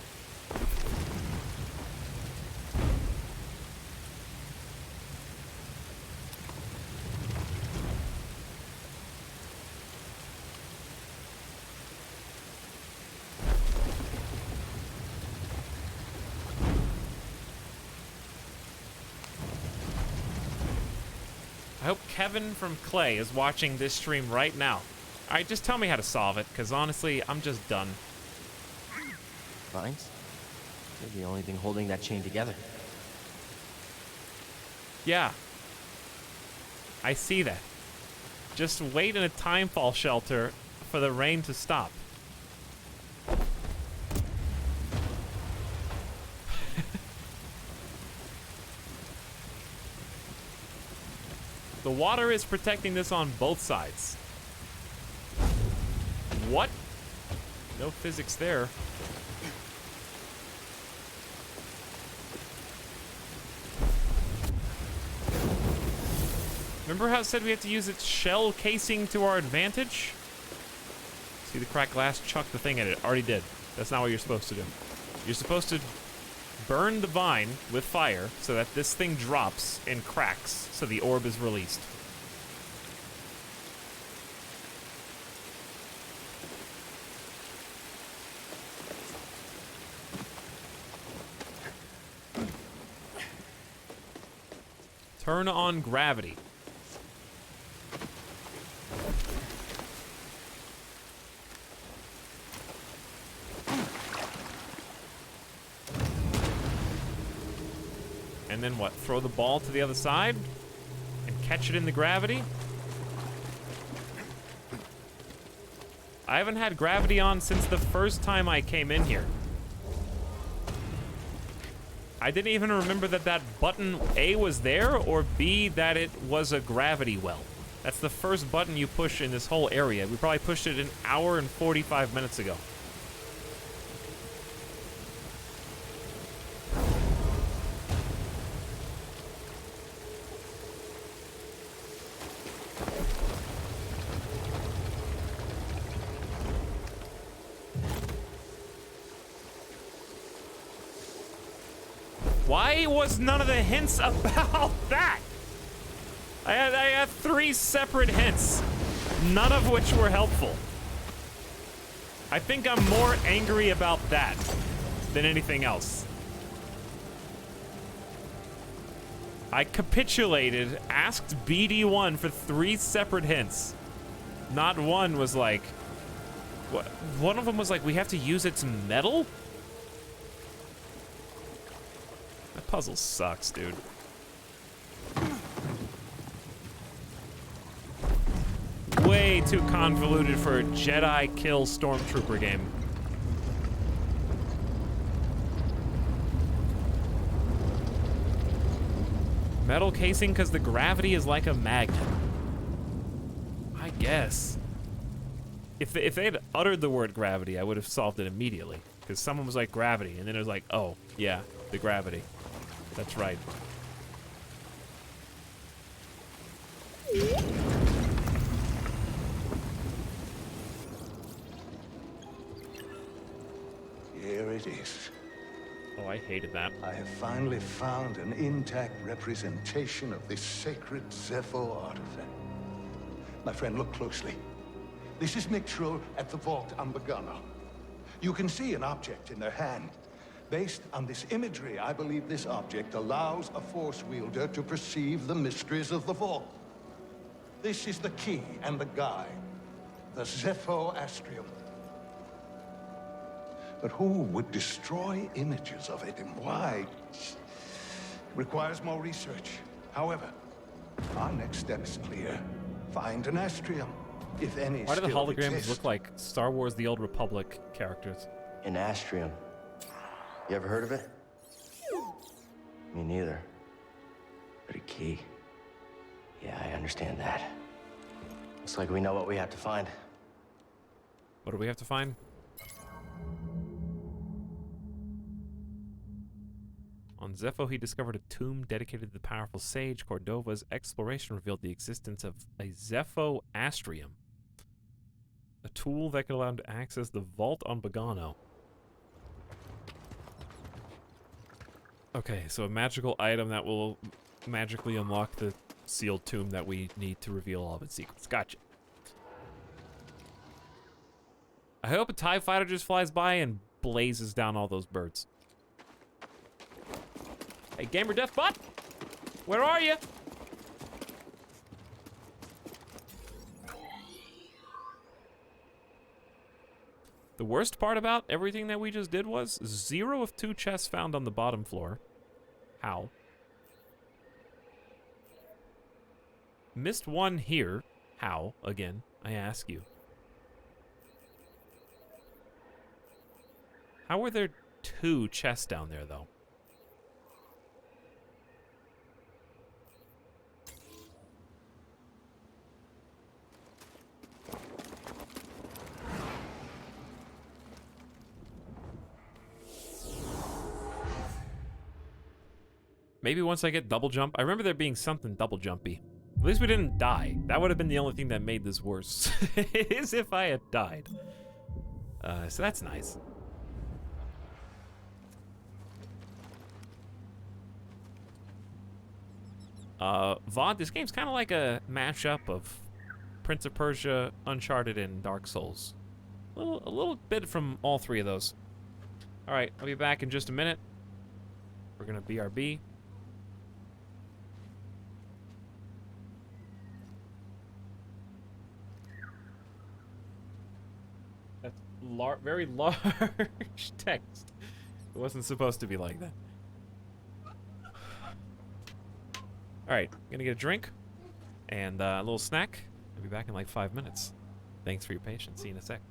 I hope Kevin from Clay is watching this stream right now. Alright, just tell me how to solve it, because honestly, I'm just done. Vines? They're the only thing holding that chain together. Yeah. I see that. Just wait in a timefall shelter for the rain to stop. The water is protecting this on both sides. What? No physics there. Remember how it said we had to use its shell casing to our advantage? See the cracked glass? Chuck the thing at it. Already did. That's not what you're supposed to do. You're supposed to burn the vine with fire so that this thing drops and cracks so the orb is released. Turn on gravity. And then what? Throw the ball to the other side and catch it in the gravity? I haven't had gravity on since the first time I came in here. I didn't even remember that that button A was there, or B, that it was a gravity well. That's the first button you push in this whole area. We probably pushed it an hour and 45 minutes ago. Why was none of the hints about that? I had 3 separate hints, none of which were helpful. I think I'm more angry about that than anything else. I capitulated, asked BD1 for 3 separate hints. Not one was like... One of them was like, we have to use its metal? That puzzle sucks, dude. Way too convoluted for a Jedi kill stormtrooper game. Metal casing because the gravity is like a magnet. I guess. If they had uttered the word gravity, I would have solved it immediately. Because someone was like, gravity, and then it was like, oh, yeah, the gravity. That's right. Here it is. Oh, I hated that. I have finally found an intact representation of this sacred Zepho artifact. My friend, look closely. This is Mictril at the Vault Ambagana. You can see an object in their hand. Based on this imagery, I believe this object allows a Force wielder to perceive the mysteries of the Vault. This is the key and the guide, the Zepho Astrium. But who would destroy images of it, and why? Requires more research. However, our next step is clear. Find an astrium, if any. Why do the still holograms exist. look like Star Wars The Old Republic characters? An astrium. You ever heard of it? Me neither. But a key. Yeah, I understand that. Looks like we know what we have to find. What do we have to find? On Zepho, he discovered a tomb dedicated to the powerful sage. Cordova's exploration revealed the existence of a Zepho astrium, a tool that could allow him to access the vault on Bogano. Okay, so a magical item that will magically unlock the sealed tomb that we need to reveal all of its secrets. Gotcha. I hope a TIE fighter just flies by and blazes down all those birds. Hey, Gamer Death Bot! Where are you? The worst part about everything that we just did was 0 of 2 chests found on the bottom floor. How? Missed 1 here. How? Again, I ask you. How were there 2 chests down there, though? Maybe once I get double jump. I remember there being something double jumpy. At least we didn't die. That would have been the only thing that made this worse. Is if I had died. So that's nice. Vaughn, this game's kind of like a mashup of Prince of Persia, Uncharted, and Dark Souls. A little bit from all 3 of those. All right, I'll be back in just a minute. We're gonna BRB. That's very large text. It wasn't supposed to be like that. All right, gonna get a drink and a little snack. I'll be back in like 5 minutes. Thanks for your patience. See you in a sec.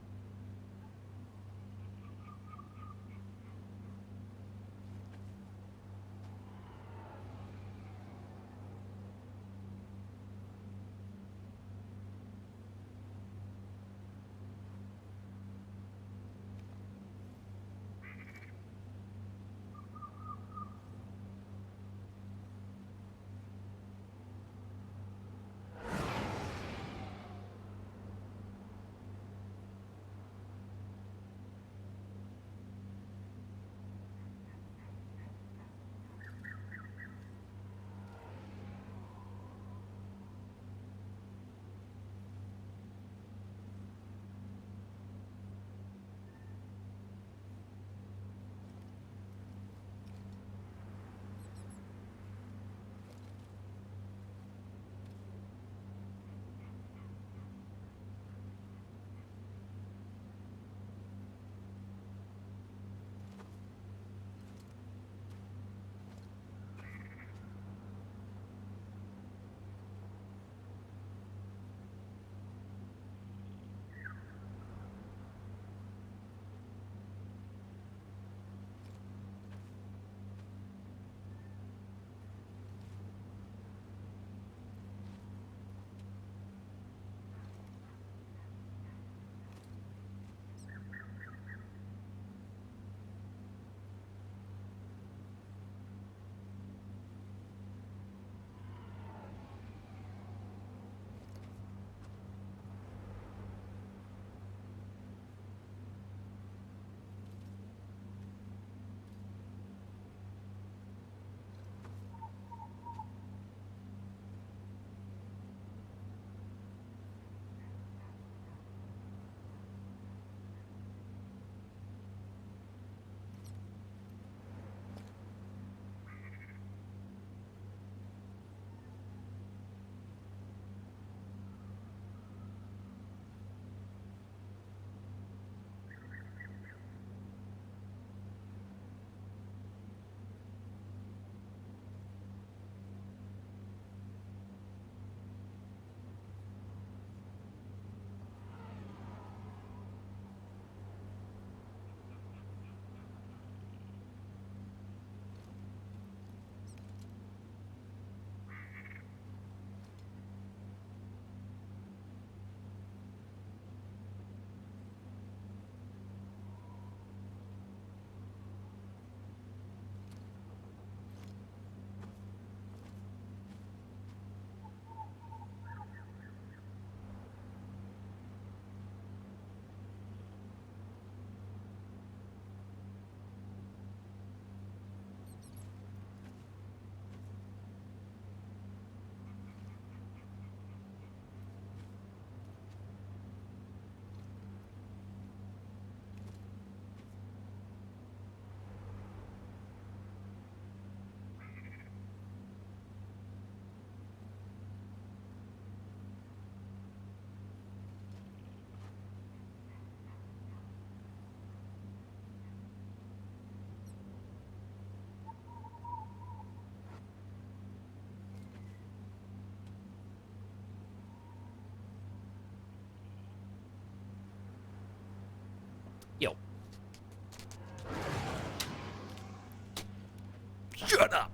Shut up!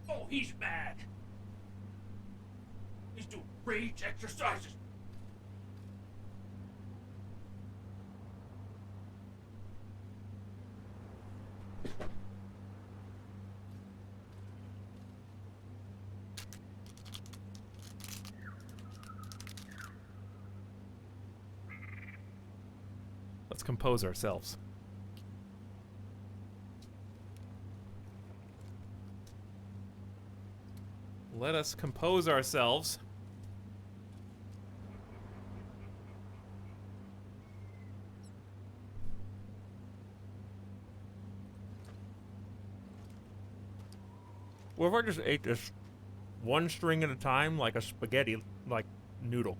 Oh, he's mad. He's doing rage exercises. Let's compose ourselves. Let us compose ourselves. What if I just ate this one string at a time like a spaghetti, like noodle?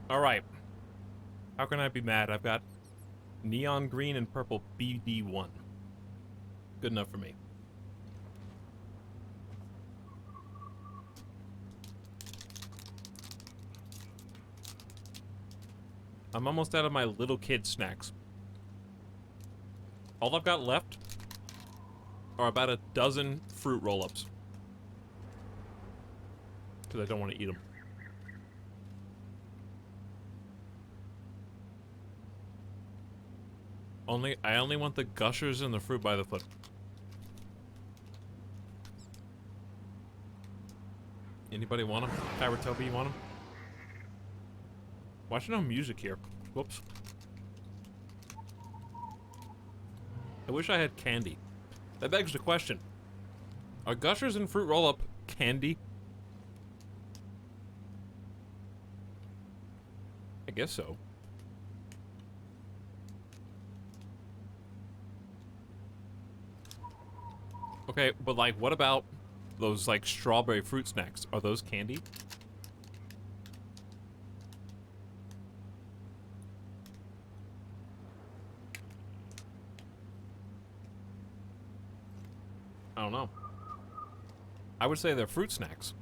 Alright. How can I be mad? I've got neon green and purple BD1. Good enough for me. I'm almost out of my little kid snacks. All I've got left are about a dozen fruit roll-ups. Because I don't want to eat them. I only want the gushers and the fruit by the foot. Anybody want them? Kyra Toby, you want them? Watch no music here. Whoops. I wish I had candy. That begs the question. Are gushers and fruit roll-up candy? I guess so. Okay, but like, what about those like strawberry fruit snacks? Are those candy? I don't know. I would say they're fruit snacks.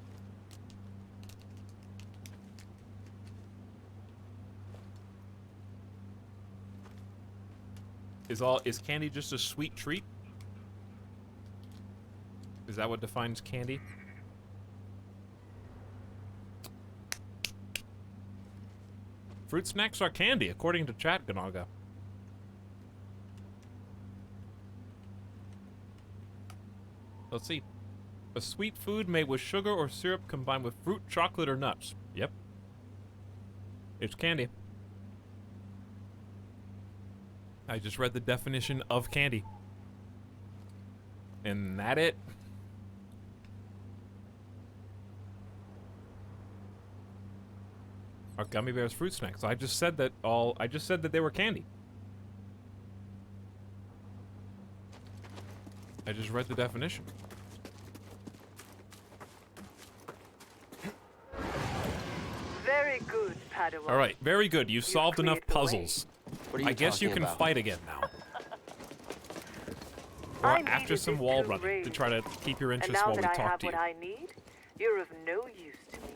Is candy just a sweet treat? Is that what defines candy? Fruit snacks are candy, according to Chat Ganaga. Let's see. A sweet food made with sugar or syrup combined with fruit, chocolate, or nuts. Yep. It's candy. I just read the definition of candy. And that it. Are gummy bears fruit snacks? I just said that they were candy. I just read the definition. Very good, Padawan. All right, very good. You solved enough puzzles. What are you I guess you talking can about? fight again now. Or after some wall running to try to keep your interest while we And now that I talk have to you. what I need, you're of no use to me.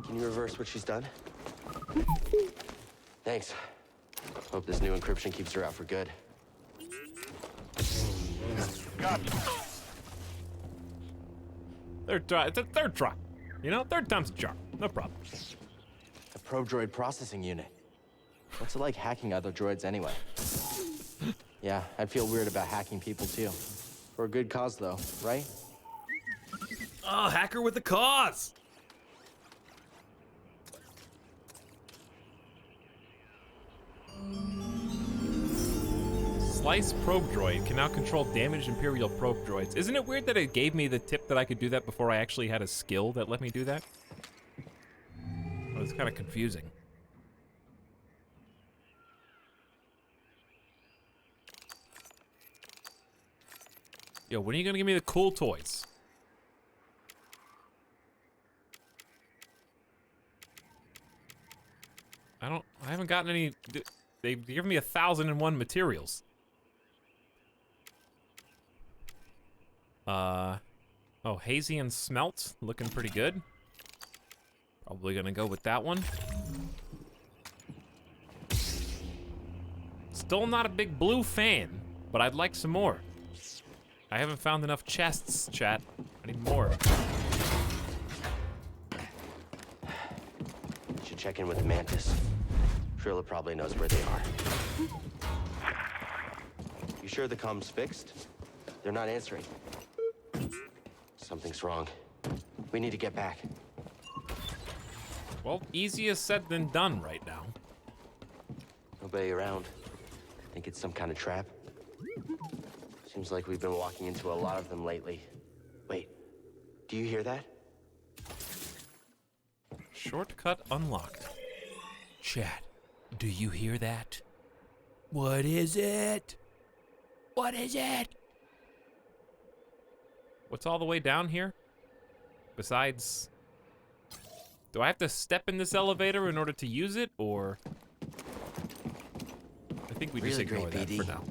Can you reverse what she's done? Thanks. Hope this new encryption keeps her out for good. Third try. It's a third try. You know, third time's a charm. No problem. A pro-droid processing unit. What's it like hacking other droids anyway? Yeah, I'd feel weird about hacking people too. For a good cause though, right? Oh, hacker with a cause! Slice probe droid can now control damaged Imperial probe droids. Isn't it weird that it gave me the tip that I could do that before I actually had a skill that let me do that? Well, it's kind of confusing. Yo, when are you gonna give me the cool toys? I haven't gotten any. They've given me 1,001 materials. Oh, hazy and smelt, looking pretty good. Probably gonna go with that one. Still not a big blue fan, but I'd like some more. I haven't found enough chests, chat. I need more. Should check in with the Mantis. Trilla probably knows where they are. You sure the comm's fixed? They're not answering. Something's wrong. We need to get back. Well, easier said than done right now. Nobody around. Think it's some kind of trap? Seems like we've been walking into a lot of them lately. Wait, do you hear that? Shortcut unlocked. Chat, do you hear that? What is it? What is it? What's all the way down here? Besides... Do I have to step in this elevator in order to use it, or... I think we just Really ignore great, that BD. for now.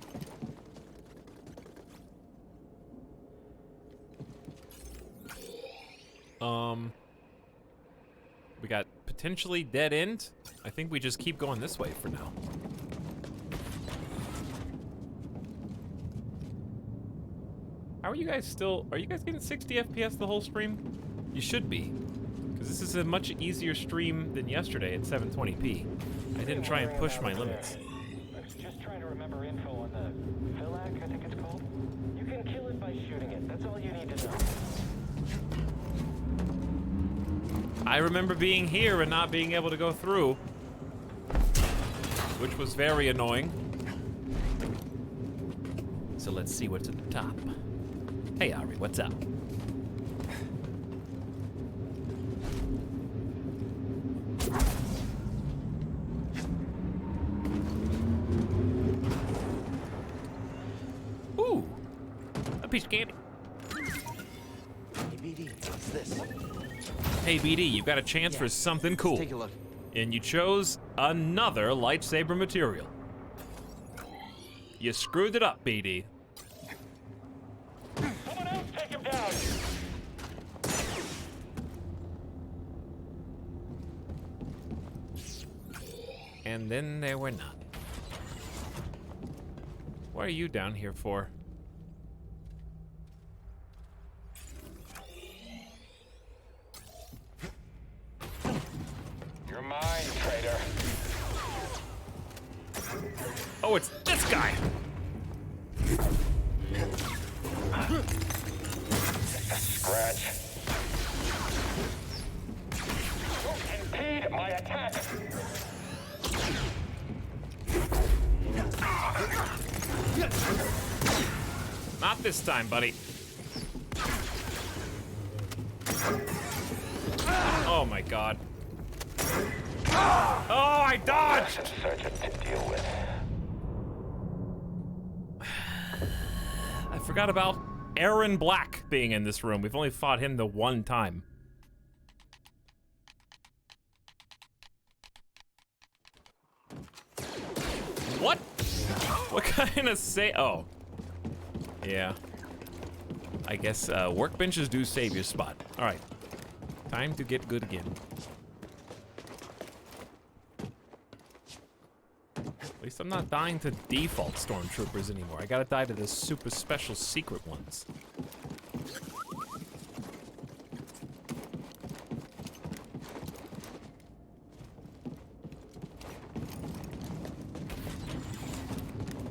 We got potentially dead end. I think we just keep going this way for now. How are you guys still... Are you guys getting 60 FPS the whole stream? You should be. Because this is a much easier stream than yesterday at 720p. I didn't try and push my limits. I was just trying to remember info on the Philac, I think it's called. You can kill it by shooting it. That's all you need to know. I remember being here and not being able to go through, which was very annoying. So let's see what's at the top. Hey Ari, what's up? Ooh, a piece of candy. Hey, BD, what's this? Hey BD, you've got a chance for something cool. Take a look. And you chose another lightsaber material. You screwed it up, BD. Someone else take him down! And then there were none. What are you down here for? You're mine, traitor. Oh, it's this guy! Just a scratch. Don't impede my attack. Not this time, buddy. Oh my god. Oh, I dodged! Insurgent to deal with. I forgot about Aaron Black being in this room. We've only fought him the one time. What? What kind of say? Oh. Yeah. I guess workbenches do save your spot. All right. Time to get good again. At least I'm not dying to default stormtroopers anymore. I gotta die to the super special secret ones.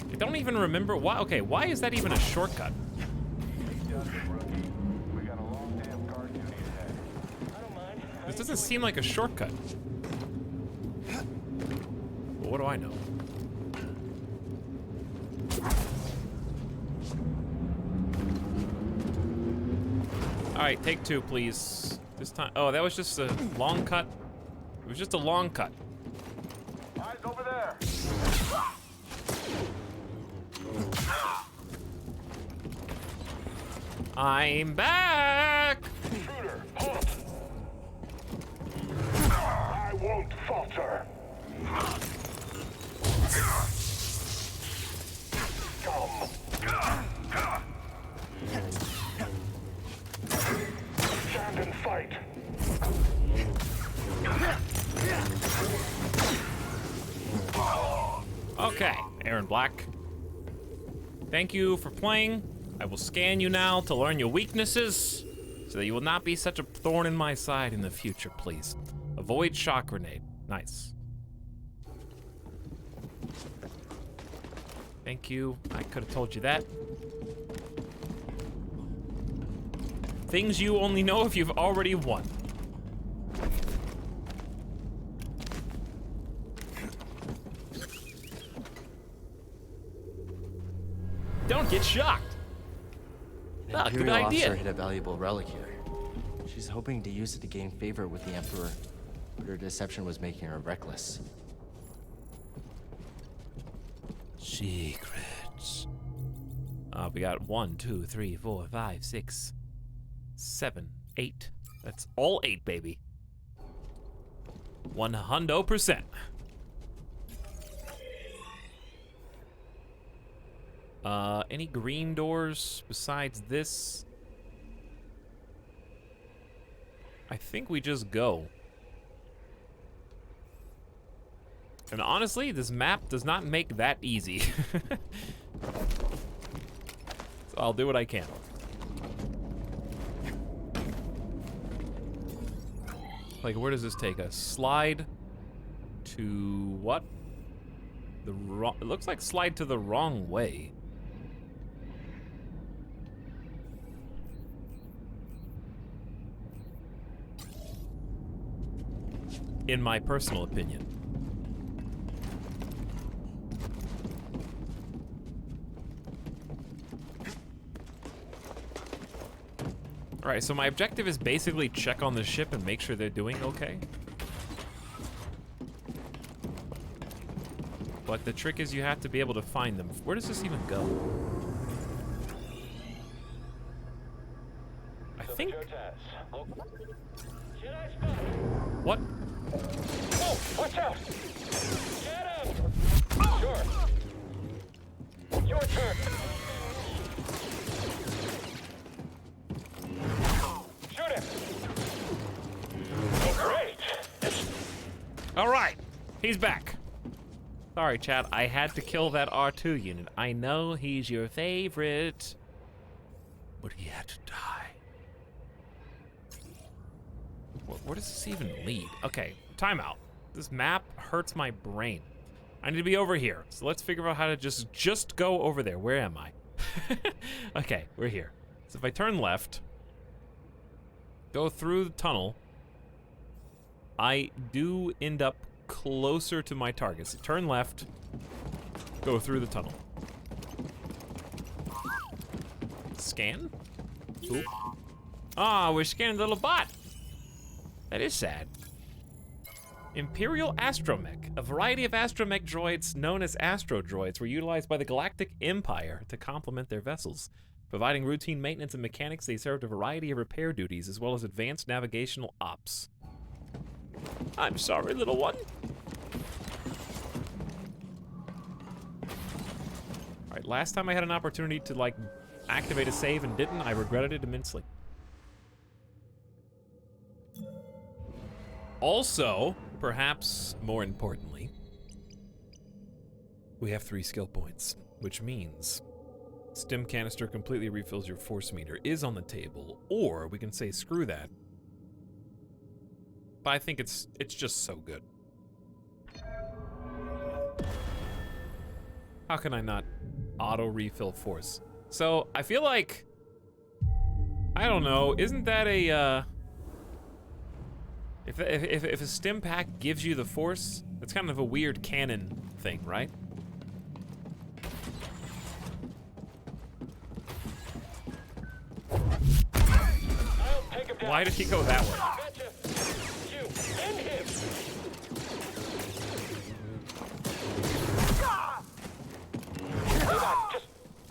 I don't even remember why. Okay, why is that even a shortcut? This doesn't seem like a shortcut. But what do I know? All right, take two, please. This time. Oh, that was just a long cut. It was just a long cut. Eyes over there. I'm back! Intruder, halt! I won't falter. Come. Stand and fight. Okay, Aaron Black. Thank you for playing. I will scan you now to learn your weaknesses so that you will not be such a thorn in my side in the future, please. Avoid shock grenade. Nice. Thank you. I could have told you that. Things you only know if you've already won. Don't get shocked. Ah, good Imperial idea. officer hid a valuable relic here. She's hoping to use it to gain favor with the Emperor, but her deception was making her reckless. Secrets. We got 1, 2, 3, 4, 5, 6, 7, 8. That's all 8, baby. 100%. Any green doors besides this? I think we just go. And honestly, this map does not make that easy. So I'll do what I can. Like, where does this take us? Slide to what? The wrong, it looks like slide to the wrong way. In my personal opinion. Alright, so my objective is basically check on the ship and make sure they're doing okay. But the trick is you have to be able to find them. Where does this even go? I think... What? Oh, watch out! Get him! Sure. Your turn. Shoot him! Oh, great! All right, he's back. Sorry, chat, I had to kill that R2 unit. I know he's your favorite, but he had to die. Where does this even lead? Okay, timeout. This map hurts my brain. I need to be over here. So let's figure out how to just go over there. Where am I? Okay, we're here. So if I turn left, go through the tunnel, I do end up closer to my target. So turn left, go through the tunnel. Scan? Oop. Ah, we're scanning the little bot. That is sad. Imperial Astromech. A variety of astromech droids known as astro droids were utilized by the Galactic Empire to complement their vessels. Providing routine maintenance and mechanics, they served a variety of repair duties as well as advanced navigational ops. I'm sorry, little one. Alright, last time I had an opportunity to, like, activate a save and didn't, I regretted it immensely. Also, perhaps more importantly, we have 3 skill points, which means stim canister completely refills your force meter is on the table, or we can say screw that. But I think it's just so good. How can I not auto refill force? So I feel like, I don't know, isn't that a if a stim pack gives you the force, that's kind of a weird canon thing, right? Why did he go that way?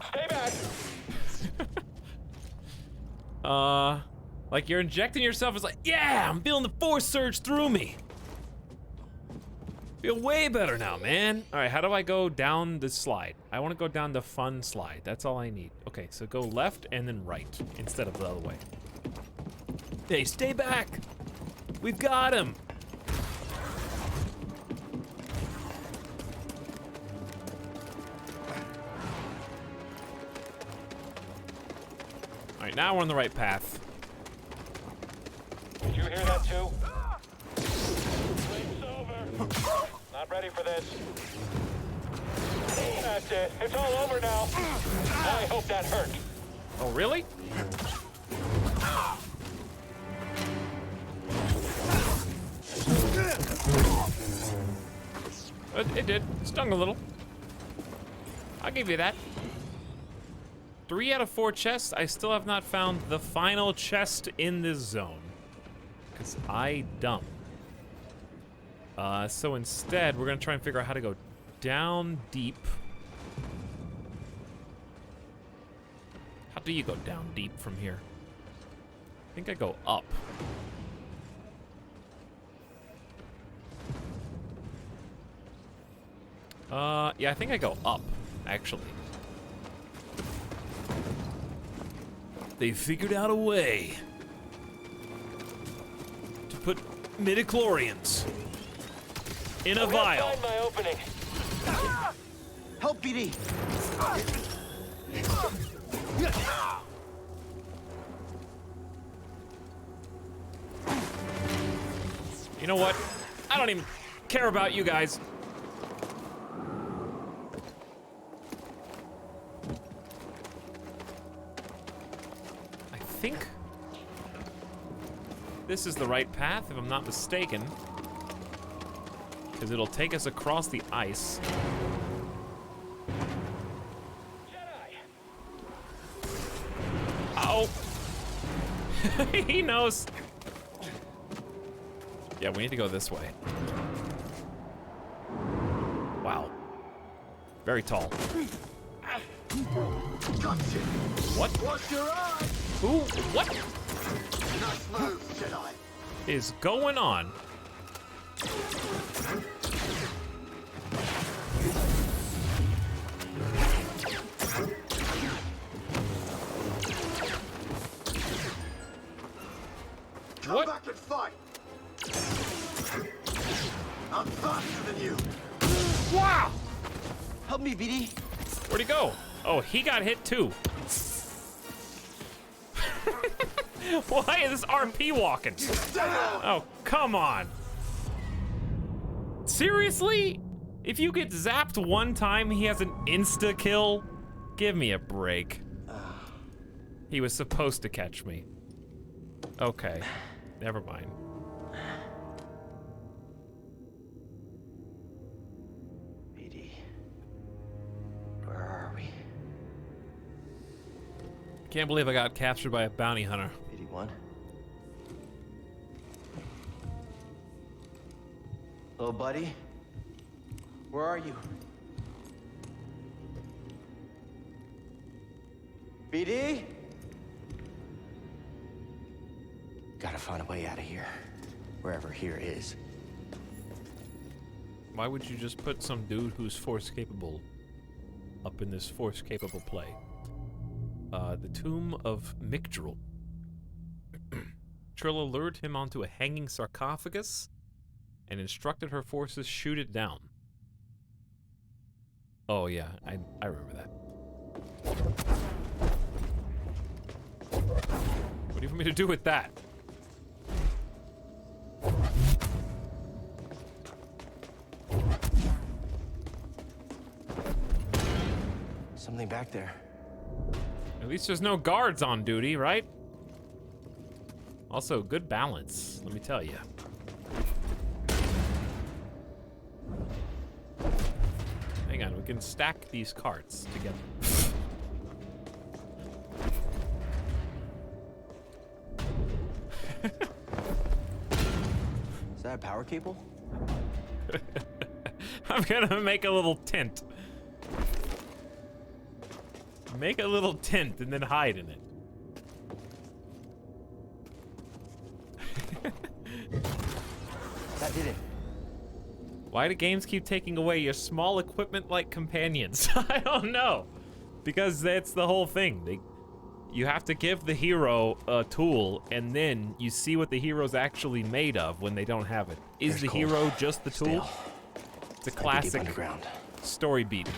Stay back. Like you're injecting yourself. It's like, yeah, I'm feeling the force surge through me. Feel way better now, man. All right, how do I go down the slide? I want to go down the fun slide. That's all I need. Okay, so go left and then right instead of the other way. Hey, stay back. We've got him. All right, now we're on the right path. Did you hear that too? It's over. Not ready for this. That's it. It's all over now. I hope that hurt. Oh, really? It did. Stung a little. I'll give you that. 3 out of 4 chests. I still have not found the final chest in this zone. Because I dumb. So instead, we're going to try and figure out how to go down deep. How do you go down deep from here? I think I go up. Yeah, I think I go up, actually. They figured out a way to put midichlorians in a vial. Find my opening. Help, BD. You know what? I don't even care about you guys. I think this is the right path, if I'm not mistaken. Because it'll take us across the ice. Ow! He knows. Yeah, we need to go this way. Wow. Very tall. What? Watch your eyes. Who? What Nice move, Jedi. is going on? Come back and fight. I'm faster than you. Wow! Help me, BD. Where'd he go? Oh, he got hit too. Why is this RP walking? Oh, come on. Seriously? If you get zapped one time, he has an insta-kill? Give me a break. He was supposed to catch me. Okay, never mind. BD, where are we? Can't believe I got captured by a bounty hunter. 81. Hello, buddy. Where are you? BD? Gotta find a way out of here. Wherever here is. Why would you just put some dude who's force capable up in this force capable play? The tomb of Migdril. Trilla lured him onto a hanging sarcophagus and instructed her forces shoot it down. Oh yeah, I remember that. What do you want me to do with that? Something back there. At least there's no guards on duty, right? Also, good balance, let me tell you. Hang on, we can stack these carts together. Is that a power cable? I'm gonna make a little tent. Make a little tent and then hide in it. did it. Why do games keep taking away your small equipment-like companions? I don't know. Because that's the whole thing. You have to give the hero a tool, and then you see what the hero's actually made of when they don't have it. Is There's the cold. hero just the tool? Stale. It's a Might be deep classic underground. story beat.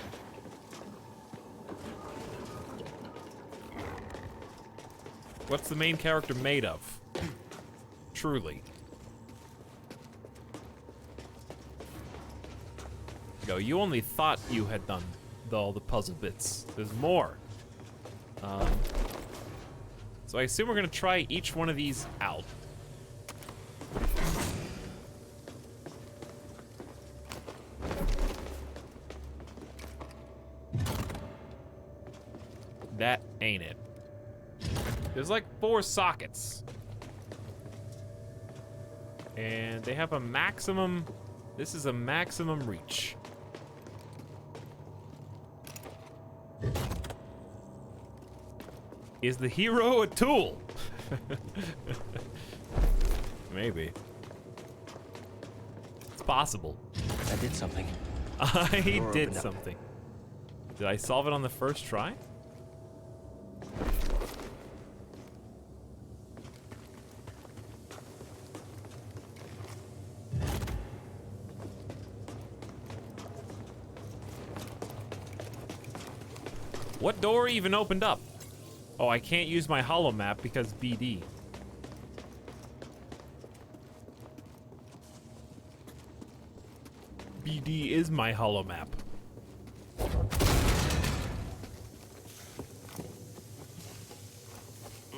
What's the main character made of? Truly. Go, you only thought you had done all the puzzle bits. There's more. So I assume we're gonna try each one of these out. That ain't it. There's like 4 sockets. And they have a maximum, this is a maximum reach. Is the hero a tool? Maybe. It's possible. I did something. I Door did opened up. something. Did I solve it on the first try? What door even opened up? Oh, I can't use my holo map because BD. BD is my holo map.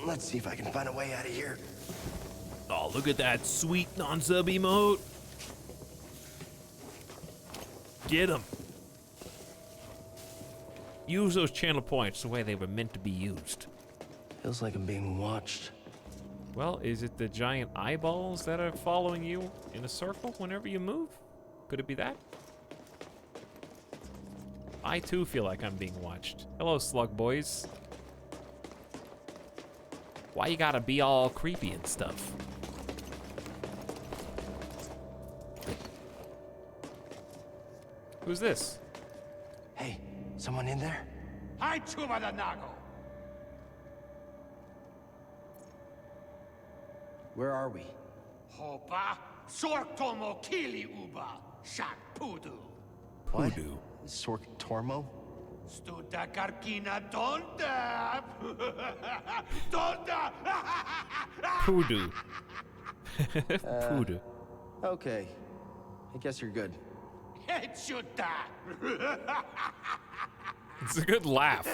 Let's see if I can find a way out of here. Oh, look at that sweet non-sub emote. Get him. Use those channel points the way they were meant to be used. Feels like I'm being watched. Well, is it the giant eyeballs that are following you in a circle whenever you move? Could it be that? I too feel like I'm being watched. Hello, slug boys. Why you gotta be all creepy and stuff? Who's this? Hey, someone in there? Hi, Chuba the Nago. Where are we? Hopa, Sortomo Kili Uba, Shak Pudu. Hoodoo. Sork Tormo? Studa Karkina Donda. Donda. Hoodoo. Hoodoo. Okay. I guess you're good. Hechuta. It's a good laugh.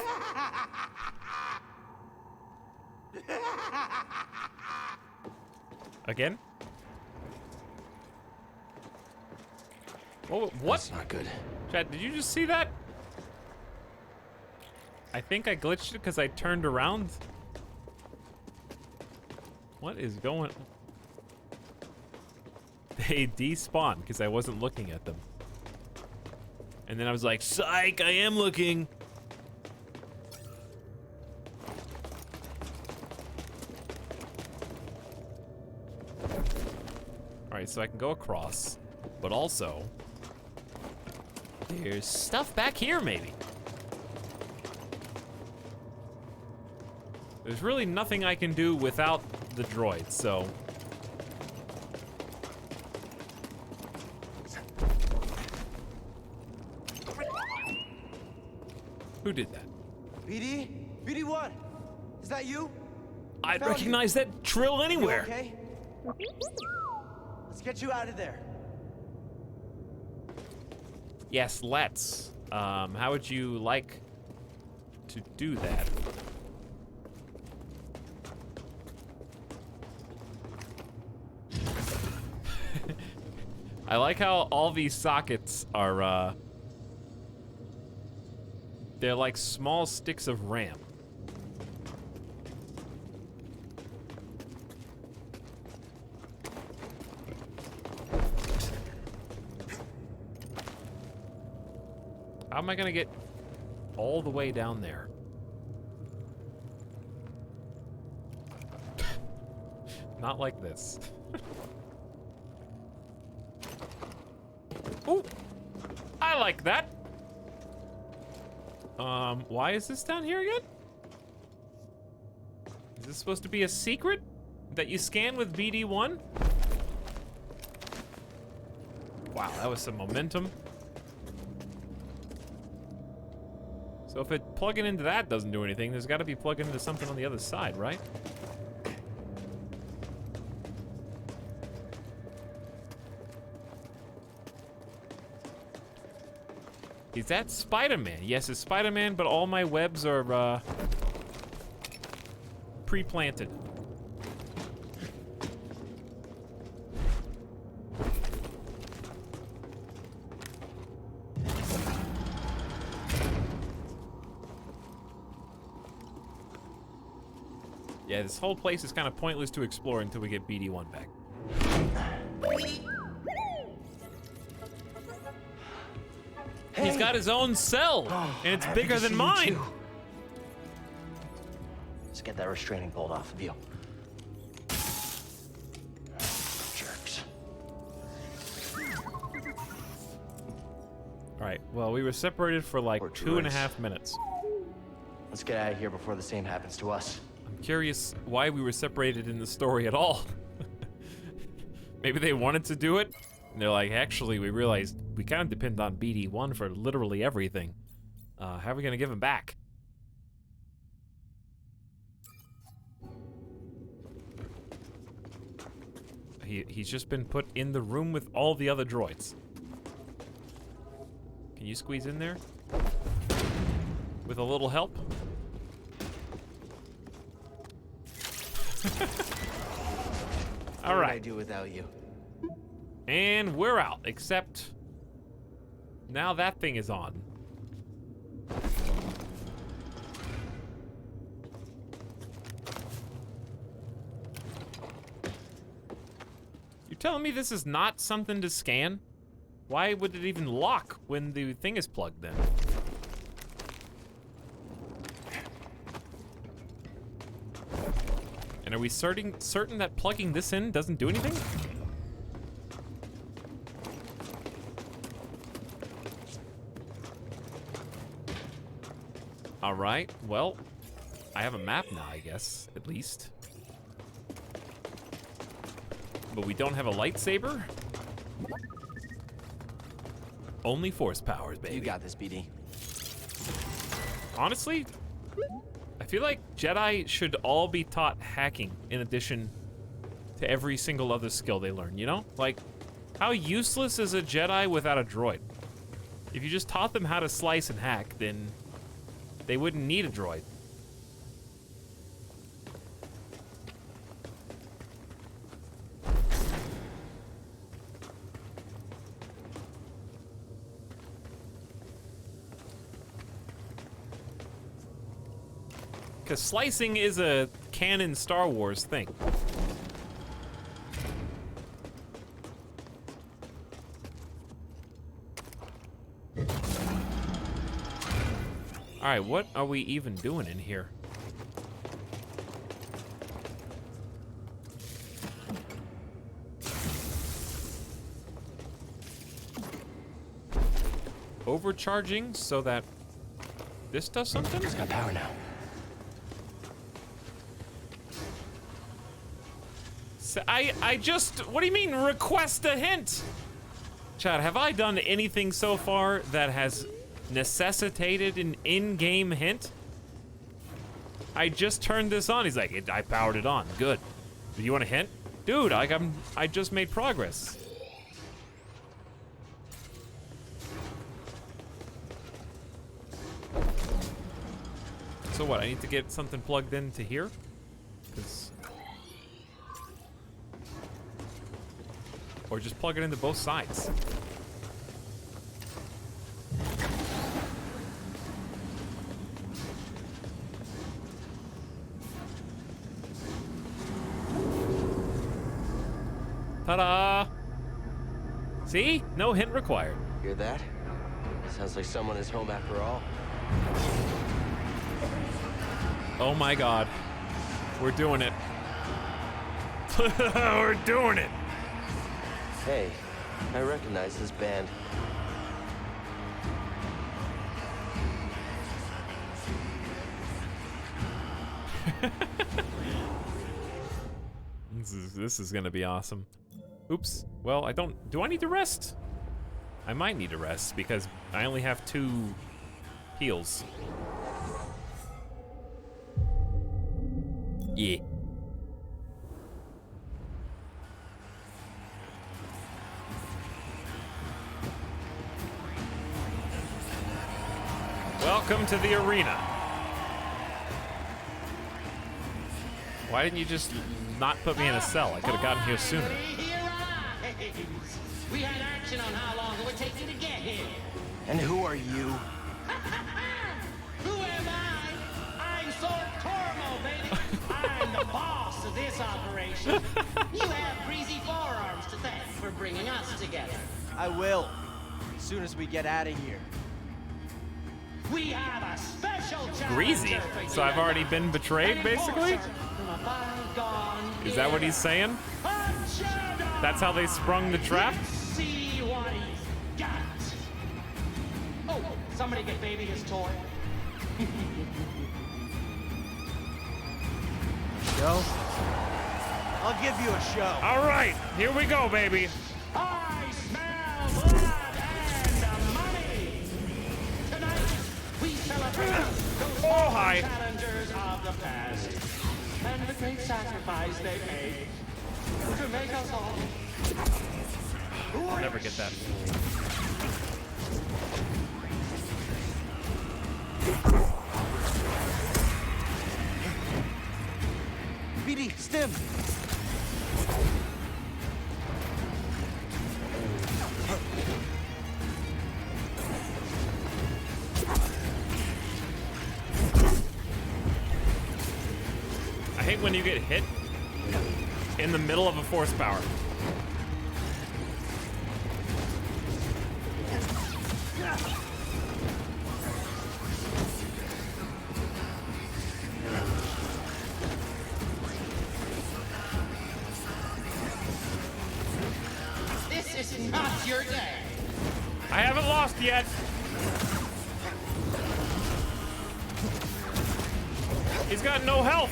Again? Oh, what? That's not good. Chad, did you just see that? I think I glitched it because I turned around. What is going? They despawned because I wasn't looking at them. And then I was like, psych, I am looking. All right, so I can go across, but also there's stuff back here maybe. There's really nothing I can do without the droid, so. Who did that? BD? BD what? Is that you? I'd recognize that trill anywhere. You okay? Let's get you out of there. Yes, let's. How would you like to do that? I like how all these sockets are, they're like small sticks of RAM. How am I gonna get all the way down there? Not like this. Ooh, I like that. Why is this down here again? Is this supposed to be a secret that you scan with BD1? Wow, that was some momentum. So if it plugging into that doesn't do anything, there's got to be plugging into something on the other side, right? Is that Spider-Man? Yes, it's Spider-Man, but all my webs are pre-planted. Yeah, this whole place is kind of pointless to explore until we get BD1 back. Hey. He's got his own cell, and it's bigger than mine. Let's get that restraining bolt off of you. Jerks. All right, well, we were separated for like 2.5 minutes. Let's get out of here before the same happens to us. I'm curious why we were separated in the story at all. Maybe they wanted to do it, and they're like, actually, we realized we kind of depend on BD1 for literally everything. How are we gonna give him back? He's just been put in the room with all the other droids. Can you squeeze in there? With a little help? All right. What would I do without you? And we're out, except now that thing is on. You're telling me this is not something to scan? Why would it even lock when the thing is plugged in? And are we certain that plugging this in doesn't do anything? All right, well, I have a map now, I guess, at least. But we don't have a lightsaber? Only force powers, baby. You got this, BD. Honestly, I feel like Jedi should all be taught hacking in addition to every single other skill they learn, you know? Like, how useless is a Jedi without a droid? If you just taught them how to slice and hack, then they wouldn't need a droid. Because slicing is a canon Star Wars thing. All right, what are we even doing in here? Overcharging so that this does something? It's got power now. So I just, what do you mean request a hint? Chad, have I done anything so far that has necessitated an in-game hint? I just turned this on. He's like, I powered it on. Good. Do you want a hint? Dude, I just made progress. So what, I need to get something plugged into here? 'Cause... Or just plug it into both sides. Ta-da! See? No hint required. Hear that? Sounds like someone is home after all. Oh my god. We're doing it. We're doing it. Hey, I recognize this band. This is gonna be awesome. Oops. Well, I don't. Do I need to rest? I might need to rest because I only have 2 heals. Yeah. Welcome to the arena. Why didn't you just not put me in a cell? I could have gotten here sooner. We had action on how long it would take you to get here. And who are you? Who am I? I'm Sword Tormo, baby. I'm the boss of this operation. You have greasy forearms to thank for bringing us together. I will, as soon as we get out of here. We have a special challenge. Greasy. So I've already been betrayed, basically? Is that what he's saying? That's how they sprung the trap? See what he's got. Oh, somebody get baby his toy. Show? I'll give you a show. All right, here we go, baby. I smell blood and money. Tonight, we celebrate those challengers of the past and the great sacrifice they made to make us all. I'll never get that. BD, stim. I hate when you get hit in the middle of a force power. This is not your day. I haven't lost yet. He's got no health.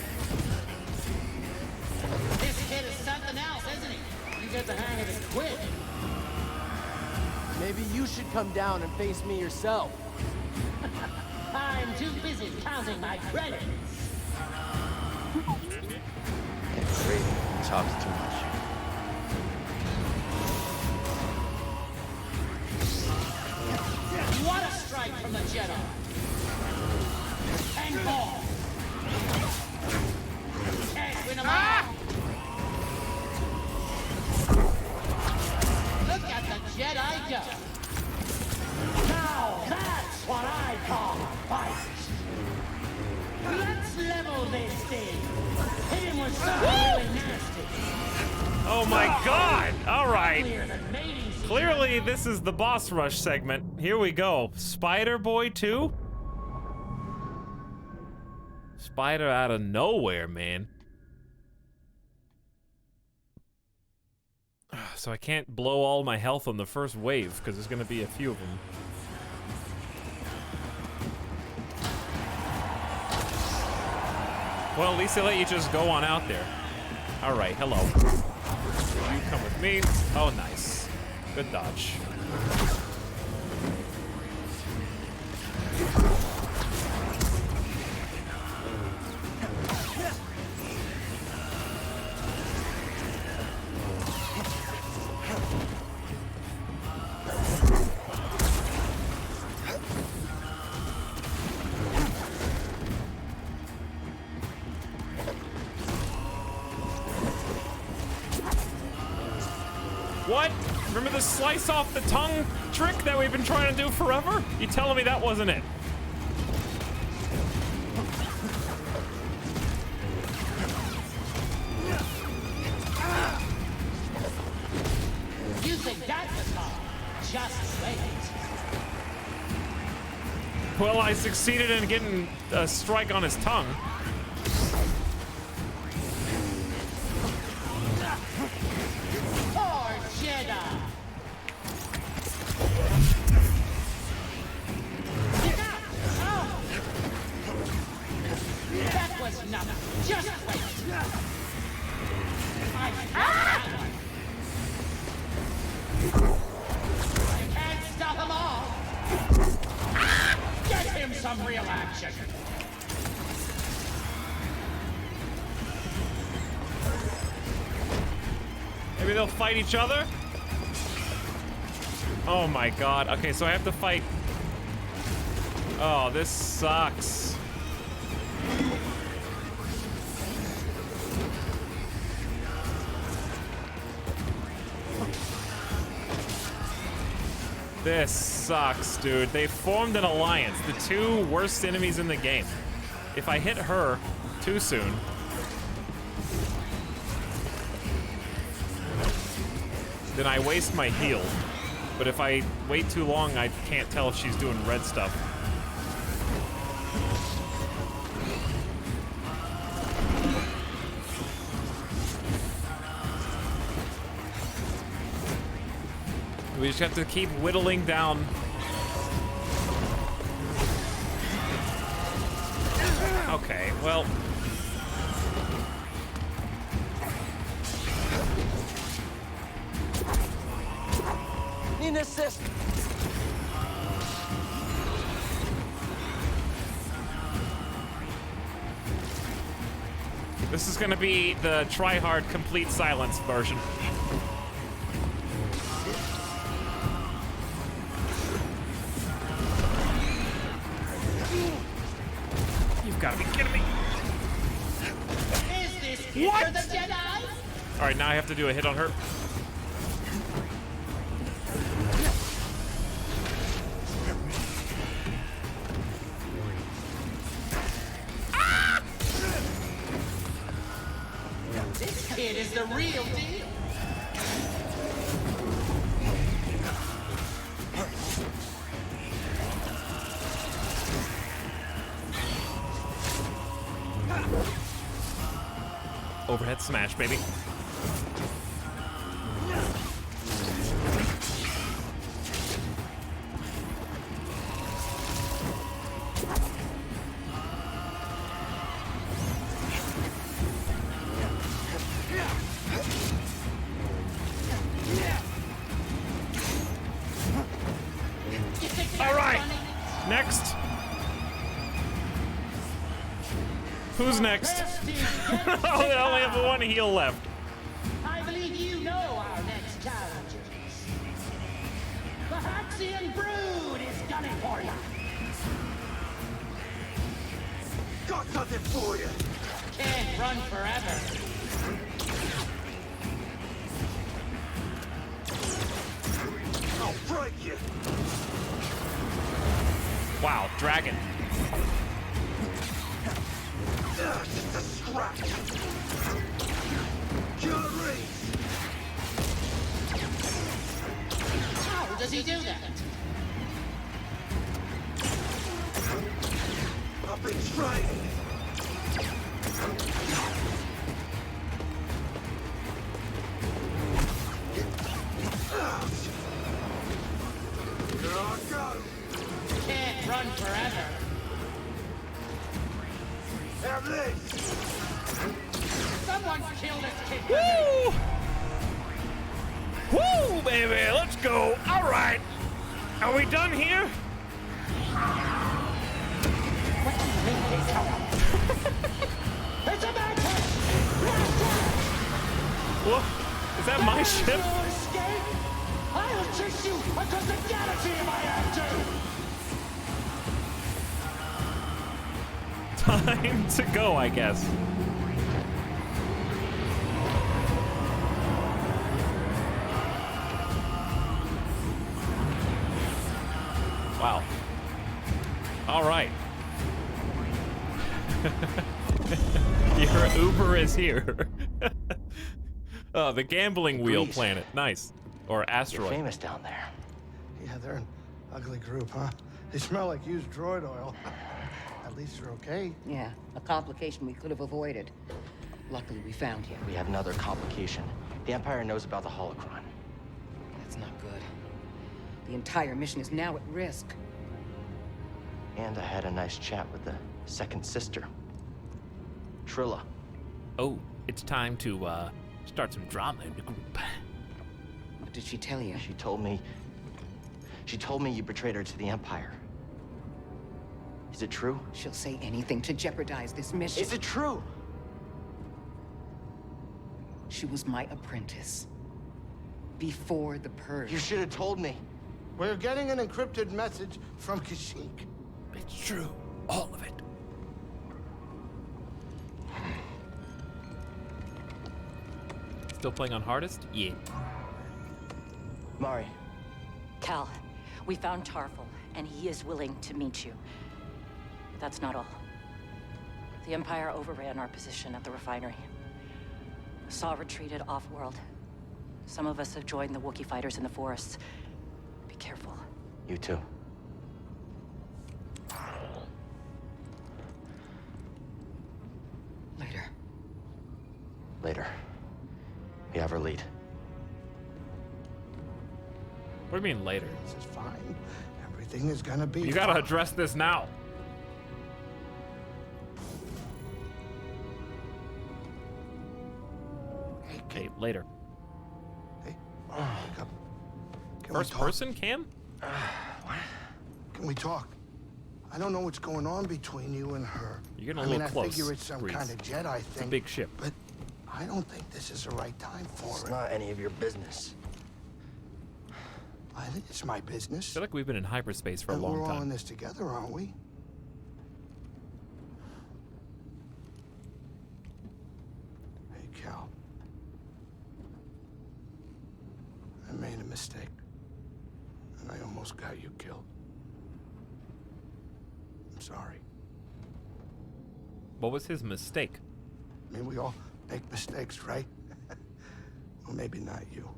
This kid is something else, isn't he? You get the hang of it quick. Maybe you should come down and face me yourself. I'm too busy counting my credits. Afraid he talks too much. What a strike from the Jedi. And ball. Egg win them all. Look at the Jedi go. Now that's what I call a fight. Let's level this thing. Hit him with something really nasty. Oh my god! Alright. Clearly, this is the boss rush segment. Here we go. Spider Boy 2? Spider out of nowhere, man. So I can't blow all my health on the first wave, because there's gonna be a few of them. Well, at least they let you just go on out there. Alright, hello. You come with me. Oh, nice. Good dodge. What? Remember the slice off the tongue trick that we've been trying to do forever? You telling me that wasn't it? You think that's a call? Just wait. Well, I succeeded in getting a strike on his tongue. Poor Jedi. You can't stop them all. Get him some real action. Maybe they'll fight each other? Oh my god. Okay, so I have to fight. Oh, this sucks. This sucks, dude. They formed an alliance. The two worst enemies in the game. If I hit her too soon, then I waste my heal. But if I wait too long, I can't tell if she's doing red stuff. We just have to keep whittling down. Okay, well. Need an assist. This is gonna be the try-hard complete silence version. You've gotta be kidding me. Is this it for the Jedi? Alright, now I have to do a hit on her. This kid is the real deal. Overhead smash, baby. All right, next. Who's next? Oh, they only have one heal left. I believe you know our next challengers. The Haxian Brood is gunning for you. Got something for you. Can't run forever. I'll break you. Wow, dragon. Just a scratch. Killer race. How does he do that? I've been training. Here I go. Can't run forever. Have this. Someone's killed this kid. Woo! Woo, baby, let's go. All right. Are we done here? What do you mean he's coming? It's a bad time. What? Is that my ship? Escape? I'll chase you across the galaxy if I have to. Time to go, I guess. Wow. All right. Your Uber is here. Oh, the gambling wheel Grease. planet. Nice. Or You're asteroid. famous down there. Yeah, they're an ugly group, huh? They smell like used droid oil. At least they're okay. Yeah, a complication we could have avoided. Luckily, we found you. We have another complication. The Empire knows about the holocron. That's not good. The entire mission is now at risk. And I had a nice chat with the second sister, Trilla. Oh, it's time to start some drama in the group. What did she tell you? She told me you betrayed her to the Empire. Is it true? She'll say anything to jeopardize this mission. Is it true? She was my apprentice. Before the Purge. You should have told me. We're getting an encrypted message from Kashyyyk. It's true. All of it. Still playing on hardest? Yeah. Mari. Cal, we found Tarful, and he is willing to meet you. That's not all. The Empire overran our position at the refinery. Saw retreated off-world. Some of us have joined the Wookiee fighters in the forests. Be careful. You too. Later. Later. We have her lead. What do you mean later? This is fine. Everything is gonna be You gotta address this now. Okay, later. Hey, wake up. First person cam? Can we talk? I don't know what's going on between you and her. You're getting a little close. I figure it's some Reese. kind of Jedi thing. It's a big ship. But I don't think this is the right time for It's it. not any of your business. I think it's my business. I feel like we've been in hyperspace for a And long we're all in time. this together, aren't we? Hey, Cal. I made a mistake. And I almost got you killed. I'm sorry. What was his mistake? I mean, we all make mistakes, right? Well, maybe not you.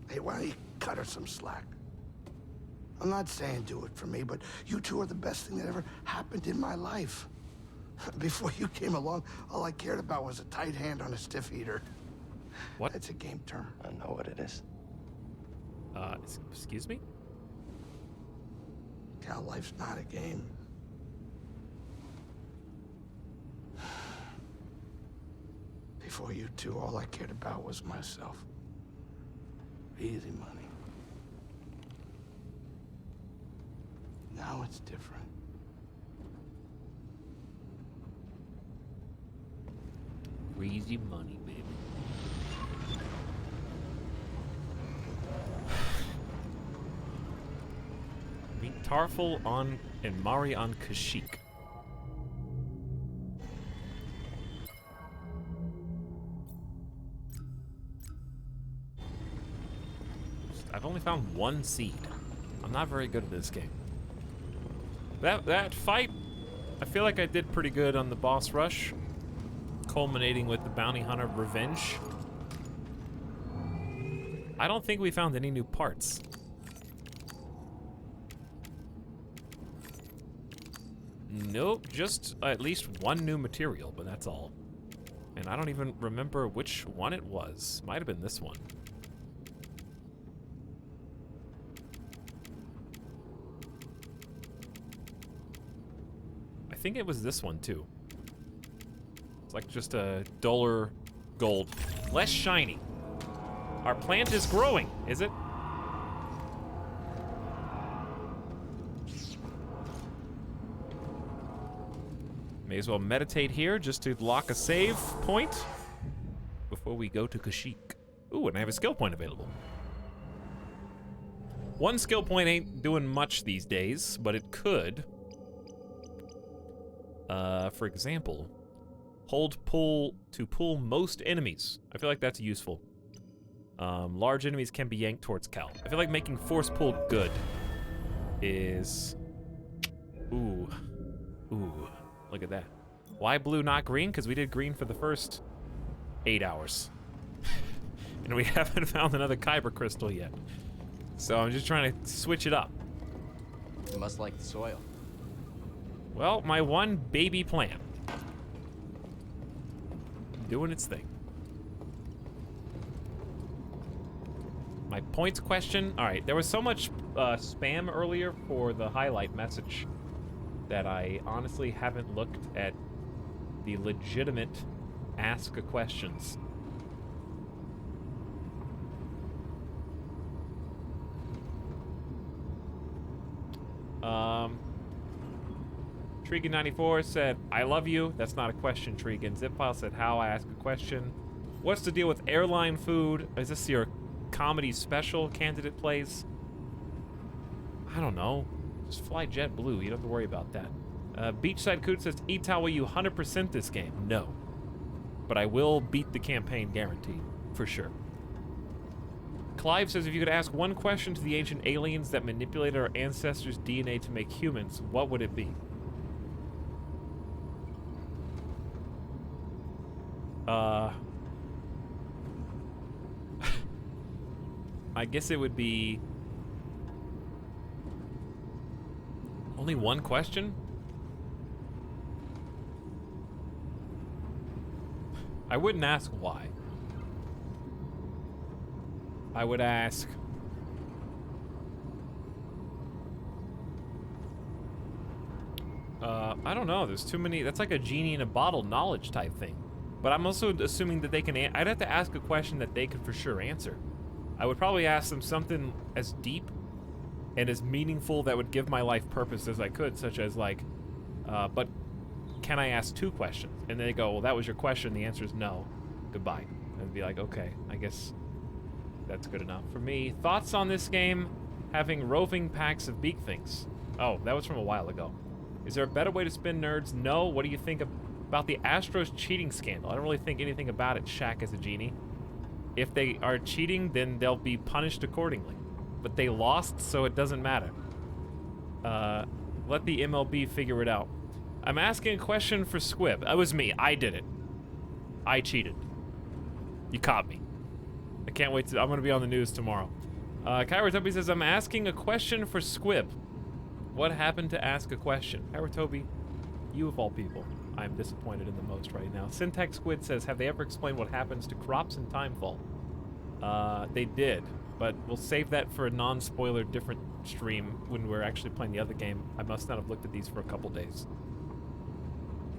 Hey, why don't you cut her some slack? I'm not saying do it for me, but you two are the best thing that ever happened in my life. Before you came along, all I cared about was a tight hand on a stiff heater. What? That's a game term. I know what it is. Excuse me? Cal, life's not a game. Before you two, all I cared about was myself. Easy money. Now it's different. Easy money, baby. Meet Tarful on and Mari on Kashyyyk. I've only found one seed. I'm not very good at this game. That fight, I feel like I did pretty good on the boss rush, culminating with the bounty hunter revenge. I don't think we found any new parts. Nope, just at least one new material, but that's all. And I don't even remember which one it was. Might have been this one. I think it was this one too. It's like just a duller gold. Less shiny. Our plant is growing, is it? May as well meditate here just to lock a save point before we go to Kashyyyk. Ooh, and I have a skill point available. One skill point ain't doing much these days, but it could. For example, hold pull to pull most enemies. I feel like that's useful. Large enemies can be yanked towards Cal. I feel like making force pull good is... Ooh. Ooh. Look at that. Why blue, not green? Because we did green for the first 8 hours. And we haven't found another Kyber crystal yet. So I'm just trying to switch it up. You must like the soil. Well, my one baby plant. Doing its thing. My points question. All right, there was so much spam earlier for the highlight message that I honestly haven't looked at The legitimate ask a questions. Tregan94 said, I love you. That's not a question, Tregan. Zipfile said, how? I ask a question. What's the deal with airline food? Is this your comedy special candidate plays? I don't know. Just fly JetBlue. You don't have to worry about that. Beachside Coot says, Etal, will you 100% this game? No. But I will beat the campaign guaranteed. For sure. Clive says, if you could ask one question to the ancient aliens that manipulated our ancestors' DNA to make humans, what would it be? I guess it would be... Only one question? I wouldn't ask why. I would ask... I don't know. There's too many... That's like a genie in a bottle knowledge type thing. But I'm also assuming that they can... I'd have to ask a question that they could for sure answer. I would probably ask them something as deep and as meaningful that would give my life purpose as I could, such as like, but can I ask 2 questions? And they go, well, that was your question. The answer is no. Goodbye. I'd be like, okay, I guess that's good enough for me. Thoughts on this game having roving packs of beak things? Oh, that was from a while ago. Is there a better way to spin, nerds? No. What do you think about the Astros cheating scandal? I don't really think anything about it, Shaq as a genie. If they are cheating, then they'll be punished accordingly. But they lost, so it doesn't matter. Let the MLB figure it out. I'm asking a question for Squib. It was me. I did it. I cheated. You caught me. I can't wait to... I'm going to be on the news tomorrow. Kairatobi says, I'm asking a question for Squib. What happened to ask a question? Kairatobi, you of all people. I'm disappointed in the most right now. Syntax Squid says, have they ever explained what happens to crops in Timefall? They did, but we'll save that for a non-spoiler different stream when we're actually playing the other game. I must not have looked at these for a couple days.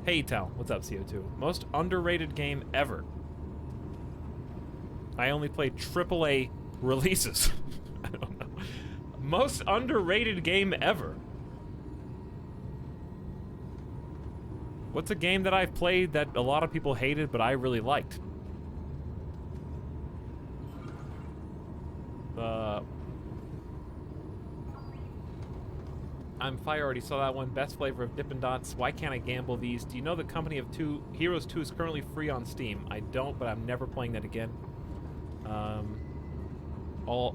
Hey, Tal. What's up, CO2? Most underrated game ever. I only play AAA releases. I don't know. Most underrated game ever. What's a game that I've played that a lot of people hated, but I really liked? I'm Fire, already saw that one. Best flavor of Dippin' Dots. Why can't I gamble these? Do you know the Company of Heroes 2 is currently free on Steam? I don't, but I'm never playing that again. A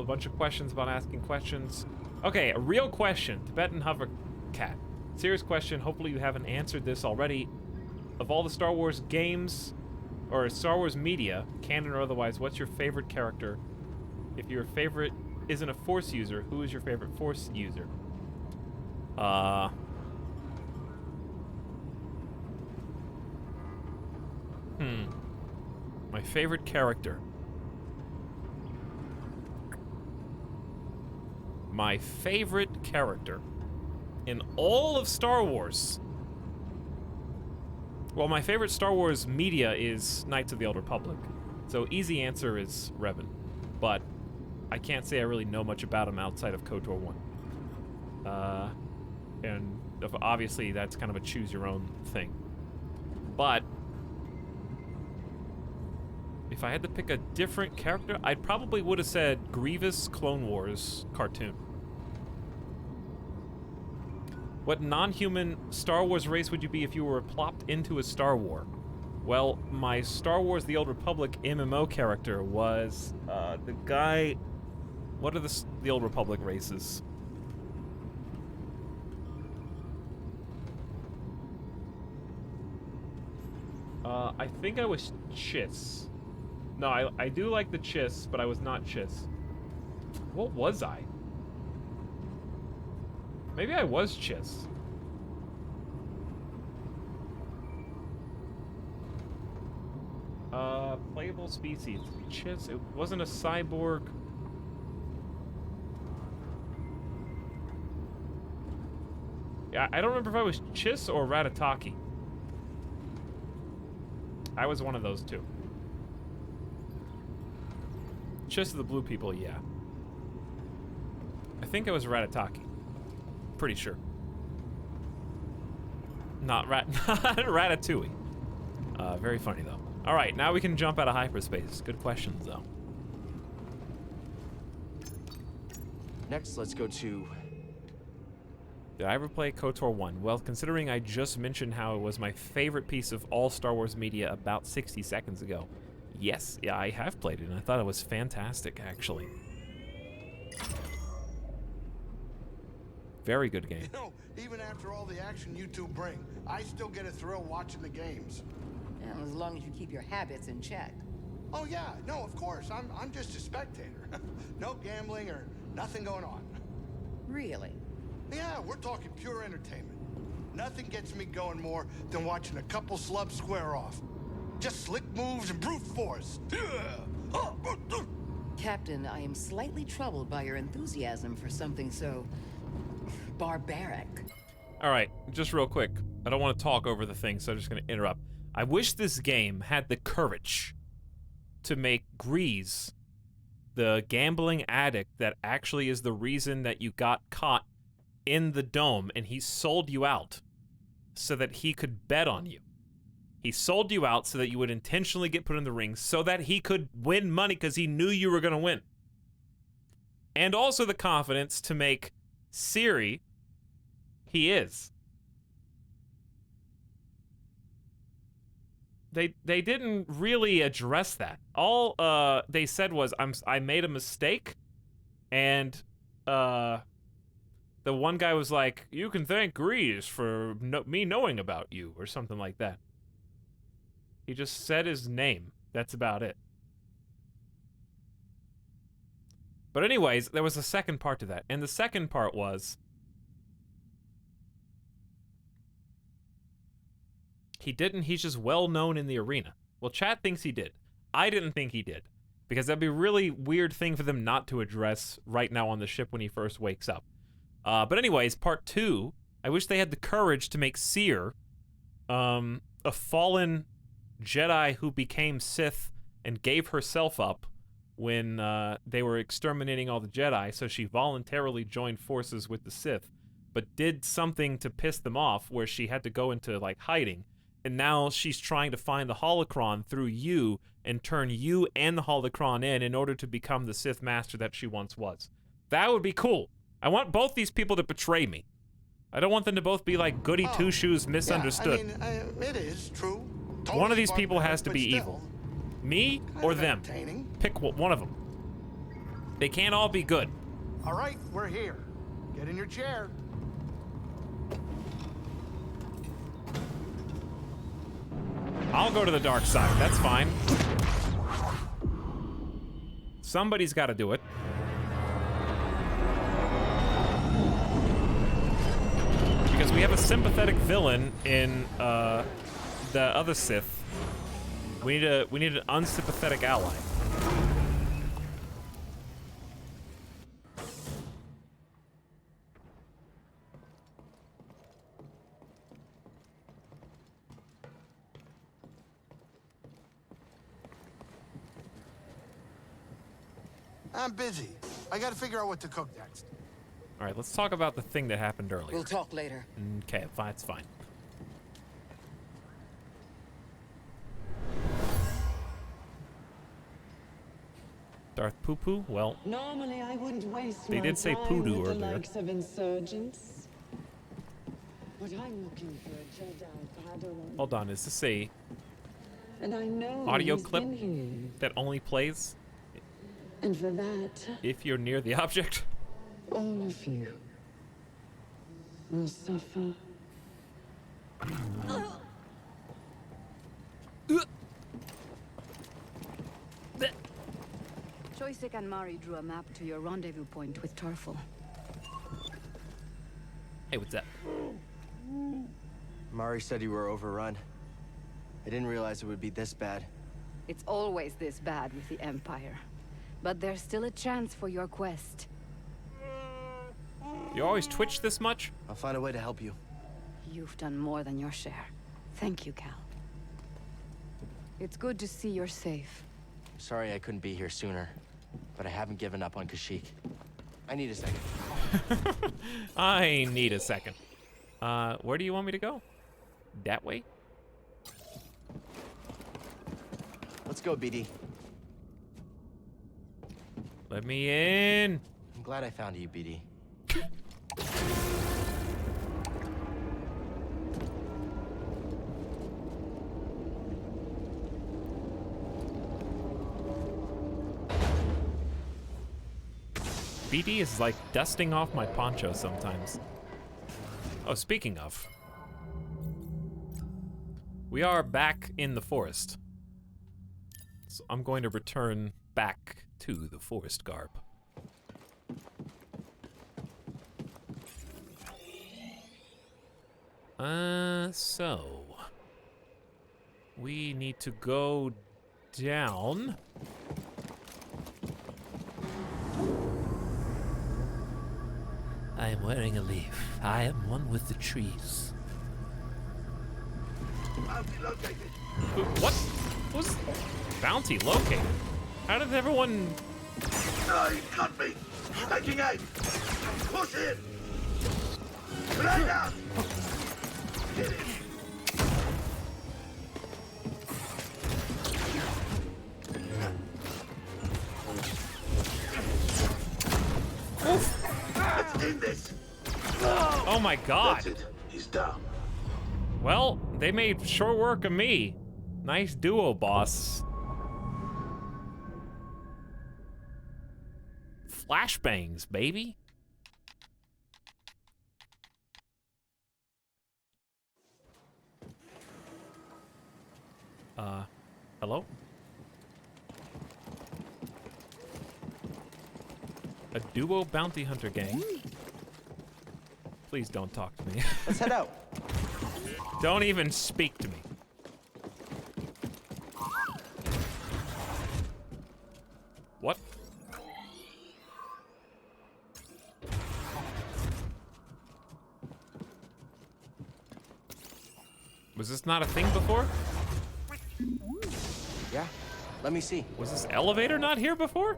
bunch of questions about asking questions. Okay, a real question. Tibetan Hovercat. Serious question. Hopefully you haven't answered this already. Of all the Star Wars games, or Star Wars media, canon or otherwise, what's your favorite character? If your favorite isn't a Force user, who is your favorite Force user? My favorite character. My favorite character in all of Star Wars. Well, my favorite Star Wars media is Knights of the Old Republic. So easy answer is Revan. But I can't say I really know much about him outside of KOTOR 1. And obviously that's kind of a choose your own thing. But if I had to pick a different character, I probably would have said Grievous Clone Wars cartoon. What non-human Star Wars race would you be if you were plopped into a Star War? Well, my Star Wars The Old Republic MMO character was the guy... What are the Old Republic races? I think I was Chiss. No, I do like the Chiss, but I was not Chiss. What was I? Maybe I was Chiss. Playable species. Chiss. It wasn't a cyborg. Yeah, I don't remember if I was Chiss or Ratataki. I was one of those too. Just the blue people, yeah. I think it was Ratataki. Pretty sure. Not Ratatouille. Very funny though. All right, now we can jump out of hyperspace. Good questions though. Next, let's go to... Did I ever play KOTOR 1? Well, considering I just mentioned how it was my favorite piece of all Star Wars media about 60 seconds ago. Yes, yeah, I have played it, and I thought it was fantastic, actually. Very good game. You know, even after all the action you two bring, I still get a thrill watching the games. Yeah, as long as you keep your habits in check. Oh yeah, no, of course. I'm just a spectator. No gambling or nothing going on. Really? Yeah, we're talking pure entertainment. Nothing gets me going more than watching a couple slubs square off. Just slick moves and brute force. Captain, I am slightly troubled by your enthusiasm for something so barbaric. All right, just real quick. I don't want to talk over the thing, so I'm just going to interrupt. I wish this game had the courage to make Grease the gambling addict that actually is the reason that you got caught in the dome, and he sold you out so that he could bet on you. He sold you out so that you would intentionally get put in the ring so that he could win money because he knew you were going to win. And also the confidence to make Siri, he is. They didn't really address that. All they said was, I made a mistake, and the one guy was like, you can thank Grease for me knowing about you, or something like that. He just said his name. That's about it. But anyways, there was a second part to that, and the second part was he's just well known in the arena. Well, chat thinks he did. I didn't think he did, because that'd be a really weird thing for them not to address right now on the ship when he first wakes up. But anyways, part 2, I wish they had the courage to make Seer a fallen Jedi who became Sith and gave herself up when they were exterminating all the Jedi, so she voluntarily joined forces with the Sith, but did something to piss them off where she had to go into like hiding. And now she's trying to find the holocron through you and turn you and the holocron in order to become the Sith master that she once was. That would be cool. I want both these people to betray me. I don't want them to both be like goody two-shoes misunderstood. Yeah, I mean, it is true. Totally one of these people has to be still. evil. Me or them. Pick one of them. They can't all be good. All right, we're here. Get in your chair. I'll go to the dark side. That's fine. Somebody's got to do it. Because we have a sympathetic villain in the other Sith. We need an unsympathetic ally. I'm busy. I gotta figure out what to cook next. All right, let's talk about the thing that happened earlier. We'll talk later. Okay, fine, it's fine. Darth Poo-Poo? Well, normally I wouldn't waste they my did say time Poodoo with the earlier. likes of insurgents. But I'm looking for a Jedi Padawan. Hold on, is this a And I know audio he's clip been here. that only plays And for that, if you're near the object? all of you will suffer. Choisek and Mari drew a map to your rendezvous point with Tarful. Hey, what's up? Mari said you were overrun. I didn't realize it would be this bad. It's always this bad with the Empire. But there's still a chance for your quest. You always twitch this much? I'll find a way to help you. You've done more than your share. Thank you, Cal. It's good to see you're safe. Sorry I couldn't be here sooner, but I haven't given up on Kashyyyk. I need a second. I need a second. Where do you want me to go? That way? Let's go, BD. Let me in. I'm glad I found you, BD. BD is like dusting off my poncho sometimes. Oh, speaking of. We are back in the forest. So I'm going to return back to the forest garb. So we need to go down. I am wearing a leaf. I am one with the trees. What was bounty located? How did everyone? No, he got me. Taking aim. Push in. Grenade out. Get it. Let's end this. Oh my God! That's it. He's down. Well, they made short work of me. Nice duo, boss. Flashbangs, baby. Hello? A duo bounty hunter gang. Please don't talk to me. Let's head out. Don't even speak to me. What? Was this not a thing before? Yeah, let me see. Was this elevator not here before?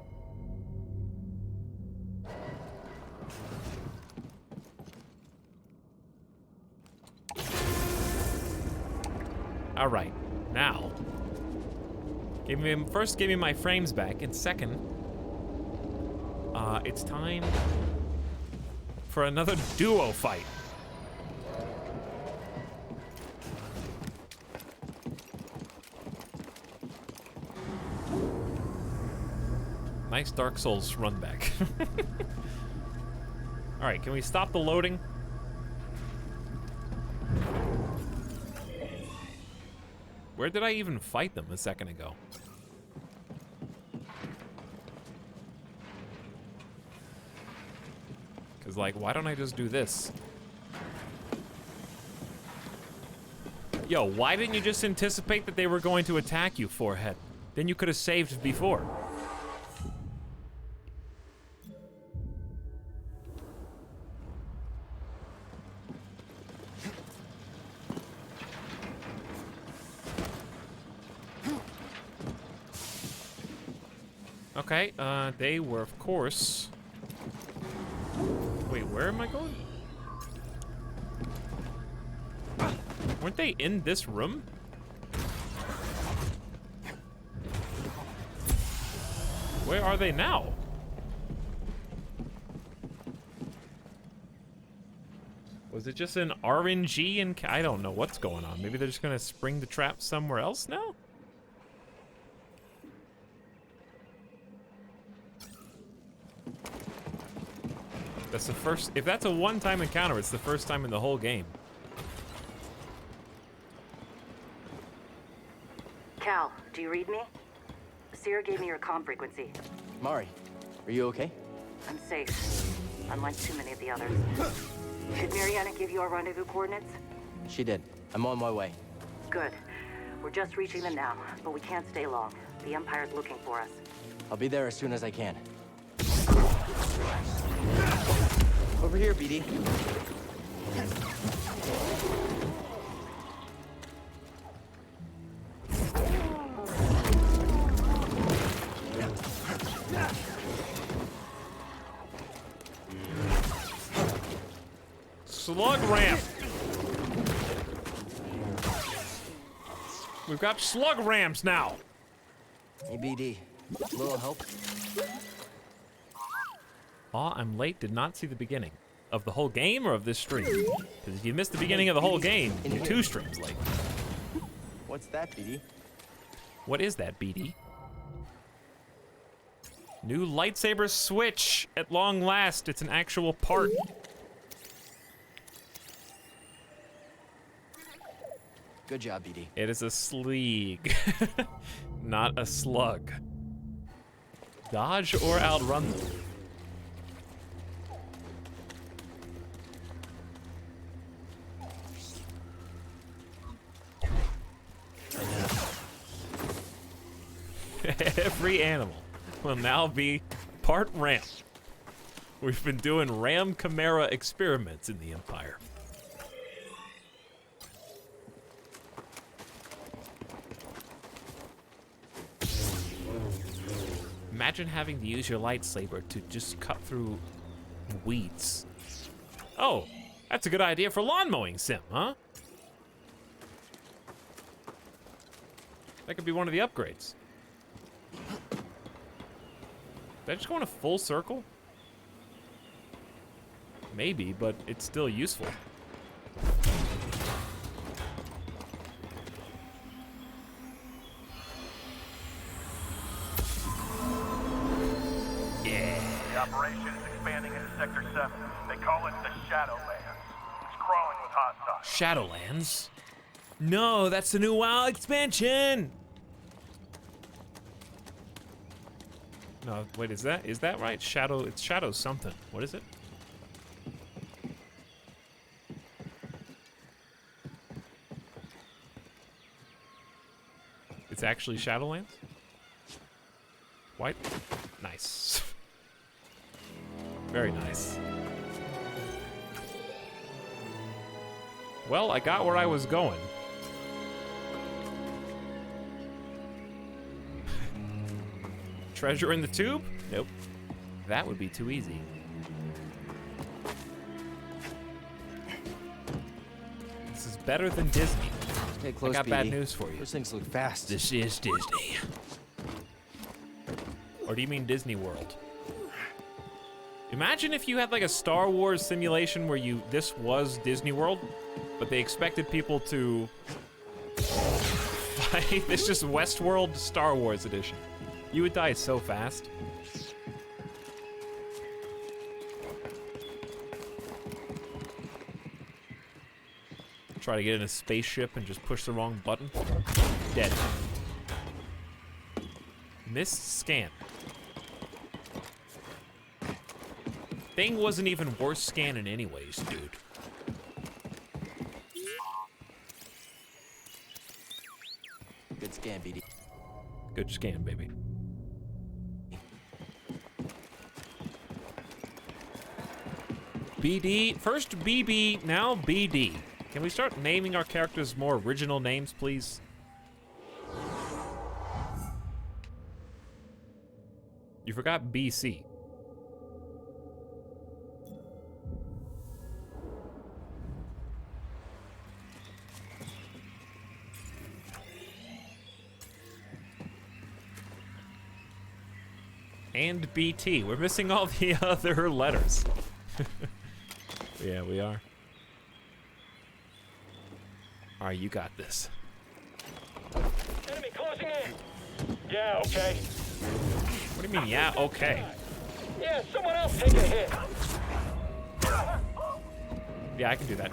All right, now, first give me my frames back, and second, it's time for another duo fight. Nice Dark Souls run back. All right, can we stop the loading? Where did I even fight them a second ago? Because, like, why don't I just do this? Yo, why didn't you just anticipate that they were going to attack you, Forehead? Then you could have saved before. Okay, they were, of course... Wait, where am I going? Weren't they in this room? Where are they now? Was it just an RNG and... I don't know what's going on. Maybe they're just gonna spring the trap somewhere else now? That's the first... If that's a one-time encounter, it's the first time in the whole game. Cal, do you read me? Seer gave me your comm frequency. Mari, are you okay? I'm safe, unlike too many of the others. Did Mariana give you our rendezvous coordinates? She did. I'm on my way. Good. We're just reaching them now, but we can't stay long. The Empire's looking for us. I'll be there as soon as I can. Over here, BD. Slug ramp. We've got slug ramps now. Hey, BD. A little help? Aw, I'm late. Did not see the beginning. Of the whole game or of this stream? Because if you missed the beginning of the whole game, you're 2 streams late. What's that, BD? What is that, BD? New lightsaber switch at long last. It's an actual part. Good job, BD. It is a sleeg, not a slug. Dodge or outrun them. Every animal will now be part ram. We've been doing ram chimera experiments in the Empire. Imagine having to use your lightsaber to just cut through weeds. Oh, that's a good idea for lawn mowing sim, huh? That could be one of the upgrades. Did I just go in a full circle? Maybe, but it's still useful. The operation is expanding into Sector 7. They call it the Shadowlands. It's crawling with hostiles. Shadowlands? No, that's the new WoW expansion! No, wait, is that right? Shadow, it's Shadow something. What is it? It's actually Shadowlands? White? Nice. Very nice. Well, I got where I was going. Treasure in the tube? Nope. That would be too easy. This is better than Disney. Stay close, I got BD. bad news for you. Those things look fast. This is Disney. Or do you mean Disney World? Imagine if you had like a Star Wars simulation where this was Disney World, but they expected people to fight. It's just Westworld Star Wars edition. You would die so fast. Try to get in a spaceship and just push the wrong button. Dead. Missed scan. Thing wasn't even worth scanning anyways, dude. Good scan, BD. Good scan, baby. BD, first BB, now BD. Can we start naming our characters more original names, please? You forgot BC. And BT. We're missing all the other letters. Yeah, we are. All right, you got this. Enemy closing in. Yeah, okay. What do you mean, yeah, okay? Yeah, someone else take a hit. Yeah, I can do that.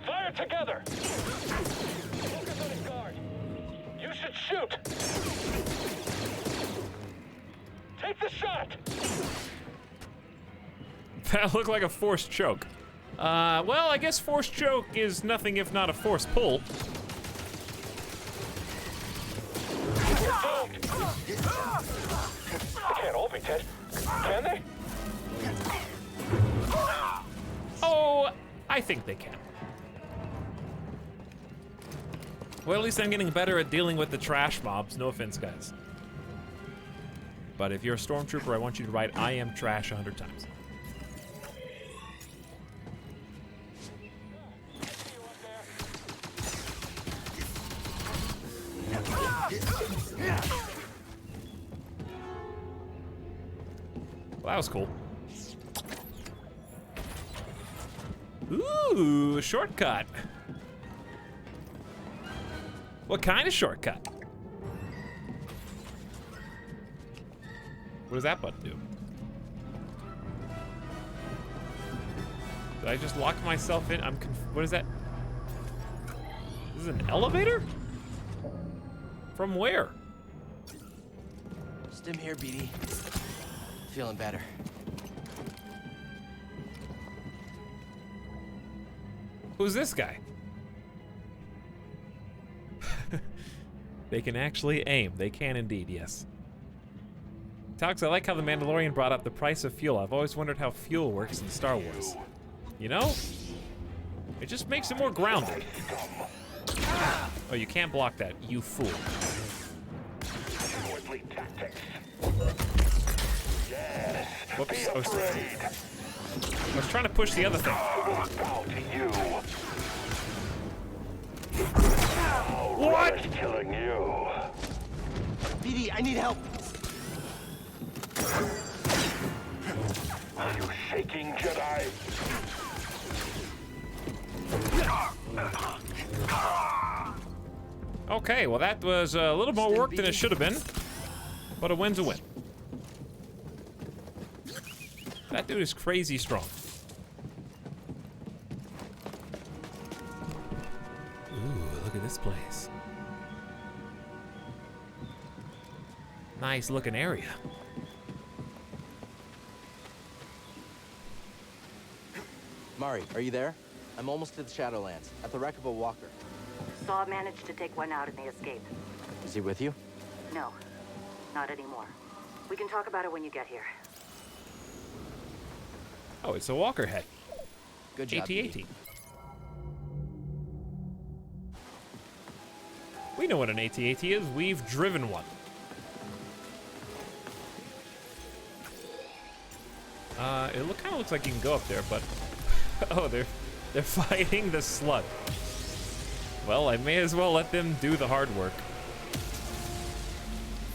Fire together. Focus on his guard. You should shoot. Take the shot. That looked like a forced choke. Well, I guess forced choke is nothing if not a forced pull. They can't all be dead, can they? Oh, I think they can. Well, at least I'm getting better at dealing with the trash mobs. No offense, guys. But if you're a stormtrooper, I want you to write "I am trash" 100 times. Well, that was cool. Ooh, a shortcut. What kind of shortcut? What does that button do? Did I just lock myself in? What is that? This is an elevator? From where? Stim here, BD. Feeling better. Who's this guy? They can actually aim. They can indeed, yes. Etalyx, I like how the Mandalorian brought up the price of fuel. I've always wondered how fuel works in Star Wars. You know? It just makes it more grounded. Oh, you can't block that, you fool. Whoops. I was trying to push the other thing. What? Killing you. BD, I need help. Are you shaking, Jedi? Okay, well that was a little more work than it should have been, but a win's a win. That dude is crazy strong. Ooh, look at this place. Nice looking area. Mari, are you there? I'm almost to the Shadowlands, at the wreck of a walker. Saw managed to take one out in the escape. Is he with you? No, not anymore. We can talk about it when you get here. Oh, it's a walker head. Good job, AT-AT. We know what an AT-AT is. We've driven one. It kind of looks like you can go up there, but oh, they're fighting the slug. Well, I may as well let them do the hard work.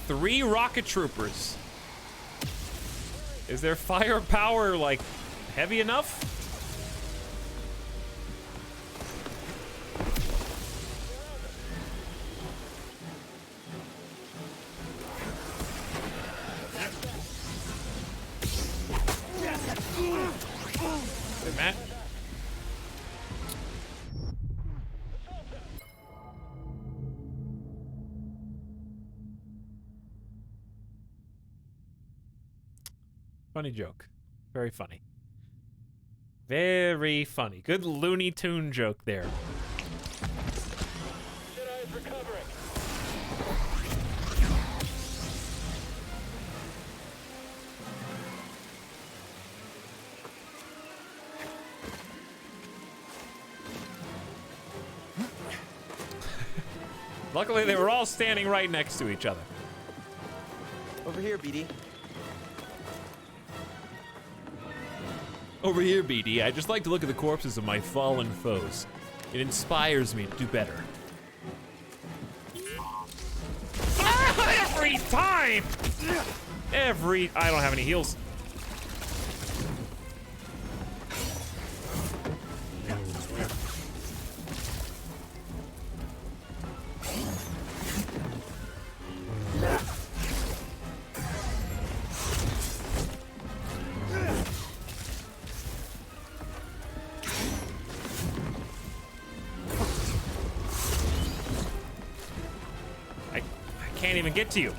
3 rocket troopers. Is their firepower like heavy enough? Hey, Matt. Funny joke. Very funny. Very funny. Good Looney Tune joke there. Jedi's recovering. Luckily, they were all standing right next to each other. Over here, BD. Over here, BD. I just like to look at the corpses of my fallen foes. It inspires me to do better. Every time! I don't have any heals. Can't even get to you.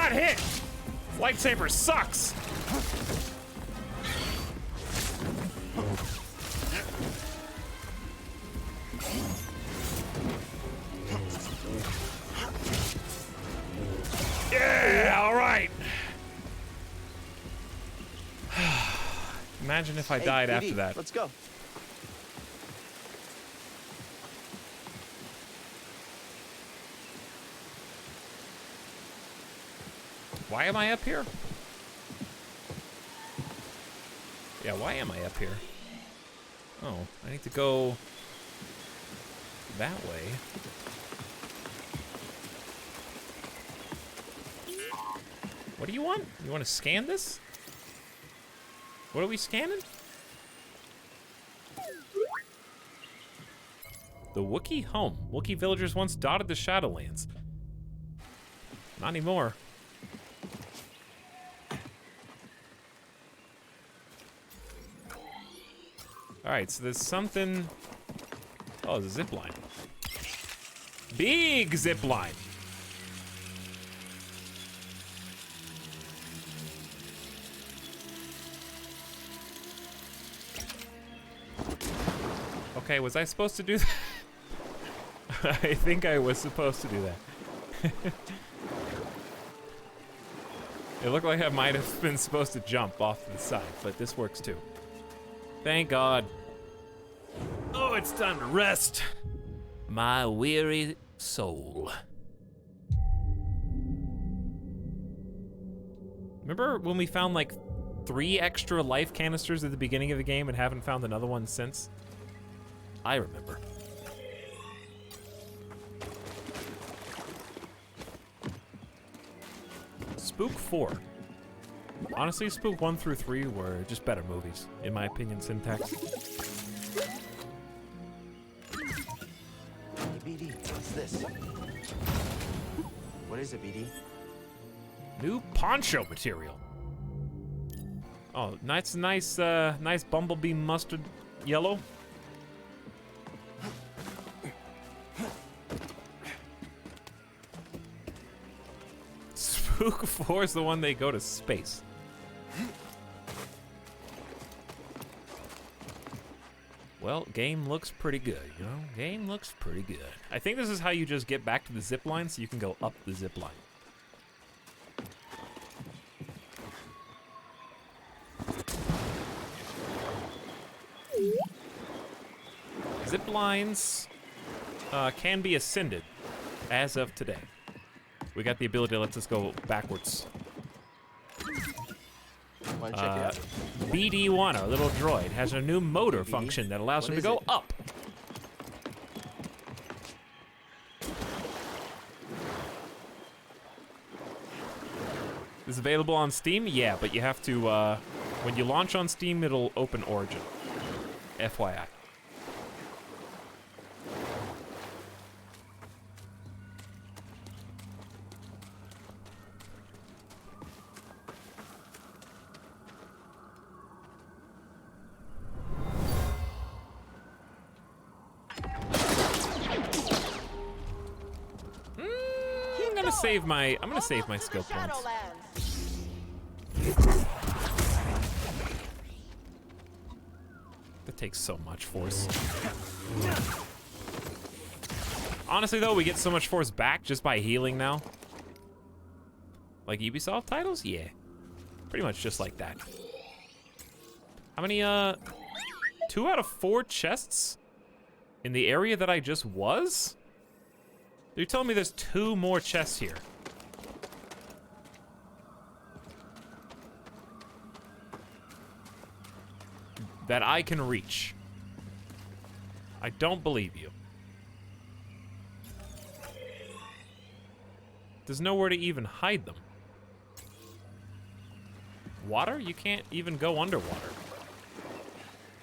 Hit! Lightsaber sucks! Imagine if I Hey, died BD, after that. Let's go. Why am I up here? Yeah, why am I up here? Oh, I need to go that way. What do you want? You want to scan this? What are we scanning? The Wookiee home. Wookiee villagers once dotted the Shadowlands. Not anymore. Alright, so there's something... Oh, there's a zip line. Big zip line! Okay, was I supposed to do that? I think I was supposed to do that. It looked like I might have been supposed to jump off to the side, but this works too. Thank God. Oh, it's time to rest. My weary soul. Remember when we found like 3 extra life canisters at the beginning of the game and haven't found another one since? I remember. Spook 4. Honestly, Spook 1 through 3 were just better movies, in my opinion, Syntax. Hey, BD, what's this? What is it, BD? New poncho material. Oh, nice bumblebee mustard yellow. Spook 4 is the one they go to space. Well, game looks pretty good, you know? Game looks pretty good. I think this is how you just get back to the zip line so you can go up the zip line. Zip lines can be ascended as of today. We got the ability to let us go backwards. Wanna check it out? BD1, our little droid, has a new motor function that allows him to go up. Is it available on Steam? Yeah, but you have to, when you launch on Steam, it'll open Origin. FYI. I'm gonna save my skill points. That takes so much force. Honestly though, we get so much force back just by healing now. Like Ubisoft titles? Yeah. Pretty much just like that. How many 2 out of 4 chests in the area that I just was? You're telling me there's 2 more chests here. That I can reach. I don't believe you. There's nowhere to even hide them. Water? You can't even go underwater.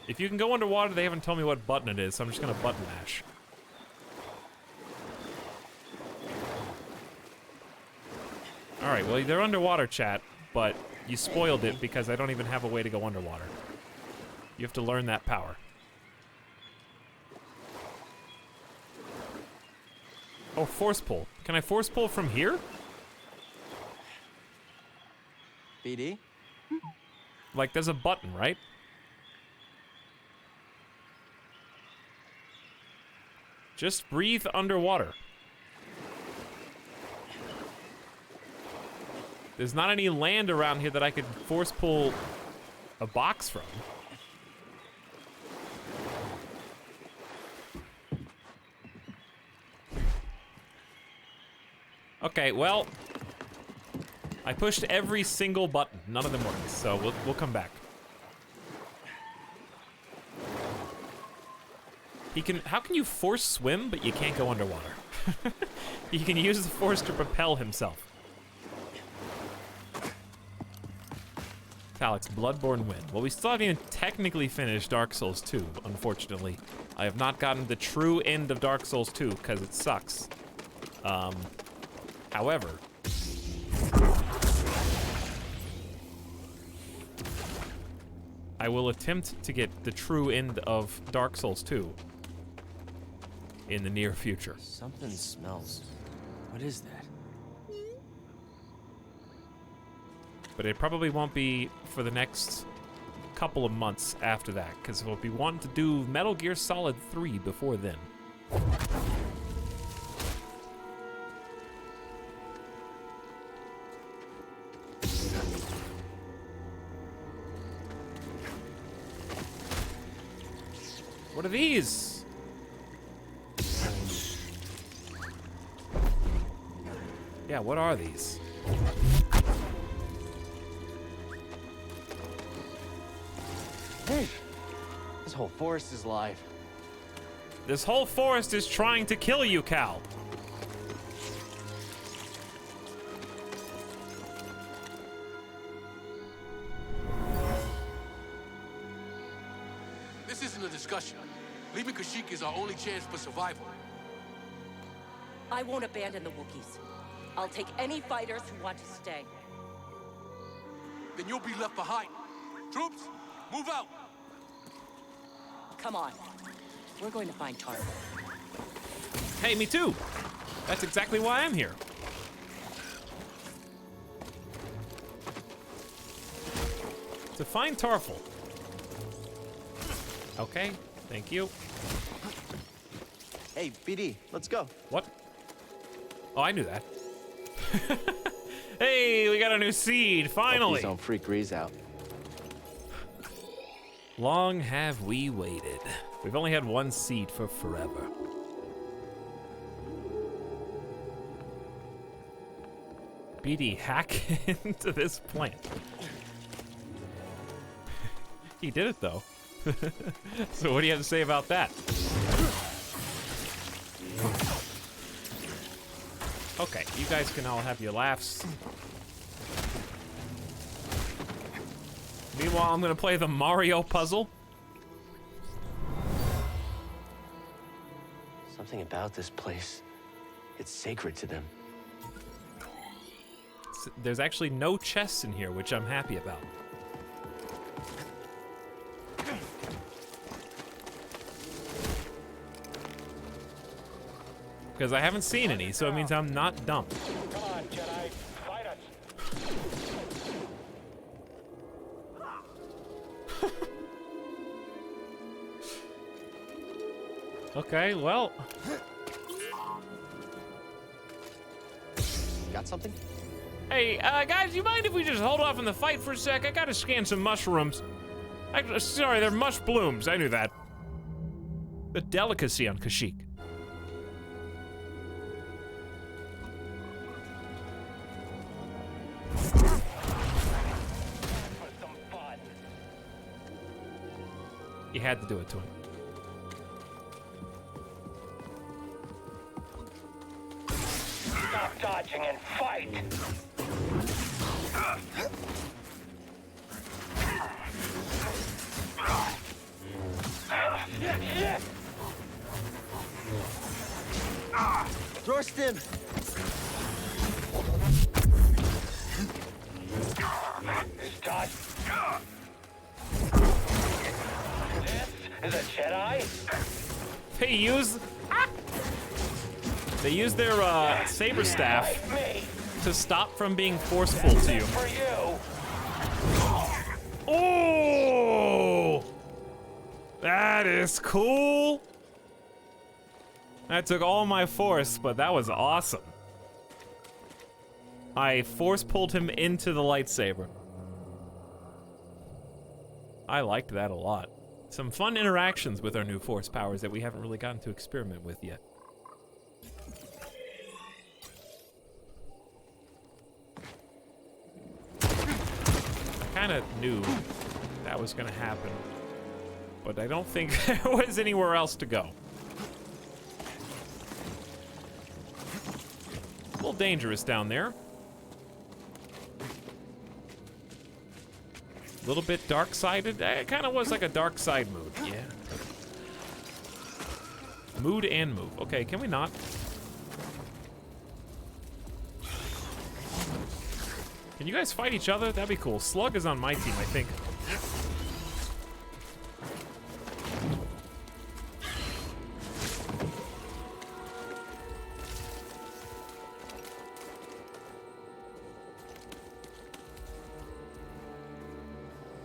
If you can go underwater, they haven't told me what button it is, so I'm just gonna button mash. Alright, well, they're underwater, chat, but you spoiled it because I don't even have a way to go underwater. You have to learn that power. Oh, force pull. Can I force pull from here? BD? Like, there's a button, right? Just breathe underwater. There's not any land around here that I could force pull a box from. Okay, well, I pushed every single button. None of them worked, so we'll come back. How can you force swim, but you can't go underwater? He can use the force to propel himself. Etalyx, Bloodborne win. Well, we still haven't even technically finished Dark Souls 2, unfortunately. I have not gotten the true end of Dark Souls 2, because it sucks. However, I will attempt to get the true end of Dark Souls 2 in the near future. Something smells. What is that? But it probably won't be for the next couple of months after that, because we'll be wanting to do Metal Gear Solid 3 before then. What are these? Yeah, what are these? Hey, this whole forest is alive. This whole forest is trying to kill you, Cal. This isn't a discussion. Leaving Kashyyyk is our only chance for survival. I won't abandon the Wookiees. I'll take any fighters who want to stay. Then you'll be left behind. Troops, move out! Come on. We're going to find Tarver. Hey, me too. That's exactly why I'm here. To find Tarful. Okay, thank you. Hey, BD, let's go. What? Oh, I knew that. Hey, we got a new seed, finally. Don't freak Grease out. Long have we waited. We've only had one seed for forever. BD, hack into this plant. He did it, though. So what do you have to say about that? Okay, you guys can all have your laughs. Meanwhile, I'm gonna play the Mario puzzle. Something about this place. It's sacred to them. There's actually no chests in here, which I'm happy about. Because I haven't seen any, so it means I'm not dumb. Come on, Jedi. Fight us. Okay, well. Got something? Hey, guys, you mind if we just hold off on the fight for a sec? I gotta scan some mushrooms. Sorry, they're mush blooms. I knew that. A delicacy on Kashyyyk. You had to do it to him. Stop dodging and fight! Throw a stim. Stop. This is a Jedi? They use their saber staff to stop from being forceful to you. For you. Oh! That is cool. That took all my force, but that was awesome. I force pulled him into the lightsaber. I liked that a lot. Some fun interactions with our new force powers that we haven't really gotten to experiment with yet. kind of knew that was going to happen. But I don't think there was anywhere else to go. A little dangerous down there. A little bit dark-sided. It kind of was like a dark side mood, yeah. Mood and move. Okay, can we not? Can you guys fight each other? That'd be cool. Slug is on my team, I think.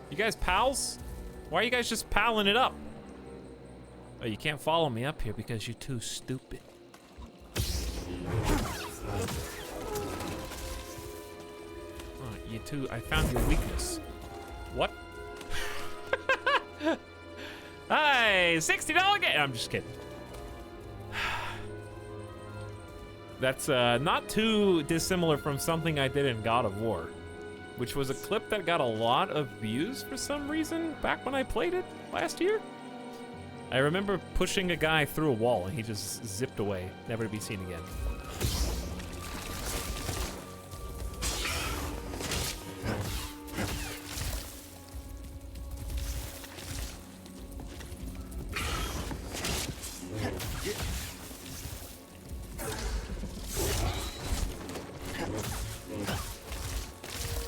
You guys pals? Why are you guys just palling it up? Oh, you can't follow me up here because you're too stupid. Oh, you two, I found your weakness. What? Hi, $60 game. I'm just kidding. That's not too dissimilar from something I did in God of War, which was a clip that got a lot of views for some reason back when I played it last year. I remember pushing a guy through a wall and he just zipped away, never to be seen again.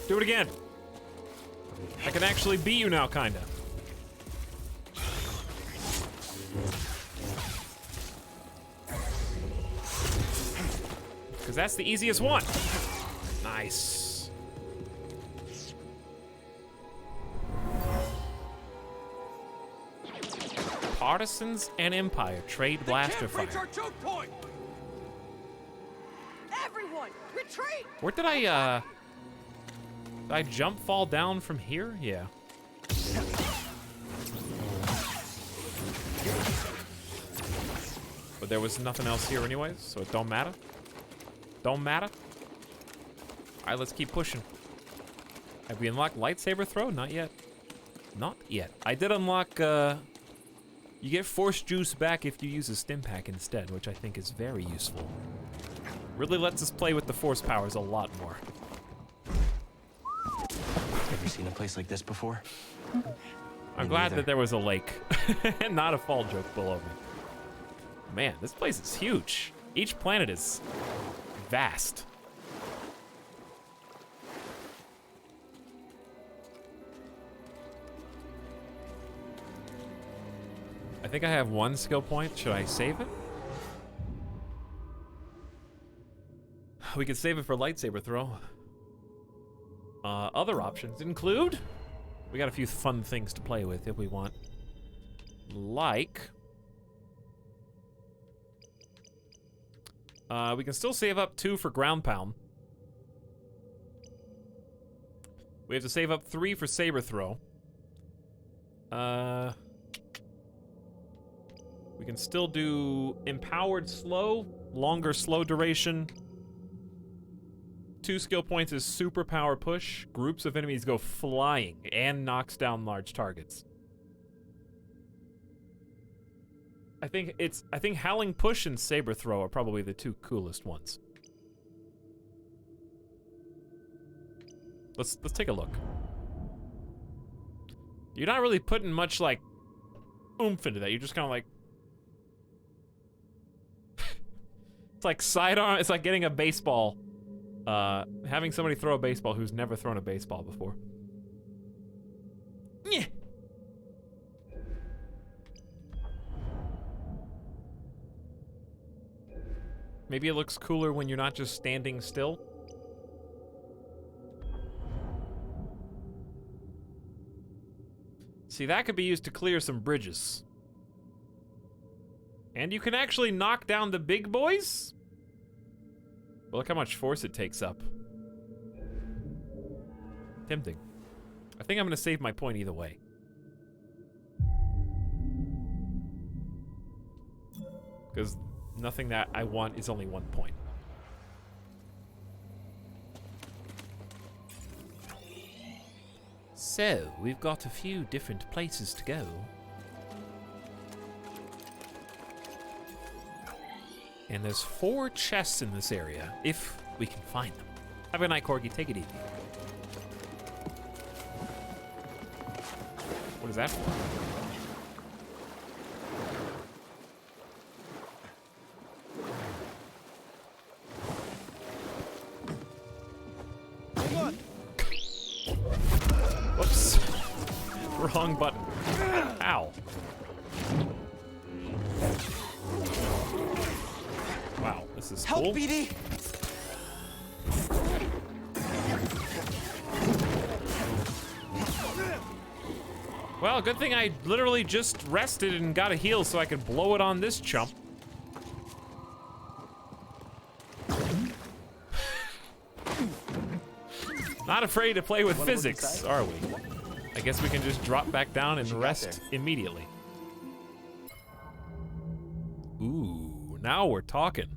Do it again. I can actually beat you now, kinda. Because that's the easiest one. Nice. Partisans and Empire trade blaster fire. Everyone, retreat! Where did I jump fall down from here? Yeah. But there was nothing else here anyways, so it don't matter. Don't matter. All right, let's keep pushing. Have we unlocked lightsaber throw? Not yet. Not yet. I did unlock, you get force juice back if you use a stim pack instead, which I think is very useful. Really lets us play with the force powers a lot more. Ever seen a place like this before? I'm glad that there was a lake and not a fall joke below me. Man, this place is huge. Each planet is vast. I think I have one skill point. Should I save it? We could save it for lightsaber throw. Other options include... We got a few fun things to play with if we want. Like... we can still save up 2 for ground pound. We have to save up 3 for saber throw. We can still do empowered slow, longer slow duration. 2 skill points is super power push. Groups of enemies go flying and knocks down large targets. I think Howling Push and Saber Throw are probably the 2 coolest ones. Let's take a look. You're not really putting much like oomph into that. You're just kind of like it's like sidearm. It's like getting a baseball. Having somebody throw a baseball who's never thrown a baseball before. Yeah. Maybe it looks cooler when you're not just standing still. See, that could be used to clear some bridges. And you can actually knock down the big boys? Well, look how much force it takes up. Tempting. I think I'm gonna save my point either way. Because nothing that I want is only 1 point. So, we've got a few different places to go. And there's 4 chests in this area, if we can find them. Have a good night, Corgi. Take it easy. What is that for? Whoops. Wrong button. Ow. Wow, this is cool. Help, BD! Well, good thing I literally just rested and got a heal so I could blow it on this chump. Not afraid to play with physics, are we? I guess we can just drop back down and rest immediately. Ooh, now we're talking.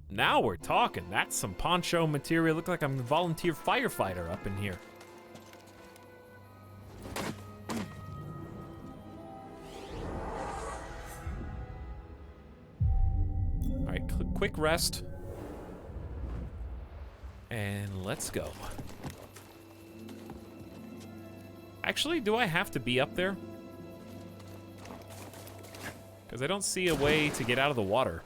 Now we're talking. That's some poncho material. Look like I'm a volunteer firefighter up in here. All right, quick rest. And let's go. Actually, do I have to be up there? Because I don't see a way to get out of the water.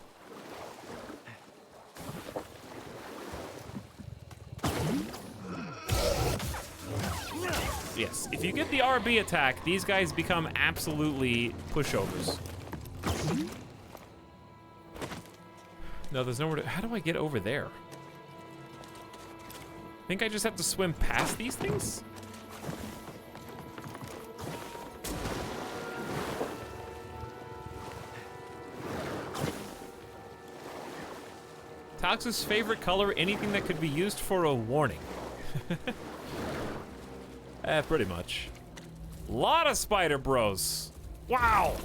Yes, if you get the RB attack, these guys become absolutely pushovers. No, there's nowhere to... How do I get over there? I think I just have to swim past these things? Etalyx's favorite color, anything that could be used for a warning. Pretty much. Lot of spider bros. Wow.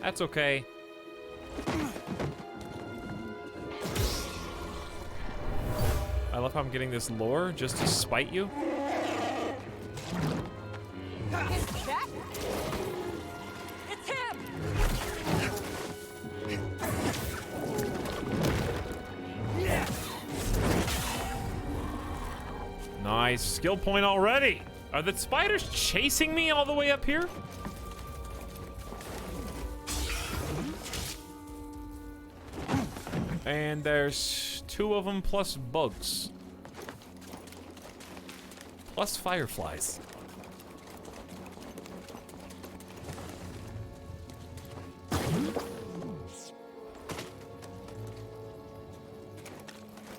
That's okay. I love how I'm getting this lore just to spite you. It's Jack? It's him! Nice skill point already. Are the spiders chasing me all the way up here? And there's 2 of them plus bugs. Plus fireflies.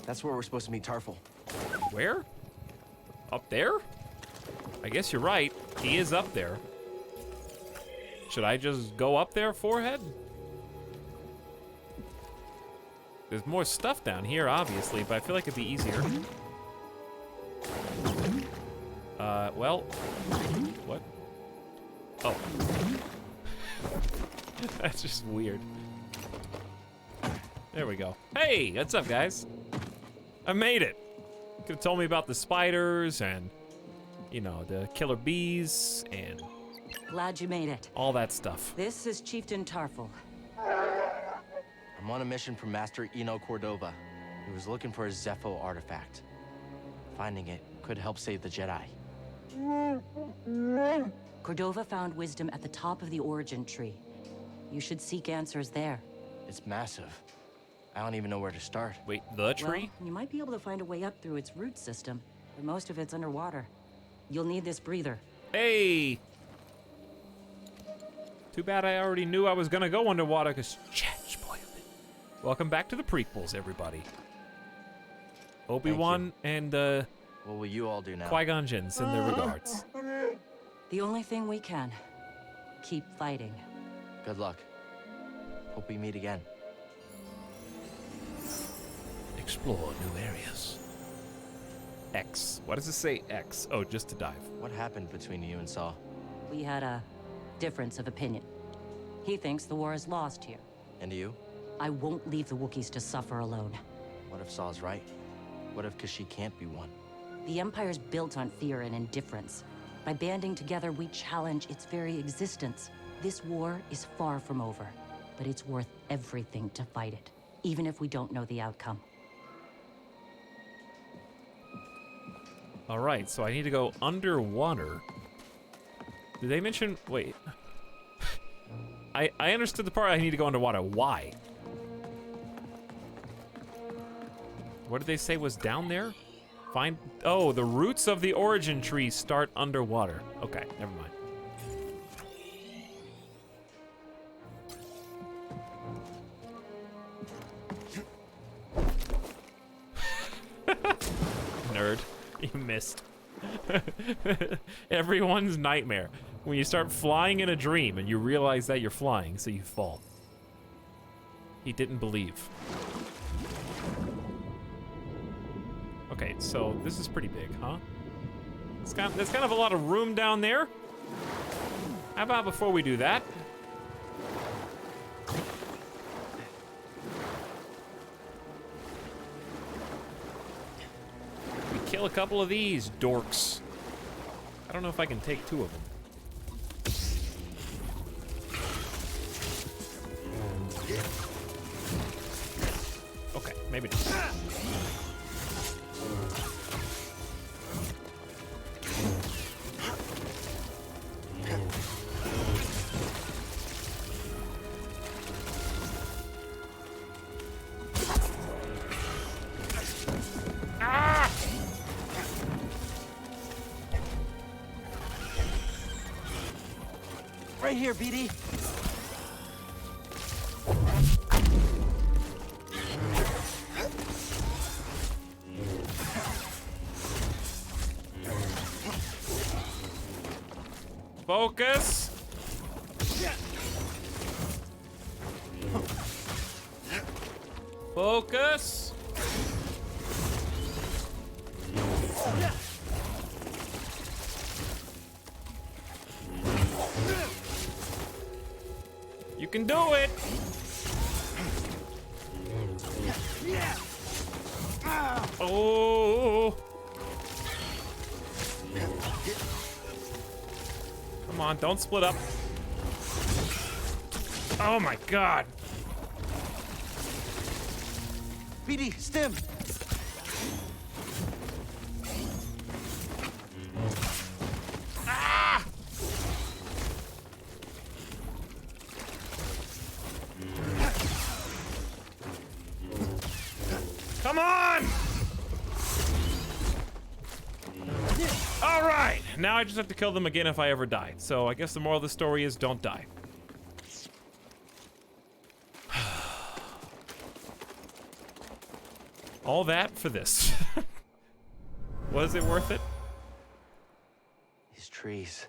That's where we're supposed to meet Tarful. Where? Up there? I guess you're right. He is up there. Should I just go up there, forehead? There's more stuff down here, obviously, but I feel like it'd be easier. Well... What? Oh. That's just weird. There we go. Hey, what's up, guys? I made it. Could have told me about the spiders and, you know, the killer bees and... Glad you made it. All that stuff. This is Chieftain Tarful. I'm on a mission from Master Eno Cordova. He was looking for a Zepho artifact. Finding it could help save the Jedi. Cordova found wisdom at the top of the origin tree. You should seek answers there. It's massive. I don't even know where to start. Wait, the tree? Well, you might be able to find a way up through its root system, but most of it's underwater. You'll need this breather. Hey! Too bad I already knew I was gonna go underwater because Chat spoiled it. Welcome back to the prequels, everybody. Obi-Wan and what will you all do now? Qui-Gon Jinn send their regards. The only thing we can. Keep fighting. Good luck. Hope we meet again. Explore new areas. X. Why does it say X? Oh, just to dive. What happened between you and Saw? We had a difference of opinion. He thinks the war is lost here. And you? I won't leave the Wookiees to suffer alone. What if Saw's right? What if Kashyyyk can't be won? The Empire's built on fear and indifference. By banding together, we challenge its very existence. This war is far from over, but it's worth everything to fight it, even if we don't know the outcome. All right, so I need to go underwater. Did they mention? Wait. I understood the part I need to go underwater. Why? What did they say was down there? Find. Oh, the roots of the origin tree start underwater. Okay, never mind. Nerd. You missed. Everyone's nightmare. When you start flying in a dream and you realize that you're flying, so you fall. He didn't believe. Okay, so this is pretty big, huh? There's kind of a lot of room down there. How about before we do that? We kill a couple of these dorks. I don't know if I can take 2 of them. Okay, maybe not. Right here, BD. Focus. Focus. You can do it. Oh. Come on, don't split up. Oh my God. BD, stim. Ah! Come on! All right, now I just have to kill them again if I ever die. So I guess the moral of the story is don't die. All that for this. Was it worth it? These trees.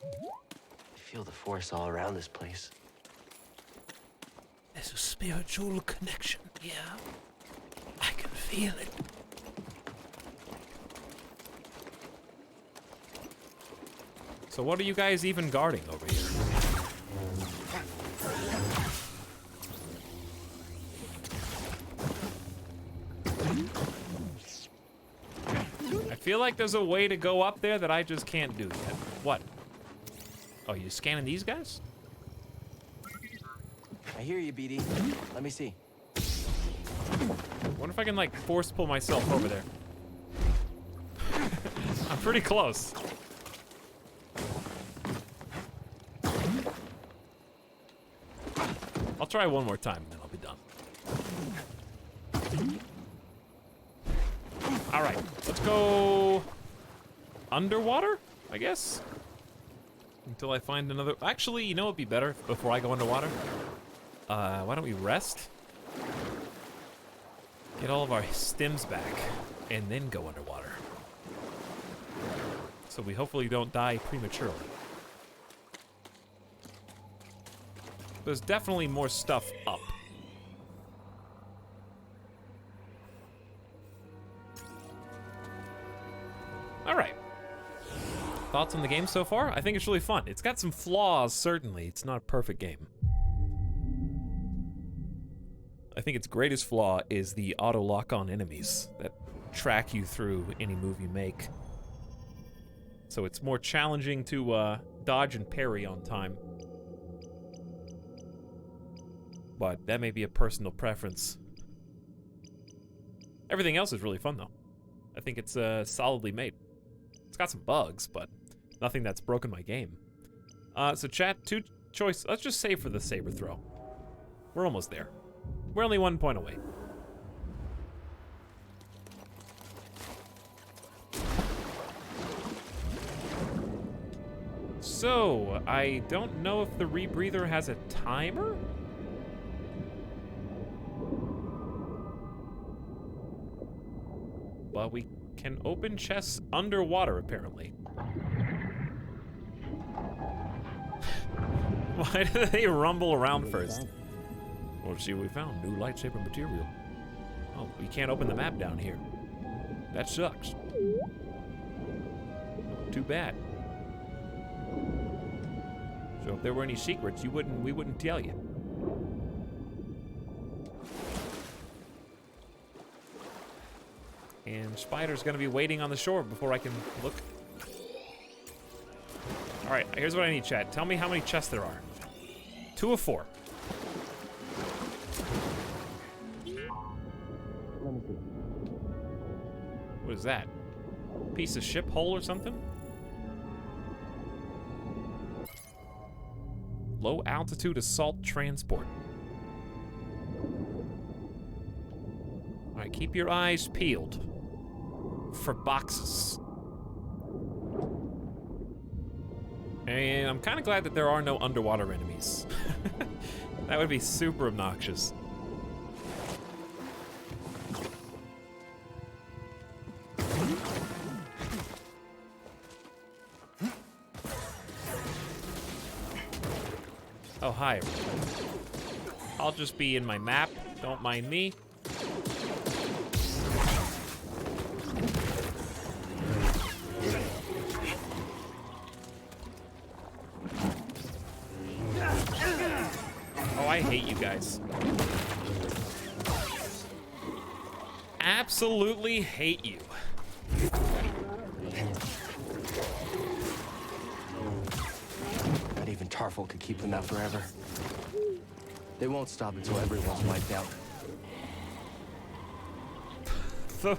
I feel the force all around this place. There's a spiritual connection here. I can feel it. So what are you guys even guarding over here? I feel like there's a way to go up there that I just can't do yet. What? Oh, you scanning these guys? I hear you, BD. Let me see. Wonder if I can like force pull myself over there. I'm pretty close. I'll try one more time and then I'll be done. All right, let's go underwater, I guess. Until I find another. Actually, you know what'd be better before I go underwater? Why don't we rest? Get all of our stims back and then go underwater. So we hopefully don't die prematurely. There's definitely more stuff up. All right. Thoughts on the game so far? I think it's really fun. It's got some flaws, certainly. It's not a perfect game. I think its greatest flaw is the auto lock on enemies. That track you through any move you make. So it's more challenging to dodge and parry on time. But that may be a personal preference. Everything else is really fun, though. I think it's solidly made. It's got some bugs, but nothing that's broken my game. So chat, 2 choice. Let's just save for the saber throw. We're almost there. We're only 1 point away. So, I don't know if the rebreather has a timer? But we can open chests underwater, apparently. Why do they rumble around first? Well, see what we found. New lightsaber material. Oh, we can't open the map down here. That sucks. Too bad. So if there were any secrets, we wouldn't tell you. And Spider's gonna be waiting on the shore before I can look. All right, here's what I need, chat. Tell me how many chests there are. 2 of 4. Let me see. What is that? Piece of ship hull or something? Low altitude assault transport. All right, keep your eyes peeled for boxes. And I'm kind of glad that there are no underwater enemies. That would be super obnoxious. Oh, hi. I'll just be in my map. Don't mind me. Oh, I hate you guys. Absolutely hate you. Not even Tarful could keep them out forever. They won't stop until everyone's wiped out. The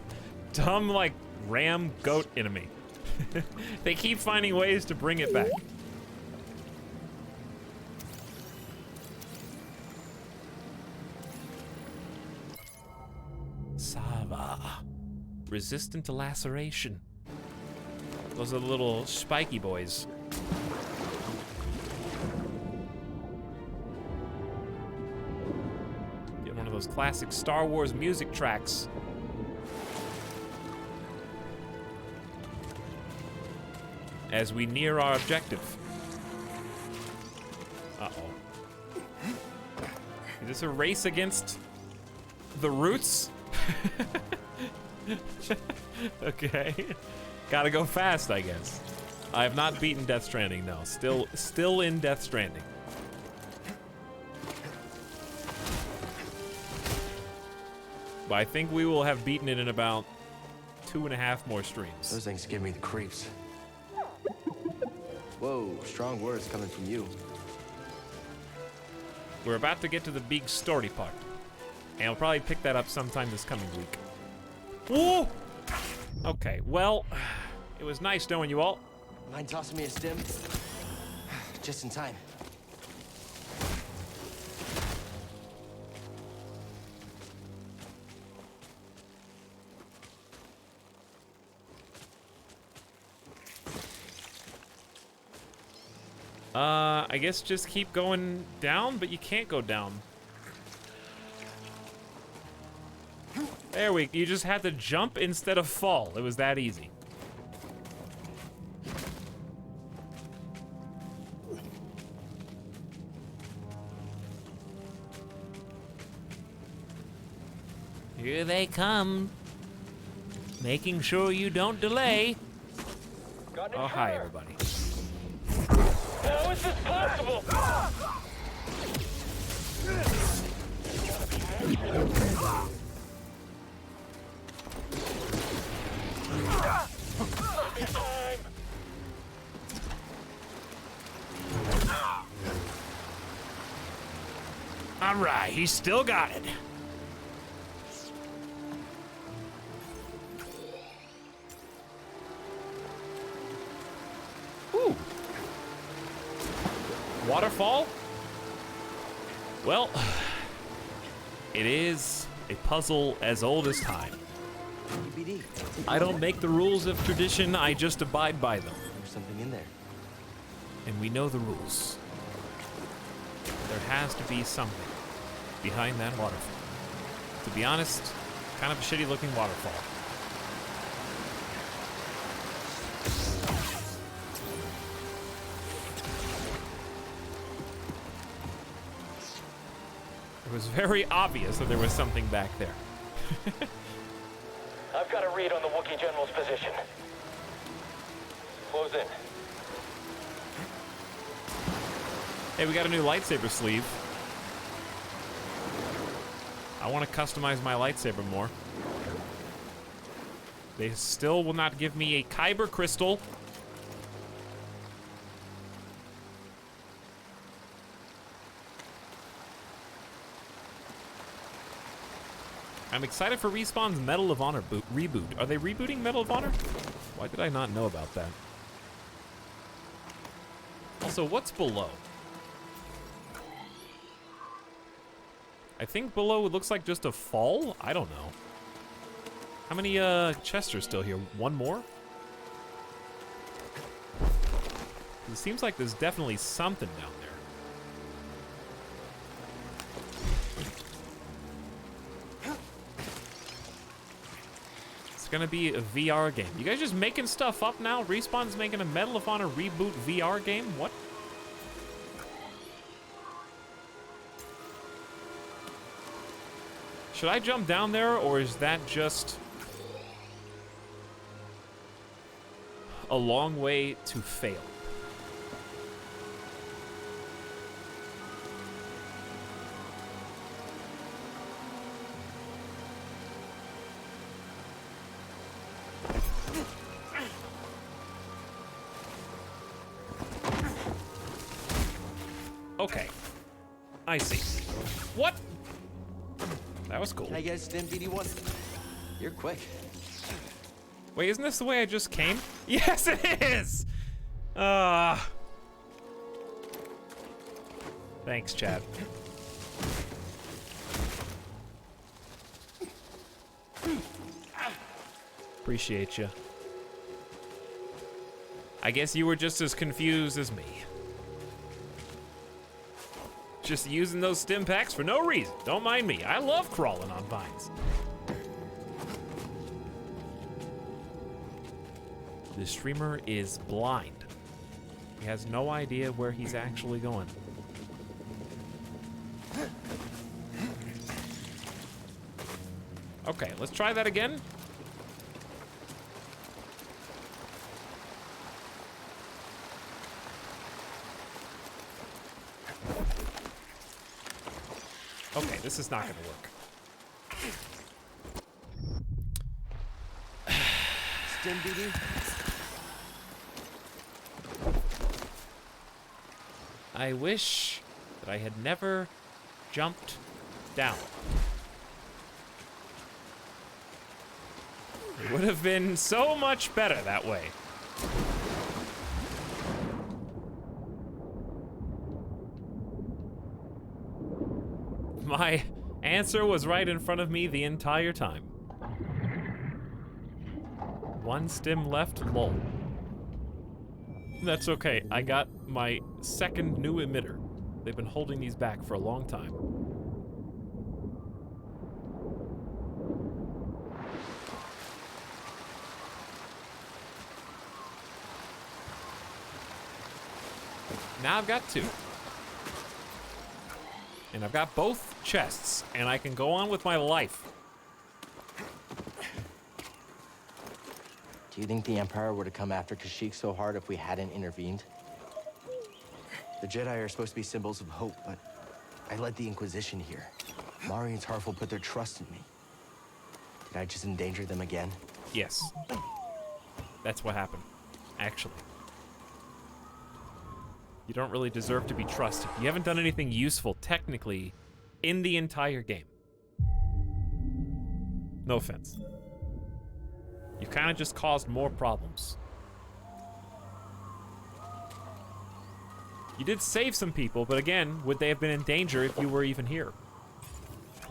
dumb, like, ram goat enemy. They keep finding ways to bring it back. Sava. Resistant to laceration. Those are the little spiky boys. Get one of those classic Star Wars music tracks. As we near our objective. Uh-oh. Is this a race against the roots? Okay. Gotta go fast, I guess. I have not beaten Death Stranding, though. Still in Death Stranding. But I think we will have beaten it in about 2.5 more streams. Those things give me the creeps. Whoa, strong words coming from you. We're about to get to the big story part. And I'll probably pick that up sometime this coming week. Whoa! Okay, well, it was nice knowing you all. Mind tossing me a stim? Just in time. I guess just keep going down, but you can't go down. There you just had to jump instead of fall. It was that easy. Here they come. Making sure you don't delay. Oh, hi, everybody. How is this possible? All right, he's still got it. Ooh. Waterfall? Well, it is a puzzle as old as time. I don't make the rules of tradition, I just abide by them. There's something in there. And we know the rules. There has to be something behind that waterfall. To be honest, kind of a shitty looking waterfall. It was very obvious that there was something back there. I've got a read on the Wookiee General's position. Close in. Hey, we got a new lightsaber sleeve. I want to customize my lightsaber more. They still will not give me a Kyber crystal. I'm excited for Respawn's Medal of Honor reboot. Are they rebooting Medal of Honor? Why did I not know about that? Also, what's below? I think below it looks like just a fall? I don't know. How many chests are still here? One more? It seems like there's definitely something down there. It's gonna be a VR game. You guys just making stuff up now? Respawn's making a Medal of Honor reboot VR game? What? Should I jump down there, or is that just a long way to fail? Okay, I see. What? That was cool. Can I get a stim DD1? You're quick. Wait, isn't this the way I just came? Yes, it is! Thanks, Chad. Appreciate you. I guess you were just as confused as me. Just using those stim packs for no reason. Don't mind me. I love crawling on vines. The streamer is blind. He has no idea where he's actually going. Okay, let's try that again. Okay, this is not gonna work. Stim DD? I wish that I had never jumped down. It would have been so much better that way. My answer was right in front of me the entire time. One stim left, lol. That's okay, I got my second new emitter. They've been holding these back for a long time. Now I've got two. And I've got both chests, and I can go on with my life. Do you think the Empire would have come after Kashyyyk so hard if we hadn't intervened? The Jedi are supposed to be symbols of hope, but I led the Inquisition here. Mari and Tarful put their trust in me. Did I just endanger them again? Yes. That's what happened, actually. You don't really deserve to be trusted. You haven't done anything useful, technically, in the entire game. No offense. You kind of just caused more problems. You did save some people, but again, would they have been in danger if you were even here?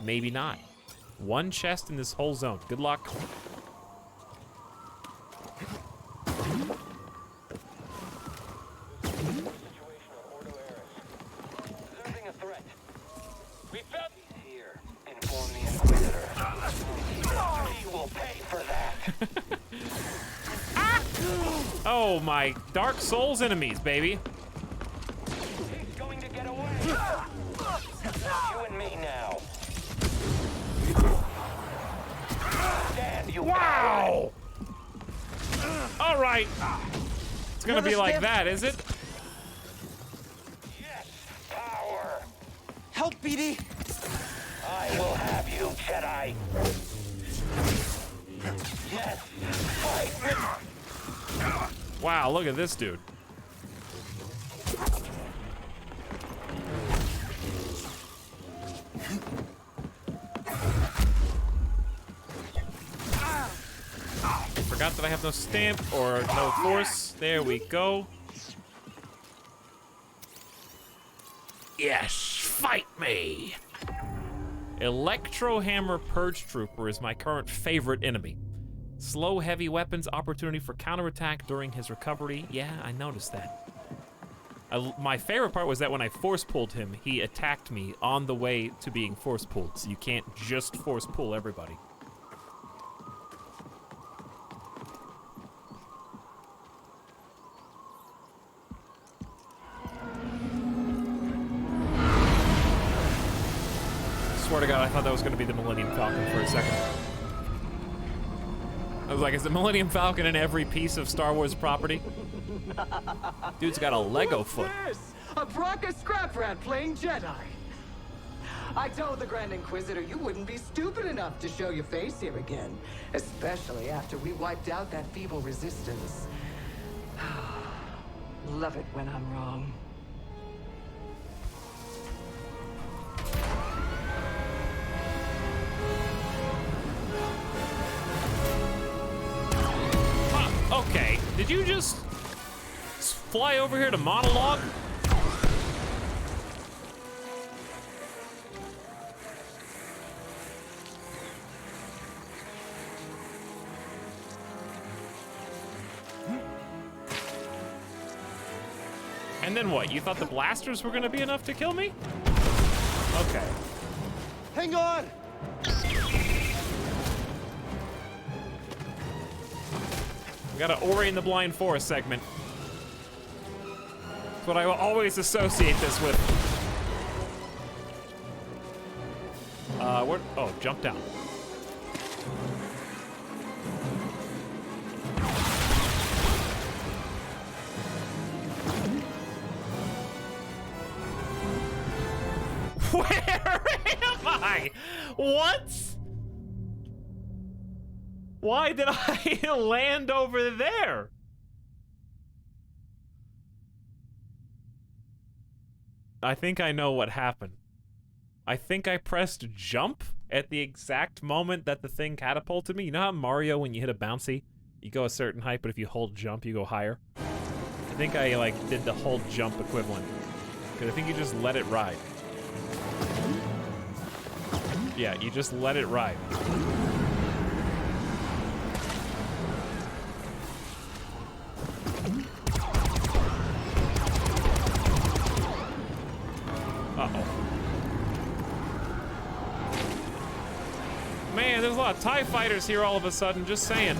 Maybe not. One chest in this whole zone. Good luck. We found these here. Inform the Inquisitor. He will pay for that. Oh my Dark Souls enemies, baby. He's going to get away. You and me now. Stand, you wow! All right. It's gonna be like that, is it? Yes, power. Help, BD. I will have you, Jedi. Yes, fight me. Wow, look at this dude. Forgot that I have no stamp or no force. There we go. Yes, fight me. Electro Hammer Purge Trooper is my current favorite enemy. Slow, heavy weapons, opportunity for counterattack during his recovery. Yeah, I noticed that. My favorite part was that when I force pulled him, he attacked me on the way to being force pulled. So you can't just force pull everybody. Swear to God, I thought that was going to be the Millennium Falcon for a second. I was like, is the Millennium Falcon in every piece of Star Wars property? Dude's got a Lego foot. This? A Bracca scrap rat playing Jedi. I told the Grand Inquisitor you wouldn't be stupid enough to show your face here again, especially after we wiped out that feeble resistance. Love it when I'm wrong. Okay, did you just fly over here to monologue? And then what? You thought the blasters were gonna be enough to kill me? Okay. Hang on! We got an Ori and the Blind Forest segment. That's what I will always associate this with. What? Oh, jump down. Where am I? What? Why did I land over there? I think I know what happened. I think I pressed jump at the exact moment that the thing catapulted me. You know how Mario, when you hit a bouncy, you go a certain height, but if you hold jump, you go higher? I think I, like, did the hold jump equivalent. Because I think you just let it ride. Yeah, you just let it ride. Uh-oh. Man, there's a lot of TIE fighters here all of a sudden, just saying.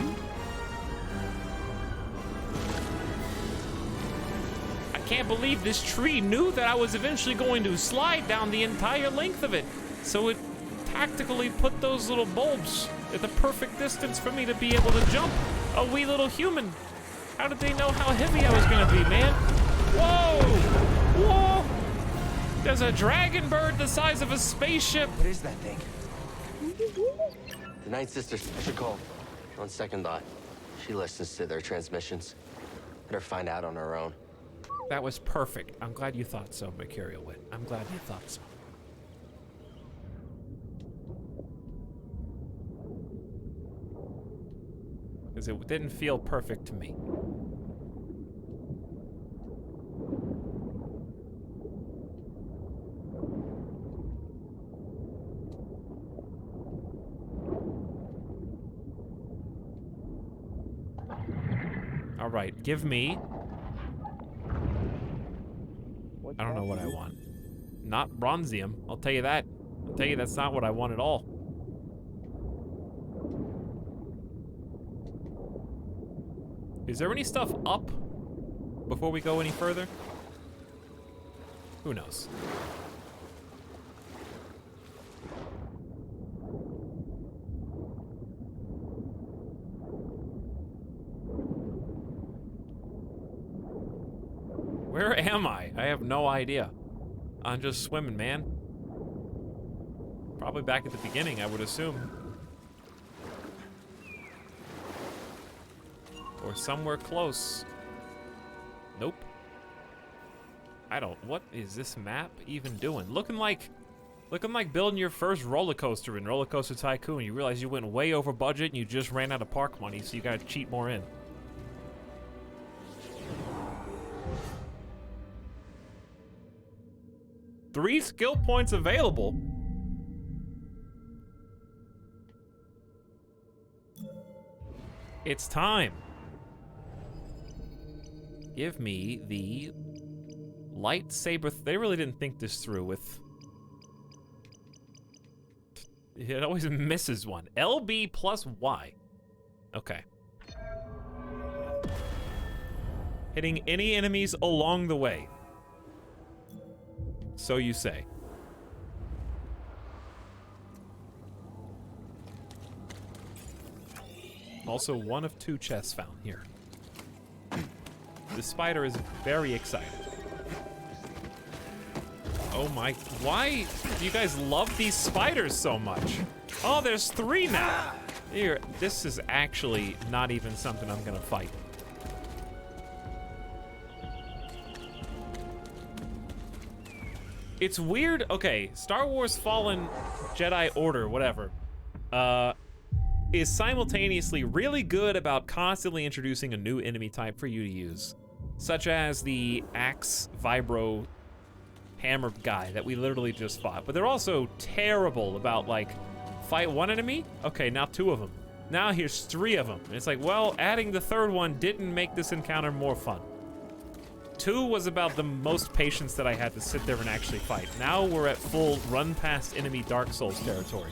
I can't believe this tree knew that I was eventually going to slide down the entire length of it. So it tactically put those little bulbs at the perfect distance for me to be able to jump. A wee little human. How did they know how heavy I was gonna be, man? Whoa! Whoa! There's a dragon bird the size of a spaceship. What is that thing? The Night Sister. I should call. On second thought, she listens to their transmissions. Better find out on her own. That was perfect. I'm glad you thought so, Mercurial Wit. I'm glad you thought so. Because it didn't feel perfect to me. All right, give me... I don't know what I want. Not bronzium, I'll tell you that. I'll tell you that's not what I want at all. Is there any stuff up before we go any further? Who knows? Where am I? I have no idea. I'm just swimming, man. Probably back at the beginning, I would assume. Or somewhere close. Nope. I don't... What is this map even doing? Looking like building your first roller coaster in Roller Coaster Tycoon. You realize you went way over budget and you just ran out of park money, so you gotta cheat more in. Three skill points available. It's time. Give me the lightsaber. They really didn't think this through with... It always misses one. LB plus Y. Okay. Hitting any enemies along the way. So you say. Also, one of 2 chests found here. The spider is very excited. Oh my, why do you guys love these spiders so much? Oh, there's 3 now. Here, this is actually not even something I'm gonna fight. It's weird, okay, Star Wars Fallen Jedi Order, whatever, is simultaneously really good about constantly introducing a new enemy type for you to use, such as the axe vibro hammer guy that we literally just fought. But they're also terrible about, like, fight one enemy, okay, now 2 of them. Now here's 3 of them. And it's like, well, adding the 3rd one didn't make this encounter more fun. 2 was about the most patience that I had to sit there and actually fight. Now we're at full run past enemy Dark Souls territory.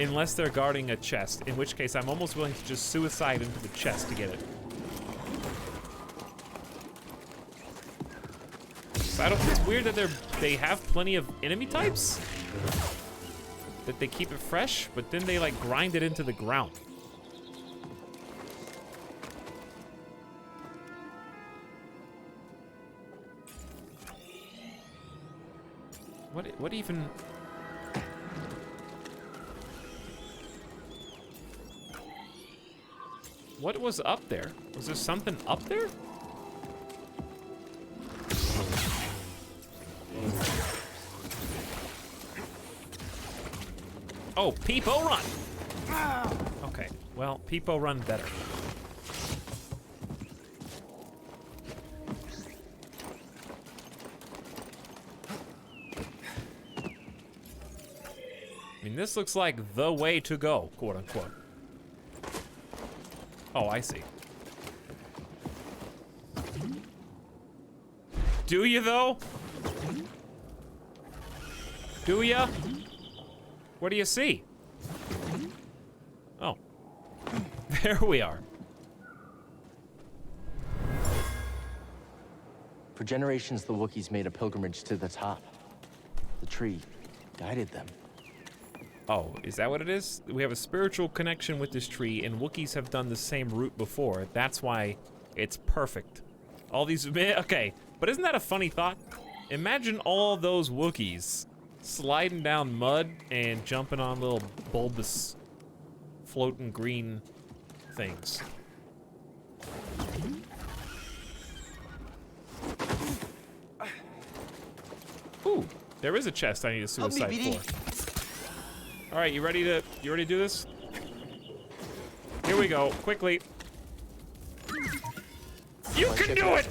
Unless they're guarding a chest, in which case I'm almost willing to just suicide into the chest to get it. So I don't, it's weird that they have plenty of enemy types. That they keep it fresh, but then they like grind it into the ground. What even? What was up there? Was there something up there? Oh, Peepo run! Okay, well, Peepo run better. I mean, this looks like the way to go, quote unquote. Oh, I see. Do you though? Do ya? What do you see? Oh. There we are. For generations, the Wookiees made a pilgrimage to the top. The tree guided them. Oh, is that what it is? We have a spiritual connection with this tree, and Wookiees have done the same route before. That's why it's perfect. All these, okay, but isn't that a funny thought? Imagine all those Wookiees sliding down mud and jumping on little bulbous floating green things. Ooh, there is a chest I need a suicide for. All right, you ready to do this? Here we go. Quickly. You can do it!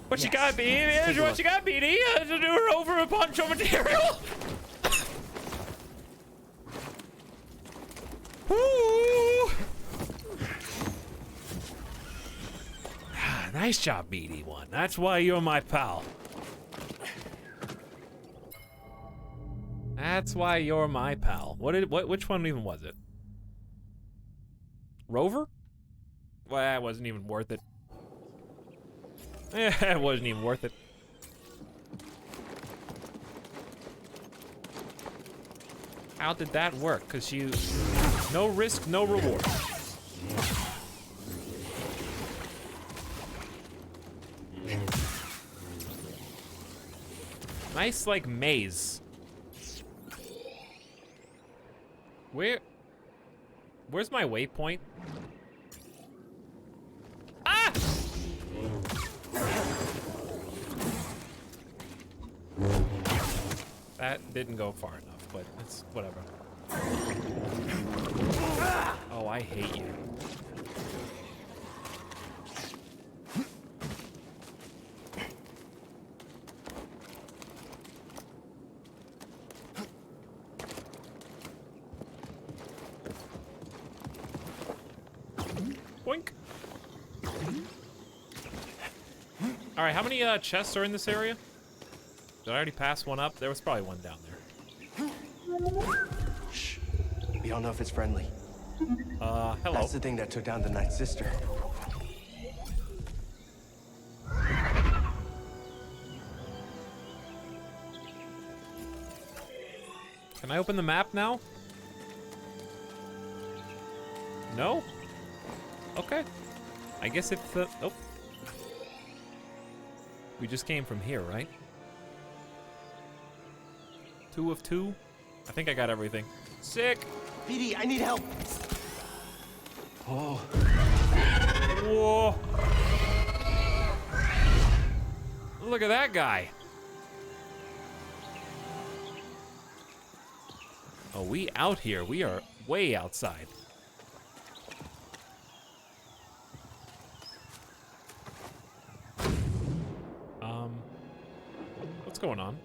What you got, BD? What you got, BD? To do her over a poncho material? Woo! Nice job, BD1. That's why you're my pal. That's why you're my pal. Which one even was it? Rover? Well, that wasn't even worth it. It wasn't even worth it. How did that work? Cause you, no risk, no reward. Nice, like, maze. Where's my waypoint? Ah! That didn't go far enough, but it's whatever. Oh, I hate you. Boink. All right, how many chests are in this area? Did I already pass one up? There was probably one down there. Shh. We don't know if it's friendly. Hello. That's the thing that took down the Night Sister. Can I open the map now? No? Okay. I guess if the... Oh. We just came from here, right? 2 of 2? I think I got everything. Sick! BD, I need help! Oh. Whoa! Look at that guy! Oh, we out here. We are way outside. What's going on?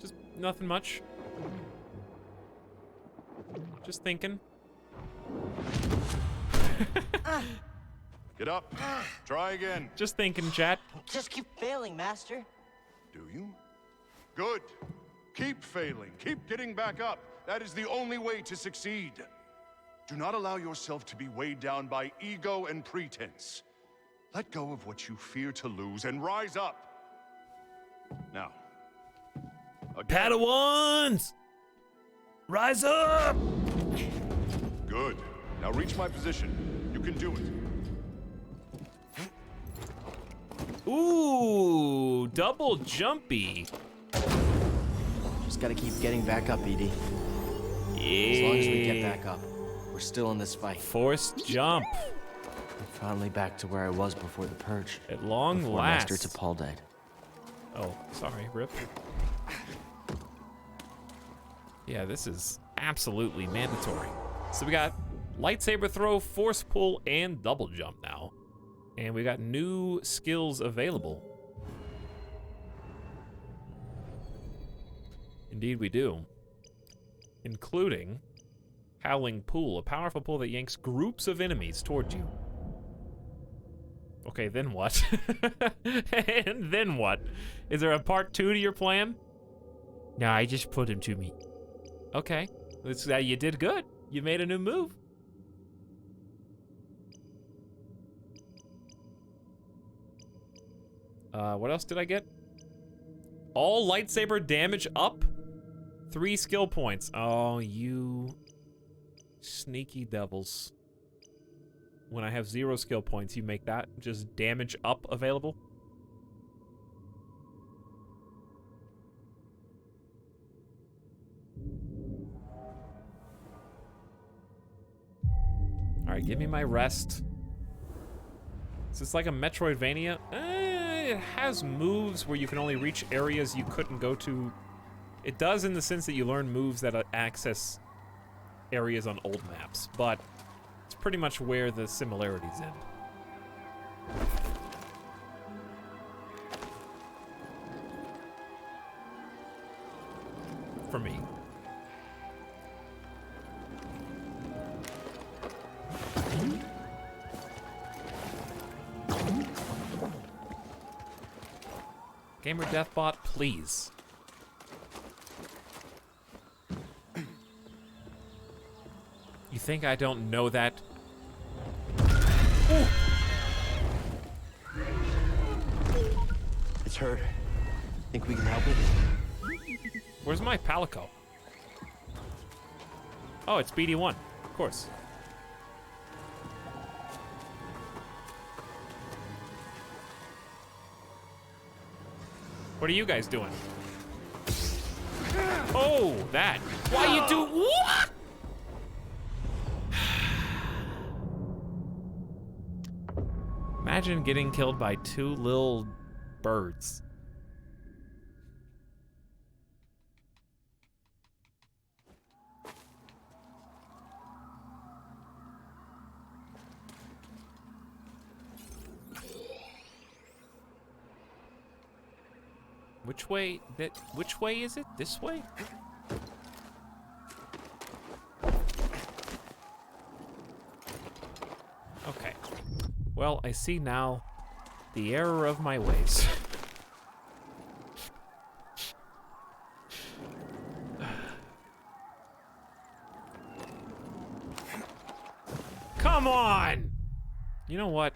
Just nothing much. Just thinking. Get up. Try again. Just thinking, chat. Just keep failing, Master. Do you? Good. Keep failing. Keep getting back up. That is the only way to succeed. Do not allow yourself to be weighed down by ego and pretense. Let go of what you fear to lose and rise up. Now. Again. Padawans! Rise up! Good. Now reach my position. You can do it. Ooh, double jumpy. Just gotta keep getting back up, BD. Yeah. As long as we get back up, we're still in this fight. Forced jump. I'm finally back to where I was before the purge. At long before last. Master T'Pol died. Oh, sorry, Rip. Yeah, this is absolutely mandatory. So we got lightsaber throw, force pull, and double jump now. And we got new skills available. Indeed we do. Including Howling Pool, a powerful pool that yanks groups of enemies towards you. Okay, then what? And then what? Is there a part 2 to your plan? No, I just put him to me. Okay, it's, you did good. You made a new move. What else did I get? All lightsaber damage up. 3 skill points. Oh, you sneaky devils. When I have 0 skill points, you make that just damage up available? Alright, give me my rest. Is this like a Metroidvania? It has moves where you can only reach areas you couldn't go to. It does in the sense that you learn moves that access areas on old maps, but it's pretty much where the similarities end. For me. Gamer Deathbot, please. You think I don't know that? Ooh. It's hurt. Think we can help it? Where's my Palico? Oh, it's BD1, of course. What are you guys doing? Oh, that. Why you do what? Imagine getting killed by two little birds. Which way? Which way is it? This way? Okay. Well, I see now the error of my ways. Come on! You know what?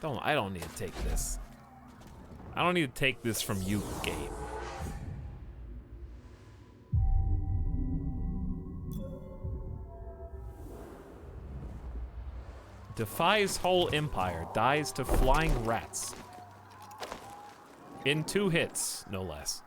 I don't need to take this. I don't need to take this from you, game. Defies whole empire, dies to flying rats. In 2 hits, no less.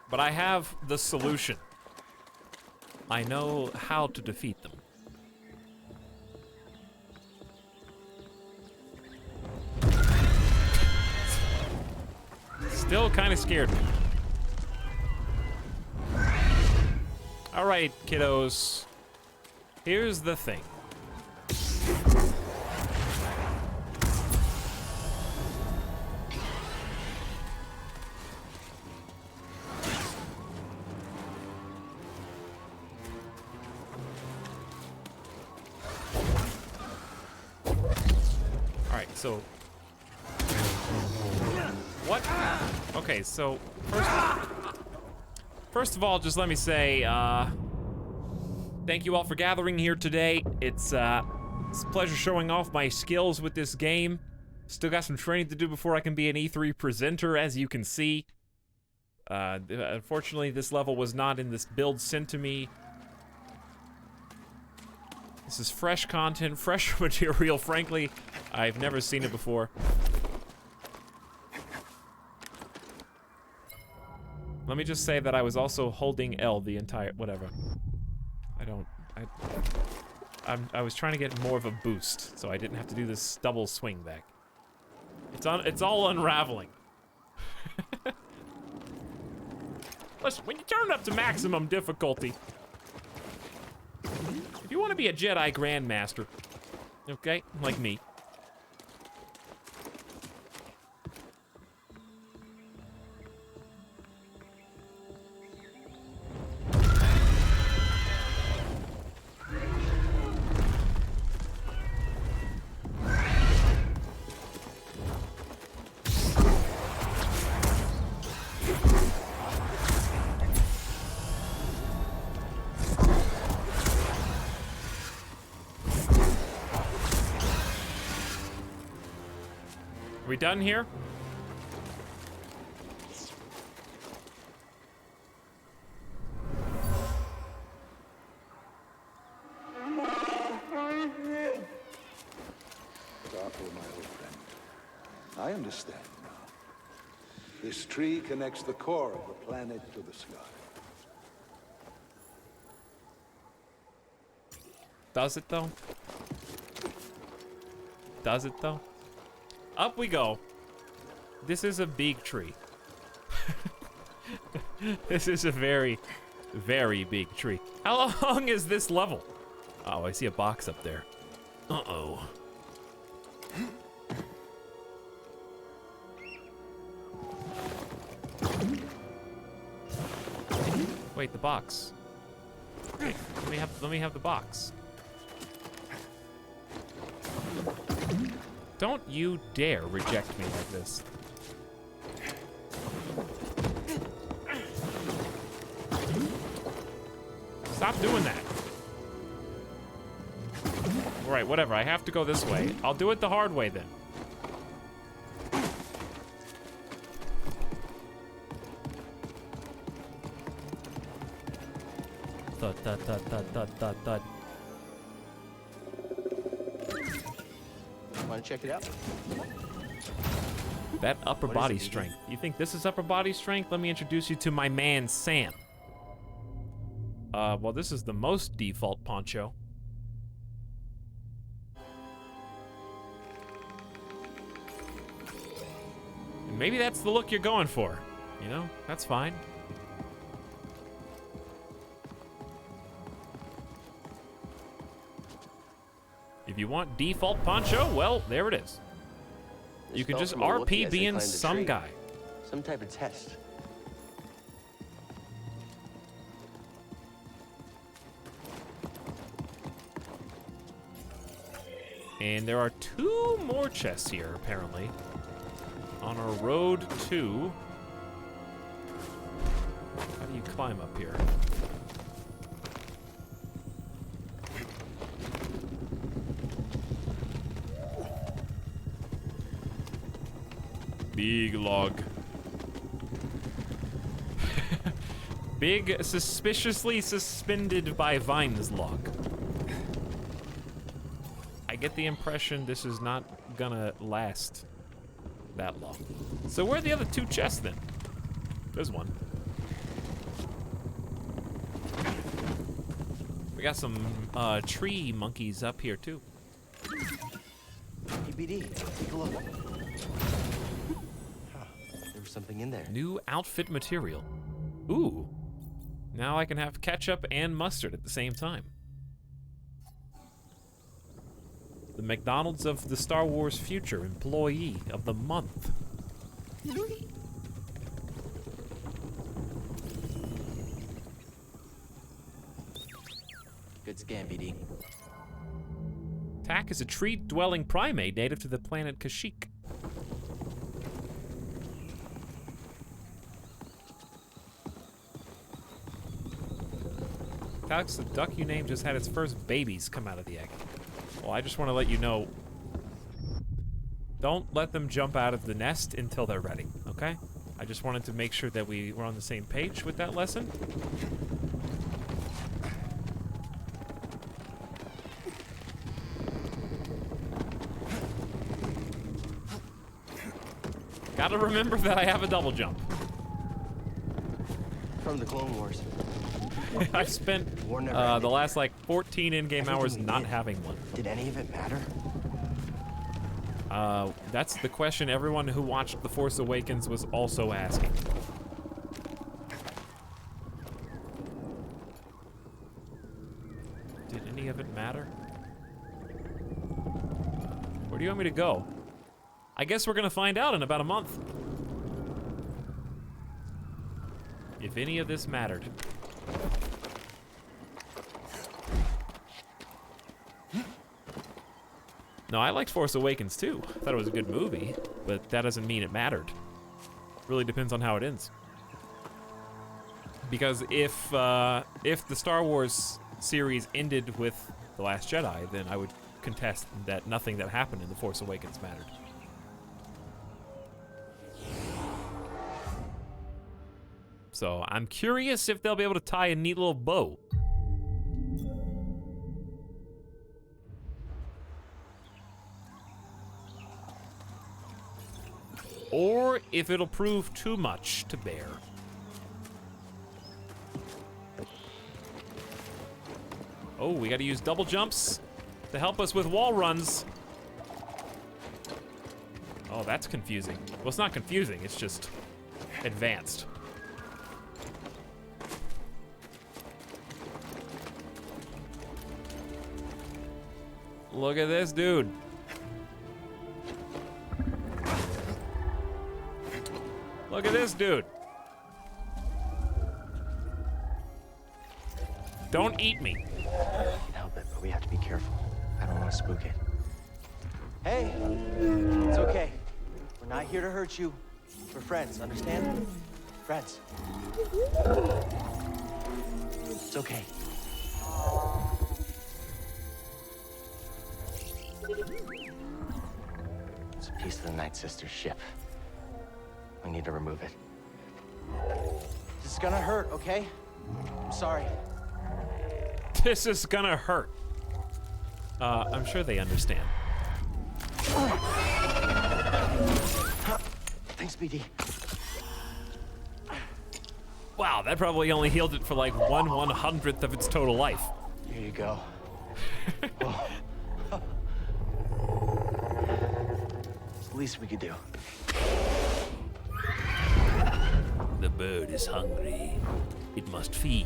But I have the solution. I know how to defeat them. Still kind of scared me. All right, kiddos. Here's the thing. So, what? Okay, so first of all, just let me say, thank you all for gathering here today. It's a pleasure showing off my skills with this game. Still got some training to do before I can be an E3 presenter, as you can see. Unfortunately, this level was not in this build sent to me. This is fresh content, fresh material. Frankly, I've never seen it before. Let me just say that I was also holding L the entire... whatever. I was trying to get more of a boost, so I didn't have to do this double swing back. It's all unraveling. Listen, when you turn it up to maximum difficulty... If you want to be a Jedi Grandmaster, okay, like me. We done here? Darko, my old friend. I understand now. This tree connects the core of the planet to the sky. Does it though? Does it, though? Up we go. This is a big tree. This is a very, very big tree. How long is this level? Oh, I see a box up there. Uh-oh. Wait, the box. Wait, let me have the box. Don't you dare reject me like this. Stop doing that. Alright, whatever. I have to go this way. I'll do it the hard way then. Thud, thud, thud, thud, thud, thud, thud. Want to check it out? That upper body strength. You think this is upper body strength? Let me introduce you to my man, Sam. Well, this is the most default poncho. And maybe that's the look you're going for. You know, that's fine. If you want default poncho, well, there it is. You can just RP being some guy. Some type of test. And there are 2 more chests here, apparently. On our road to... How do you climb up here? Big log. Big, suspiciously suspended by vines log. I get the impression this is not gonna last that long. So where are the other 2 chests then? There's one. We got some tree monkeys up here too. EBD, take a look. There was something in there. New outfit material. Ooh. Now I can have ketchup and mustard at the same time. The McDonald's of the Star Wars future, employee of the month. Good scan, BD. Tak is a tree-dwelling primate native to the planet Kashyyyk. Alex, the duck you named just had its first babies come out of the egg. Well, I just want to let you know, don't let them jump out of the nest until they're ready, okay? I just wanted to make sure that we were on the same page with that lesson. Gotta remember that I have a double jump. From the Clone Wars. I spent the last like 14 in-game hours not having one. Did any of it matter? That's the question everyone who watched The Force Awakens was also asking. Did any of it matter? Where do you want me to go? I guess we're gonna find out in about a month. If any of this mattered. No, I liked Force Awakens too. I thought it was a good movie, but that doesn't mean it mattered. Really depends on how it ends. Because if the Star Wars series ended with The Last Jedi, then I would contest that nothing that happened in The Force Awakens mattered. So I'm curious if they'll be able to tie a neat little bow. Or if it'll prove too much to bear. Oh, we gotta use double jumps to help us with wall runs. Oh, that's confusing. Well, it's not confusing, it's just advanced. Look at this dude. Look at this dude. Don't eat me. I can't help it, but we have to be careful. I don't want to spook it. Hey, it's okay. We're not here to hurt you. We're friends, understand? Friends. It's okay. It's a piece of the Night Sister's ship. We need to remove it. This is gonna hurt, okay? I'm sorry. This is gonna hurt. I'm sure they understand. Thanks, BD. Wow, that probably only healed it for like 1/100th of its total life. Here you go. It's the least we could do. The bird is hungry. It must feed.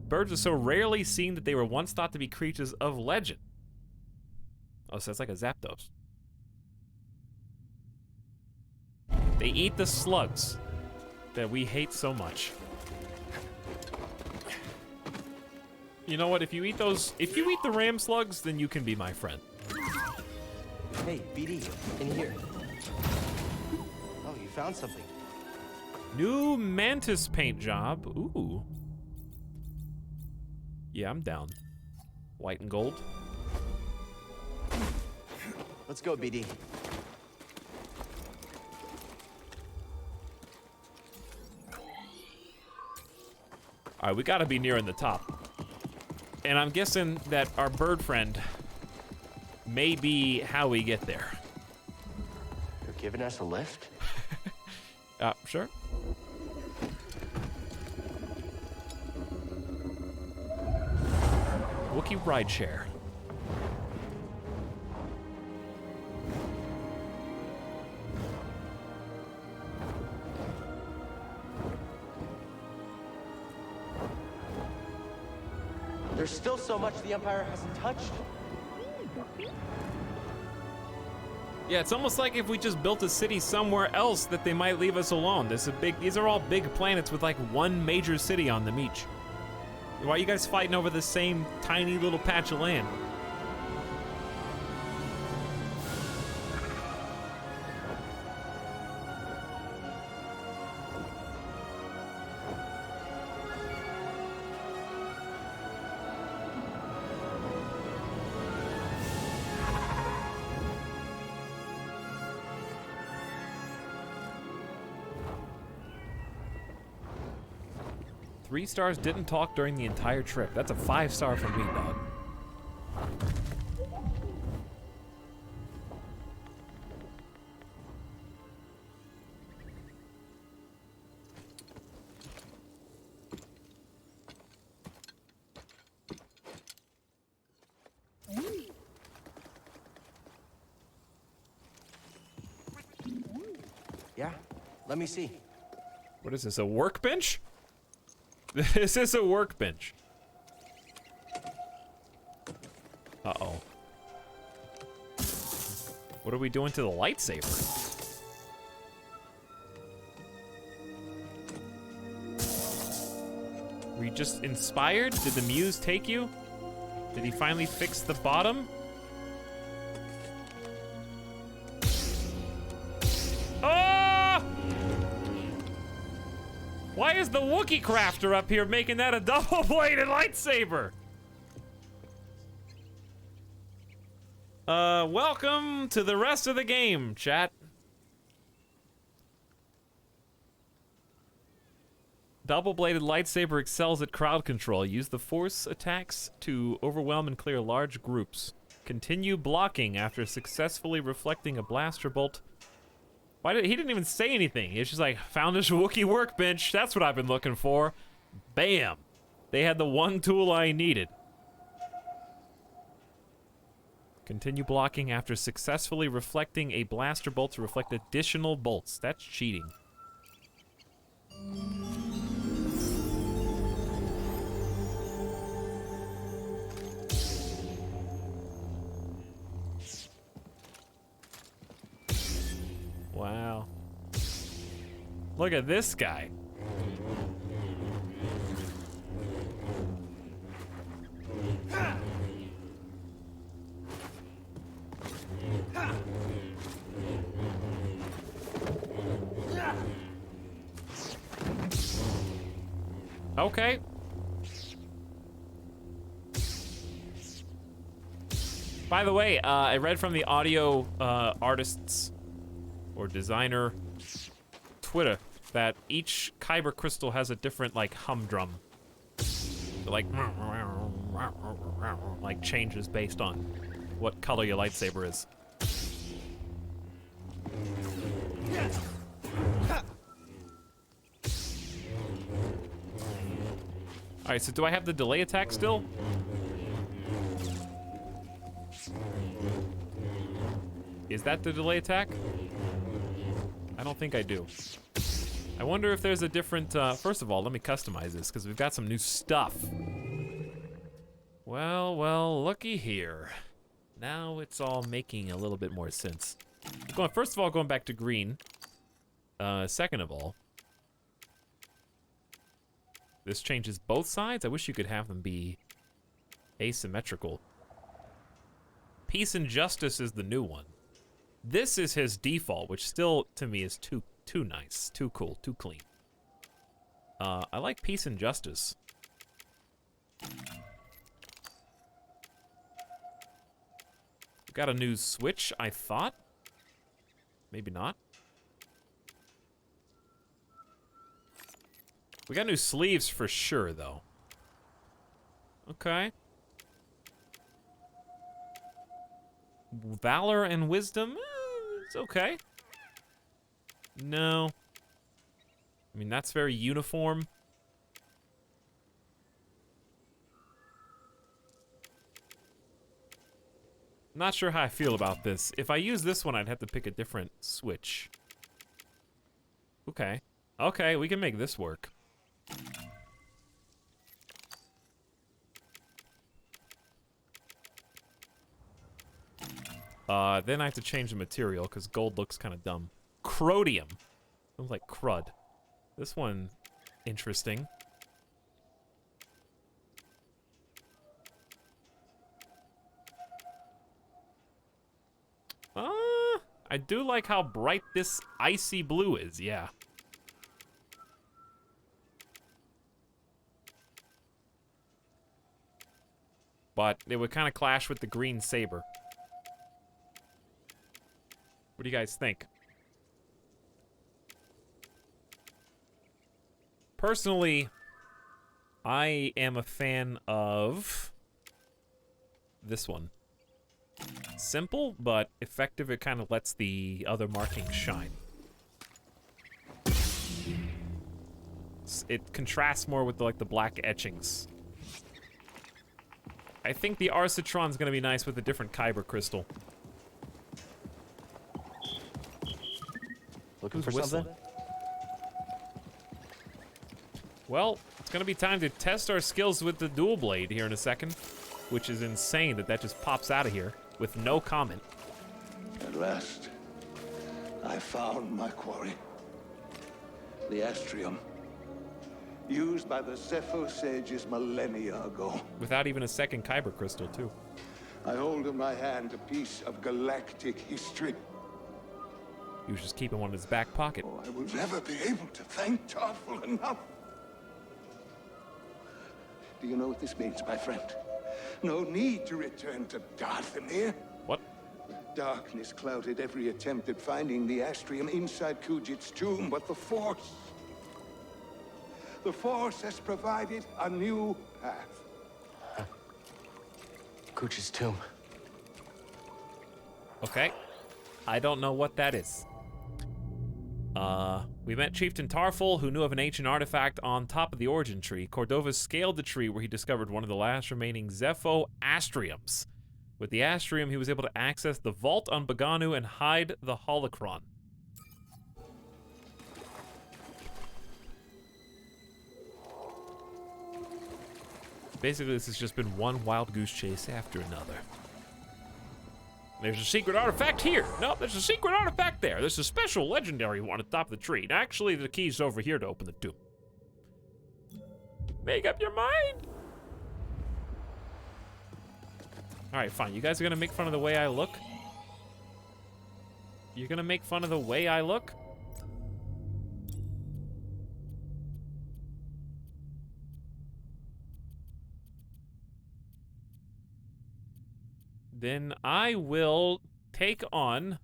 Birds are so rarely seen that they were once thought to be creatures of legend. Oh, so it's like a Zapdos. They eat the slugs that we hate so much. You know what? If you eat the ram slugs, then you can be my friend. Hey, BD, in here. Oh, you found something. New mantis paint job. Ooh. Yeah, I'm down. White and gold. Let's go, BD. All right, we gotta be nearing the top. And I'm guessing that our bird friend may be how we get there. You're giving us a lift? Sure. Wookiee rideshare. There's still so much the Empire hasn't touched. Yeah, it's almost like if we just built a city somewhere else that they might leave us alone. These are all big planets with like one major city on them each. Why are you guys fighting over the same tiny little patch of land? Three stars, didn't talk during the entire trip. That's a 5-star from me, dog. Yeah, let me see. What is this, a workbench? This is a workbench. Uh-oh. What are we doing to the lightsaber? Were you just inspired? Did the muse take you? Did he finally fix the bottom? Oh! Why is the Wookiee crafter up here making that a double-bladed lightsaber? Welcome to the rest of the game, chat. Double-bladed lightsaber excels at crowd control. Use the force attacks to overwhelm and clear large groups. Continue blocking after successfully reflecting a blaster bolt. He didn't even say anything. He's just like, found this Wookiee workbench. That's what I've been looking for. Bam. They had the one tool I needed. Continue blocking after successfully reflecting a blaster bolt to reflect additional bolts. That's cheating. Wow. Look at this guy. Okay. By the way, I read from the audio artist's or designer Twitter that each kyber crystal has a different like humdrum. Like changes based on what color your lightsaber is. Alright, so do I have the delay attack still? Is that the delay attack? I don't think I do. I wonder if there's a different, first of all, let me customize this, because we've got some new stuff. Well, looky here. Now it's all making a little bit more sense. First of all, going back to green. Second of all, this changes both sides. I wish you could have them be asymmetrical. Peace and Justice is the new one. This is his default, which still, to me, is too nice, too cool, too clean. I like Peace and Justice. We've got a new switch, I thought. Maybe not. We got new sleeves for sure, though. Okay. Valor and Wisdom? It's okay. No. I mean, that's very uniform. Not sure how I feel about this. If I use this one, I'd have to pick a different switch. Okay. Okay, we can make this work. Then I have to change the material because gold looks kind of dumb. Crodium. Sounds like crud. This one, interesting. I do like how bright this icy blue is, yeah. But it would kind of clash with the green saber. What do you guys think? Personally, I am a fan of this one. Simple, but effective. It kind of lets the other markings shine. It contrasts more with the black etchings. I think the Arsitron's gonna be nice with a different kyber crystal. Looking Who's for whistling? something? Well, it's gonna be time to test our skills with the dual blade here in a second, which is insane that just pops out of here with no comment. At last, I found my quarry. The Astrium. Used by the Zepho sages millennia ago. Without even a second kyber crystal, too. I hold in my hand a piece of galactic history. He was just keeping one in his back pocket. Oh, I will never be able to thank Tarful enough. Do you know what this means, my friend? No need to return to Darthanir. What? Darkness clouded every attempt at finding the Astrium inside Kujit's tomb, but the Force has provided a new path. Kujit's tomb. Okay. I don't know what that is. We met Chieftain Tarful, who knew of an ancient artifact on top of the origin tree. Cordova scaled the tree where he discovered one of the last remaining Zepho Astriums. With the Astrium, he was able to access the vault on Boganu and hide the holocron. Basically, this has just been one wild goose chase after another. There's a secret artifact here. No, there's a secret artifact there. There's a special legendary one at the top of the tree. And actually, the key's over here to open the tomb. Make up your mind. All right, fine. You guys are gonna make fun of the way I look? You're gonna make fun of the way I look? Then I will take on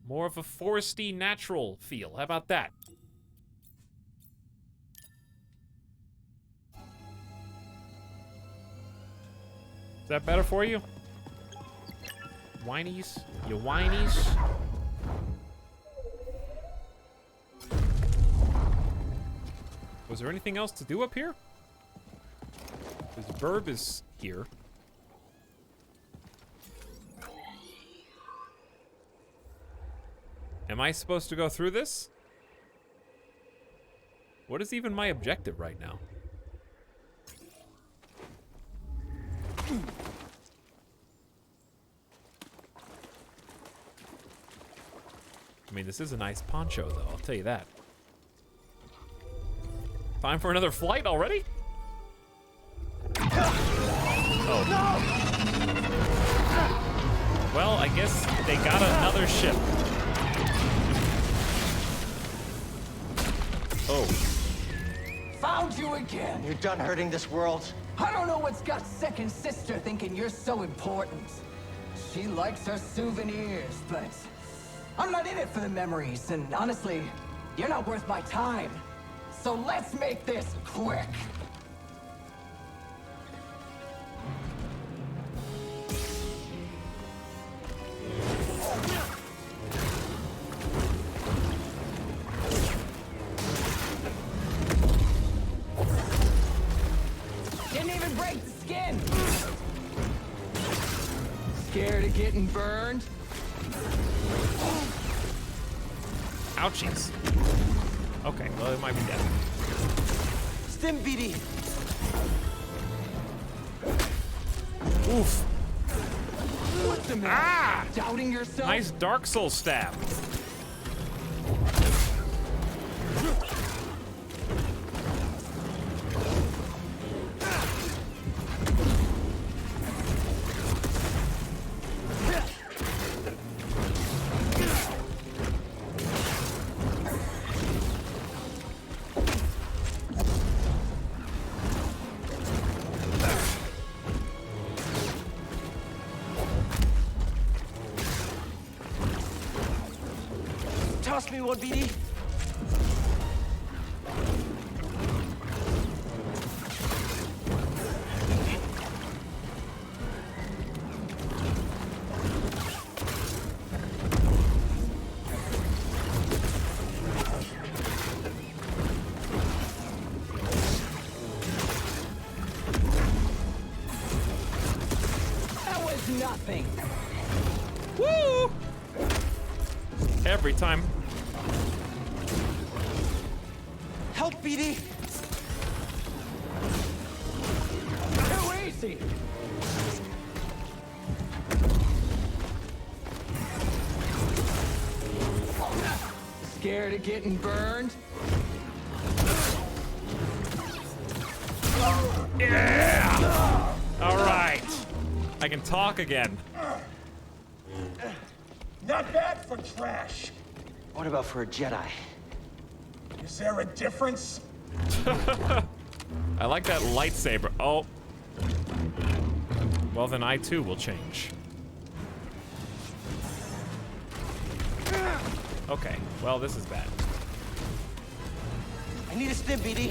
more of a foresty natural feel. How about that? Is that better for you? Whinies? You whinies? Was there anything else to do up here? This burb is here. Am I supposed to go through this? What is even my objective right now? I mean, this is a nice poncho, though, I'll tell you that. Time for another flight already? Oh. Well, I guess they got another ship. Oh. Found you again. You're done hurting this world. I don't know what's got second sister thinking you're so important. She likes her souvenirs, but I'm not in it for the memories, and honestly, you're not worth my time. So let's make this quick. Didn't even break the skin. Scared of getting burned? Ouchies. Okay, well, it might be dead. Stim BD. Oof. What's the matter? Ah! Doubting yourself? Nice Dark Soul stab. Toss me one, BD. That was nothing. Woo! Every time. Help, BD. Too easy. Scared of getting burned? Yeah! All right. I can talk again. Not bad for trash. What about for a Jedi? Is there a difference? I like that lightsaber. Oh. Well, then I too will change. Okay, well, this is bad. I need a stim, BD.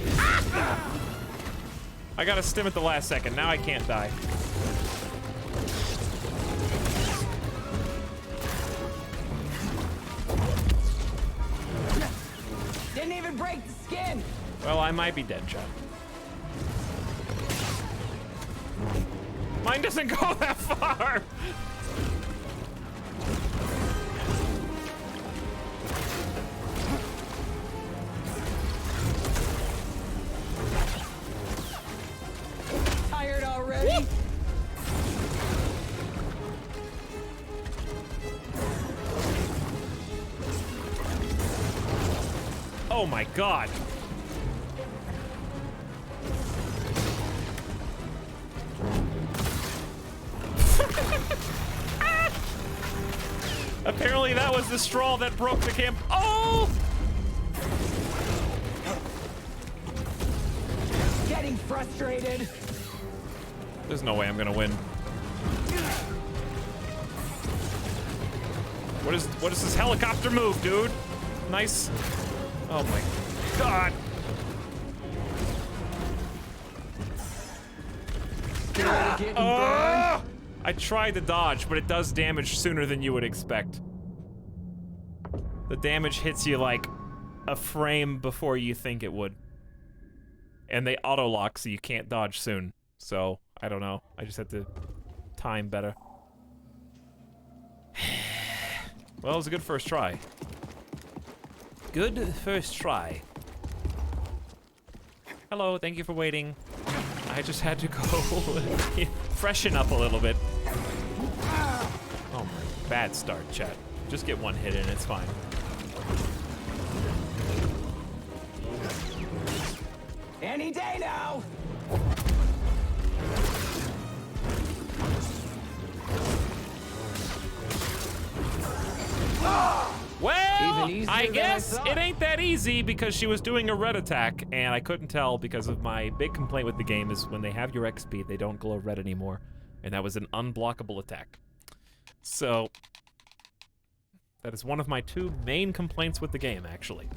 I got a stim at the last second. Now I can't die. Didn't even break the skin. Well, I might be dead, chat. Mine doesn't go that far! Tired already? Oh my god! Apparently that was the straw that broke the camp. Oh! Getting frustrated. There's no way I'm gonna win. What is this helicopter move, dude? Nice. Oh my god. Oh! I tried to dodge, but it does damage sooner than you would expect. The damage hits you like a frame before you think it would. And they auto-lock so you can't dodge soon. So, I don't know. I just had to time better. Well, it was a good first try. Good first try. Hello, thank you for waiting. I just had to go freshen up a little bit. Oh my, bad start, chat. Just get one hit in, it's fine. Any day now. Well, I guess it ain't that easy because she was doing a red attack and I couldn't tell because of my big complaint with the game is when they have your XP, they don't glow red anymore. And that was an unblockable attack. So, that is one of my two main complaints with the game, actually.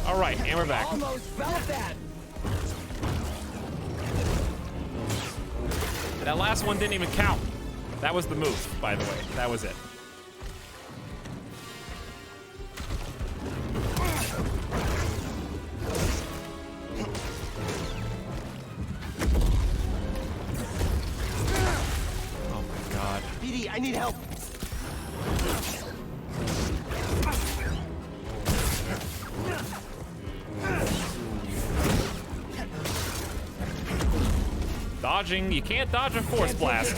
All right, and we're back. Almost felt that. That last one didn't even count. That was the move, by the way. That was it. Oh my god. BD, I need help. Dodging, you can't dodge a force blast.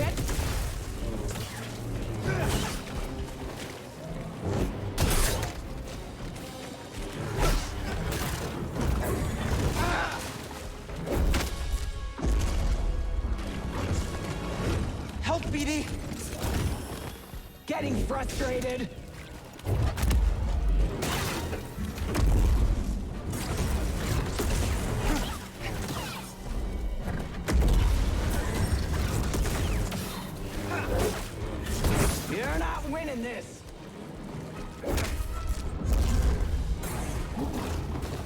Help, BD. Getting frustrated. You're not winning this.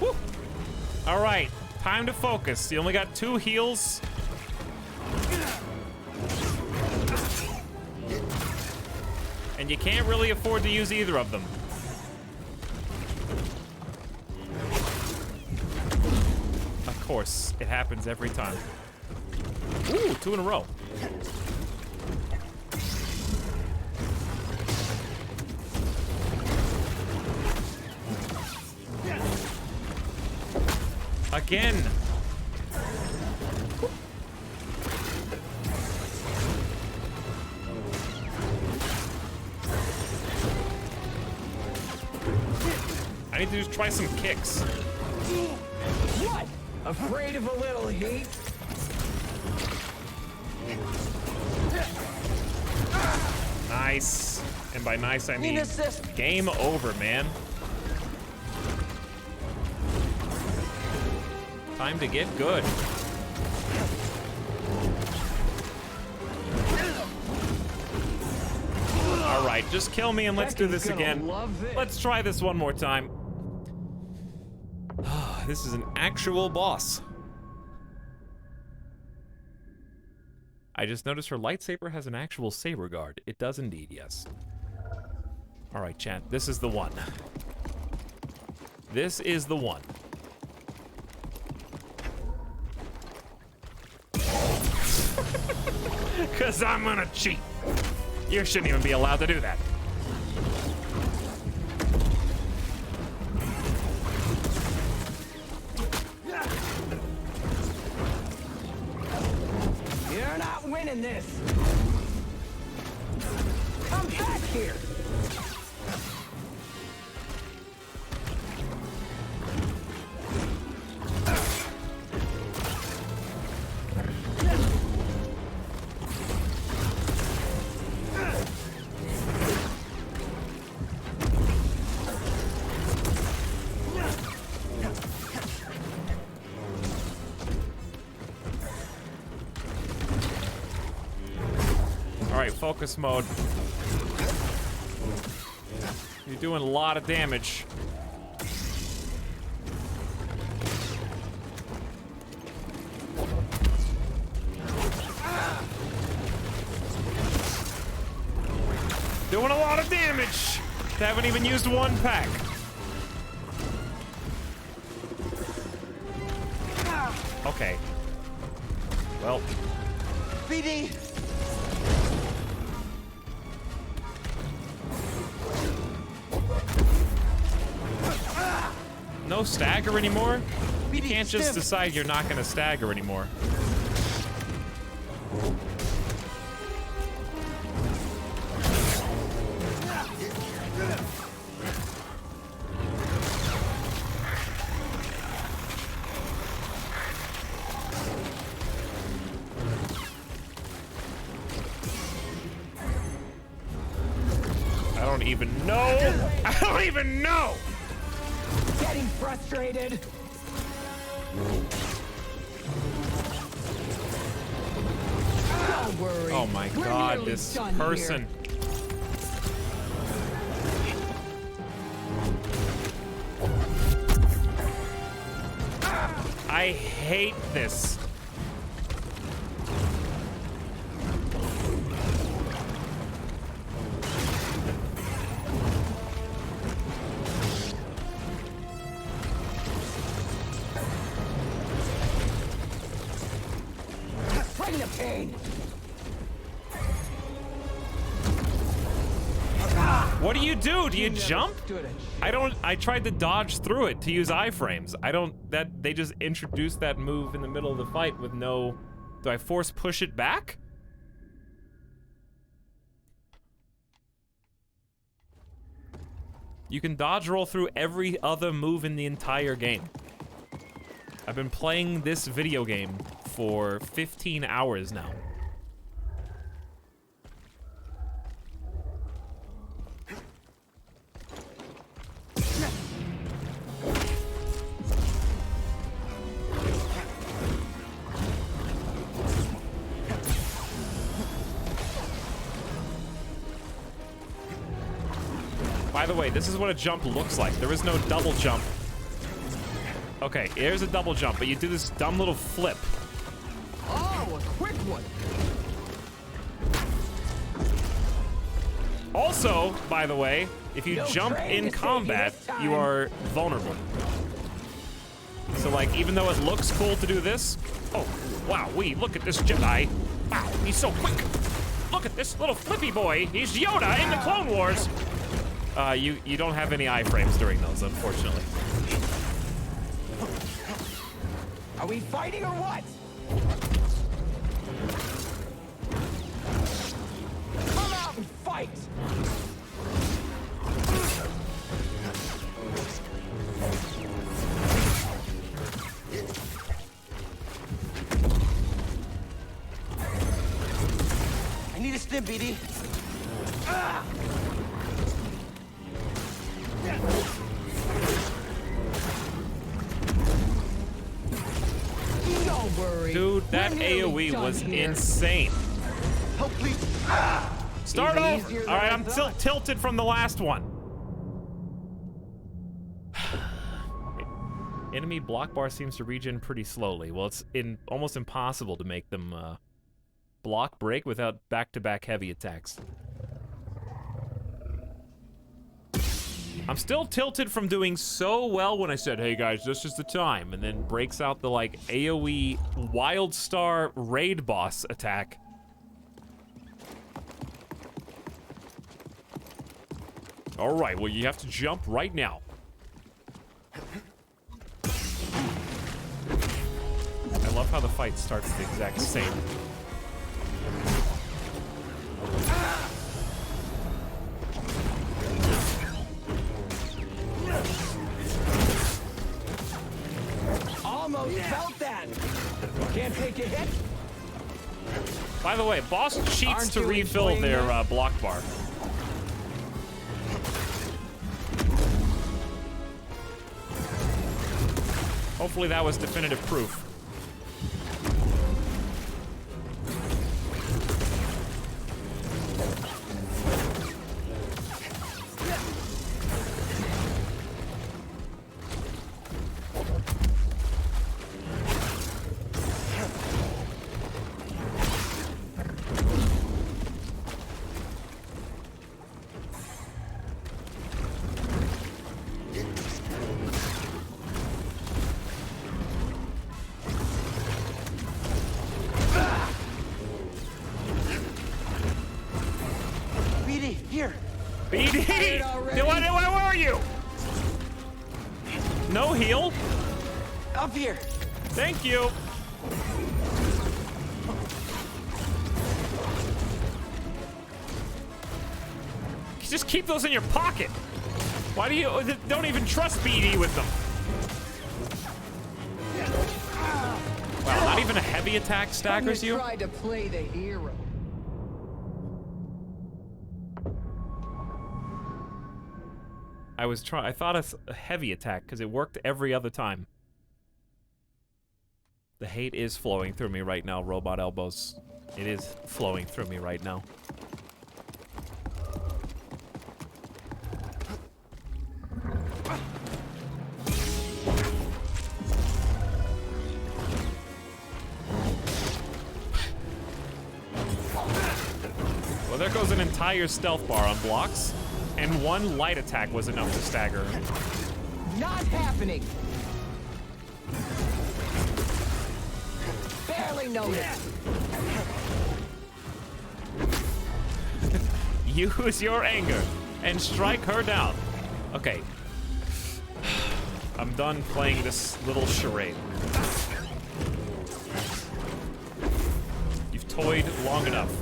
Woo. All right, time to focus. You only got 2 heals. And you can't really afford to use either of them. Of course, it happens every time. Ooh, 2 in a row. Again. I need to just try some kicks. What? Afraid of a little heat? Nice. And by nice, I mean game over, man. Time to get good. All right, just kill me and let's do this again. Let's try this one more time. This is an actual boss. I just noticed her lightsaber has an actual saber guard. It does indeed, yes. Alright, chat. This is the one. This is the one. Because I'm gonna cheat. You shouldn't even be allowed to do that. You're not winning this. Come back here. Focus mode. You're doing a lot of damage. Doing a lot of damage. Haven't even used one pack. Okay. Well. BD! No stagger anymore? You can't just decide you're not gonna stagger anymore. I don't even know. I don't even know. Getting frustrated. Don't worry. Oh my God, this person. I hate this. Bring the pain. What do? Do you jump? I tried to dodge through it to use iframes. They just introduced that move in the middle of the fight with no... Do I force push it back? You can dodge roll through every other move in the entire game. I've been playing this video game for 15 hours now. By the way, this is what a jump looks like. There is no double jump. Okay, here's a double jump, but you do this dumb little flip. Oh, a quick one. Also, by the way, if you jump in combat, you are vulnerable. So, like, even though it looks cool to do this... Oh, wow, look at this Jedi. Wow, he's so quick. Look at this little flippy boy. He's Yoda in the Clone Wars. You don't have any iframes during those, unfortunately. Are we fighting or what? Come out and fight! I need a stim, BD. Ah! Don't worry. Dude, that AoE was insane. Help, please. Start over. All right, I'm tilted from the last one. Enemy block bar seems to regen pretty slowly. Well, it's almost impossible to make them block break without back-to-back heavy attacks. I'm still tilted from doing so well when I said, hey guys, this is the time, and then breaks out the like AoE Wild Star raid boss attack. All right, well, you have to jump right now. I love how the fight starts the exact same. Almost felt that. Can't take a hit. By the way, boss cheats Aren't to you refill enjoying their this? block bar. Hopefully that was definitive proof. BD, here. BD! Where were you? No heal? Up here. Thank you. Just keep those in your pocket. Why do you don't even trust BD with them? Wow, not even a heavy attack staggers you? Tried to play the hero. I thought a heavy attack because it worked every other time. The hate is flowing through me right now, Robot Elbows. It is flowing through me right now. Well, there goes an entire stealth bar on blocks, and one light attack was enough to stagger him. Not happening. Barely noticed. Use your anger and strike her down. Okay. I'm done playing this little charade. You've toyed long enough.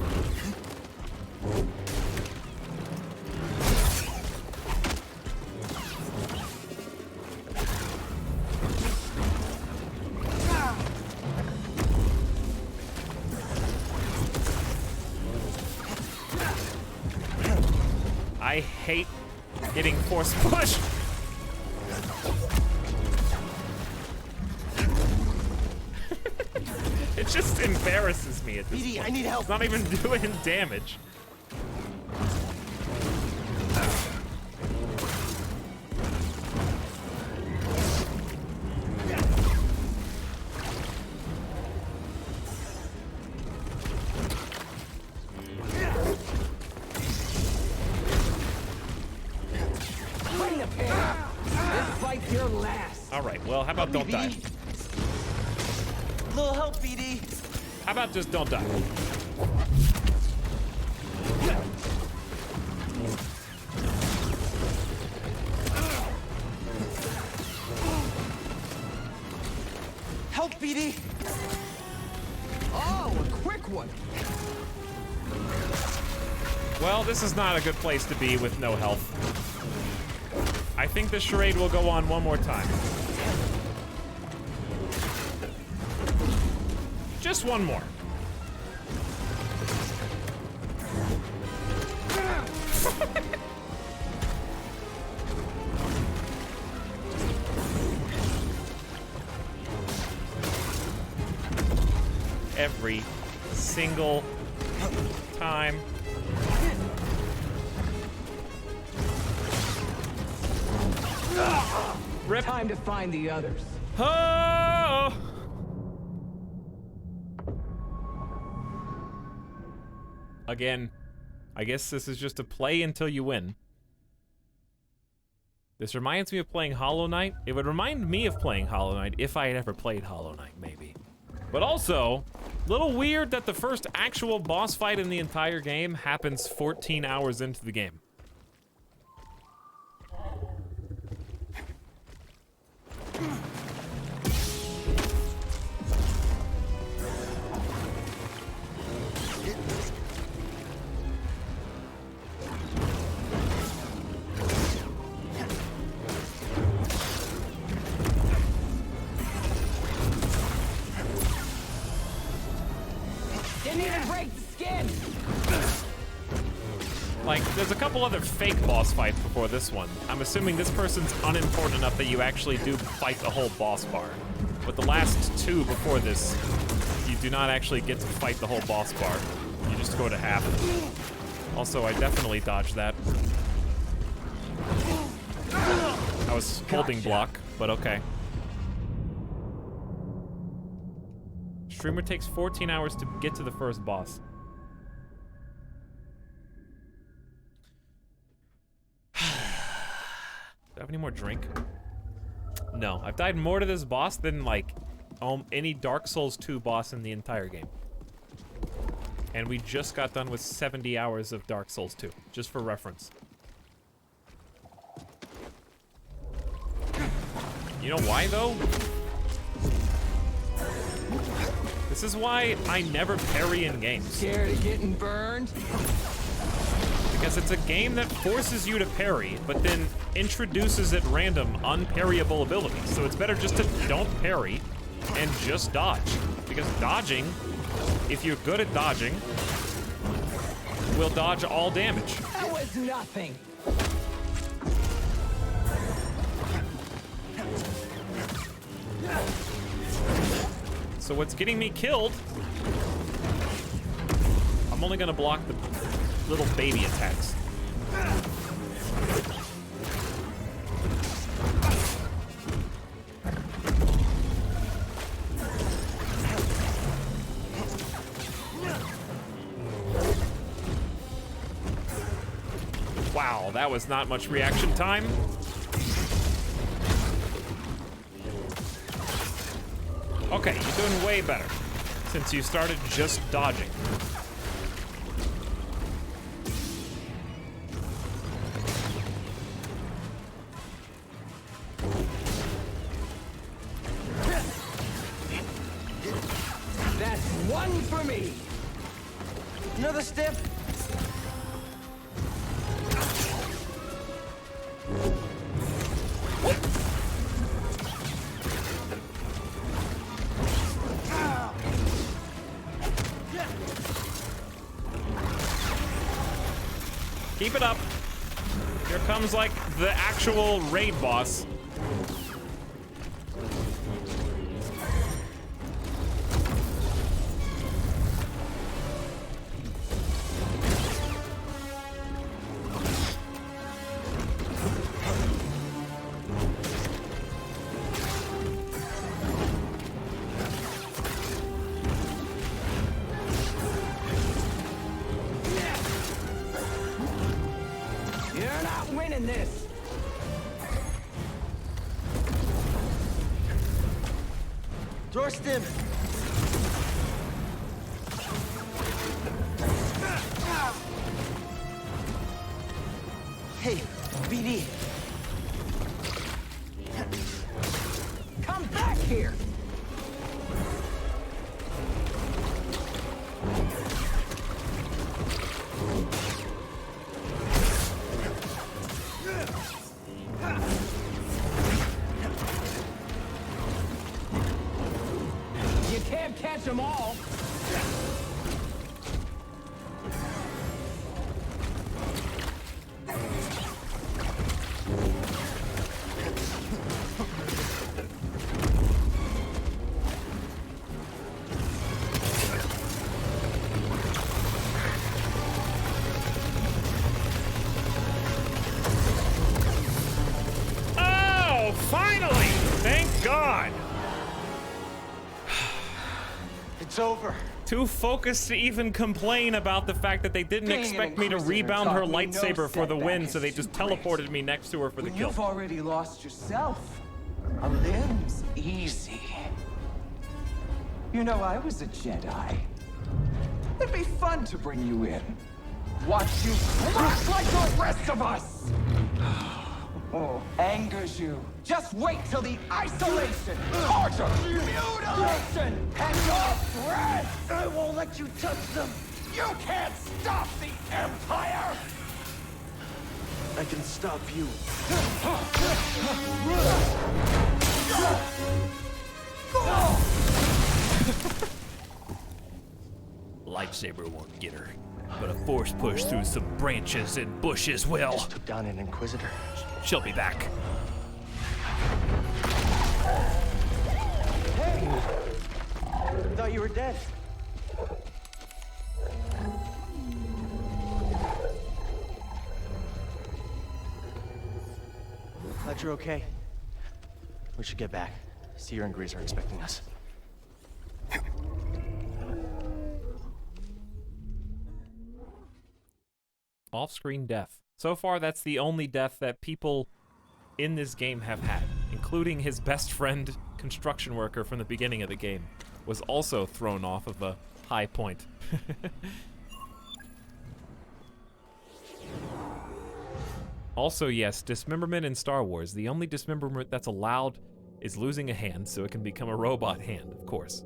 I hate getting force pushed. It just embarrasses me at this BD, point. I need help. It's not even doing damage. Bring the pain. This fight's your last. All right, well, how about don't die? Little help, BD. How about just don't die? Help, BD. Oh, a quick one. Well, this is not a good place to be with no health. I think the charade will go on one more time. Just one more. Every single time. Rip. Time to find the others. Oh! Again, I guess this is just a play until you win. This reminds me of playing Hollow Knight. It would remind me of playing Hollow Knight if I had ever played Hollow Knight, maybe. But also, a little weird that the first actual boss fight in the entire game happens 14 hours into the game. Didn't even break the skin! Like, there's a couple other fake boss fights before this one. I'm assuming this person's unimportant enough that you actually do fight the whole boss bar. But the last two before this, you do not actually get to fight the whole boss bar. You just go to half. Also, I definitely dodged that. I was holding block, but okay. Streamer takes 14 hours to get to the first boss. Do I have any more drink? No, I've died more to this boss than like any Dark Souls 2 boss in the entire game. And we just got done with 70 hours of Dark Souls 2, just for reference. You know why though? This is why I never parry in games. Scared of getting burned? Because it's a game that forces you to parry, but then introduces at random unparryable abilities. So it's better just to don't parry and just dodge. Because dodging, if you're good at dodging, will dodge all damage. That was nothing. So what's getting me killed, I'm only gonna block the little baby attacks. Wow, that was not much reaction time. Okay, you're doing way better since you started just dodging. That's one for me. Another step. Keep it up. Here comes like the actual raid boss. You're not winning this. Draw stim. Hey, BD. Come back here. You can't catch them all. Oh, finally! Thank God! It's over. Too focused to even complain about the fact that they didn't Being an expect me to Inquisitor rebound her taught me no lightsaber for the setback win, is so they just too great. teleported me next to her for the When kill. you've already lost yourself, a limb's easy. You know, I was a Jedi. It'd be fun to bring you in. Watch you crash like the rest of us! Oh, angers you. Just wait till the isolation, torture, mutilation, and your breath! I won't let you touch them! You can't stop the Empire! I can stop you. Lightsaber won't get her, but a force push through some branches and bushes will. Just took down an Inquisitor. She'll be back. Hey! I thought you were dead. Glad you're okay. We should get back. Seer and Grease are expecting us. Off-screen death. So far, that's the only death that people in this game have had, including his best friend, construction worker from the beginning of the game, was also thrown off of a high point. Also, yes, dismemberment in Star Wars. The only dismemberment that's allowed is losing a hand, so it can become a robot hand, of course.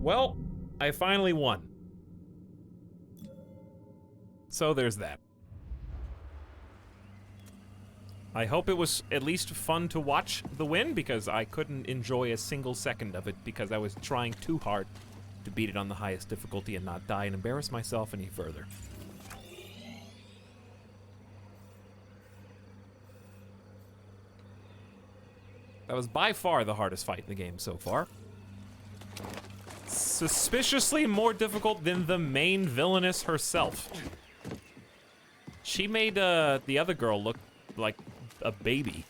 Well, I finally won. So there's that. I hope it was at least fun to watch the win, because I couldn't enjoy a single second of it because I was trying too hard to beat it on the highest difficulty and not die and embarrass myself any further. That was by far the hardest fight in the game so far. Suspiciously more difficult than the main villainess herself. She made the other girl look like a baby.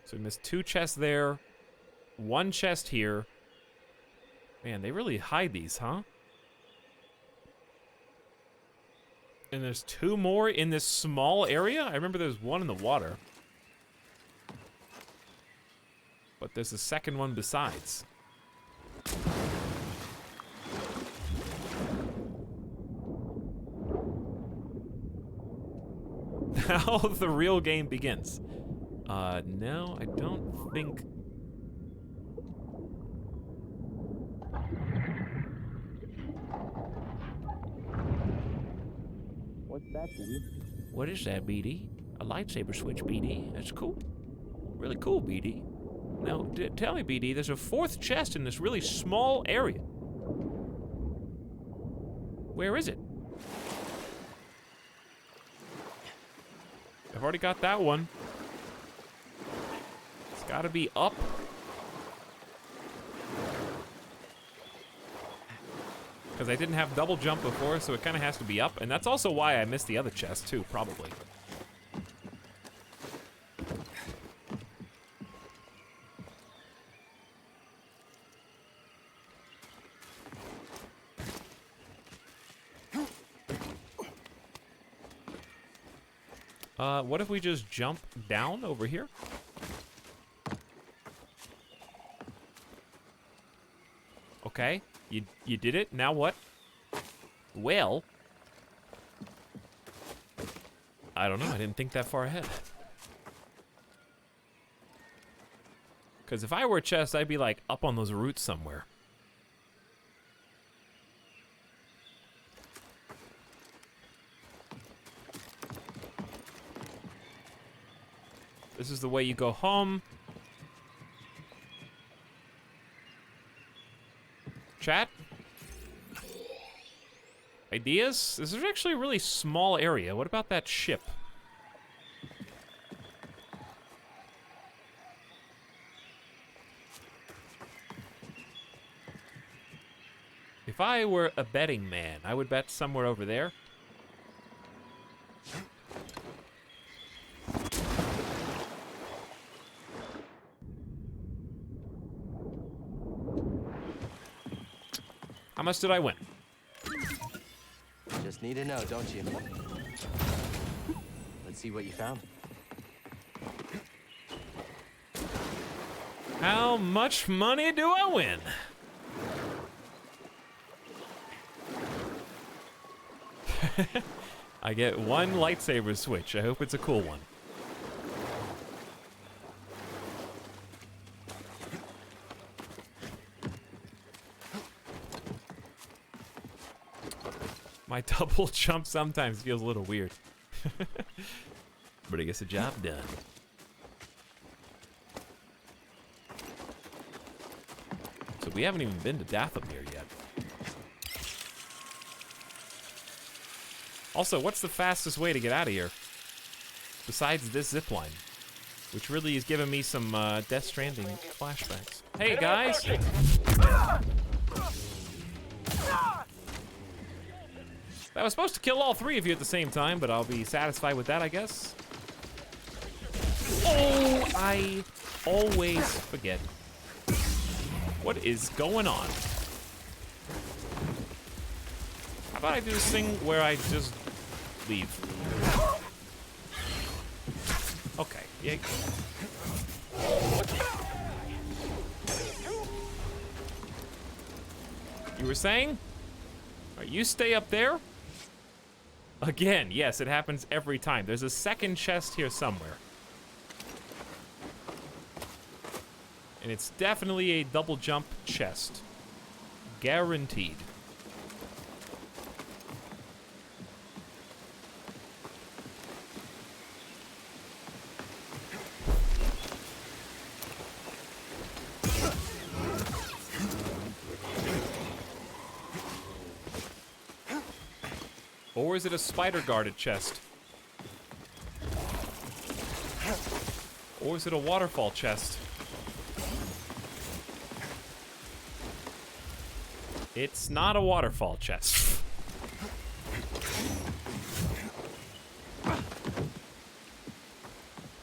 So we missed 2 chests there, 1 chest here. Man, they really hide these, huh? And there's 2 more in this small area? I remember there's 1 in the water. But there's a second one besides. Now the real game begins. No, I don't think... What's that, BD? What is that, BD? A lightsaber switch, BD. That's cool. Really cool, BD. Now, tell me, BD, there's a 4th chest in this really small area. Where is it? I've already got that one. It's gotta be up. Because I didn't have double jump before, so it kind of has to be up. And that's also why I missed the other chest, too, probably. What if we just jump down over here? Okay, you did it. Now what? Well, I don't know. I didn't think that far ahead. Because if I were a chest, I'd be like up on those roots somewhere. This is the way you go home. Chat? Ideas? This is actually a really small area. What about that ship? If I were a betting man, I would bet somewhere over there. How much did I win? Just need to know, don't you? Let's see what you found. How much money do I win? I get one lightsaber switch. I hope it's a cool one. My double jump sometimes feels a little weird. But it gets the job done. So we haven't even been to Dathomir yet. Also, what's the fastest way to get out of here? Besides this zipline, which really is giving me some Death Stranding flashbacks. Hey guys! That was supposed to kill all three of you at the same time, but I'll be satisfied with that, I guess. Oh, I always forget. What is going on? How about I do this thing where I just leave? Okay, yeah. You were saying? Alright, you stay up there. Again, yes, it happens every time. There's a second chest here somewhere. And it's definitely a double jump chest. Guaranteed. Or is it a spider-guarded chest? Or is it a waterfall chest? It's not a waterfall chest.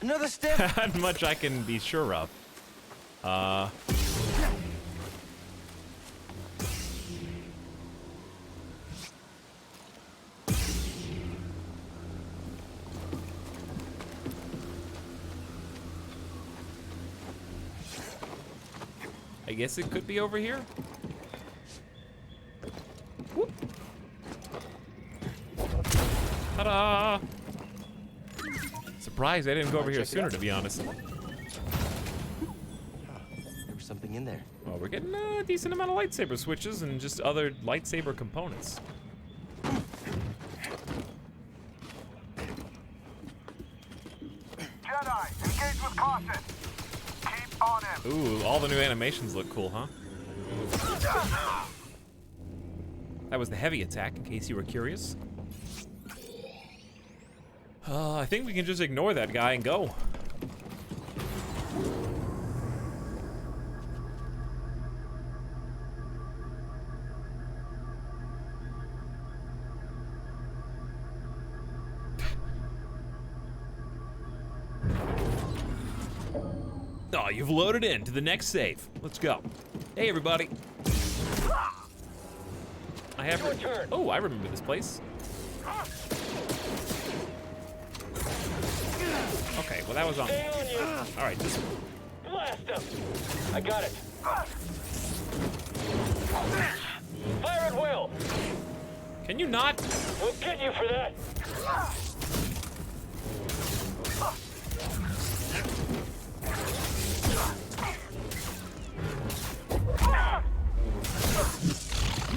Another step. That much I can be sure of. I guess it could be over here. Whoop. Ta-da! Surprised I didn't go over here sooner, to be honest. There was something in there. Well, we're getting a decent amount of lightsaber switches and just other lightsaber components. Jedi, engage with caution. Keep on him. Ooh, all the new animations look cool, huh? That was the heavy attack, in case you were curious. I think we can just ignore that guy and go. Oh, you've loaded in to the next save. Let's go. Hey, everybody. I have. Oh, I remember this place. Okay, well that was on. All right, just blast him. I got it. Fire at will. Can you not? We'll get you for that.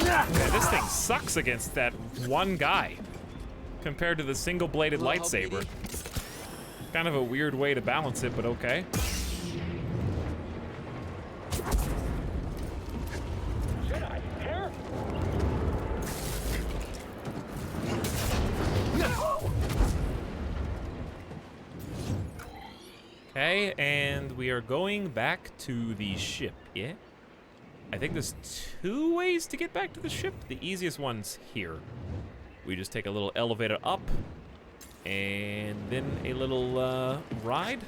Man, this thing sucks against that one guy compared to the single-bladed lightsaber. Kind of a weird way to balance it, but okay. Jedi, here? Okay, and we are going back to the ship, yeah? I think there's two ways to get back to the ship. The easiest one's here. We just take a little elevator up, and then a little ride,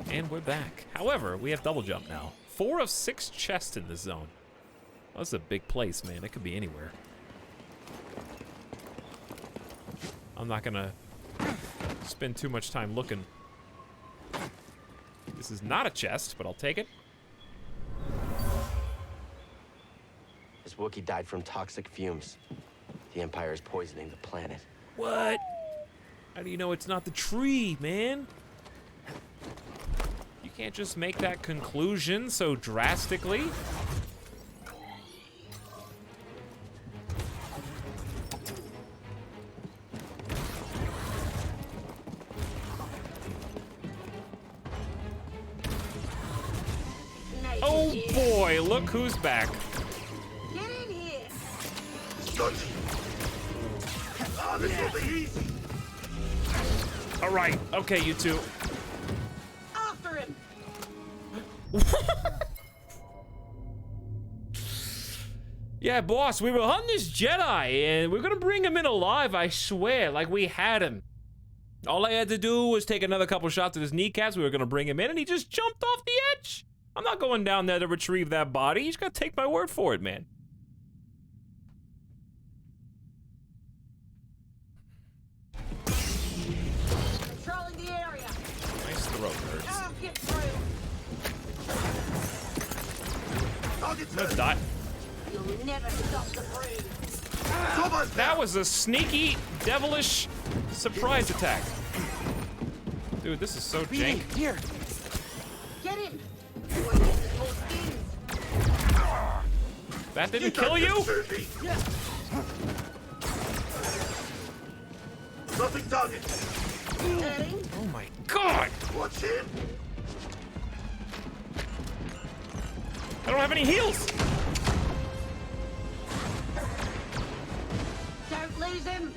and we're back. However, we have double jump now. 4 of 6 chests in this zone. Oh, this is a big place, man. It could be anywhere. I'm not gonna spend too much time looking. This is not a chest, but I'll take it. This Wookiee died from toxic fumes. The Empire is poisoning the planet. What? How do you know it's not the tree, man? You can't just make that conclusion so drastically. Oh boy, look who's back. Get in here. Oh, this will be easy. All right, okay, you two. After him. Yeah, boss, we were hunting this Jedi, and we're gonna bring him in alive, I swear, like we had him. All I had to do was take another couple shots at his kneecaps, we were gonna bring him in, and he just jumped off the edge. I'm not going down there to retrieve that body. You just gotta take my word for it, man. Controlling the area. Nice throw, nerds. I'll get through. I'm gonna die. You'll never stop the brood. That was a sneaky, devilish surprise attack. Dude, this is so jank. Here. Get him. Boy, this is more skins. That didn't kill you? Nothing target. Oh my god! Watch him. I don't have any heals! Don't lose him.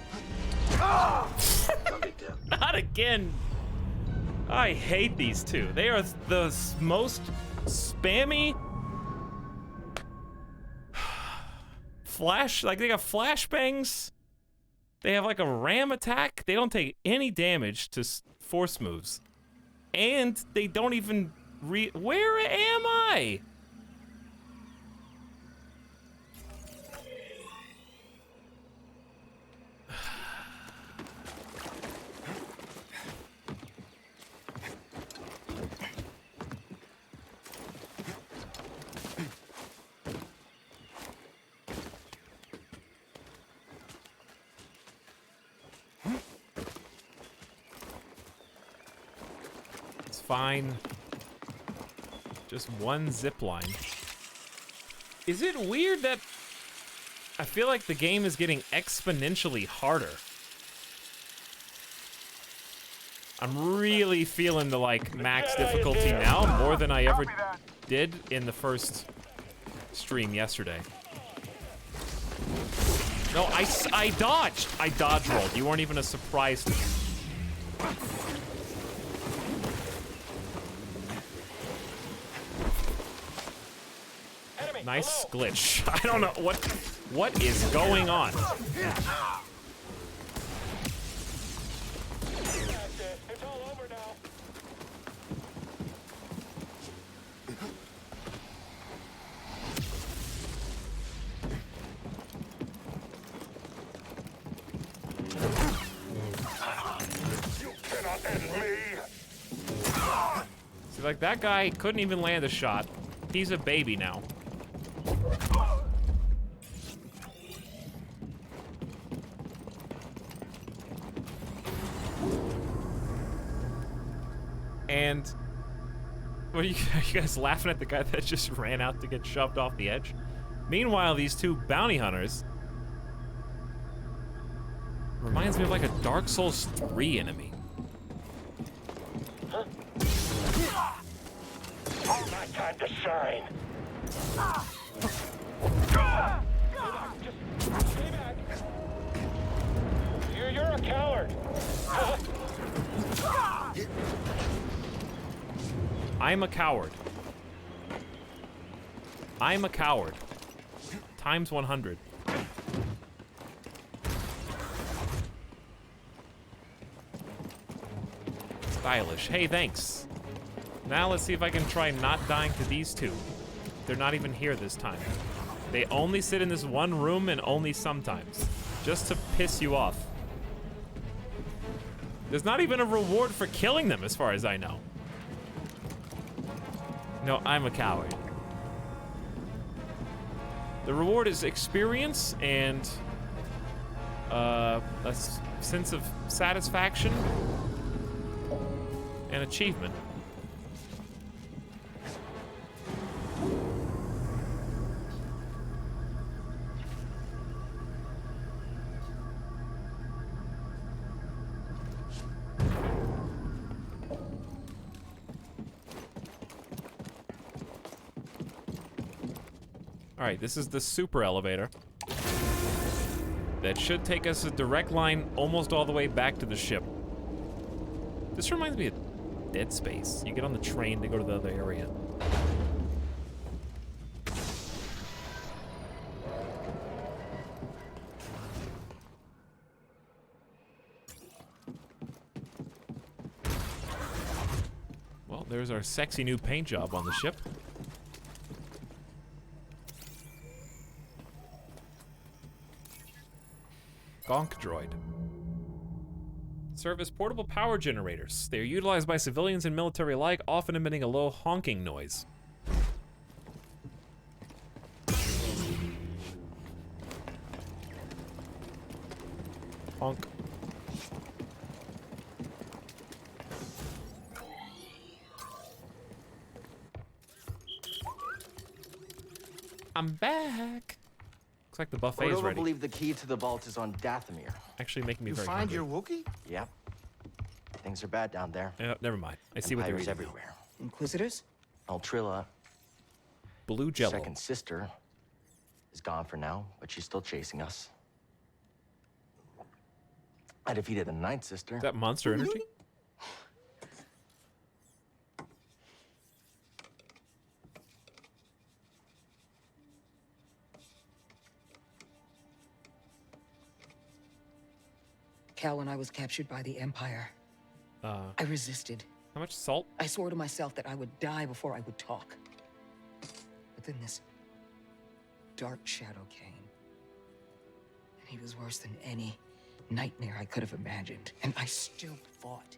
Not again. I hate these two. They are the most spammy like they got flashbangs. They have like a ram attack. They don't take any damage to force moves. And they don't even where am I? Fine. Just one zip line. Is it weird that I feel like the game is getting exponentially harder? I'm really feeling the like max difficulty now more than I ever did in the first stream yesterday. No, I dodged. I dodge rolled. You weren't even a surprise to me. Nice glitch. I don't know what is going on. It's all over now. You cannot end me. See, like that guy couldn't even land a shot. He's a baby now. And what are you guys laughing at the guy that just ran out to get shoved off the edge? Meanwhile, these two bounty hunters reminds me of like a Dark Souls 3 enemy. Huh? Oh, my time to shine. Just stay back. You're a coward. I'm a coward. I'm a coward. Times 100. Stylish. Hey, thanks. Now let's see if I can try not dying to these two. They're not even here this time. They only sit in this one room and only sometimes. Just to piss you off. There's not even a reward for killing them as far as I know. No, I'm a coward. The reward is experience and a sense of satisfaction and achievement. All right, this is the super elevator. That should take us a direct line almost all the way back to the ship. This reminds me of Dead Space. You get on the train to go to the other area. Well, there's our sexy new paint job on the ship. Gonk droid. Serve as portable power generators. They are utilized by civilians and military alike, often emitting a low honking noise. Honk. I'm back. Looks like the buffet is Cordova ready. believe the key to the vault is on Dathomir. Actually making me You very find hungry. your Wookiee? Yep. Things are bad down there. Never mind. I see what they're Empires eating. everywhere. Inquisitors? Altrilla, Blue Jello. second sister, is gone for now, but she's still chasing us. I defeated the ninth sister. Is that Monster Energy? Cal, when I was captured by the Empire, I resisted. How much salt? I swore to myself that I would die before I would talk. But then this dark shadow came. And he was worse than any nightmare I could have imagined. And I still fought.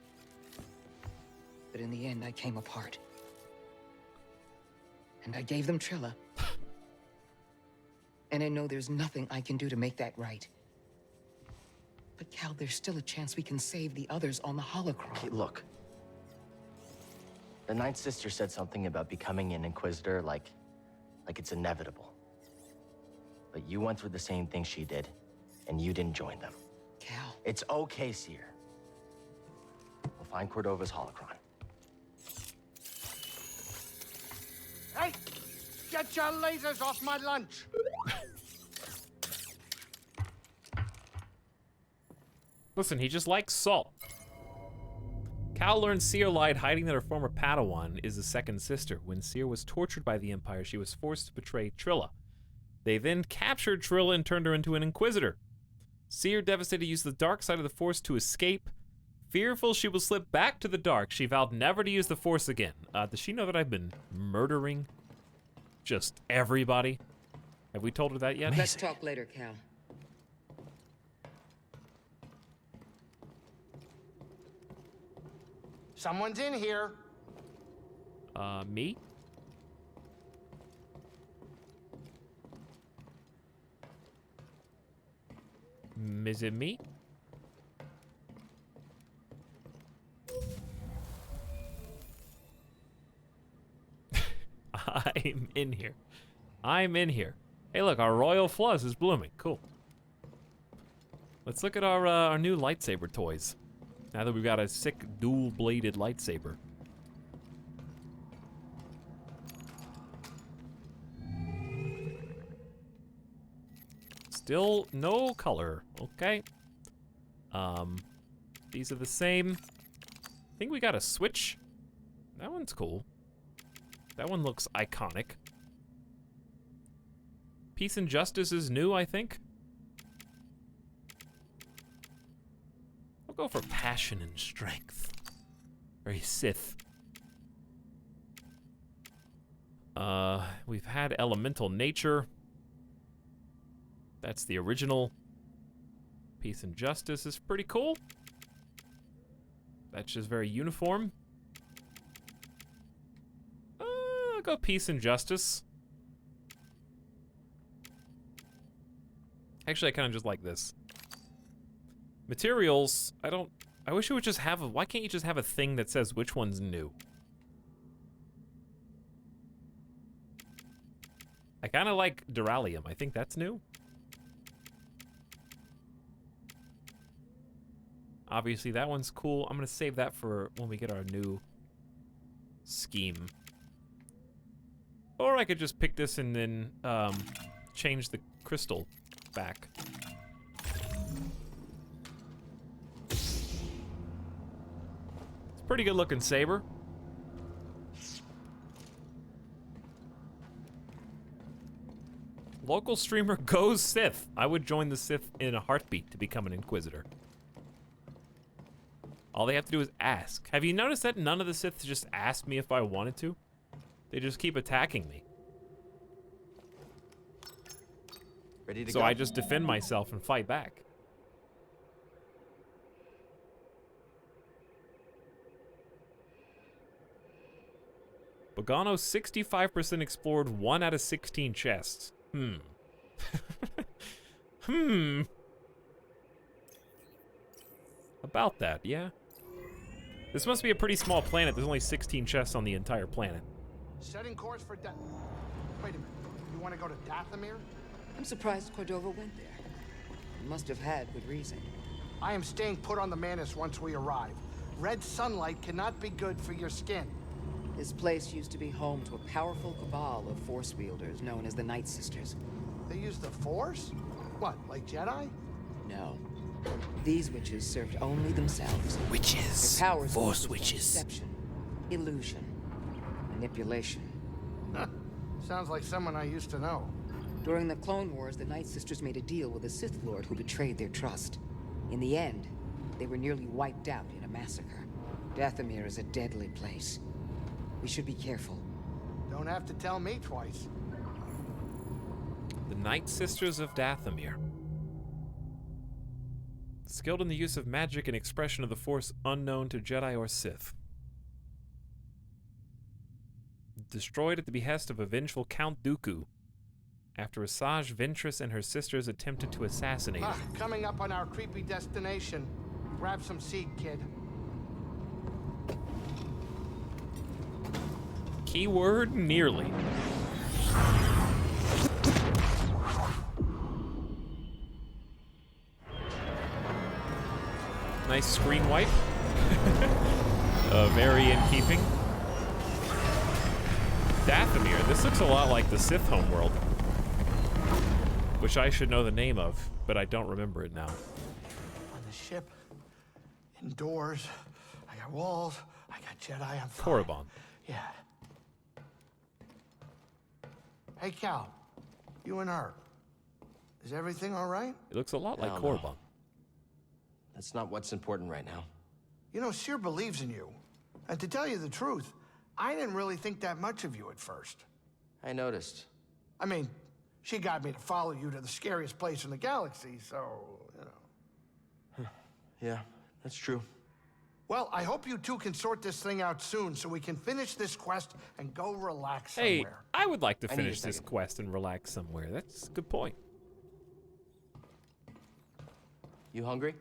But in the end, I came apart. And I gave them Trilla. And I know there's nothing I can do to make that right. But Cal, there's still a chance we can save the others on the holocron. Okay, look. The ninth sister said something about becoming an Inquisitor like it's inevitable. But you went through the same thing she did, and you didn't join them. Cal. It's okay, Seer. We'll find Cordova's holocron. Hey! Get your lasers off my lunch! Listen, he just likes salt. Cal learns Seer lied, hiding that her former Padawan is the second sister. When Seer was tortured by the Empire, she was forced to betray Trilla. They then captured Trilla and turned her into an Inquisitor. Seer, devastated, used the dark side of the Force to escape. Fearful she will slip back to the dark, she vowed never to use the Force again. Does she know that I've been murdering just everybody? Have we told her that yet? Let's talk later, Cal. Someone's in here. Me? Is it me? I'm in here. I'm in here. Hey, look, our royal fuzz is blooming. Cool. Let's look at our new lightsaber toys. Now that we've got a sick dual-bladed lightsaber. Still no color. Okay. These are the same. I think we got a switch. That one's cool. That one looks iconic. Peace and Justice is new, I think. I'll go for Passion and Strength. Very Sith. We've had Elemental Nature. That's the original. Peace and Justice is pretty cool. That's just very uniform. I'll go Peace and Justice. Actually, I kind of just like this. Materials, I wish it would just have why can't you just have a thing that says which one's new? I kind of like Duralium. I think that's new. Obviously, that one's cool. I'm going to save that for when we get our new scheme. Or I could just pick this and then change the crystal back. It's a pretty good looking saber. Local streamer goes Sith. I would join the Sith in a heartbeat to become an Inquisitor. All they have to do is ask. Have you noticed that none of the Sith just asked me if I wanted to? They just keep attacking me. Ready to so go? I just defend myself and fight back. Bogano 65% explored, 1 out of 16 chests. About that, yeah. This must be a pretty small planet. There's only 16 chests on the entire planet. Setting course for Wait a minute. You want to go to Dathomir? I'm surprised Cordova went there. He must have had good reason. I am staying put on the Manus once we arrive. Red sunlight cannot be good for your skin. This place used to be home to a powerful cabal of Force wielders known as the Night Sisters. They use the Force? What, like Jedi? No. These witches served only themselves. Witches. Their powers Force focused on witches. Deception, illusion, manipulation. Sounds like someone I used to know. During the Clone Wars, the Night Sisters made a deal with a Sith Lord who betrayed their trust. In the end, they were nearly wiped out in a massacre. Dathomir is a deadly place. We should be careful. Don't have to tell me twice. The Night Sisters of Dathomir. Skilled in the use of magic and expression of the Force unknown to Jedi or Sith. Destroyed at the behest of a vengeful Count Dooku, after Asajj Ventress and her sisters attempted to assassinate him. Coming up on our creepy destination. Grab some seed, kid. Keyword, nearly. Nice screen wipe. Very in keeping. Dathomir, this looks a lot like the Sith homeworld. Which I should know the name of, but I don't remember it now. On the ship, indoors, I got walls, I got Jedi, I'm fine. Korriban. Yeah. Hey, Cal, you and her. Is everything all right? It looks a lot like Hell Korriban. no. That's not what's important right now. You know, Seer believes in you. And to tell you the truth, I didn't really think that much of you at first. I noticed. I mean, she got me to follow you to the scariest place in the galaxy, so, you know. Yeah, that's true. Well, I hope you two can sort this thing out soon so we can finish this quest and go relax Hey, somewhere. I would like to I need a finish this second. quest and relax somewhere. That's a good point. You hungry?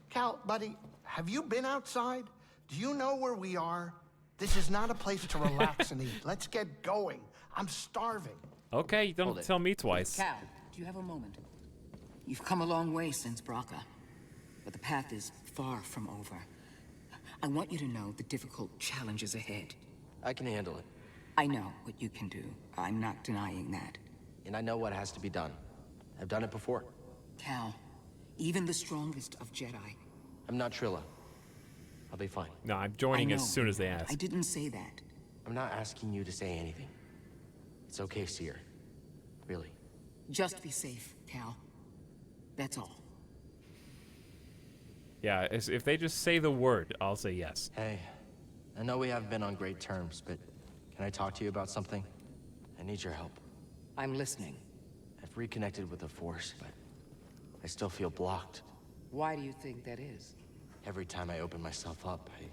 Cal, buddy, have you been outside? Do you know where we are? This is not a place to relax and eat. Let's get going. I'm starving. Okay, you don't have to tell me twice. Cal, do you have a moment? You've come a long way since Braca, but the path is far from over. I want you to know the difficult challenges ahead. I can handle it. I know what you can do. I'm not denying that. And I know what has to be done. I've done it before. Cal, even the strongest of Jedi. I'm not Trilla. I'll be fine. No, I'm joining I as know. soon as they ask. I didn't say that. I'm not asking you to say anything. It's okay, Seer. Really. Just be safe, Cal. That's all. Yeah, if they just say the word, I'll say yes. Hey, I know we haven't been on great terms, but can I talk to you about something? I need your help. I'm listening. I've reconnected with the Force, but I still feel blocked. Why do you think that is? Every time I open myself up, I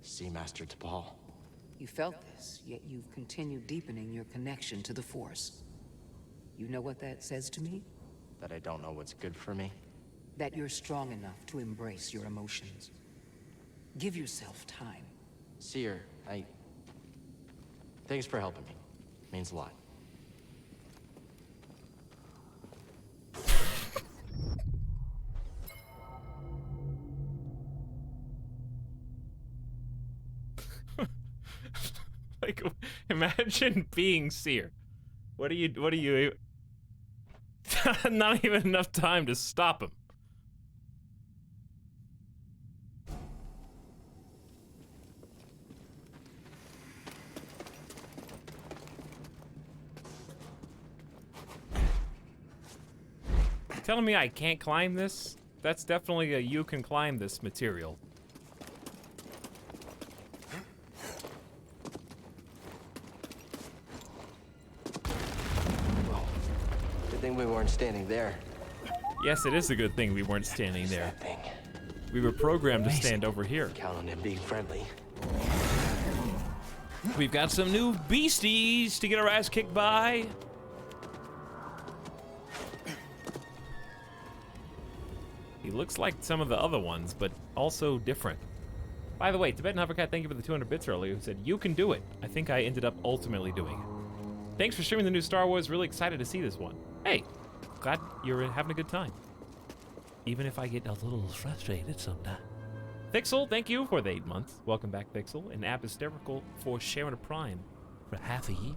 see Master T'Pol. You felt this, yet you've continued deepening your connection to the Force. You know what that says to me? That I don't know what's good for me. That you're strong enough to embrace your emotions. Give yourself time. Seer, thanks for helping me. Means a lot. Like, imagine being Seer. What do you... Not even enough time to stop him. Telling me I can't climb this? That's definitely a you can climb this material. Good thing we weren't standing there. Yes, it is a good thing we weren't standing there. We were programmed to stand over here. Count on him being friendly. We've got some new beasties to get our ass kicked by. He looks like some of the other ones, but also different. By the way, Tibetan Hovercat, thank you for the 200 bits earlier, who said, you can do it. I think I ended up ultimately doing it. Thanks for streaming the new Star Wars. Really excited to see this one. Hey, glad you're having a good time. Even if I get a little frustrated sometimes. Thixel, thank you for the 8 months. Welcome back, Thixel. And Apisterical for sharing a Prime for half a year.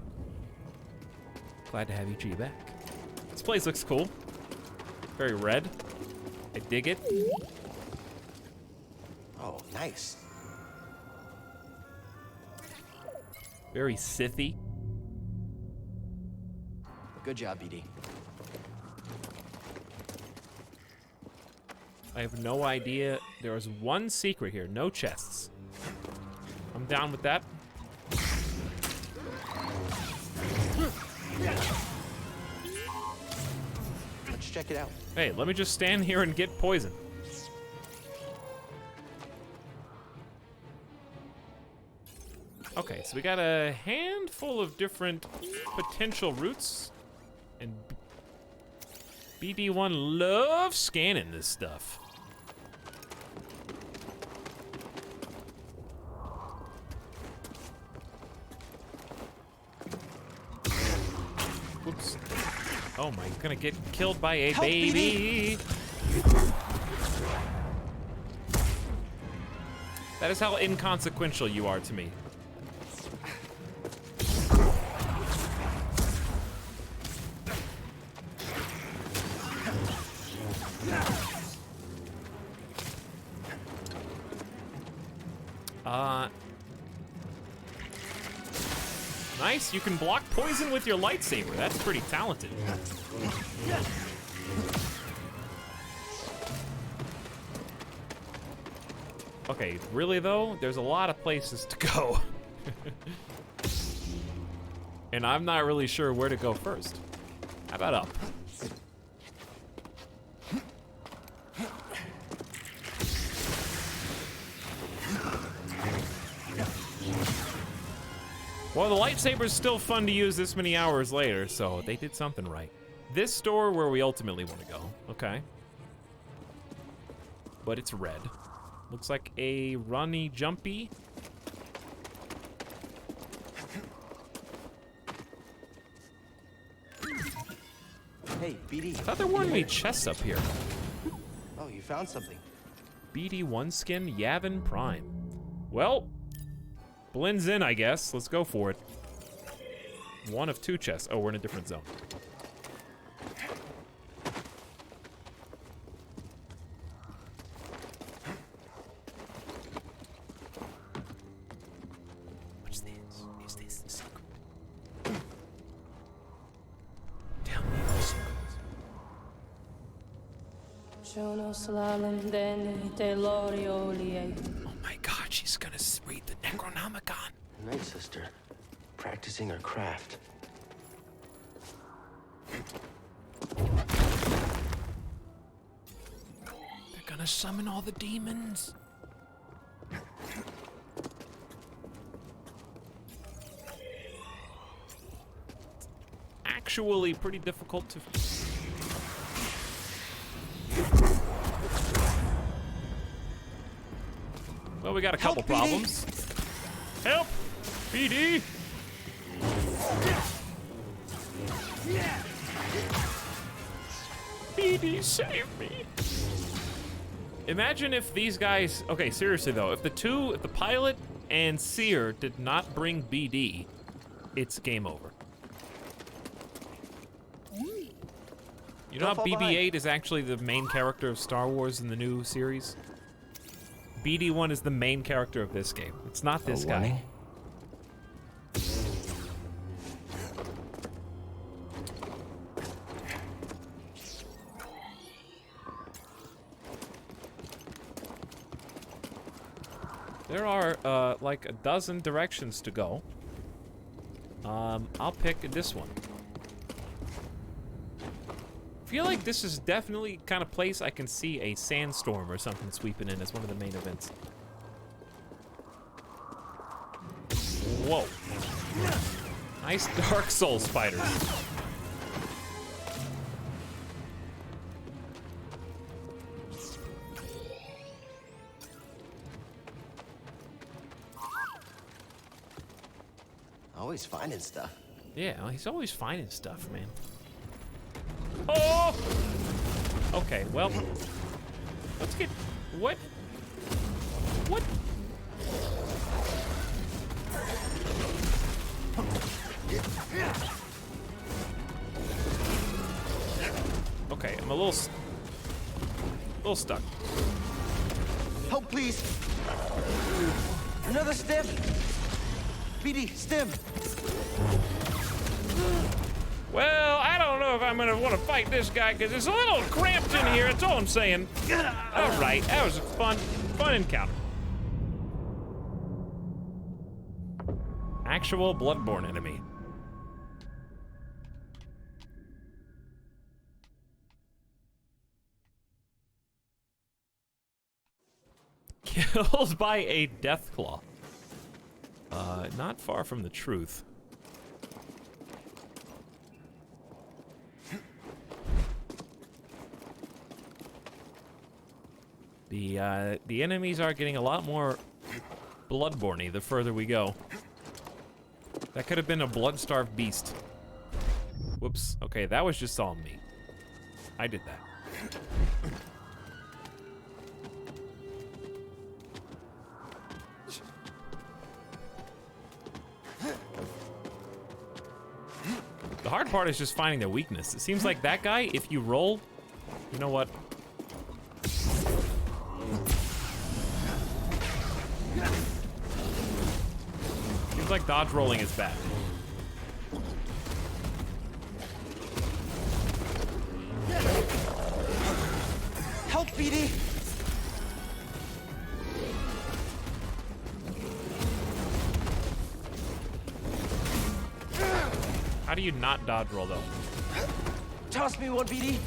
Glad to have you G back. This place looks cool. Very red. I dig it. Oh, nice. Very Sithy. Good job, BD. I have no idea. There was one secret here. No chests. I'm down with that. Let's check it out. Hey, let me just stand here and get poisoned. Okay, so we got a handful of different potential routes. And BD1 loves scanning this stuff. Whoops. Oh my, gonna get killed by a baby. That is how inconsequential you are to me. Nice, you can block poison with your lightsaber. That's pretty talented. Okay, really though, there's a lot of places to go. And I'm not really sure where to go first. How about up? Well, the lightsaber's still fun to use this many hours later, so they did something right. This store where we ultimately want to go, okay. But it's red. Looks like a runny jumpy. Hey, BD. I thought there weren't any chests up here. Oh, you found something. BD1 skin, Yavin Prime. Well, blends in, I guess. Let's go for it. One of 2 chests. Oh, we're in a different zone. What's this? Is this the secret? Tell me the secret. Oh my god, she's gonna read the Necronomicon. Night sister, practicing her craft. summon all the demons. Actually pretty difficult to... Well, we got a couple problems. Help! BD! BD, save me! Imagine if these guys... Okay, seriously though, if the pilot and Seer did not bring BD, it's game over. You know how BB-8 is actually the main character of Star Wars in the new series? BD-1 is the main character of this game. It's not this guy. There are, like a dozen directions to go. I'll pick this one. I feel like this is definitely kind of place I can see a sandstorm or something sweeping in as one of the main events. Whoa. Nice Dark Souls spiders. Always finding stuff. Yeah, he's always finding stuff, man. Oh! Okay, well, let's get... What? What? Okay, I'm a little stuck. Help, please. Another stim. BD, stim. Well, I don't know if I'm gonna want to fight this guy because it's a little cramped in here. That's all I'm saying. All right, that was a fun encounter. Actual bloodborne enemy. Killed by a deathclaw. Not far from the truth. The enemies are getting a lot more bloodborne-y the further we go. That could have been a blood-starved beast. Whoops. Okay, that was just on me. I did that. The hard part is just finding their weakness. It seems like that guy, if you roll, you know what? Seems like dodge rolling is bad. Help, BD! How do you not dodge roll though? Toss me one, BD.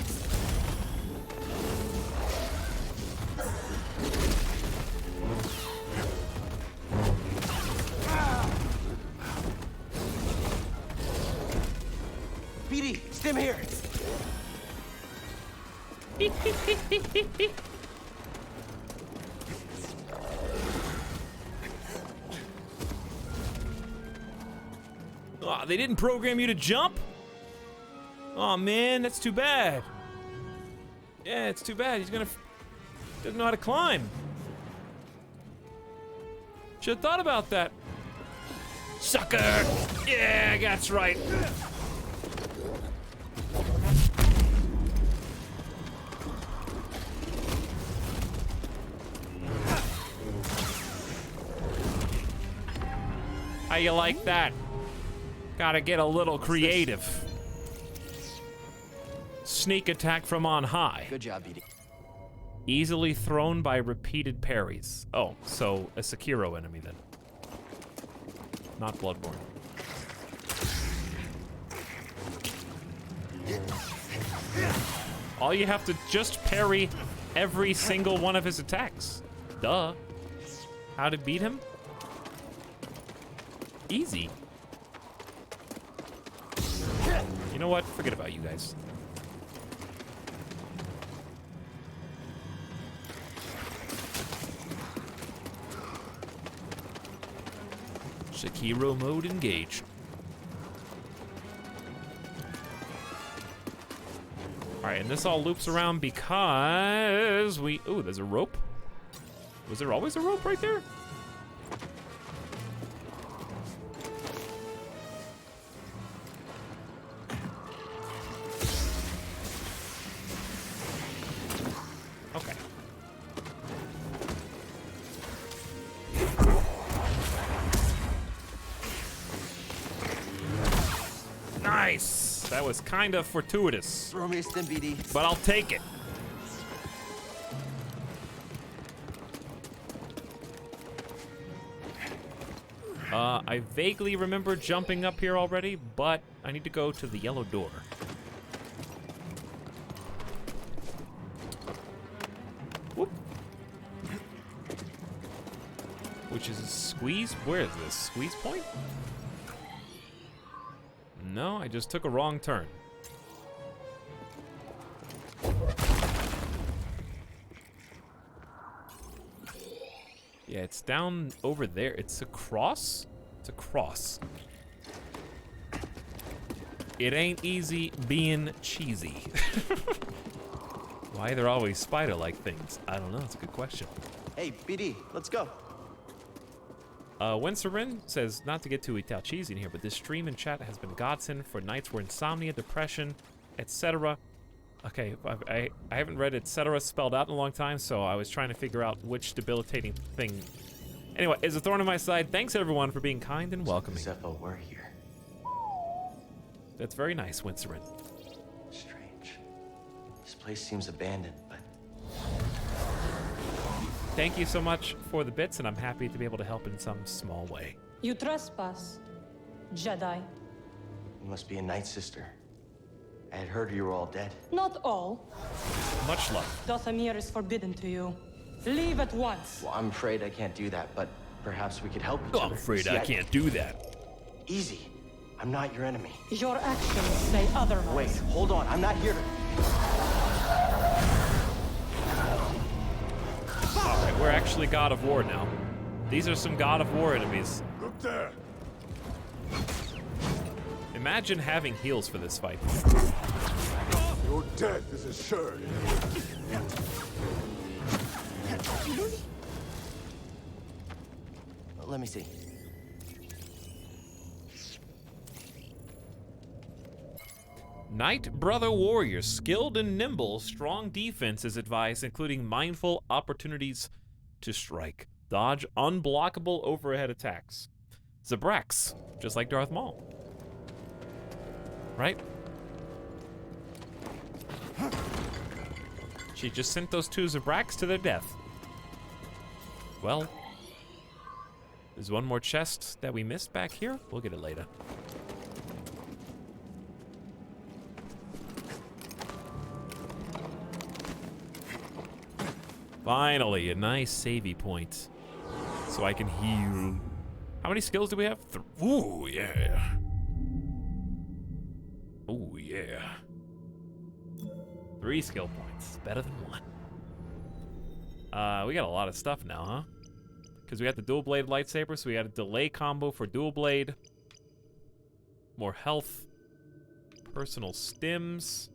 BD, stim here. Oh, they didn't program you to jump? Oh man, that's too bad. Yeah, it's too bad. Doesn't know how to climb. Should've thought about that. Sucker! Yeah, that's right. How you like that? Gotta get a little creative. Sneak attack from on high. Good job, BD. Easily thrown by repeated parries. Oh, so a Sekiro enemy then. Not Bloodborne. All you have to just parry every single one of his attacks. Duh. How to beat him? Easy. You know what? Forget about you guys. Sekiro mode engaged. Alright, and this all loops around because we... Ooh, there's a rope. Was there always a rope right there? Okay. Nice! That was kind of fortuitous. Throw me a stim, BD. But I'll take it. I vaguely remember jumping up here already, but I need to go to the yellow door. Whoop. Which is a squeeze? Where is this? Squeeze point? No, I just took a wrong turn. Yeah, it's down over there. It's a cross? It's a cross. It ain't easy being cheesy. Why they're always spider-like things? I don't know. It's a good question. Hey, BD, let's go. Winserin says, not to get too Etalyx in here, but this stream and chat has been a godsend for nights where insomnia, depression, etc. Okay, I haven't read etc. spelled out in a long time, so I was trying to figure out which debilitating thing. Anyway, is a thorn in my side. Thanks everyone for being kind and welcoming. Zepho, we're here. That's very nice, Winserin. Strange. This place seems abandoned, but... Thank you so much for the bits, and I'm happy to be able to help in some small way. You trespass, Jedi. You must be a Night Sister. I had heard you were all dead. Not all. Much love. Dothamir is forbidden to you. Leave at once. Well, I'm afraid I can't do that, but perhaps we could help each other. I'm afraid I can't do that. Easy. I'm not your enemy. Your actions say otherwise. Wait, hold on. I'm not here to... Alright, we're actually God of War now. These are some God of War enemies. Look there. Imagine having heals for this fight. Your death is assured. Let me see. Knight Brother Warrior, skilled and nimble, strong defense is advised, including mindful opportunities to strike. Dodge unblockable overhead attacks. Zabrax, just like Darth Maul. Right? She just sent those two Zabrax to their death. Well, there's one more chest that we missed back here. We'll get it later. Finally, a nice savey point. So I can heal. How many skills do we have? Ooh, yeah. Ooh, yeah. 3 skill points. Better than 1. We got a lot of stuff now, huh? Because we got the dual blade lightsaber, so we got a delay combo for dual blade. More health. Personal stims.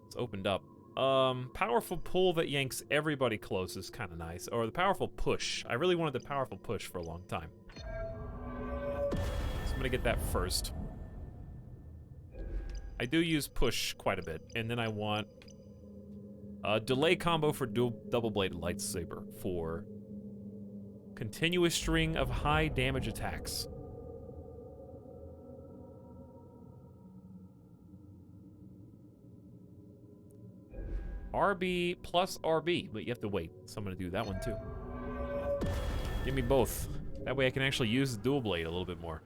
It's opened up. Powerful pull that yanks everybody close is kind of nice. Or the powerful push. I really wanted the powerful push for a long time. So I'm gonna get that first. I do use push quite a bit. And then I want a delay combo for double-bladed lightsaber for continuous string of high damage attacks. RB plus RB, but you have to wait. So I'm gonna do that one too. Give me both. That way I can actually use the dual blade a little bit more.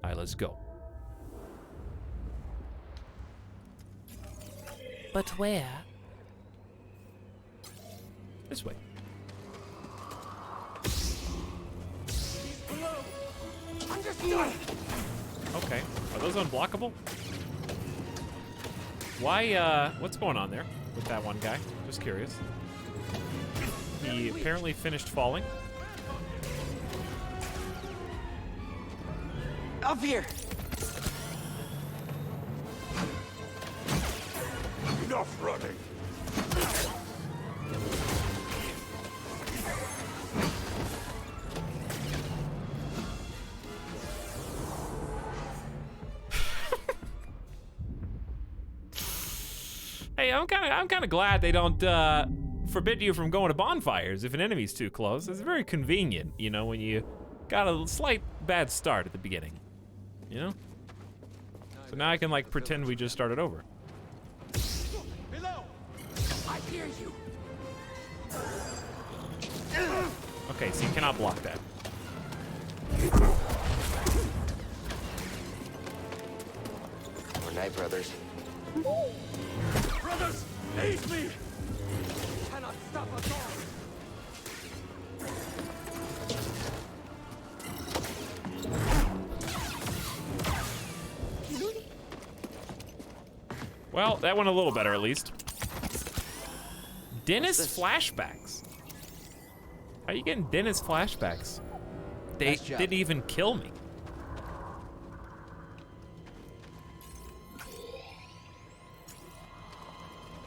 Alright, let's go. But where? This way. Okay. Are those unblockable? Why, what's going on there with that one guy? Just curious. He apparently finished falling. Up here! Enough running! Hey, I'm kind of glad they don't forbid you from going to bonfires if an enemy's too close. It's very convenient, you know, when you got a slight bad start at the beginning, you know? So now I can like pretend we just started over. Below! I hear you! Okay, so you cannot block that. Or Night Brothers. Brothers, aid me! Cannot stop us all! Well, that went a little better at least. Dennis flashbacks. How are you getting Dennis flashbacks? They didn't even kill me.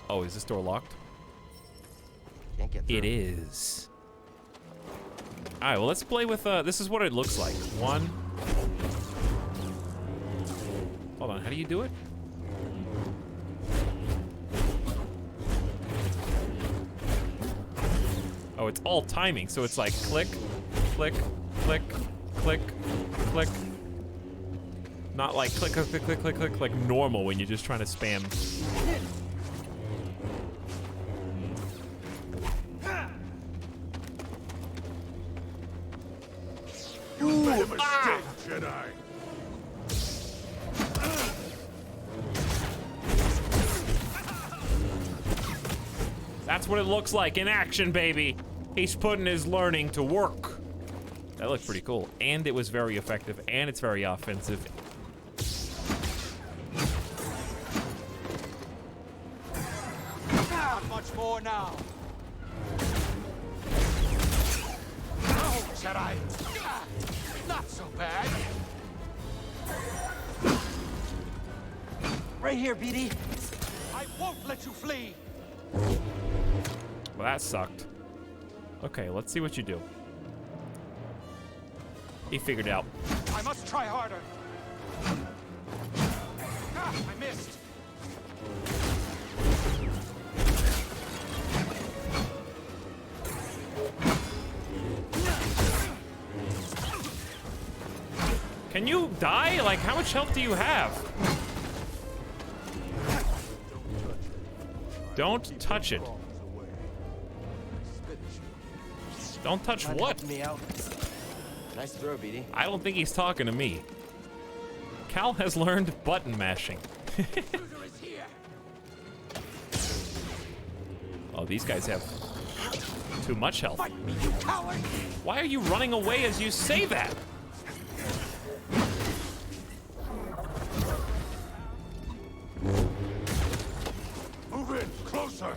Oh, is this door locked? Can't get through. It is. All right, well, let's play with, this is what it looks like. One. Hold on, how do you do it? Oh, it's all timing, so it's like click, click, click, click, click. Not like click, click, click, click, click, click, like normal when you're just trying to spam. You made a mistake, Jedi. That's what it looks like in action, baby. He's putting his learning to work. That looked pretty cool. And it was very effective, and it's very offensive. Not much more now. No, Jedi. Not so bad. Right here, BD. I won't let you flee. Well, that sucked. Okay, let's see what you do. He figured it out. I must try harder. Ah, I missed. Can you die? Like, how much health do you have? Don't touch it. Don't touch what? Me out. Nice throw, BD. I don't think he's talking to me. Cal has learned button mashing. Oh, these guys have too much health. Why are you running away as you say that? Move in, closer.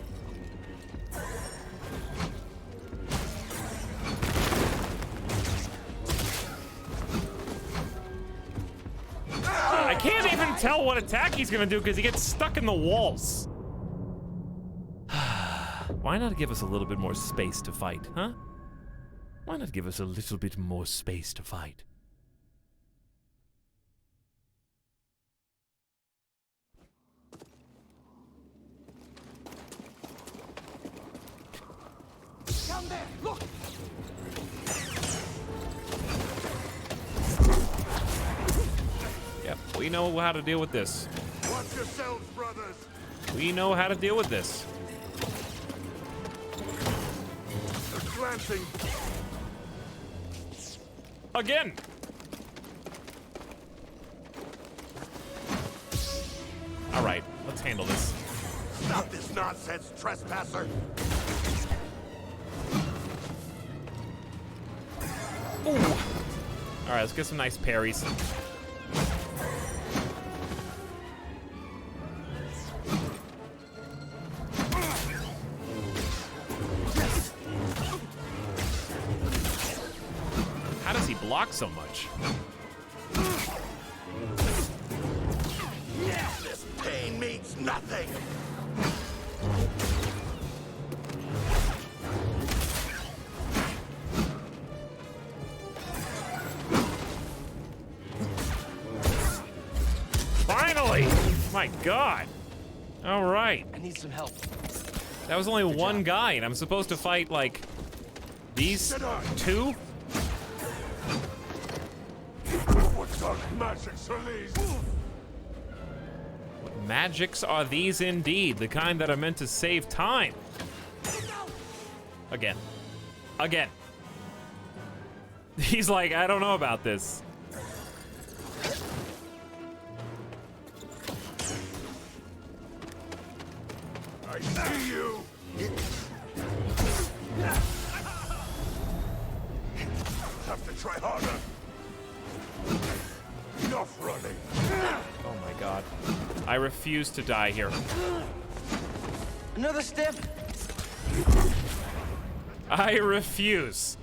I can't even tell what attack he's gonna do because he gets stuck in the walls. Why not give us a little bit more space to fight, huh? Why not give us a little bit more space to fight? Down there, look. Yep, we know how to deal with this. Watch yourselves, brothers. We know how to deal with this. They're glancing. Again! Alright, let's handle this. Stop this nonsense, trespasser! Ooh. All right, let's get some nice parries. How does he block so much? This pain means nothing! Finally! My God. All right. I need some help. That was only one guy, and I'm supposed to fight, like, these two? What dark magics are these? What magics are these indeed? The kind that are meant to save time. Again. Again. He's like, I don't know about this. I see you! Have to try harder. Enough running. Oh my God. I refuse to die here. Another step. I refuse.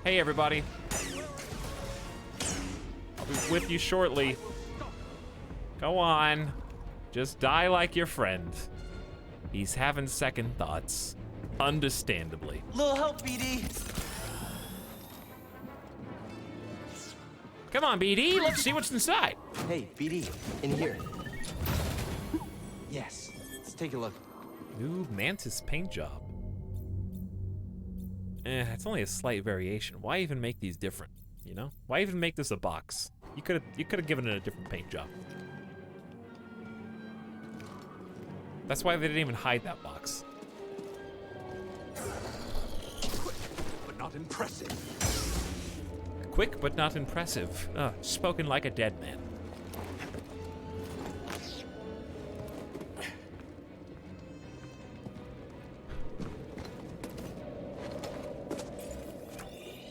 Hey everybody. I'll be with you shortly. Go on. Just die like your friend. He's having second thoughts. Understandably. Little help, BD. Come on, BD. Let's see what's inside. Hey, BD, in here. Yes, let's take a look. New Mantis paint job. It's only a slight variation. Why even make these different? You know? Why even make this a box? You could have given it a different paint job. That's why they didn't even hide that box. But not impressive. Quick but not impressive. Spoken like a dead man.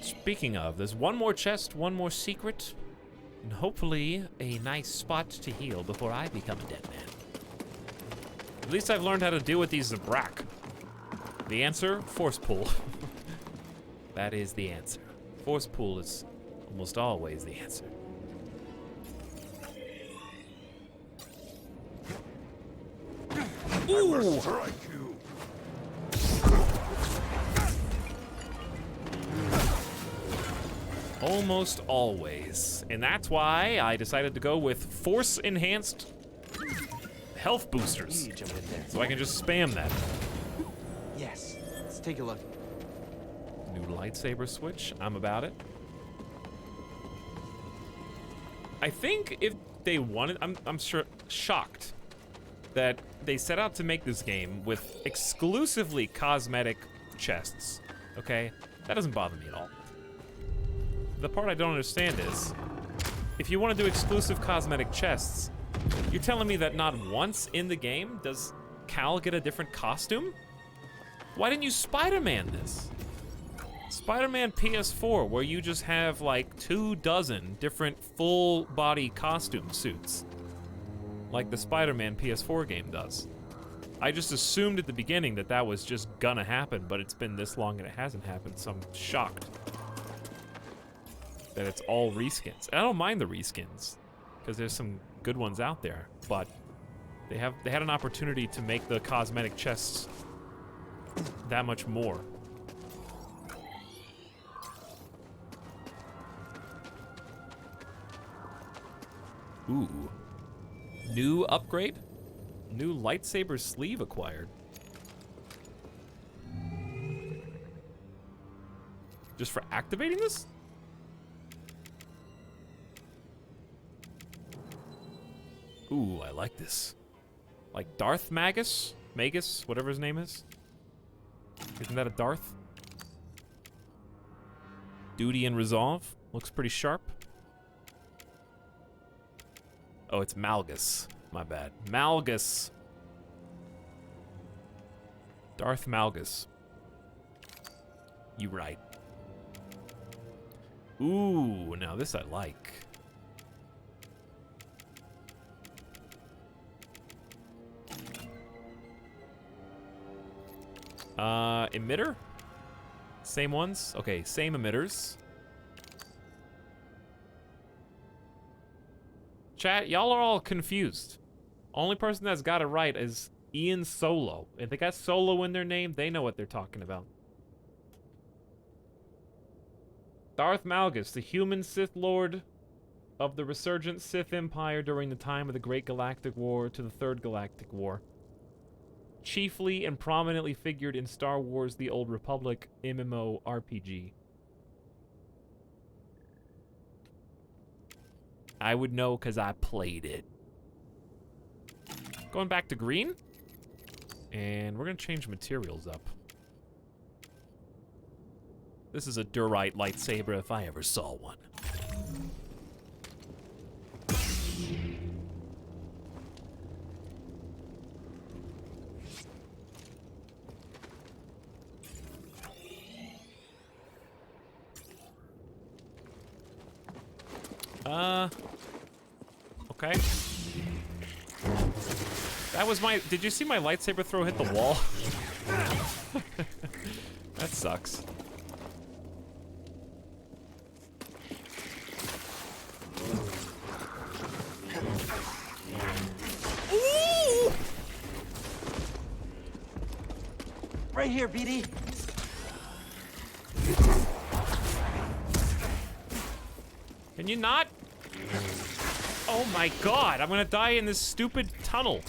Speaking of, there's one more chest, one more secret, and hopefully a nice spot to heal before I become a dead man. At least I've learned how to deal with these Zabrak. The answer? Force pull. That is the answer. Force pull is almost always the answer. Ooh! Strike you. Almost always. And that's why I decided to go with force-enhanced health boosters. You jump in there. So I can just spam that. Yes, let's take a look. New lightsaber switch. I'm about it. I think if they wanted, I'm sure shocked that they set out to make this game with exclusively cosmetic chests. Okay, that doesn't bother me at all. The part I don't understand is, if you want to do exclusive cosmetic chests, you're telling me that not once in the game does Cal get a different costume? Why didn't you Spider-Man this? Spider-Man PS4, where you just have like 24 different full-body costume suits, like the Spider-Man PS4 game does. I just assumed at the beginning that that was just gonna happen, but it's been this long and it hasn't happened, so I'm shocked that it's all reskins. And I don't mind the reskins, because there's some good ones out there, but they had an opportunity to make the cosmetic chests that much more. Ooh. New upgrade? New lightsaber sleeve acquired. Just for activating this? Ooh, I like this. Like Darth Magus? Magus, whatever his name is. Isn't that a Darth? Duty and Resolve. Looks pretty sharp. Oh, it's Malgus. My bad. Malgus. Darth Malgus. You right. Ooh, now this I like. Emitter? Same ones? Okay, same emitters. Chat, y'all are all confused. Only person that's got it right is Ian Solo. If they got Solo in their name, they know what they're talking about. Darth Malgus, the human Sith Lord of the resurgent Sith Empire during the time of the Great Galactic War to the Third Galactic War. Chiefly and prominently figured in Star Wars The Old Republic MMORPG. I would know because I played it. Going back to green. And we're going to change materials up. This is a Durite lightsaber if I ever saw one. Okay. That was my... Did you see my lightsaber throw hit the wall? That sucks. Ooh! Right here, BD. Can you not? Oh my god, I'm gonna die in this stupid tunnel.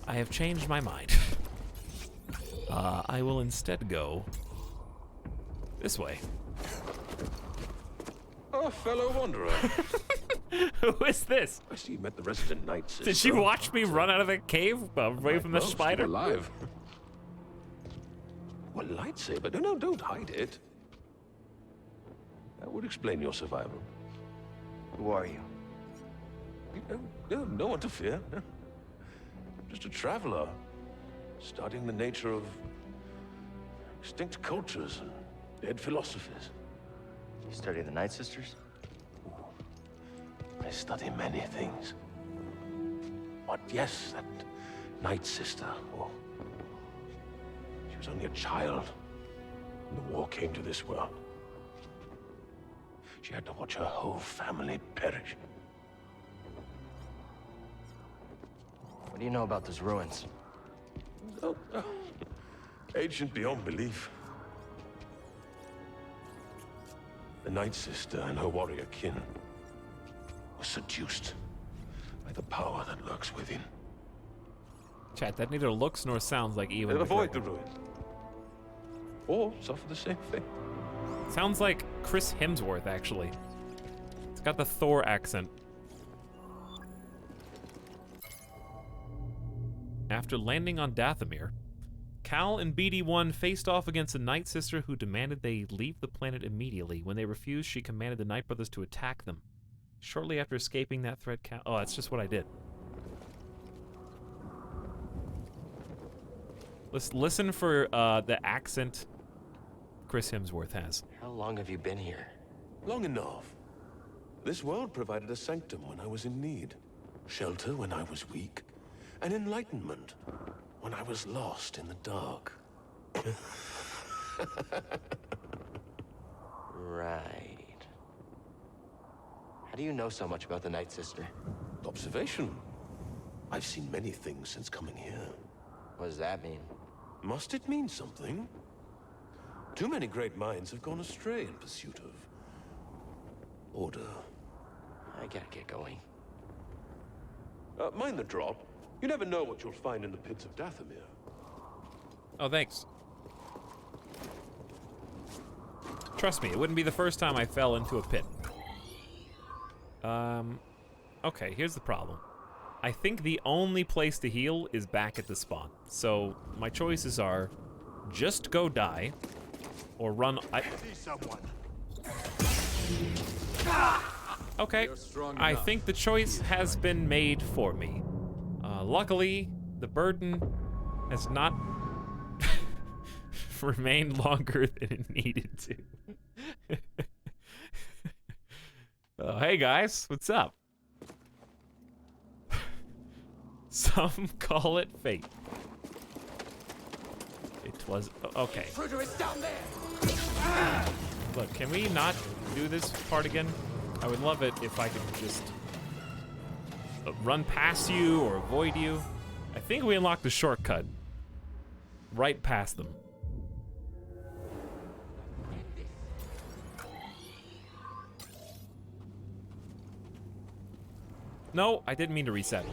I have changed my mind. I will instead go this way. Oh, fellow wanderer. Who is this? I see you met the resident knight sister. Did she watch me run out of the cave away from the Well, spider? still alive. Well, lightsaber? No, don't hide it. That would explain your survival. Who are you? No one to fear. Just a traveler, studying the nature of extinct cultures and dead philosophies. You study the Night Sisters? I study many things. But yes, that Night Sister, she was only a child when the war came to this world. She had to watch her whole family perish. What do you know about those ruins? Oh, ancient beyond belief. The Night Sister and her warrior kin were seduced by the power that lurks within. Chat, that neither looks nor sounds like even. Avoid the ruin. Or suffer the same fate. Sounds like Chris Hemsworth, actually. It's got the Thor accent. After landing on Dathomir, Cal and BD-1 faced off against a Night Sister who demanded they leave the planet immediately. When they refused, she commanded the Night Brothers to attack them. Shortly after escaping that threat, Cal... Oh, that's just what I did. Let's listen for the accent Chris Hemsworth has. How long have you been here? Long enough. This world provided a sanctum when I was in need, shelter when I was weak, and enlightenment when I was lost in the dark. Right. How do you know so much about the Night Sister? Observation. I've seen many things since coming here. What does that mean? Must it mean something? Too many great minds have gone astray in pursuit of order. I gotta get going. Mind the drop. You never know what you'll find in the pits of Dathomir. Oh, thanks. Trust me, it wouldn't be the first time I fell into a pit. Okay, here's the problem. I think the only place to heal is back at the spawn. So my choices are just go die or run. Okay, I think the choice has been made for me. Luckily, the burden has not remained longer than it needed to. Hey guys, what's up? Some call it fate. It was okay. Intruder is down there. Look, can we not do this part again? I would love it if I could just run past you or avoid you. I think we unlocked the shortcut right past them. No, I didn't mean to reset.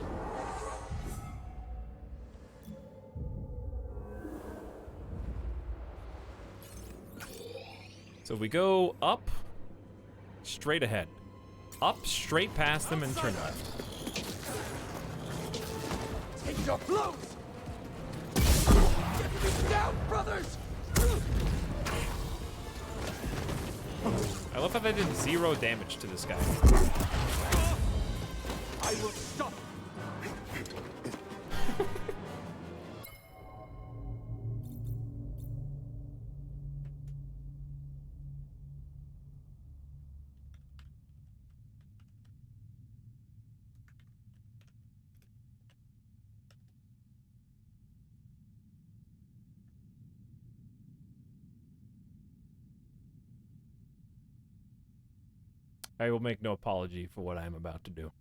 So we go up, straight ahead. Up, straight past them, and turn left. Take your blows! Get me down, brothers! I love how they did 0 damage to this guy. I will stop. I will make no apology for what I am about to do.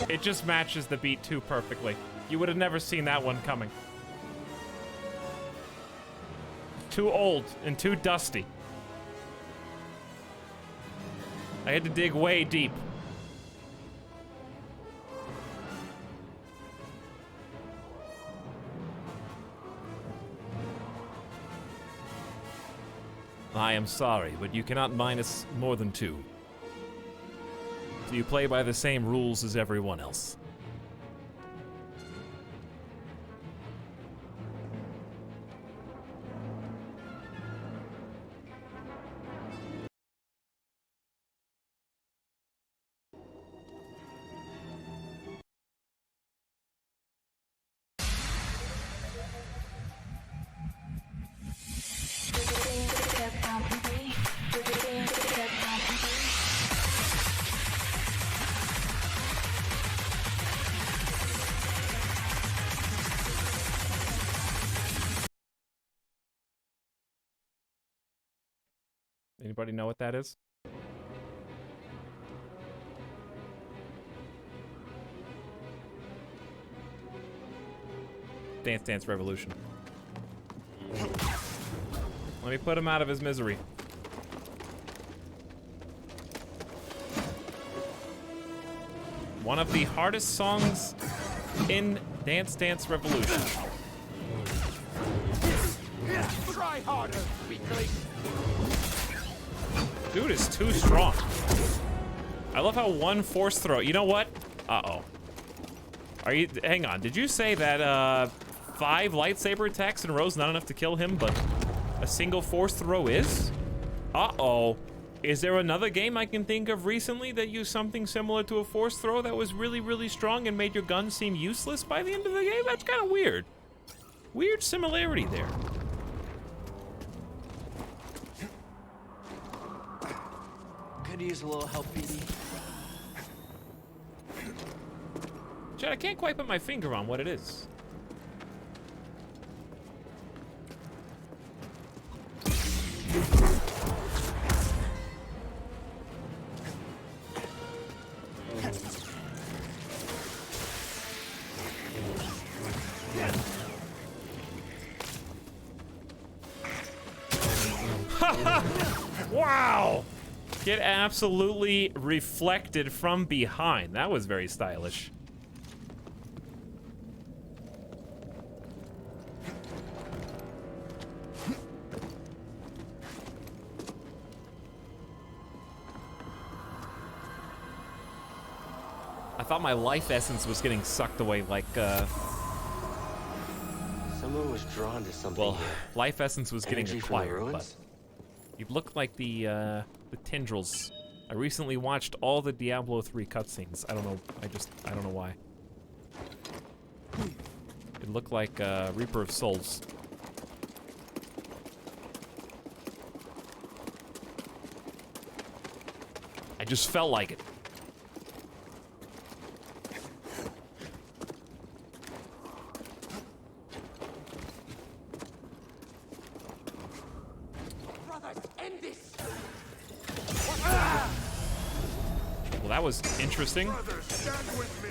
It just matches the beat too perfectly. You would have never seen that one coming. Too old and too dusty. I had to dig way deep. I am sorry, but you cannot minus more than 2. So you play by the same rules as everyone else. Anybody know what that is? Dance Dance Revolution. Let me put him out of his misery. One of the hardest songs in Dance Dance Revolution. Try harder, weakling. Dude is too strong. I love how one force throw. You know what? Uh-oh. Are you... Hang on. Did you say that, 5 lightsaber attacks in a row is not enough to kill him, but a single force throw is? Uh-oh. Is there another game I can think of recently that used something similar to a force throw that was really, really strong and made your gun seem useless by the end of the game? That's kind of weird. Weird similarity there. Could use a little help, BD. Chad, I can't quite put my finger on what it is. Wow! Get absolutely reflected from behind. That was very stylish. I thought my life essence was getting sucked away like, Someone was drawn to something well, here. life essence was getting Energy from the acquired, but ruins? you look like the tendrils. I recently watched all the Diablo 3 cutscenes. I don't know, I don't know why. It looked like Reaper of Souls. I just felt like it. Brothers, end this! Well, that was interesting. Brothers, stand with me.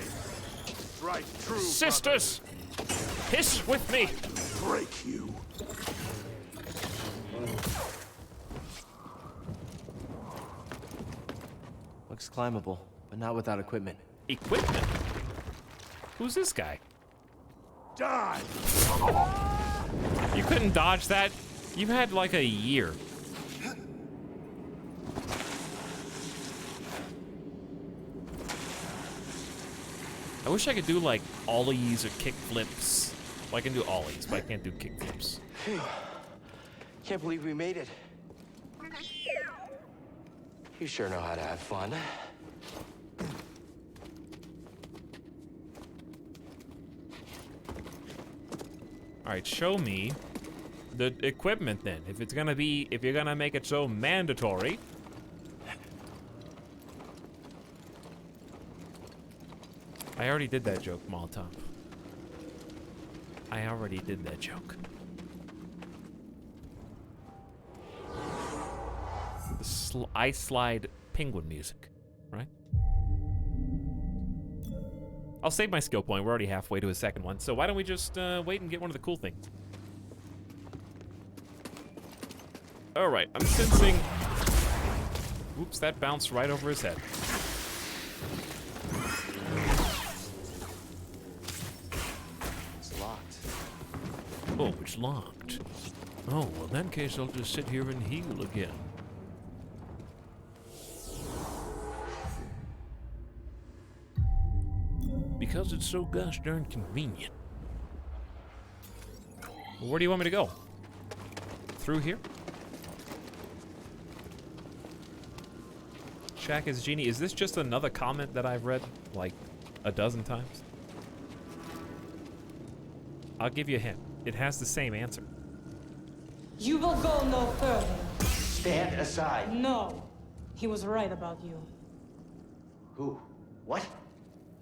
Strike true, Sisters! Hiss with me! Break you. Looks climbable, but not without equipment. Equipment? Who's this guy? Die! You couldn't dodge that? You had like a year. I wish I could do like ollies or kick flips. Well, I can do ollies, but I can't do kick flips. Can't believe we made it. You sure know how to have fun. All right, show me the equipment then. If you're gonna make it so mandatory. I already did that joke, Molotov. I already did that joke. The ice slide penguin music, right? I'll save my skill point. We're already halfway to a second one, so why don't we just wait and get one of the cool things? All right, I'm sensing. Oops, that bounced right over his head. It's locked. Oh, it's locked. Oh, well, in that case, I'll just sit here and heal again. Because it's so gosh darn convenient. Well, where do you want me to go? Through here? Shaq is genie. Is this just another comment that I've read like a dozen times? I'll give you a hint. It has the same answer. You will go no further. Stand aside. No. He was right about you. Who? What?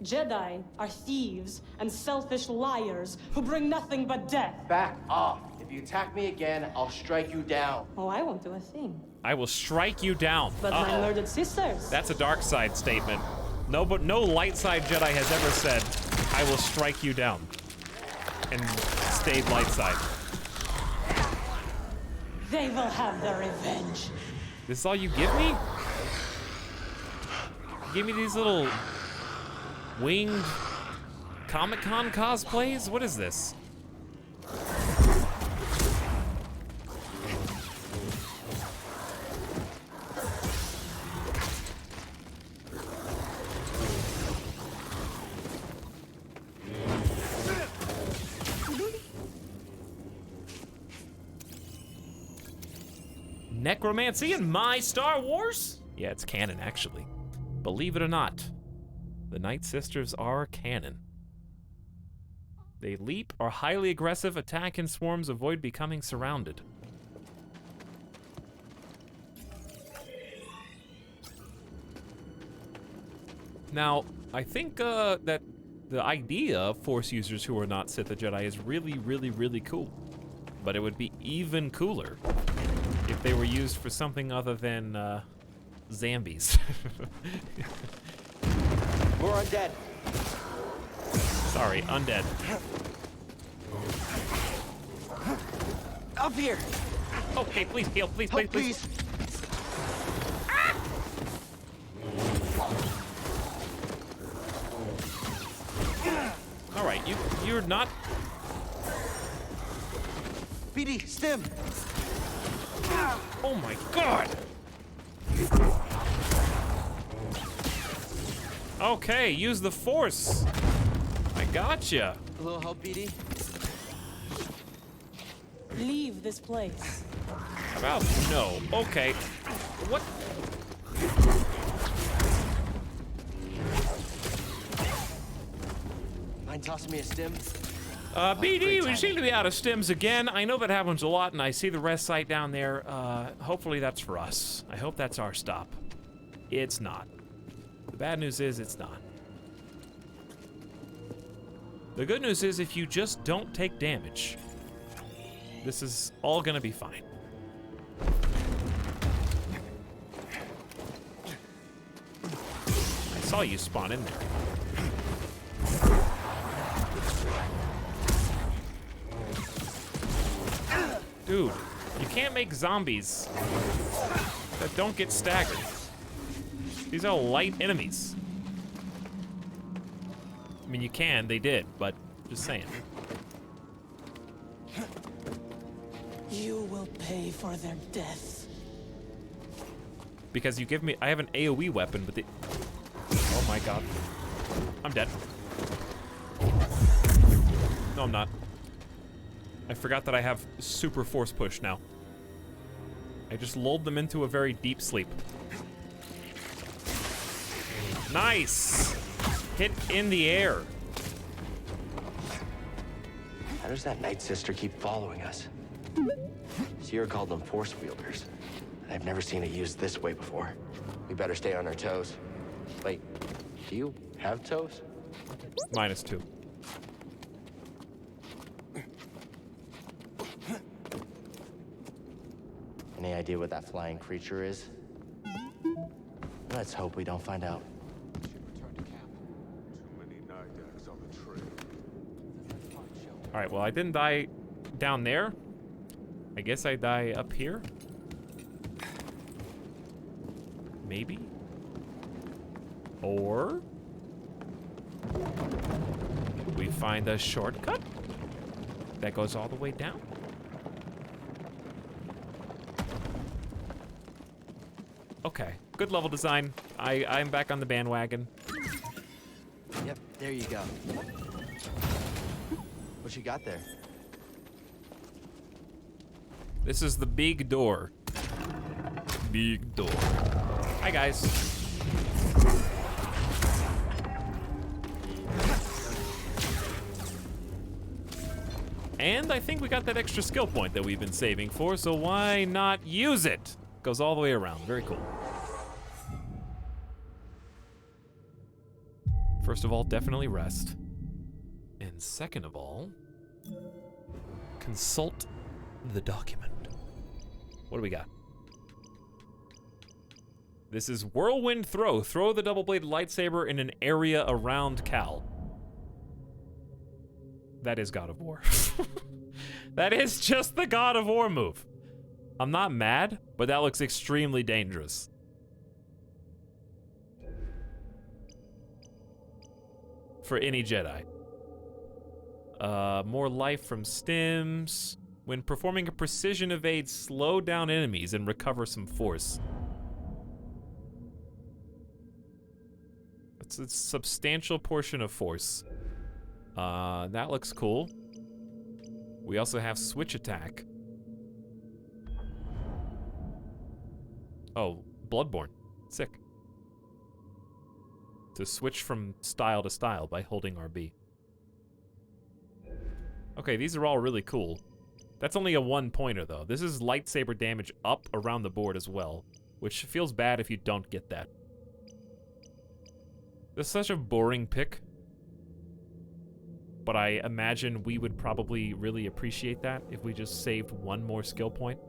Jedi are thieves and selfish liars who bring nothing but death. Back off. If you attack me again, I'll strike you down. Oh, I won't do a thing. I will strike you down. But my murdered sisters. That's a dark side statement. No, but no light side Jedi has ever said, "I will strike you down," and stayed light side. They will have their revenge. This is all you give me? Give me these little winged Comic-Con cosplays? What is this? Necromancy in my Star Wars? Yeah, it's canon, actually. Believe it or not, the Night Sisters are canon. They leap, are highly aggressive, attack in swarms, avoid becoming surrounded. Now, I think that the idea of Force users who are not Sith or Jedi is really, really, really cool. But it would be even cooler if they were used for something other than zombies. We're undead. Sorry, undead. Up here. Okay, please heal, please, Help, please. All right, you're not. BD, stim. Oh my God! Okay, use the force. I gotcha. A little help, BD? Leave this place. How about no? Okay. What? Mind tossing me a stim? BD, we seem to be out of stims again. I know that happens a lot, and I see the rest site down there. Hopefully that's for us. I hope that's our stop. It's not. The bad news is it's not. The good news is if you just don't take damage, this is all gonna be fine. I saw you spawn in there. Dude, you can't make zombies that don't get staggered. These are light enemies. I mean, you can, they did, but just saying. You will pay for their death. Because you give me, I have an AoE weapon, but the, oh my god. I'm dead. No, I'm not. I forgot that I have super force push now. I just lulled them into a very deep sleep. Nice! Hit in the air. How does that Night Sister keep following us? Sierra called them force wielders. I've never seen it used this way before. We better stay on our toes. Wait, do you have toes? -2. Any idea what that flying creature is? Let's hope we don't find out. All right, well, I didn't die down there. I guess I die up here. Maybe? Or we find a shortcut that goes all the way down. Okay, good level design. I'm back on the bandwagon. Yep, there you go. What you got there? This is the big door. Big door. Hi, guys. And I think we got that extra skill point that we've been saving for, so why not use it? Goes all the way around. Very cool. First of all, definitely rest. And second of all, consult the document. What do we got? This is Whirlwind Throw. Throw the double-bladed lightsaber in an area around Cal. That is God of War. That is just the God of War move. I'm not mad, but that looks extremely dangerous. For any Jedi. More life from stims. When performing a precision evade, slow down enemies and recover some force. It's a substantial portion of force. That looks cool. We also have switch attack. Oh, Bloodborne. Sick. To switch from style to style by holding RB. Okay, these are all really cool. That's only a 1-pointer, though. This is lightsaber damage up around the board as well, which feels bad if you don't get that. This is such a boring pick, but I imagine we would probably really appreciate that if we just saved one more skill point.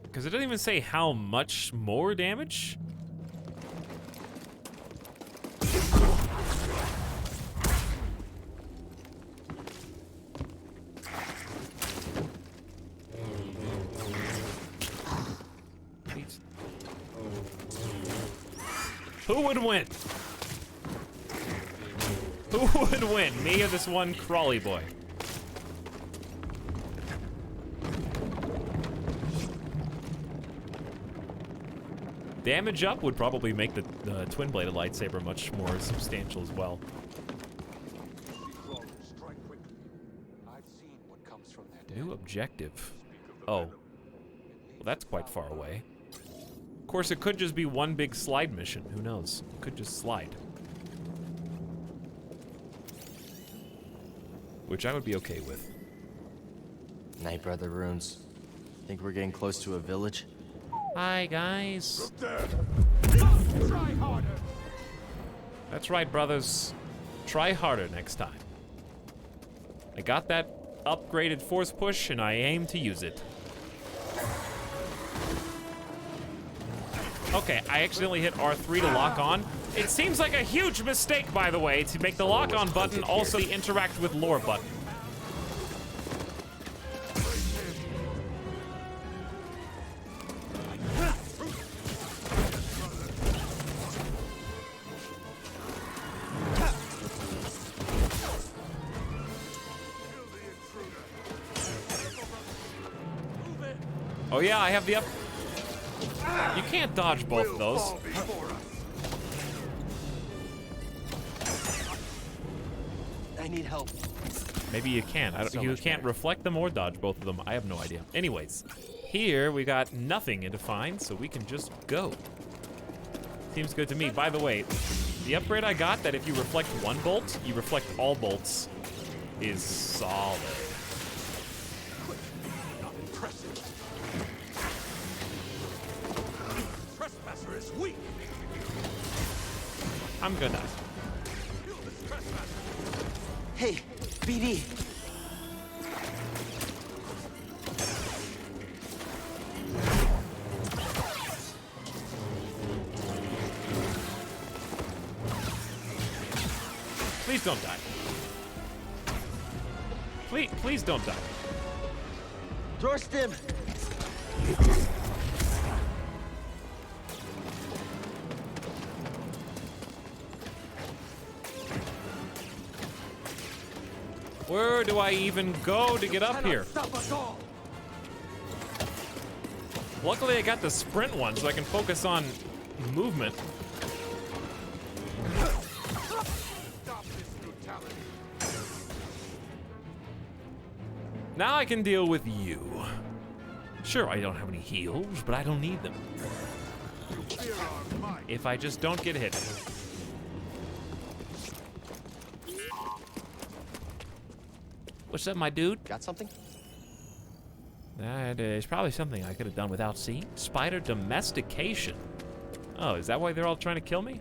Because it doesn't even say how much more damage. Who would win? Who would win? Me or this one crawly boy? Damage up would probably make the twin-bladed lightsaber much more substantial as well. New objective. Oh. Well, that's quite far away. Of course, it could just be one big slide mission. Who knows? It could just slide. Which I would be okay with. Night Brother runes. Think we're getting close to a village? Hi, guys. Try harder. That's right, brothers. Try harder next time. I got that upgraded force push, and I aim to use it. Okay, I accidentally hit R3 to lock on. It seems like a huge mistake, by the way, to make the lock-on button also interact with lore button. Oh yeah, I have the up. You can't dodge both of those. I need help. Maybe you can. You can't reflect them or dodge both of them. I have no idea. Anyways, here we got nothing to find, so we can just go. Seems good to me. By the way, the upgrade I got that if you reflect one bolt, you reflect all bolts is solid. Not impressive. Trespasser is weak. I'm gonna. Hey, BD. Please don't die. Please don't die. Dorstim. Where do I even go to get up here? Stop us all. Luckily, I got the sprint one, so I can focus on movement. Stop this brutality. Now I can deal with you. Sure, I don't have any heals, but I don't need them. If I just don't get hit. What's up, my dude? Got something? That is probably something I could have done without seeing. Spider domestication. Oh, is that why they're all trying to kill me?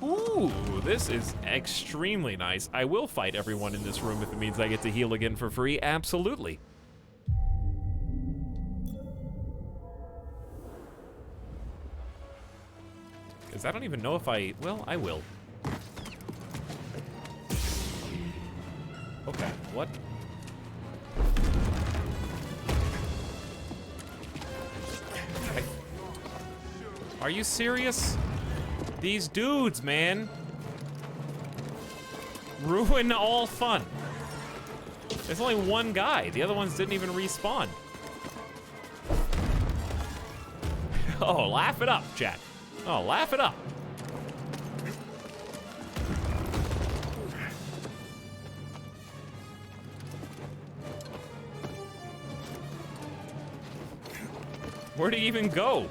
Ooh, this is extremely nice. I will fight everyone in this room if it means I get to heal again for free. Absolutely. Because I don't even know if I... Well, I will. Okay, what? Are you serious? These dudes, man. Ruin all fun. There's only one guy. The other ones didn't even respawn. Oh, laugh it up, chat. Oh, laugh it up. Where'd he even go?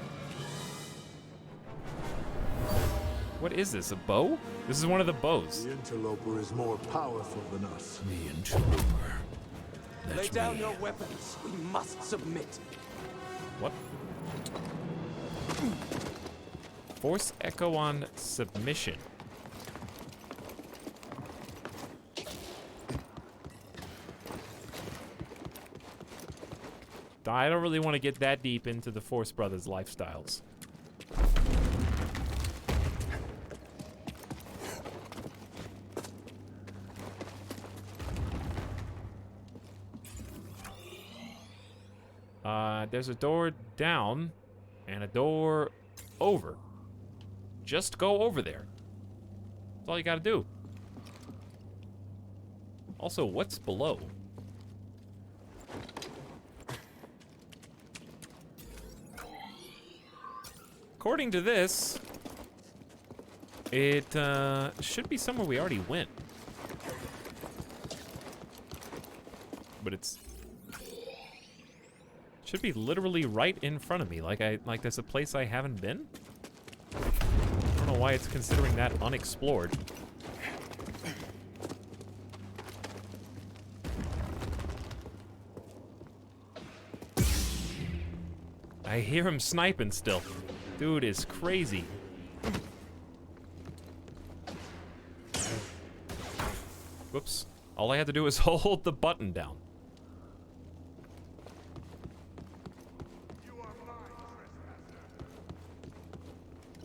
What is this, a bow? This is one of the bows. The interloper is more powerful than us. The interloper. That's Lay down me. your weapons. We must submit. What? Force echo on submission. I don't really want to get that deep into the Force Brothers' lifestyles. There's a door down and a door over. Just go over there. That's all you gotta do. Also, what's below? According to this, it should be somewhere we already went. But it's should be literally right in front of me. Like there's a place I haven't been. I don't know why it's considering that unexplored. I hear him sniping still. Dude is crazy. Whoops. All I had to do was hold the button down.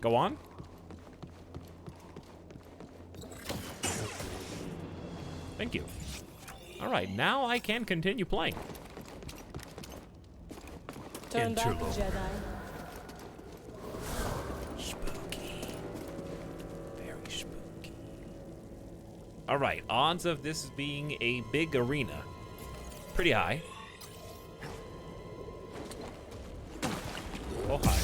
Go on. Thank you. All right, now I can continue playing. Turn back, Jedi. Spooky. Very spooky. All right, odds of this being a big arena. Pretty high. Oh, hi.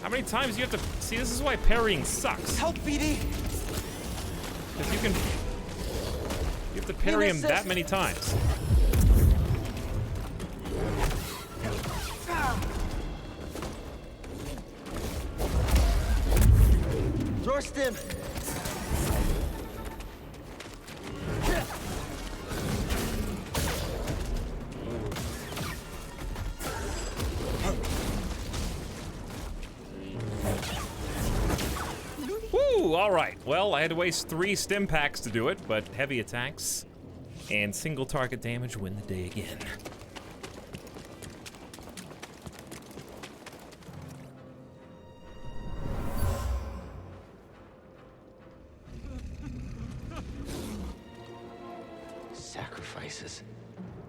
How many times do you have to see? This is why parrying sucks. Help, BD. Because you have to parry him that many times. Throw stim. Woo! All right. Well, I had to waste 3 stim packs to do it, but heavy attacks and single target damage win the day again. Sacrifices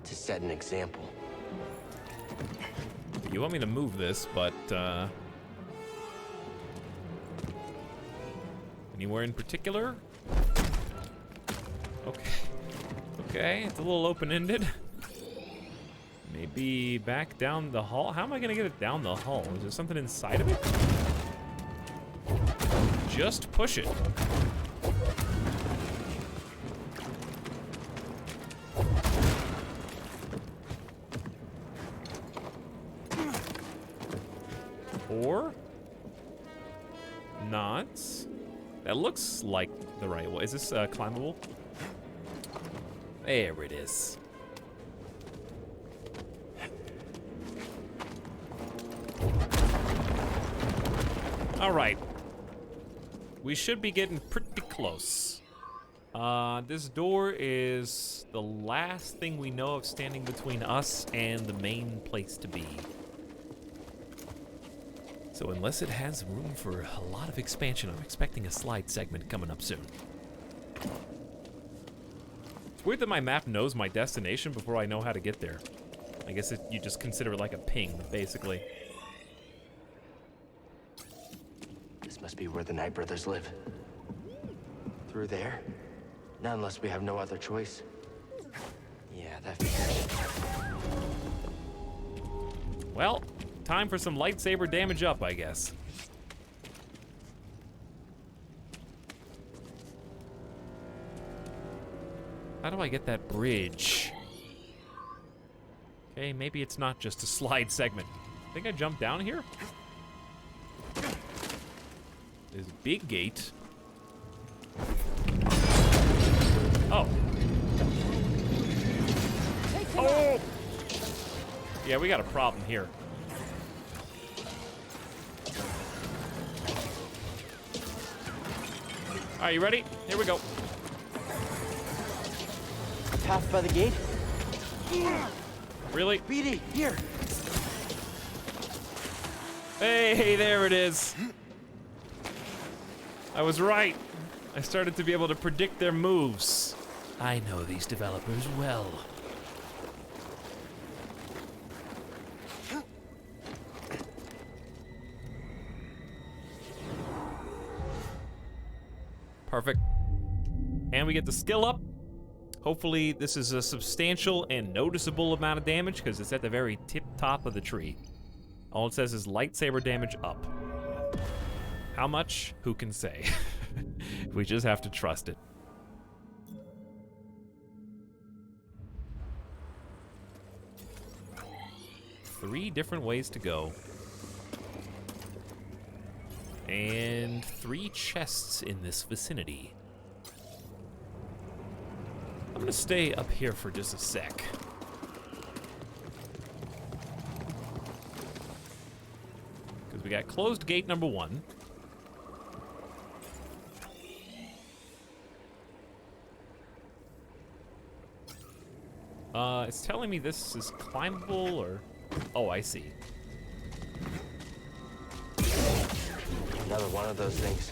to set an example. You want me to move this, but anywhere in particular? Okay. Okay, it's a little open-ended. Maybe back down the hall? How am I gonna get it down the hall? Is there something inside of it? Just push it. Or not. That looks like the right way. Is this climbable? There it is. All right. We should be getting pretty close. This door is the last thing we know of standing between us and the main place to be. So unless it has room for a lot of expansion, I'm expecting a slide segment coming up soon. It's weird that my map knows my destination before I know how to get there. I guess you just consider it like a ping, basically. This must be where the Knight brothers live. Through there? Not unless we have no other choice. Yeah, that figures. Well, time for some lightsaber damage up, I guess. How do I get that bridge? Okay, maybe it's not just a slide segment. I think I jumped down here? There's a big gate. Oh. Oh! Yeah, we got a problem here. All right, you ready? Here we go. Path by the gate? Really? BD, here. Hey, there it is. I was right. I started to be able to predict their moves. I know these developers well. Perfect. And we get the skill up. Hopefully this is a substantial and noticeable amount of damage because it's at the very tip top of the tree. All it says is lightsaber damage up. How much? Who can say? We just have to trust it. Three different ways to go. And 3 chests in this vicinity. I'm gonna stay up here for just a sec. Because we got closed gate number 1. It's telling me this is climbable or... Oh, I see. Another one of those things.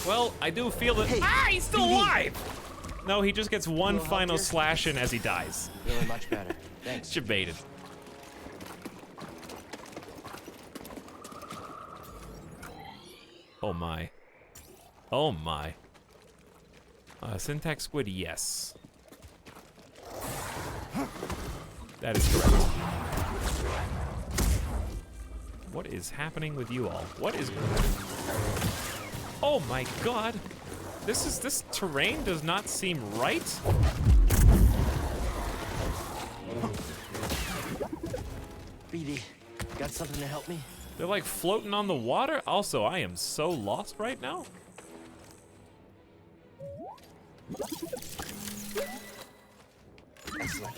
Well, I do feel that. Hey, he's still alive! No, he just gets one final slash in as he dies. Really much better. Thanks. Debated. Oh my. Oh my. Syntax squid, yes. That is correct. What is happening with you all? What is... Oh my god! This terrain does not seem right. BD, got something to help me? They're like floating on the water. Also, I am so lost right now. Excellent.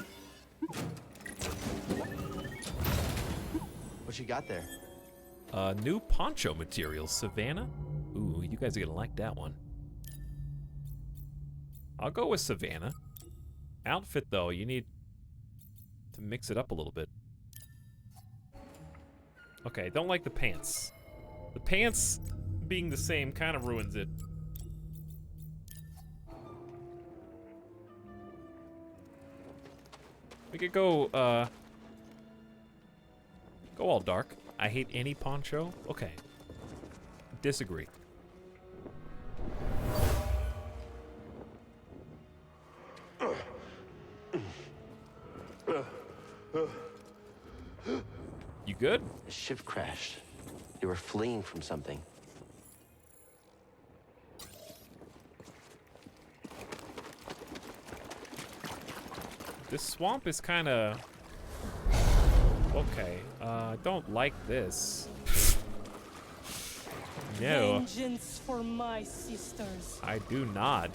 What you got there? New poncho materials, Savannah. Ooh, you guys are gonna like that one. I'll go with Savannah. Outfit, though, you need to mix it up a little bit. Okay, don't like the pants. The pants being the same kind of ruins it. We could go all dark. I hate any poncho. Okay. Disagree. You good? The ship crashed. You were fleeing from something. This swamp is kind of... Okay, don't like this. No. Vengeance for my sisters. I do not.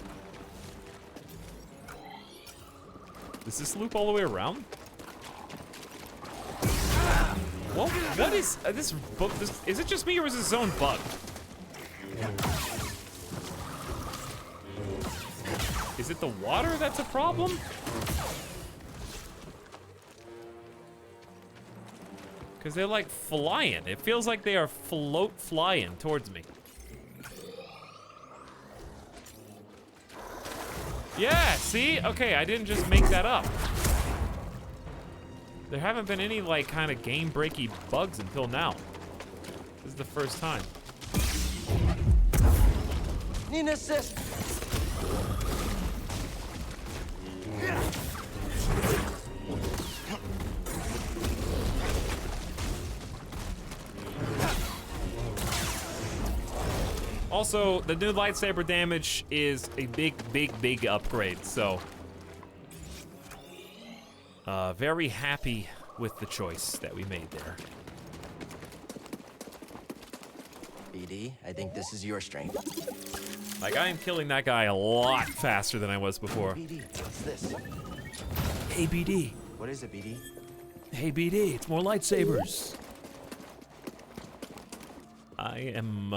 Does this loop all the way around? What is this book? Is it just me or is this zone bugged? Is it the water that's a problem? Because they're like flying. It feels like they are flying towards me. Yeah, see? Okay, I didn't just make that up. There haven't been any like kind of game-breaky bugs until now. This is the first time. Need an assist. Also, the new lightsaber damage is a big upgrade, so... very happy with the choice that we made there. BD, I think this is your strength. Like, I am killing that guy a lot faster than I was before. BD, what's this? Hey, BD. What is it, BD? Hey, BD, it's more lightsabers. I am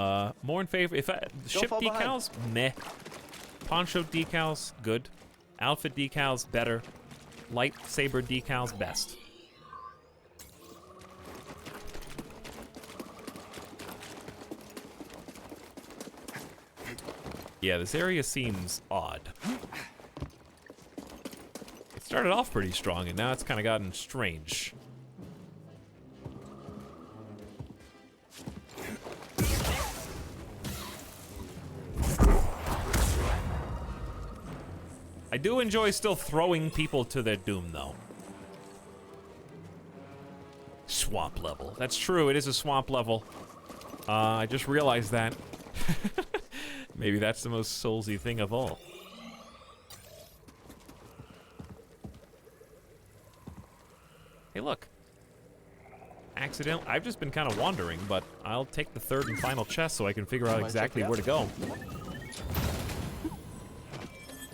more in favor. If ship fall decals, meh. Poncho decals, good. Outfit decals, better. Lightsaber decals, best. Yeah, this area seems odd. It started off pretty strong, and now it's kind of gotten strange. I do enjoy still throwing people to their doom, though. Swamp level. That's true, it is a swamp level. I just realized that. Maybe that's the most soulsy thing of all. Hey, look. Accidental. I've just been kind of wandering, but I'll take the third and final chest so I can figure out exactly where to go. There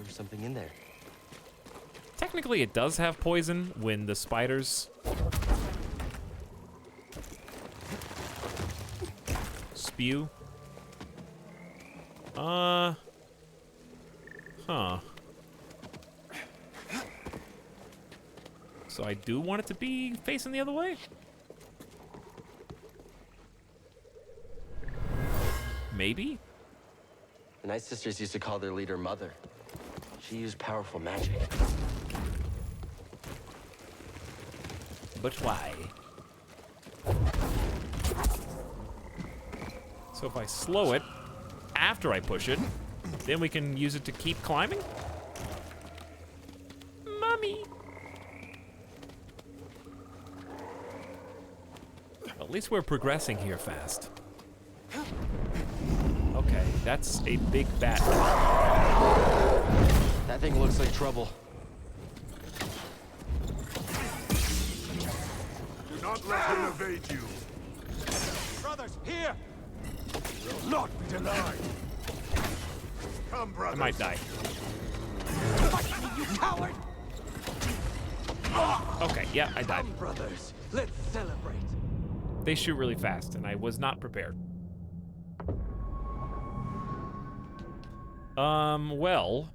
was something in there. Technically, it does have poison when the spiders spew. Huh. So I do want it to be facing the other way? Maybe? The Night Sisters used to call their leader Mother. She used powerful magic. But why? So if I slow it after I push it, then we can use it to keep climbing? Mommy! At least we're progressing here fast. Okay, that's a big bat. That thing looks like trouble. Do not let him evade you. Brothers, here! Will not be denied. Come, brothers. I might die. Fight me, you coward! Okay, yeah, I died. Come, brothers, let's celebrate. They shoot really fast, and I was not prepared. Well,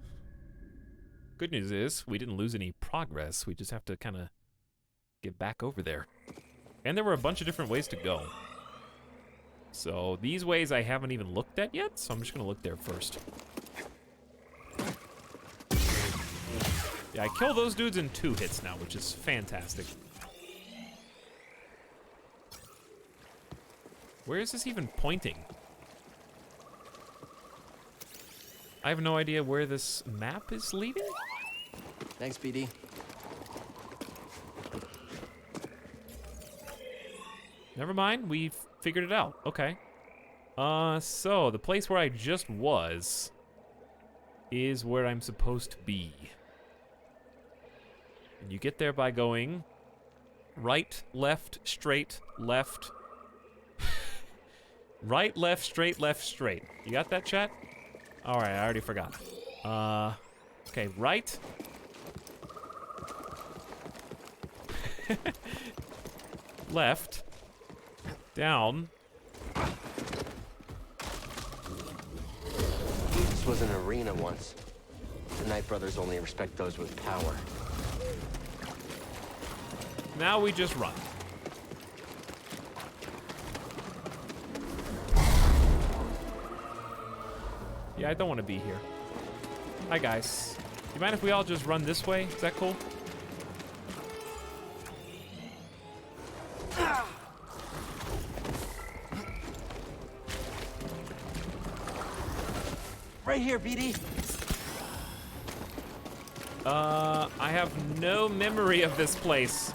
good news is we didn't lose any progress. We just have to kind of get back over there. And there were a bunch of different ways to go. So these ways I haven't even looked at yet, so I'm just gonna look there first. Yeah, I kill those dudes in 2 hits now, which is fantastic. Where is this even pointing? I have no idea where this map is leading. Thanks, BD. Never mind, we figured it out. Okay. So the place where I just was is where I'm supposed to be. And you get there by going right, left, straight, left. Right, left, straight, left, straight. You got that, chat? All right, I already forgot. Okay, right. Left. Down. This was an arena once. The Night Brothers only respect those with power. Now we just run. Yeah, I don't want to be here. Hi, guys. You mind if we all just run this way? Is that cool? Right here, BD. I have no memory of this place.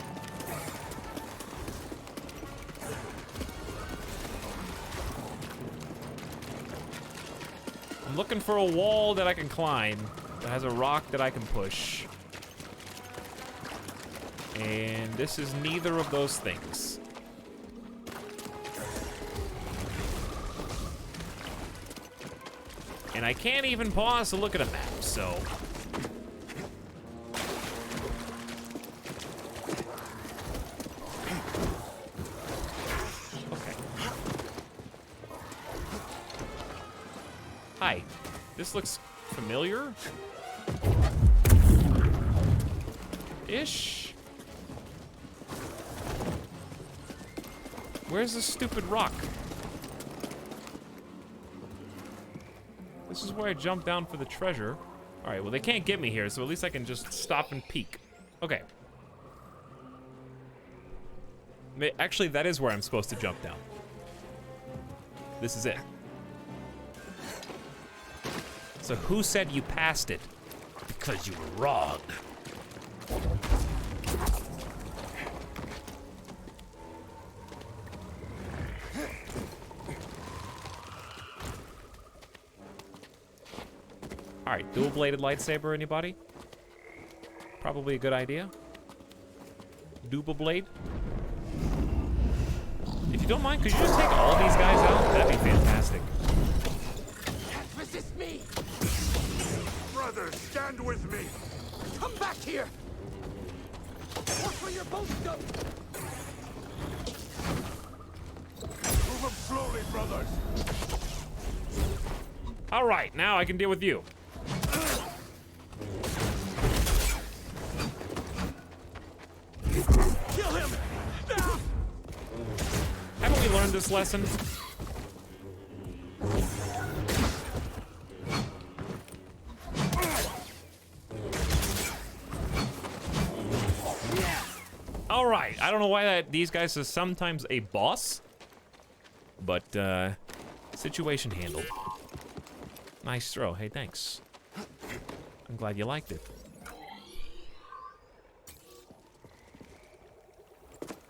I'm looking for a wall that I can climb that has a rock that I can push. And this is neither of those things. And I can't even pause to look at a map, so... Okay. Hi. This looks familiar? Ish? Where's this stupid rock? This is where I jumped down for the treasure. Alright, well they can't get me here, so at least I can just stop and peek. Okay. Actually, that is where I'm supposed to jump down. This is it. So who said you passed it? Because you were wrong. Alright, dual-bladed lightsaber, anybody? Probably a good idea. Double blade. If you don't mind, could you just take all these guys out? That'd be fantastic. Can't resist me! Brothers, stand with me! Come back here! Work for your boat stone! Move them slowly, brothers! Alright, now I can deal with you. Kill him! Haven't we learned this lesson? Alright, I don't know why these guys are sometimes a boss, but situation handled. Nice throw, hey thanks. I'm glad you liked it.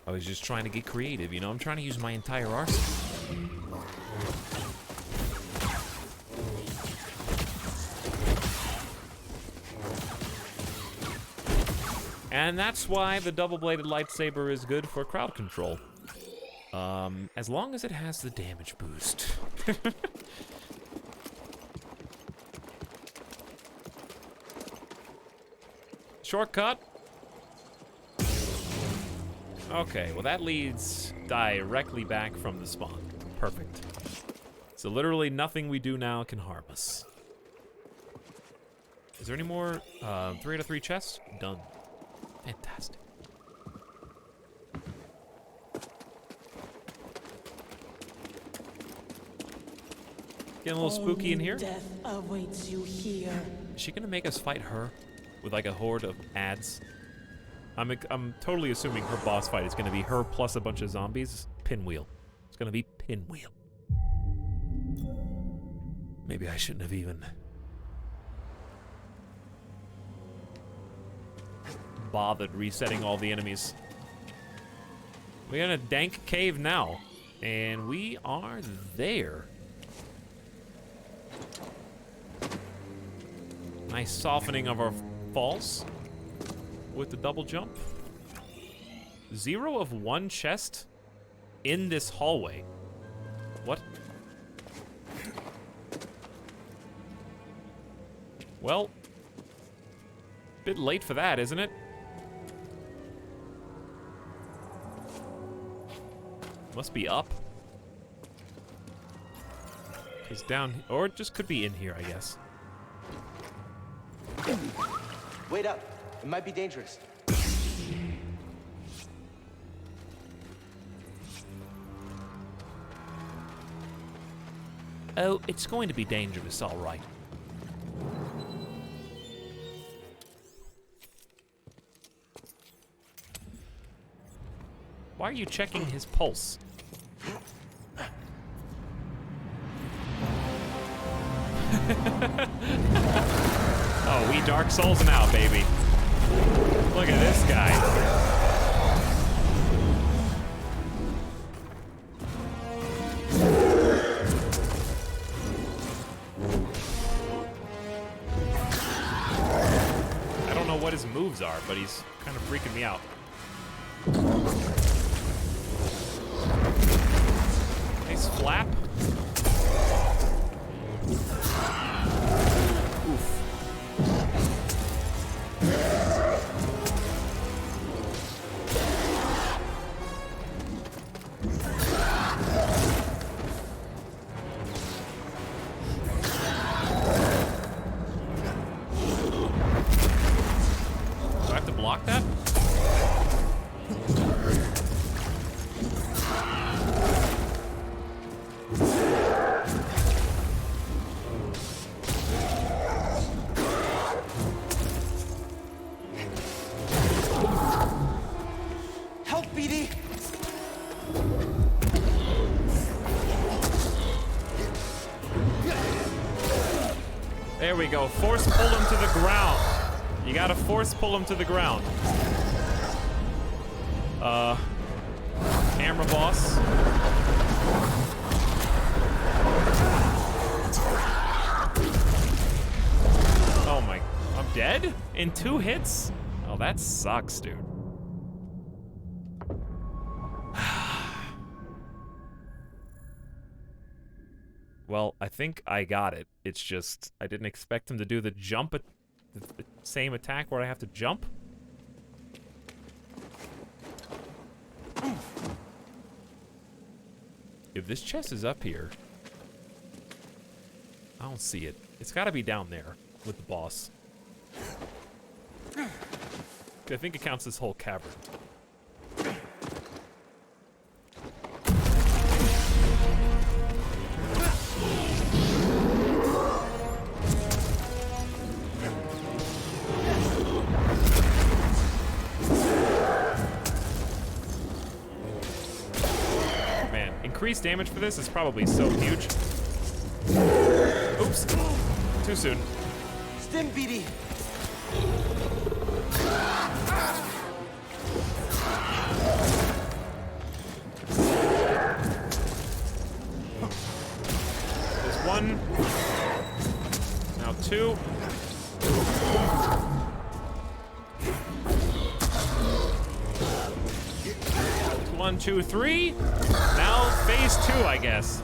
I was just trying to get creative, you know? I'm trying to use my entire arsenal. And that's why the double-bladed lightsaber is good for crowd control. As long as it has the damage boost. Shortcut. Okay, well that leads directly back from the spawn. Perfect. So literally nothing we do now can harm us. Is there any more 3 out of 3 chests? Done. Fantastic. Getting a little spooky in here. Death awaits you here. Is she gonna make us fight her with like a horde of ads? I'm totally assuming her boss fight is gonna be her plus a bunch of zombies. Pinwheel. It's gonna be Pinwheel. Maybe I shouldn't have even bothered resetting all the enemies. We're in a dank cave now, and we are there. Nice softening of our falls with the double jump. 0 of 1 chest in this hallway. What? Well, bit late for that, isn't it? Must be up. It's down, or it just could be in here, I guess. Wait up. It might be dangerous. Oh, it's going to be dangerous, all right. Why are you checking his pulse? Oh, we Dark Souls now, baby. Look at this guy. I don't know what his moves are, but he's kind of freaking me out. Nice flap. block that? Help, BD! There we go. Force pull him to the ground. You gotta force pull him to the ground. Camera boss. Oh my, I'm dead? In 2 hits? Oh, that sucks, dude. Well, I think I got it. It's just, I didn't expect him to do the jump, the same attack where I have to jump. If this chest is up here, I don't see it. It's gotta be down there with the boss. I think it counts this whole cavern. Increased damage for this is probably so huge. Oops. Too soon. Stim, BD. There's 1. Now 2. 1, 2, 3. Now phase 2, I guess.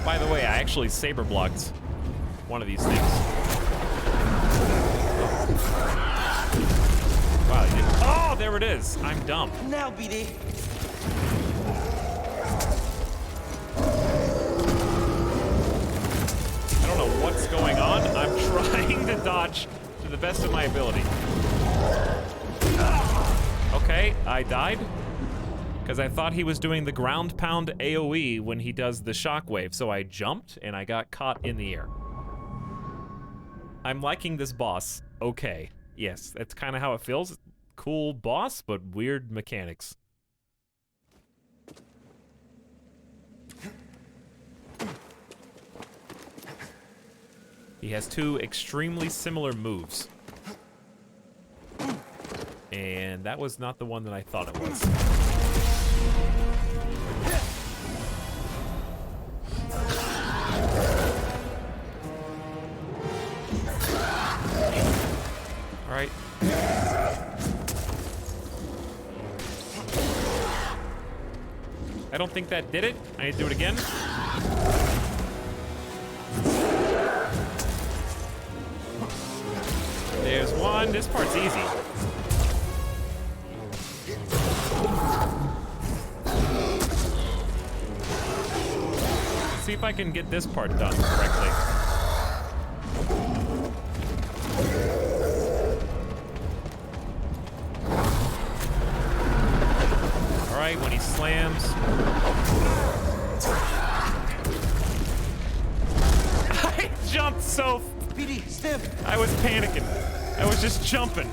By the way, I actually saber blocked one of these things. Wow, you didn't. Oh, there it is. I'm dumb. Now, BD. I don't know what's going on. I'm trying to dodge to the best of my ability. Okay, I died because I thought he was doing the ground pound AoE when he does the shockwave, so I jumped and I got caught in the air. I'm liking this boss. Okay, yes, that's kind of how it feels. Cool boss, but weird mechanics. He has 2 extremely similar moves. And that was not the one that I thought it was. All right. I don't think that did it. I need to do it again. There's 1. This part's easy. See if I can get this part done correctly. All right, when he slams. I jumped so. BD, stim. I was panicking. I was just jumping.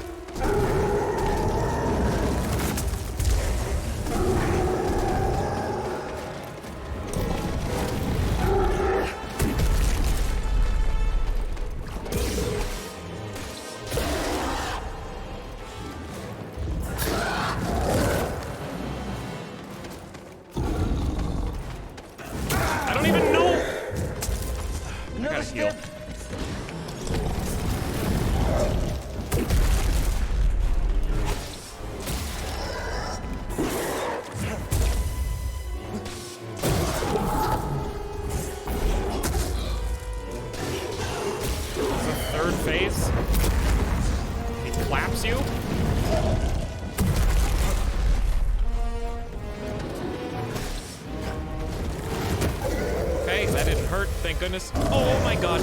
Goodness. Oh my god.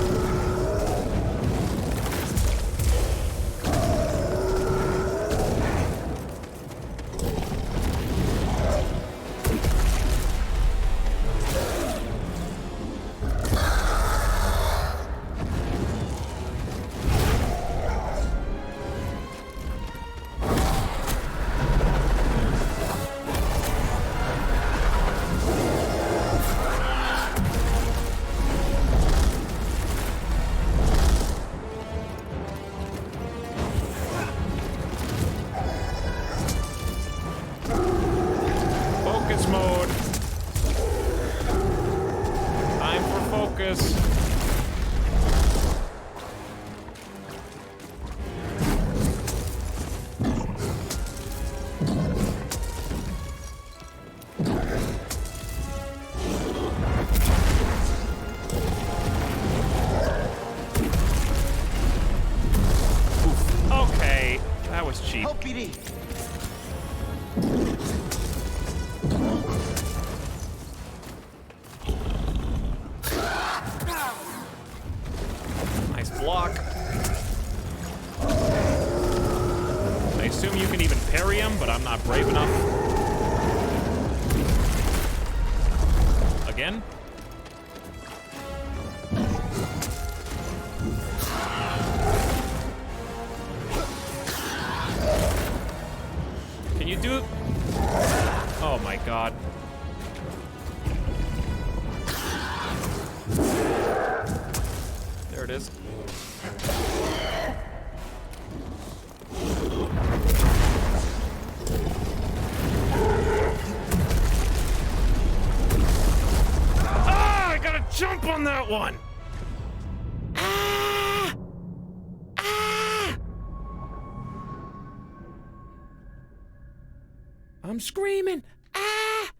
cheap. Help BD. Nice block. I assume you can even parry him, but I'm not brave enough. Again? Can you do it? Oh my god. There it is. Ah, I gotta jump on that one. Ah! Ah! I'm screaming. Ah!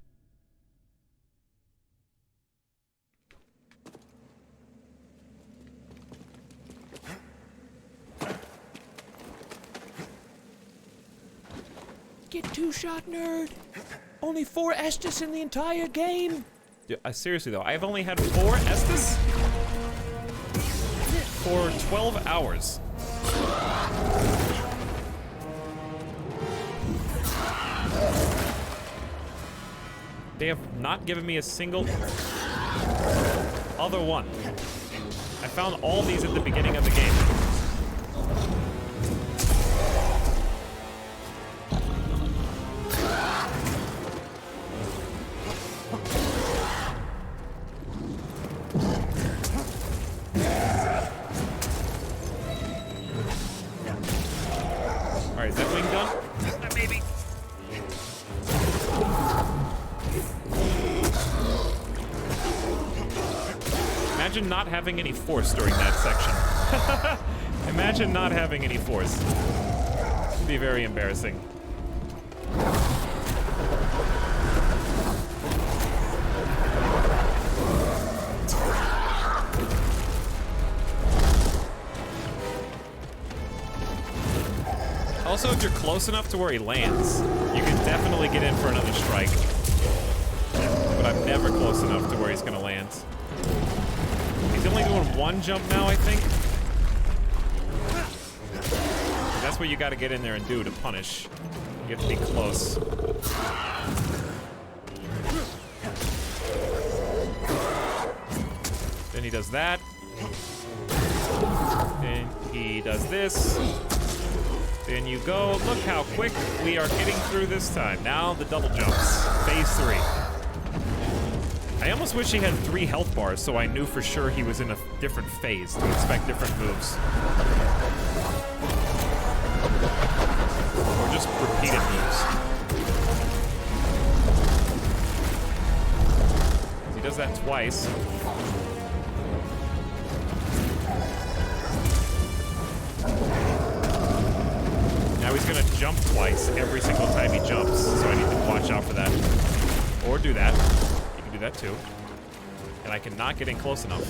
Get two-shot, nerd. Only 4 Estus in the entire game. Dude, seriously though, I've only had 4 Estus for 12 hours. They have not given me a single other one. I found all these at the beginning of the game. Alright, is that wing done? Maybe. Imagine not having any force during that section. Imagine not having any force. It'd be very embarrassing. Also, if you're close enough to where he lands, you can definitely get in for another strike. But I'm never close enough to where he's gonna land. He's only doing 1 jump now, I think. And that's what you gotta get in there and do to punish. You have to be close. Then he does that. Then he does this. Then you go. Look how quick we are getting through this time. Now the double jumps. Phase 3. I almost wish he had 3 health bars so I knew for sure he was in a different phase to expect different moves. Or just repeated moves. He does that twice. Now he's gonna jump twice every single time he jumps, so I need to watch out for that. Or do that. You can do that too. And I cannot get in close enough.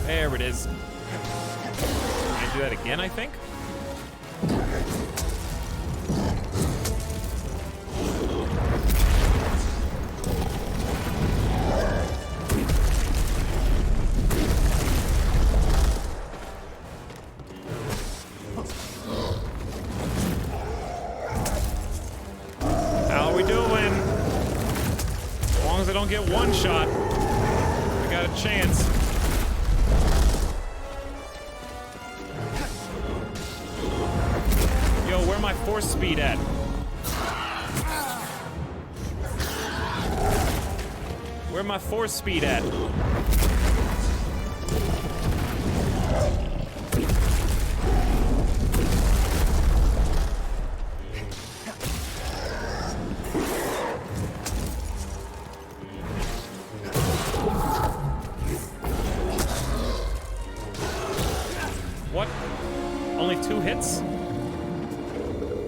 There it is. I'm gonna do that again, I think. Don't get 1 shot. I got a chance. Yo, where my force speed at? Where my force speed at?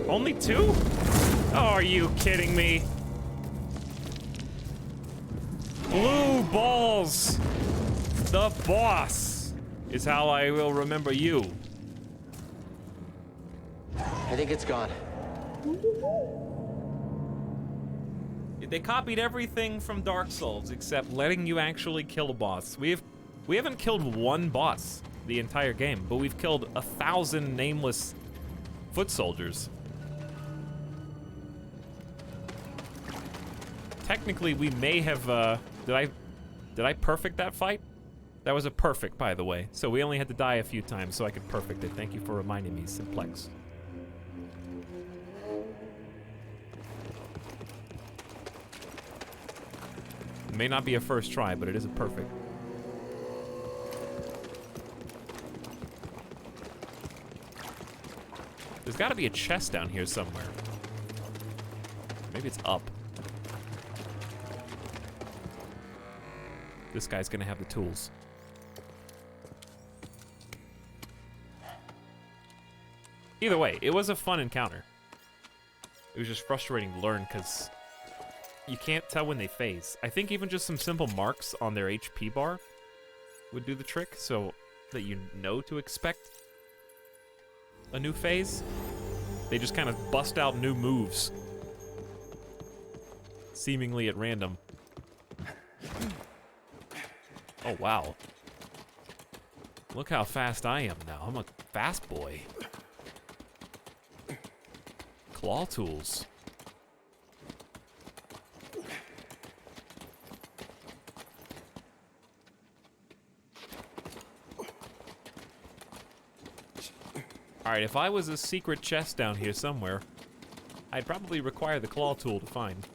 Only 2? Oh, are you kidding me? Blue balls! Souls! The boss is how I will remember you. I think it's gone. They copied everything from Dark Souls except letting you actually kill a boss. We haven't killed one boss the entire game, but we've killed 1,000 nameless foot soldiers. Technically, we may have, did I perfect that fight? That was a perfect, by the way. So we only had to die a few times so I could perfect it. Thank you for reminding me, Simplex. It may not be a first try, but it is a perfect. There's gotta be a chest down here somewhere. Maybe it's up. This guy's gonna have the tools. Either way, it was a fun encounter. It was just frustrating to learn because you can't tell when they phase. I think even just some simple marks on their HP bar would do the trick so that you know to expect a new phase. They just kind of bust out new moves, seemingly at random. Oh, wow. Look how fast I am now. I'm a fast boy. Claw tools. Alright, if I was a secret chest down here somewhere, I'd probably require the claw tool to find.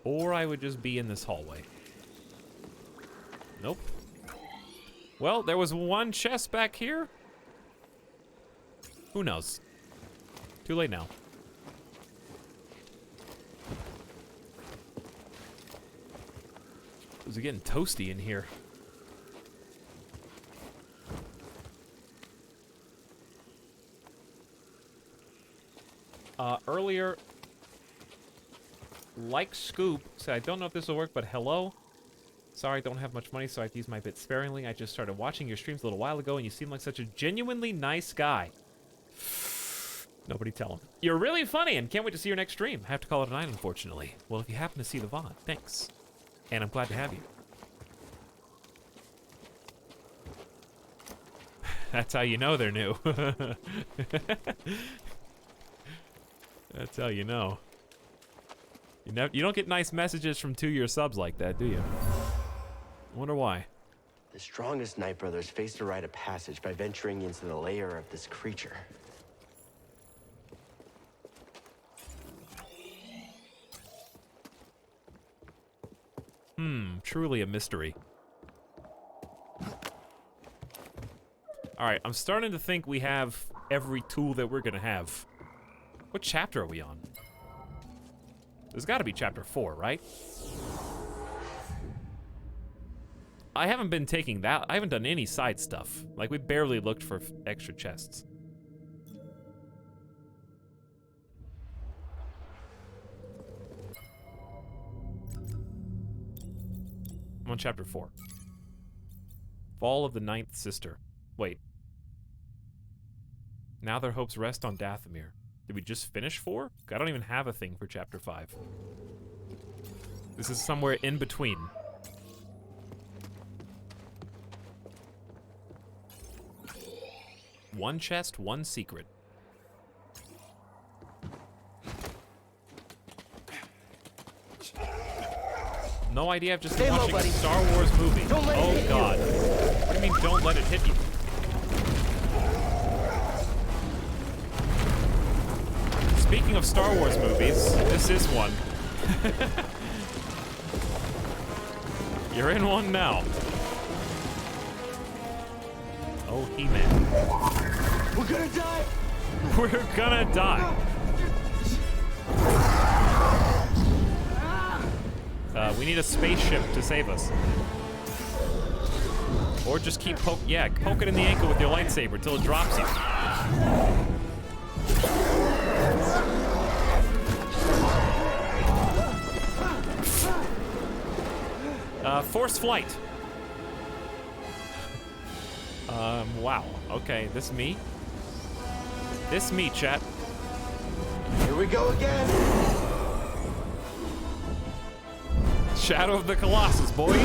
Or I would just be in this hallway. Nope. Well, there was one chest back here. Who knows? Too late now. Is it getting toasty in here? Earlier, like Scoop said, I don't know if this will work, but hello. Sorry, I don't have much money, so I have to use my bits sparingly. I just started watching your streams a little while ago, and you seem like such a genuinely nice guy. Nobody tell him. You're really funny, and can't wait to see your next stream. I have to call it a night, unfortunately. Well, if you happen to see the VOD, thanks. And I'm glad to have you. That's how you know they're new. That's how you know. You don't get nice messages from 2-year subs like that, do you? I wonder why. The strongest Night Brothers faced a rite of passage by venturing into the lair of this creature. Truly a mystery. Alright, I'm starting to think we have every tool that we're gonna have. What chapter are we on? There's gotta be chapter 4, right? I haven't been taking that. I haven't done any side stuff. Like, we barely looked for extra chests. I'm on chapter 4. Fall of the Ninth Sister. Wait. Now their hopes rest on Dathomir. Did we just finish 4? I don't even have a thing for chapter 5. This is somewhere in between. One chest, one secret. No idea, I've just been watching a Star Wars movie. Oh god. What do you mean, don't let it hit you? Speaking of Star Wars movies, this is one. You're in one now. Oh, He-Man. We're gonna die! We're gonna die. We need a spaceship to save us. Or just keep poke it in the ankle with your lightsaber till it drops you. Force flight. Wow. Okay, this me? This me, chat. Here we go again. Shadow of the Colossus, boys.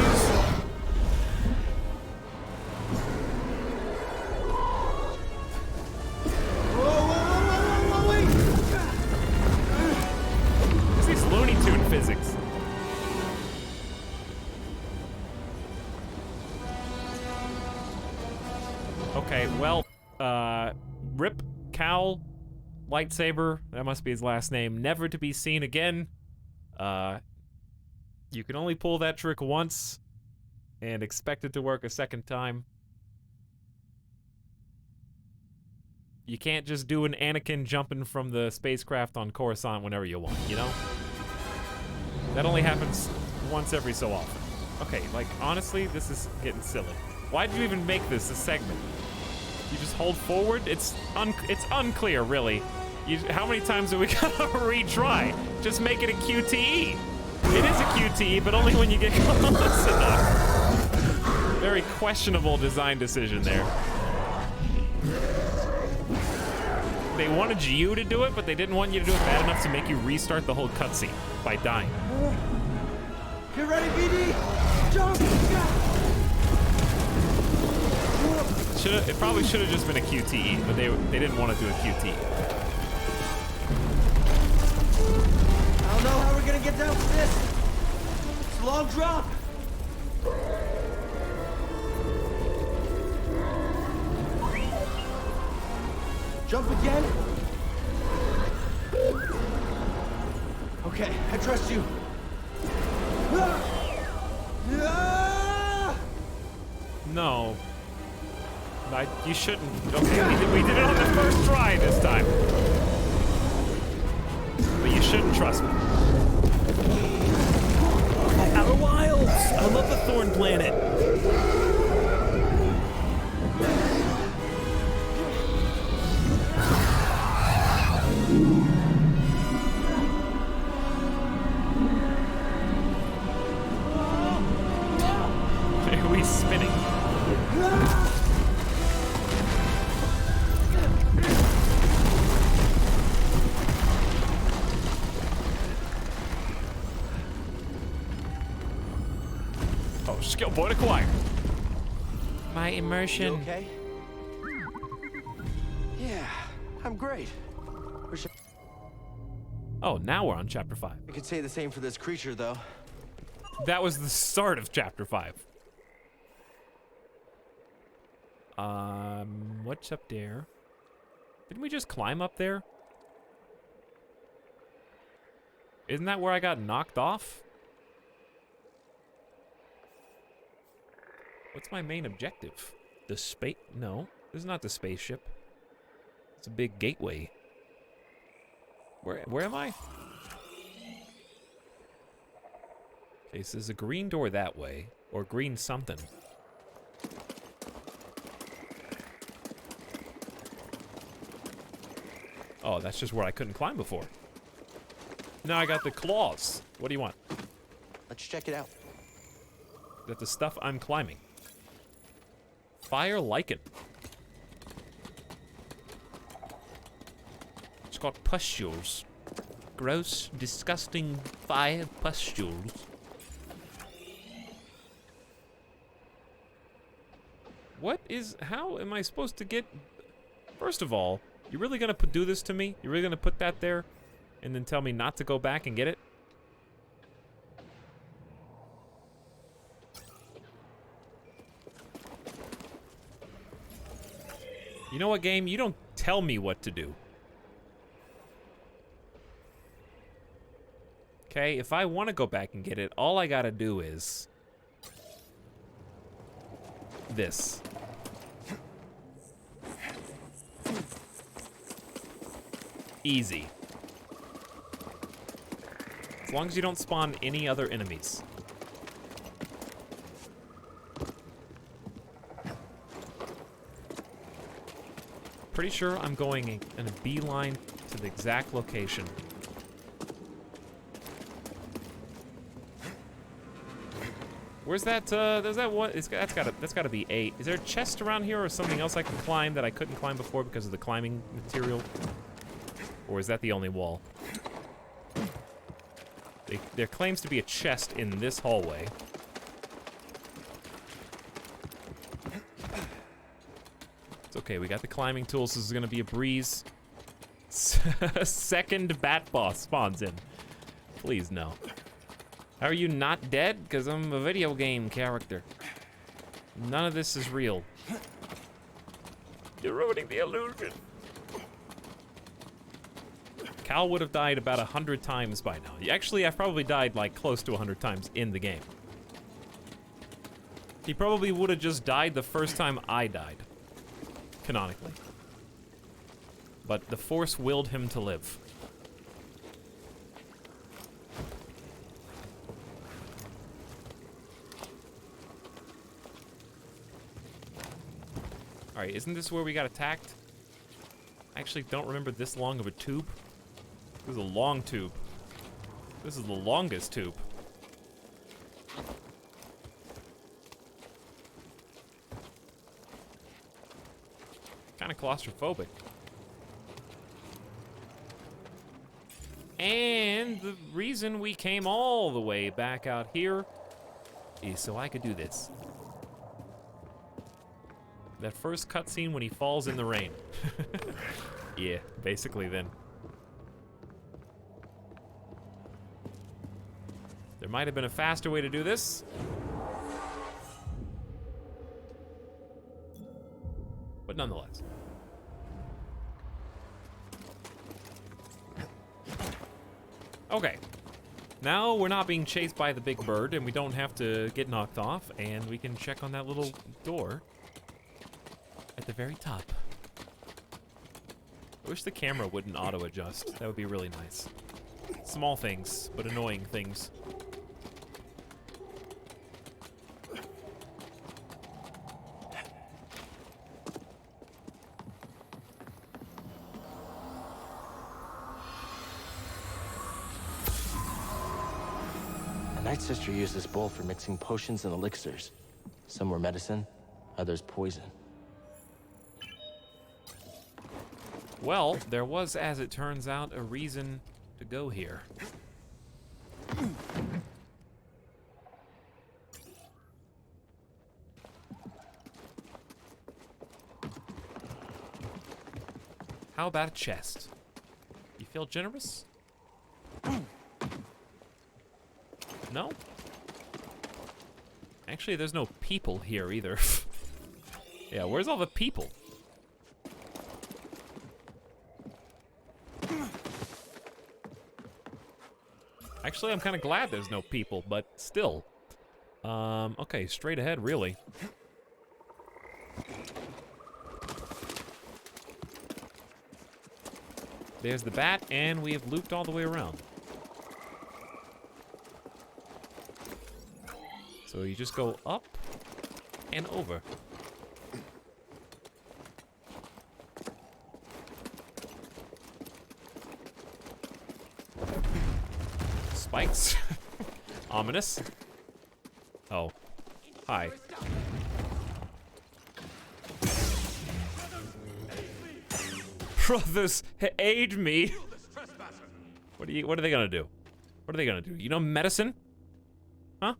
What's these Looney Tune physics? Okay, well, Rip Cal lightsaber, that must be his last name, never to be seen again. You can only pull that trick once and expect it to work a second time. You can't just do an Anakin jumping from the spacecraft on Coruscant whenever you want, you know? That only happens once every so often. Okay, like, honestly, this is getting silly. Why'd you even make this a segment? You just hold forward? It's unclear, really. How many times are we gonna retry? Just make it a QTE. It is a QTE, but only when you get close enough. Very questionable design decision there. They wanted you to do it, but they didn't want you to do it bad enough to make you restart the whole cutscene by dying. Get ready, BD! Jump! It probably should have just been a QTE, but they didn't want to do a QTE. I don't know how we're gonna get down from this. It's a long drop. Jump again. Okay, I trust you. No. You shouldn't. Okay, we did it on the first try this time. But you shouldn't trust me. Outer Wilds! I love the Thorn Planet. Are we spinning? Skill point acquired. My immersion. You okay? Yeah, I'm great. Oh, now we're on chapter 5. I could say the same for this creature, though. That was the start of chapter 5. What's up there? Didn't we just climb up there? Isn't that where I got knocked off? What's my main objective? The space? No, this is not the spaceship. It's a big gateway. Where am I? Okay, so there's a green door that way, or green something. Oh, that's just where I couldn't climb before. Now I got the claws. What do you want? Let's check it out. Is that the stuff I'm climbing? Fire lichen. It's got pustules. Gross, disgusting fire pustules. How am I supposed to get... First of all, you really gonna do this to me? You really gonna put that there and then tell me not to go back and get it? You know what, game? You don't tell me what to do. Okay, if I want to go back and get it, all I gotta do is... this. Easy. As long as you don't spawn any other enemies. pretty sure I'm going in a beeline to the exact location. Where's that, there's that one, that's gotta be 8. Is there a chest around here or something else I can climb that I couldn't climb before because of the climbing material? Or is that the only wall? There claims to be a chest in this hallway. It's okay, we got the climbing tools, this is gonna be a breeze. Second bat boss spawns in. Please, no. How are you not dead? Because I'm a video game character. None of this is real. You're ruining the illusion. Cal would have died about 100 times by now. Actually, I've probably died like close to 100 times in the game. He probably would have just died the first time I died. Canonically. But the Force willed him to live. Alright, isn't this where we got attacked? I actually don't remember this long of a tube. This is a long tube. This is the longest tube. Kind of claustrophobic. And the reason we came all the way back out here is so I could do this. That first cutscene when he falls in the rain. Yeah, basically then. There might have been a faster way to do this. But nonetheless. Okay. Now we're not being chased by the big bird and we don't have to get knocked off and we can check on that little door at the very top. I wish the camera wouldn't auto-adjust. That would be really nice. Small things, but annoying things. The Night Sister used this bowl for mixing potions and elixirs. Some were medicine, others poison. Well, there was, as it turns out, a reason to go here. How about a chest? You feel generous? No? Actually, there's no people here either. Yeah, where's all the people? Actually, I'm kind of glad there's no people, but still. Okay, straight ahead, really. There's the bat, and we have looped all the way around. So you just go up and over. Spikes. Ominous. Oh. Hi. Brothers, aid me. What are they gonna do? What are they gonna do? You know medicine? Huh?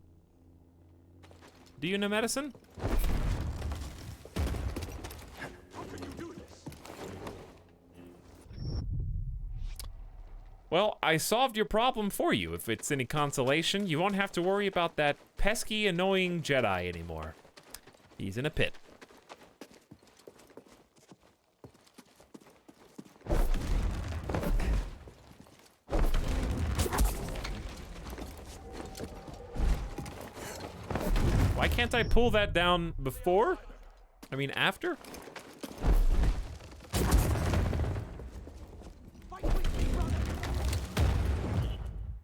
Do you know medicine? Well, I solved your problem for you. If it's any consolation, you won't have to worry about that pesky, annoying Jedi anymore. He's in a pit. Why can't I pull that down before? I mean, after?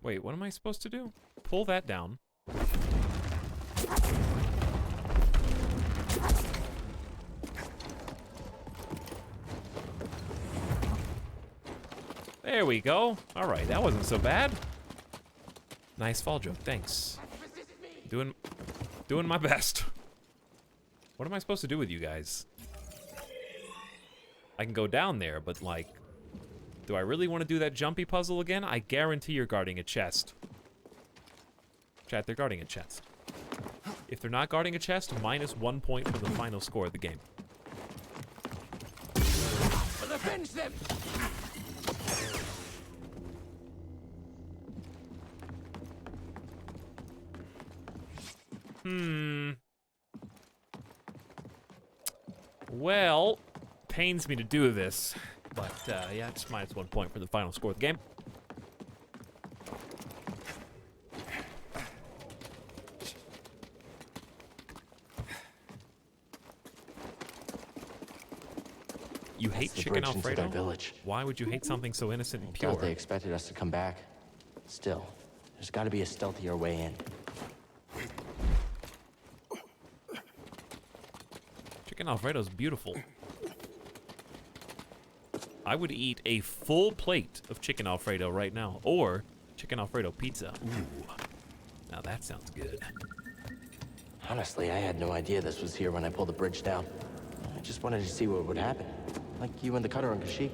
Wait, what am I supposed to do? Pull that down. There we go. All right, that wasn't so bad. Nice fall joke, thanks. Doing my best. What am I supposed to do with you guys? I can go down there, but like, do I really want to do that jumpy puzzle again? I guarantee you're guarding a chest. Chat, they're guarding a chest. If they're not guarding a chest, -1 point for the final score of the game. We'll avenge them! Well, pains me to do this, but yeah, it's -1 point for the final score of the game. You hate the chicken bridge into Alfredo? their village. Why would you hate something so innocent and Thought pure? they expected us to come back. Still, there's got to be a stealthier way in. Chicken Alfredo's beautiful. I would eat a full plate of chicken Alfredo right now, or chicken Alfredo pizza. Ooh, now that sounds good. Honestly, I had no idea this was here when I pulled the bridge down. I just wanted to see what would happen. Like you and the cutter on Kashyyyk.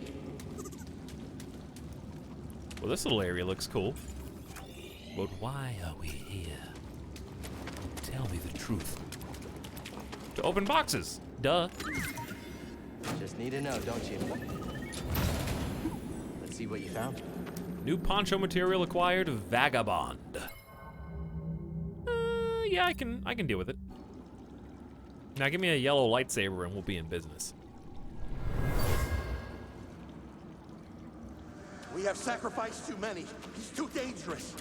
Well, this little area looks cool. But why are we here? Tell me the truth. To open boxes. Duh. Just need to know, don't you? Let's see what you found. New poncho material acquired, Vagabond. Yeah, I can deal with it. Now give me a yellow lightsaber and we'll be in business. We have sacrificed too many. He's too dangerous.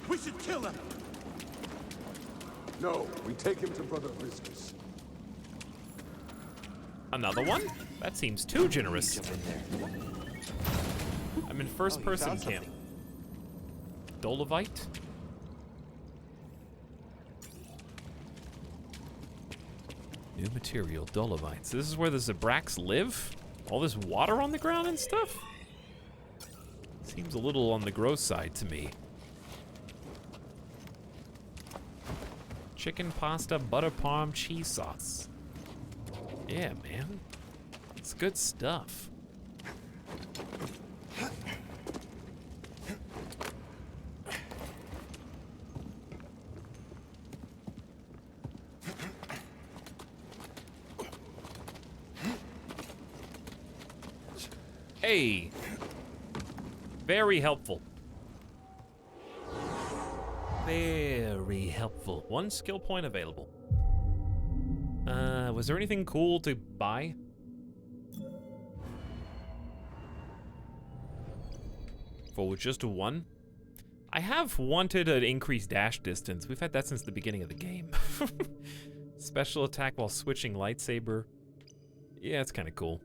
We should kill him. No, we take him to Brother Viscus. Another one? That seems too generous. I'm in first person camp. Dolomite? New material, Dolomites. This is where the Zabraks live? All this water on the ground and stuff? Seems a little on the gross side to me. Chicken pasta, butter palm, cheese sauce. Yeah, man. It's good stuff. Hey. Very helpful. Very helpful. 1 skill point available. Was there anything cool to buy? For just 1? I have wanted an increased dash distance. We've had that since the beginning of the game. Special attack while switching lightsaber. Yeah, it's kind of cool.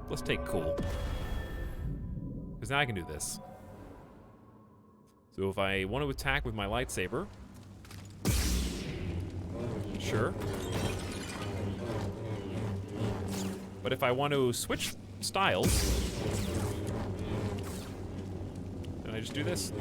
Let's take cool. Because now I can do this. So if I want to attack with my lightsaber, sure. But if I want to switch styles, then I just do this.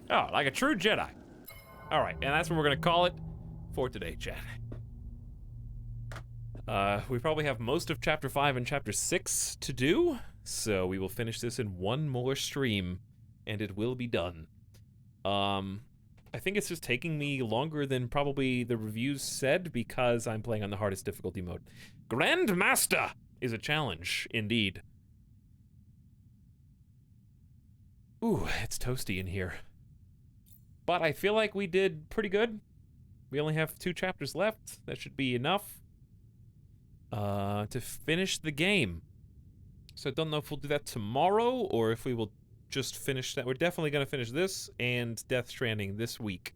Oh, like a true Jedi. All right, and that's what we're gonna call it for today, chat. We probably have most of Chapter 5 and Chapter 6 to do, so we will finish this in 1 more stream, and it will be done. I think it's just taking me longer than probably the reviews said because I'm playing on the hardest difficulty mode. Grandmaster is a challenge, indeed. Ooh, it's toasty in here. But I feel like we did pretty good. We only have 2 chapters left. That should be enough to finish the game. So I don't know if we'll do that tomorrow or if we will just finish that. We're definitely going to finish this and Death Stranding this week.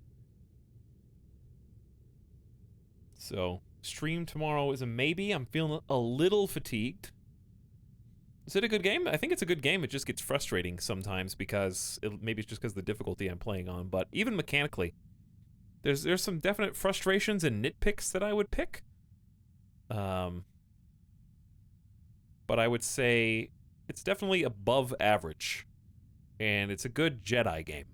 So stream tomorrow is a maybe. I'm feeling a little fatigued. Is it a good game? I think it's a good game. It just gets frustrating sometimes because maybe it's just because of the difficulty I'm playing on. But even mechanically, there's some definite frustrations and nitpicks that I would pick. But I would say it's definitely above average, and it's a good Jedi game.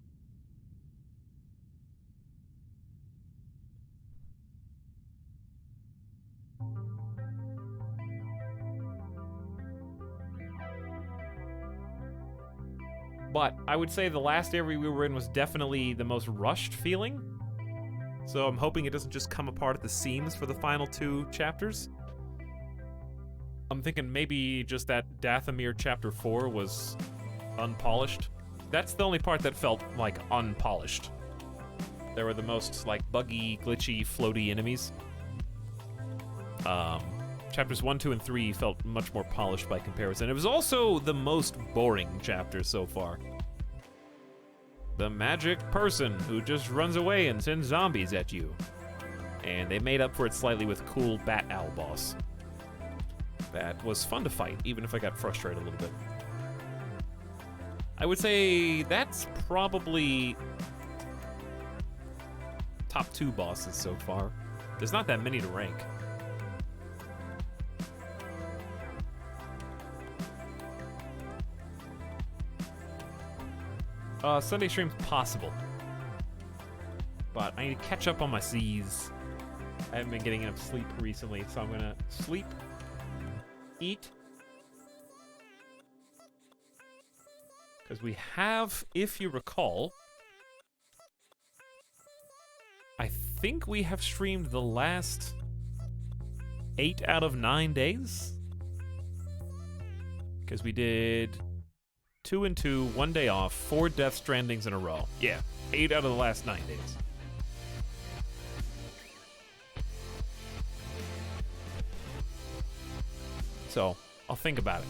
But I would say the last area we were in was definitely the most rushed feeling. So I'm hoping it doesn't just come apart at the seams for the final 2 chapters. I'm thinking maybe just that Dathomir chapter 4 was unpolished. That's the only part that felt like unpolished. There were the most like buggy, glitchy, floaty enemies. Chapters 1, 2, and 3 felt much more polished by comparison. It was also the most boring chapter so far. The magic person who just runs away and sends zombies at you. And they made up for it slightly with cool Bat Owl boss. That was fun to fight, even if I got frustrated a little bit. I would say that's probably top 2 bosses so far. There's not that many to rank. Sunday stream's possible. But I need to catch up on my C's. I haven't been getting enough sleep recently, so I'm gonna sleep, eat. Because we have, if you recall, I think we have streamed the last 8 out of 9 days. Because we did 2 and 2, 1 day off, 4 Death Strandings in a row. Yeah, 8 out of the last 9 days. So, I'll think about it.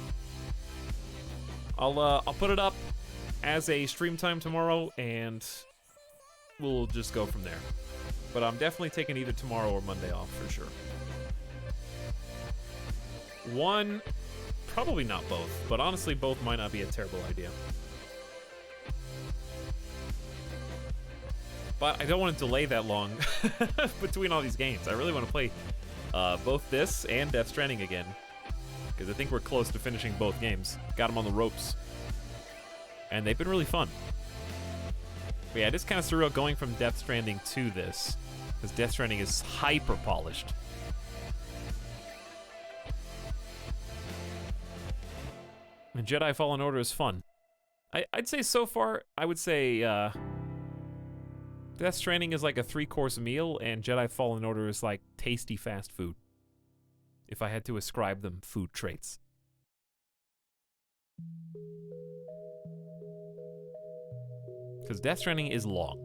I'll put it up as a stream time tomorrow, and we'll just go from there. But I'm definitely taking either tomorrow or Monday off for sure. One, probably not both, but honestly, both might not be a terrible idea. But I don't want to delay that long between all these games. I really want to play both this and Death Stranding again, because I think we're close to finishing both games. Got them on the ropes. And they've been really fun. But yeah, it is kind of surreal going from Death Stranding to this, because Death Stranding is hyper polished. And Jedi Fallen Order is fun. I'd say so far, I would say Death Stranding is like a 3-course meal, and Jedi Fallen Order is like tasty fast food. If I had to ascribe them food traits. Because Death Stranding is long,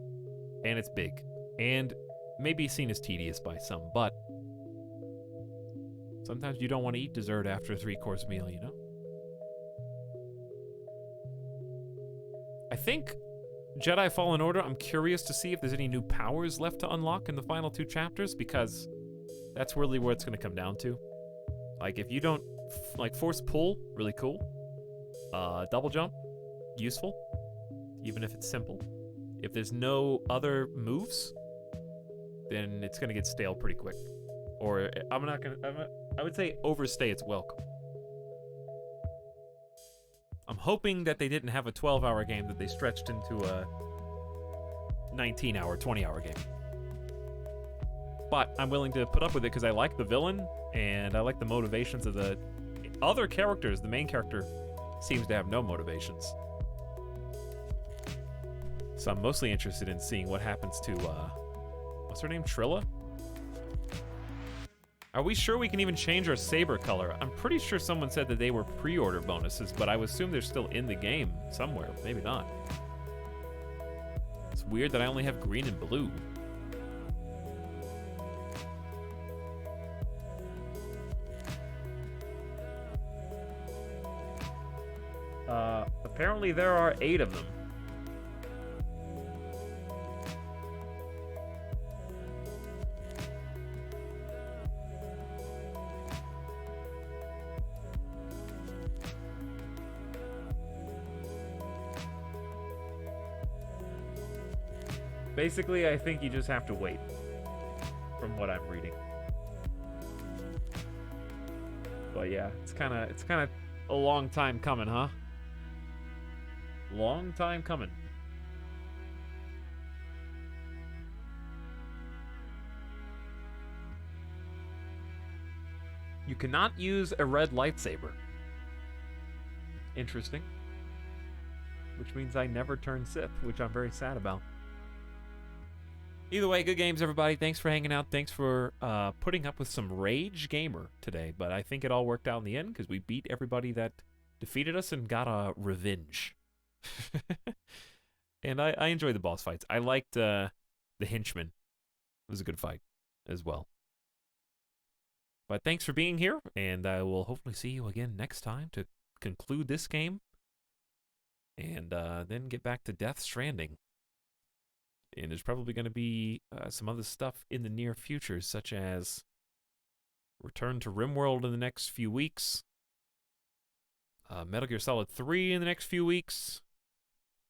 and it's big, and maybe seen as tedious by some, but sometimes you don't want to eat dessert after a 3-course meal, you know? I think Jedi Fallen Order, I'm curious to see if there's any new powers left to unlock in the final 2 chapters, because that's really where it's going to come down to. Like, if you don't, like, force pull, really cool. Double jump, useful, even if it's simple. If there's no other moves, then it's going to get stale pretty quick. Or I would say overstay its welcome. I'm hoping that they didn't have a 12-hour game that they stretched into a 19-hour, 20-hour game. But I'm willing to put up with it because I like the villain, and I like the motivations of the other characters. The main character seems to have no motivations. So I'm mostly interested in seeing what happens to, what's her name, Trilla? Are we sure we can even change our saber color? I'm pretty sure someone said that they were pre-order bonuses, but I would assume they're still in the game somewhere. Maybe not. It's weird that I only have green and blue. Apparently there are 8 of them. Basically, I think you just have to wait, from what I'm reading. But yeah, it's kind of a long time coming, huh? Long time coming. You cannot use a red lightsaber. Interesting. Which means I never turn Sith, which I'm very sad about. Either way, good games, everybody. Thanks for hanging out. Thanks for putting up with some Rage Gamer today. But I think it all worked out in the end because we beat everybody that defeated us and got a revenge. And I enjoyed the boss fights. I liked the henchman. It was a good fight as well. But thanks for being here, and I will hopefully see you again next time to conclude this game. And then get back to Death Stranding. And there's probably going to be some other stuff in the near future, such as Return to RimWorld in the next few weeks, Metal Gear Solid 3 in the next few weeks.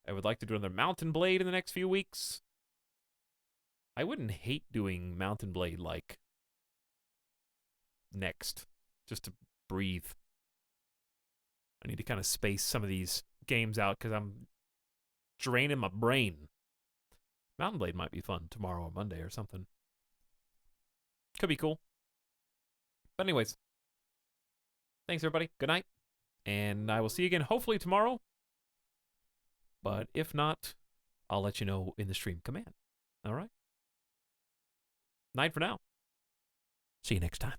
I would like to do another Mountain Blade in the next few weeks. I wouldn't hate doing Mountain Blade, like, next, just to breathe. I need to kind of space some of these games out because I'm draining my brain. Mountain Blade might be fun tomorrow or Monday or something. Could be cool. But anyways, thanks everybody. Good night. And I will see you again hopefully tomorrow. But if not, I'll let you know in the stream command. All right? Night for now. See you next time.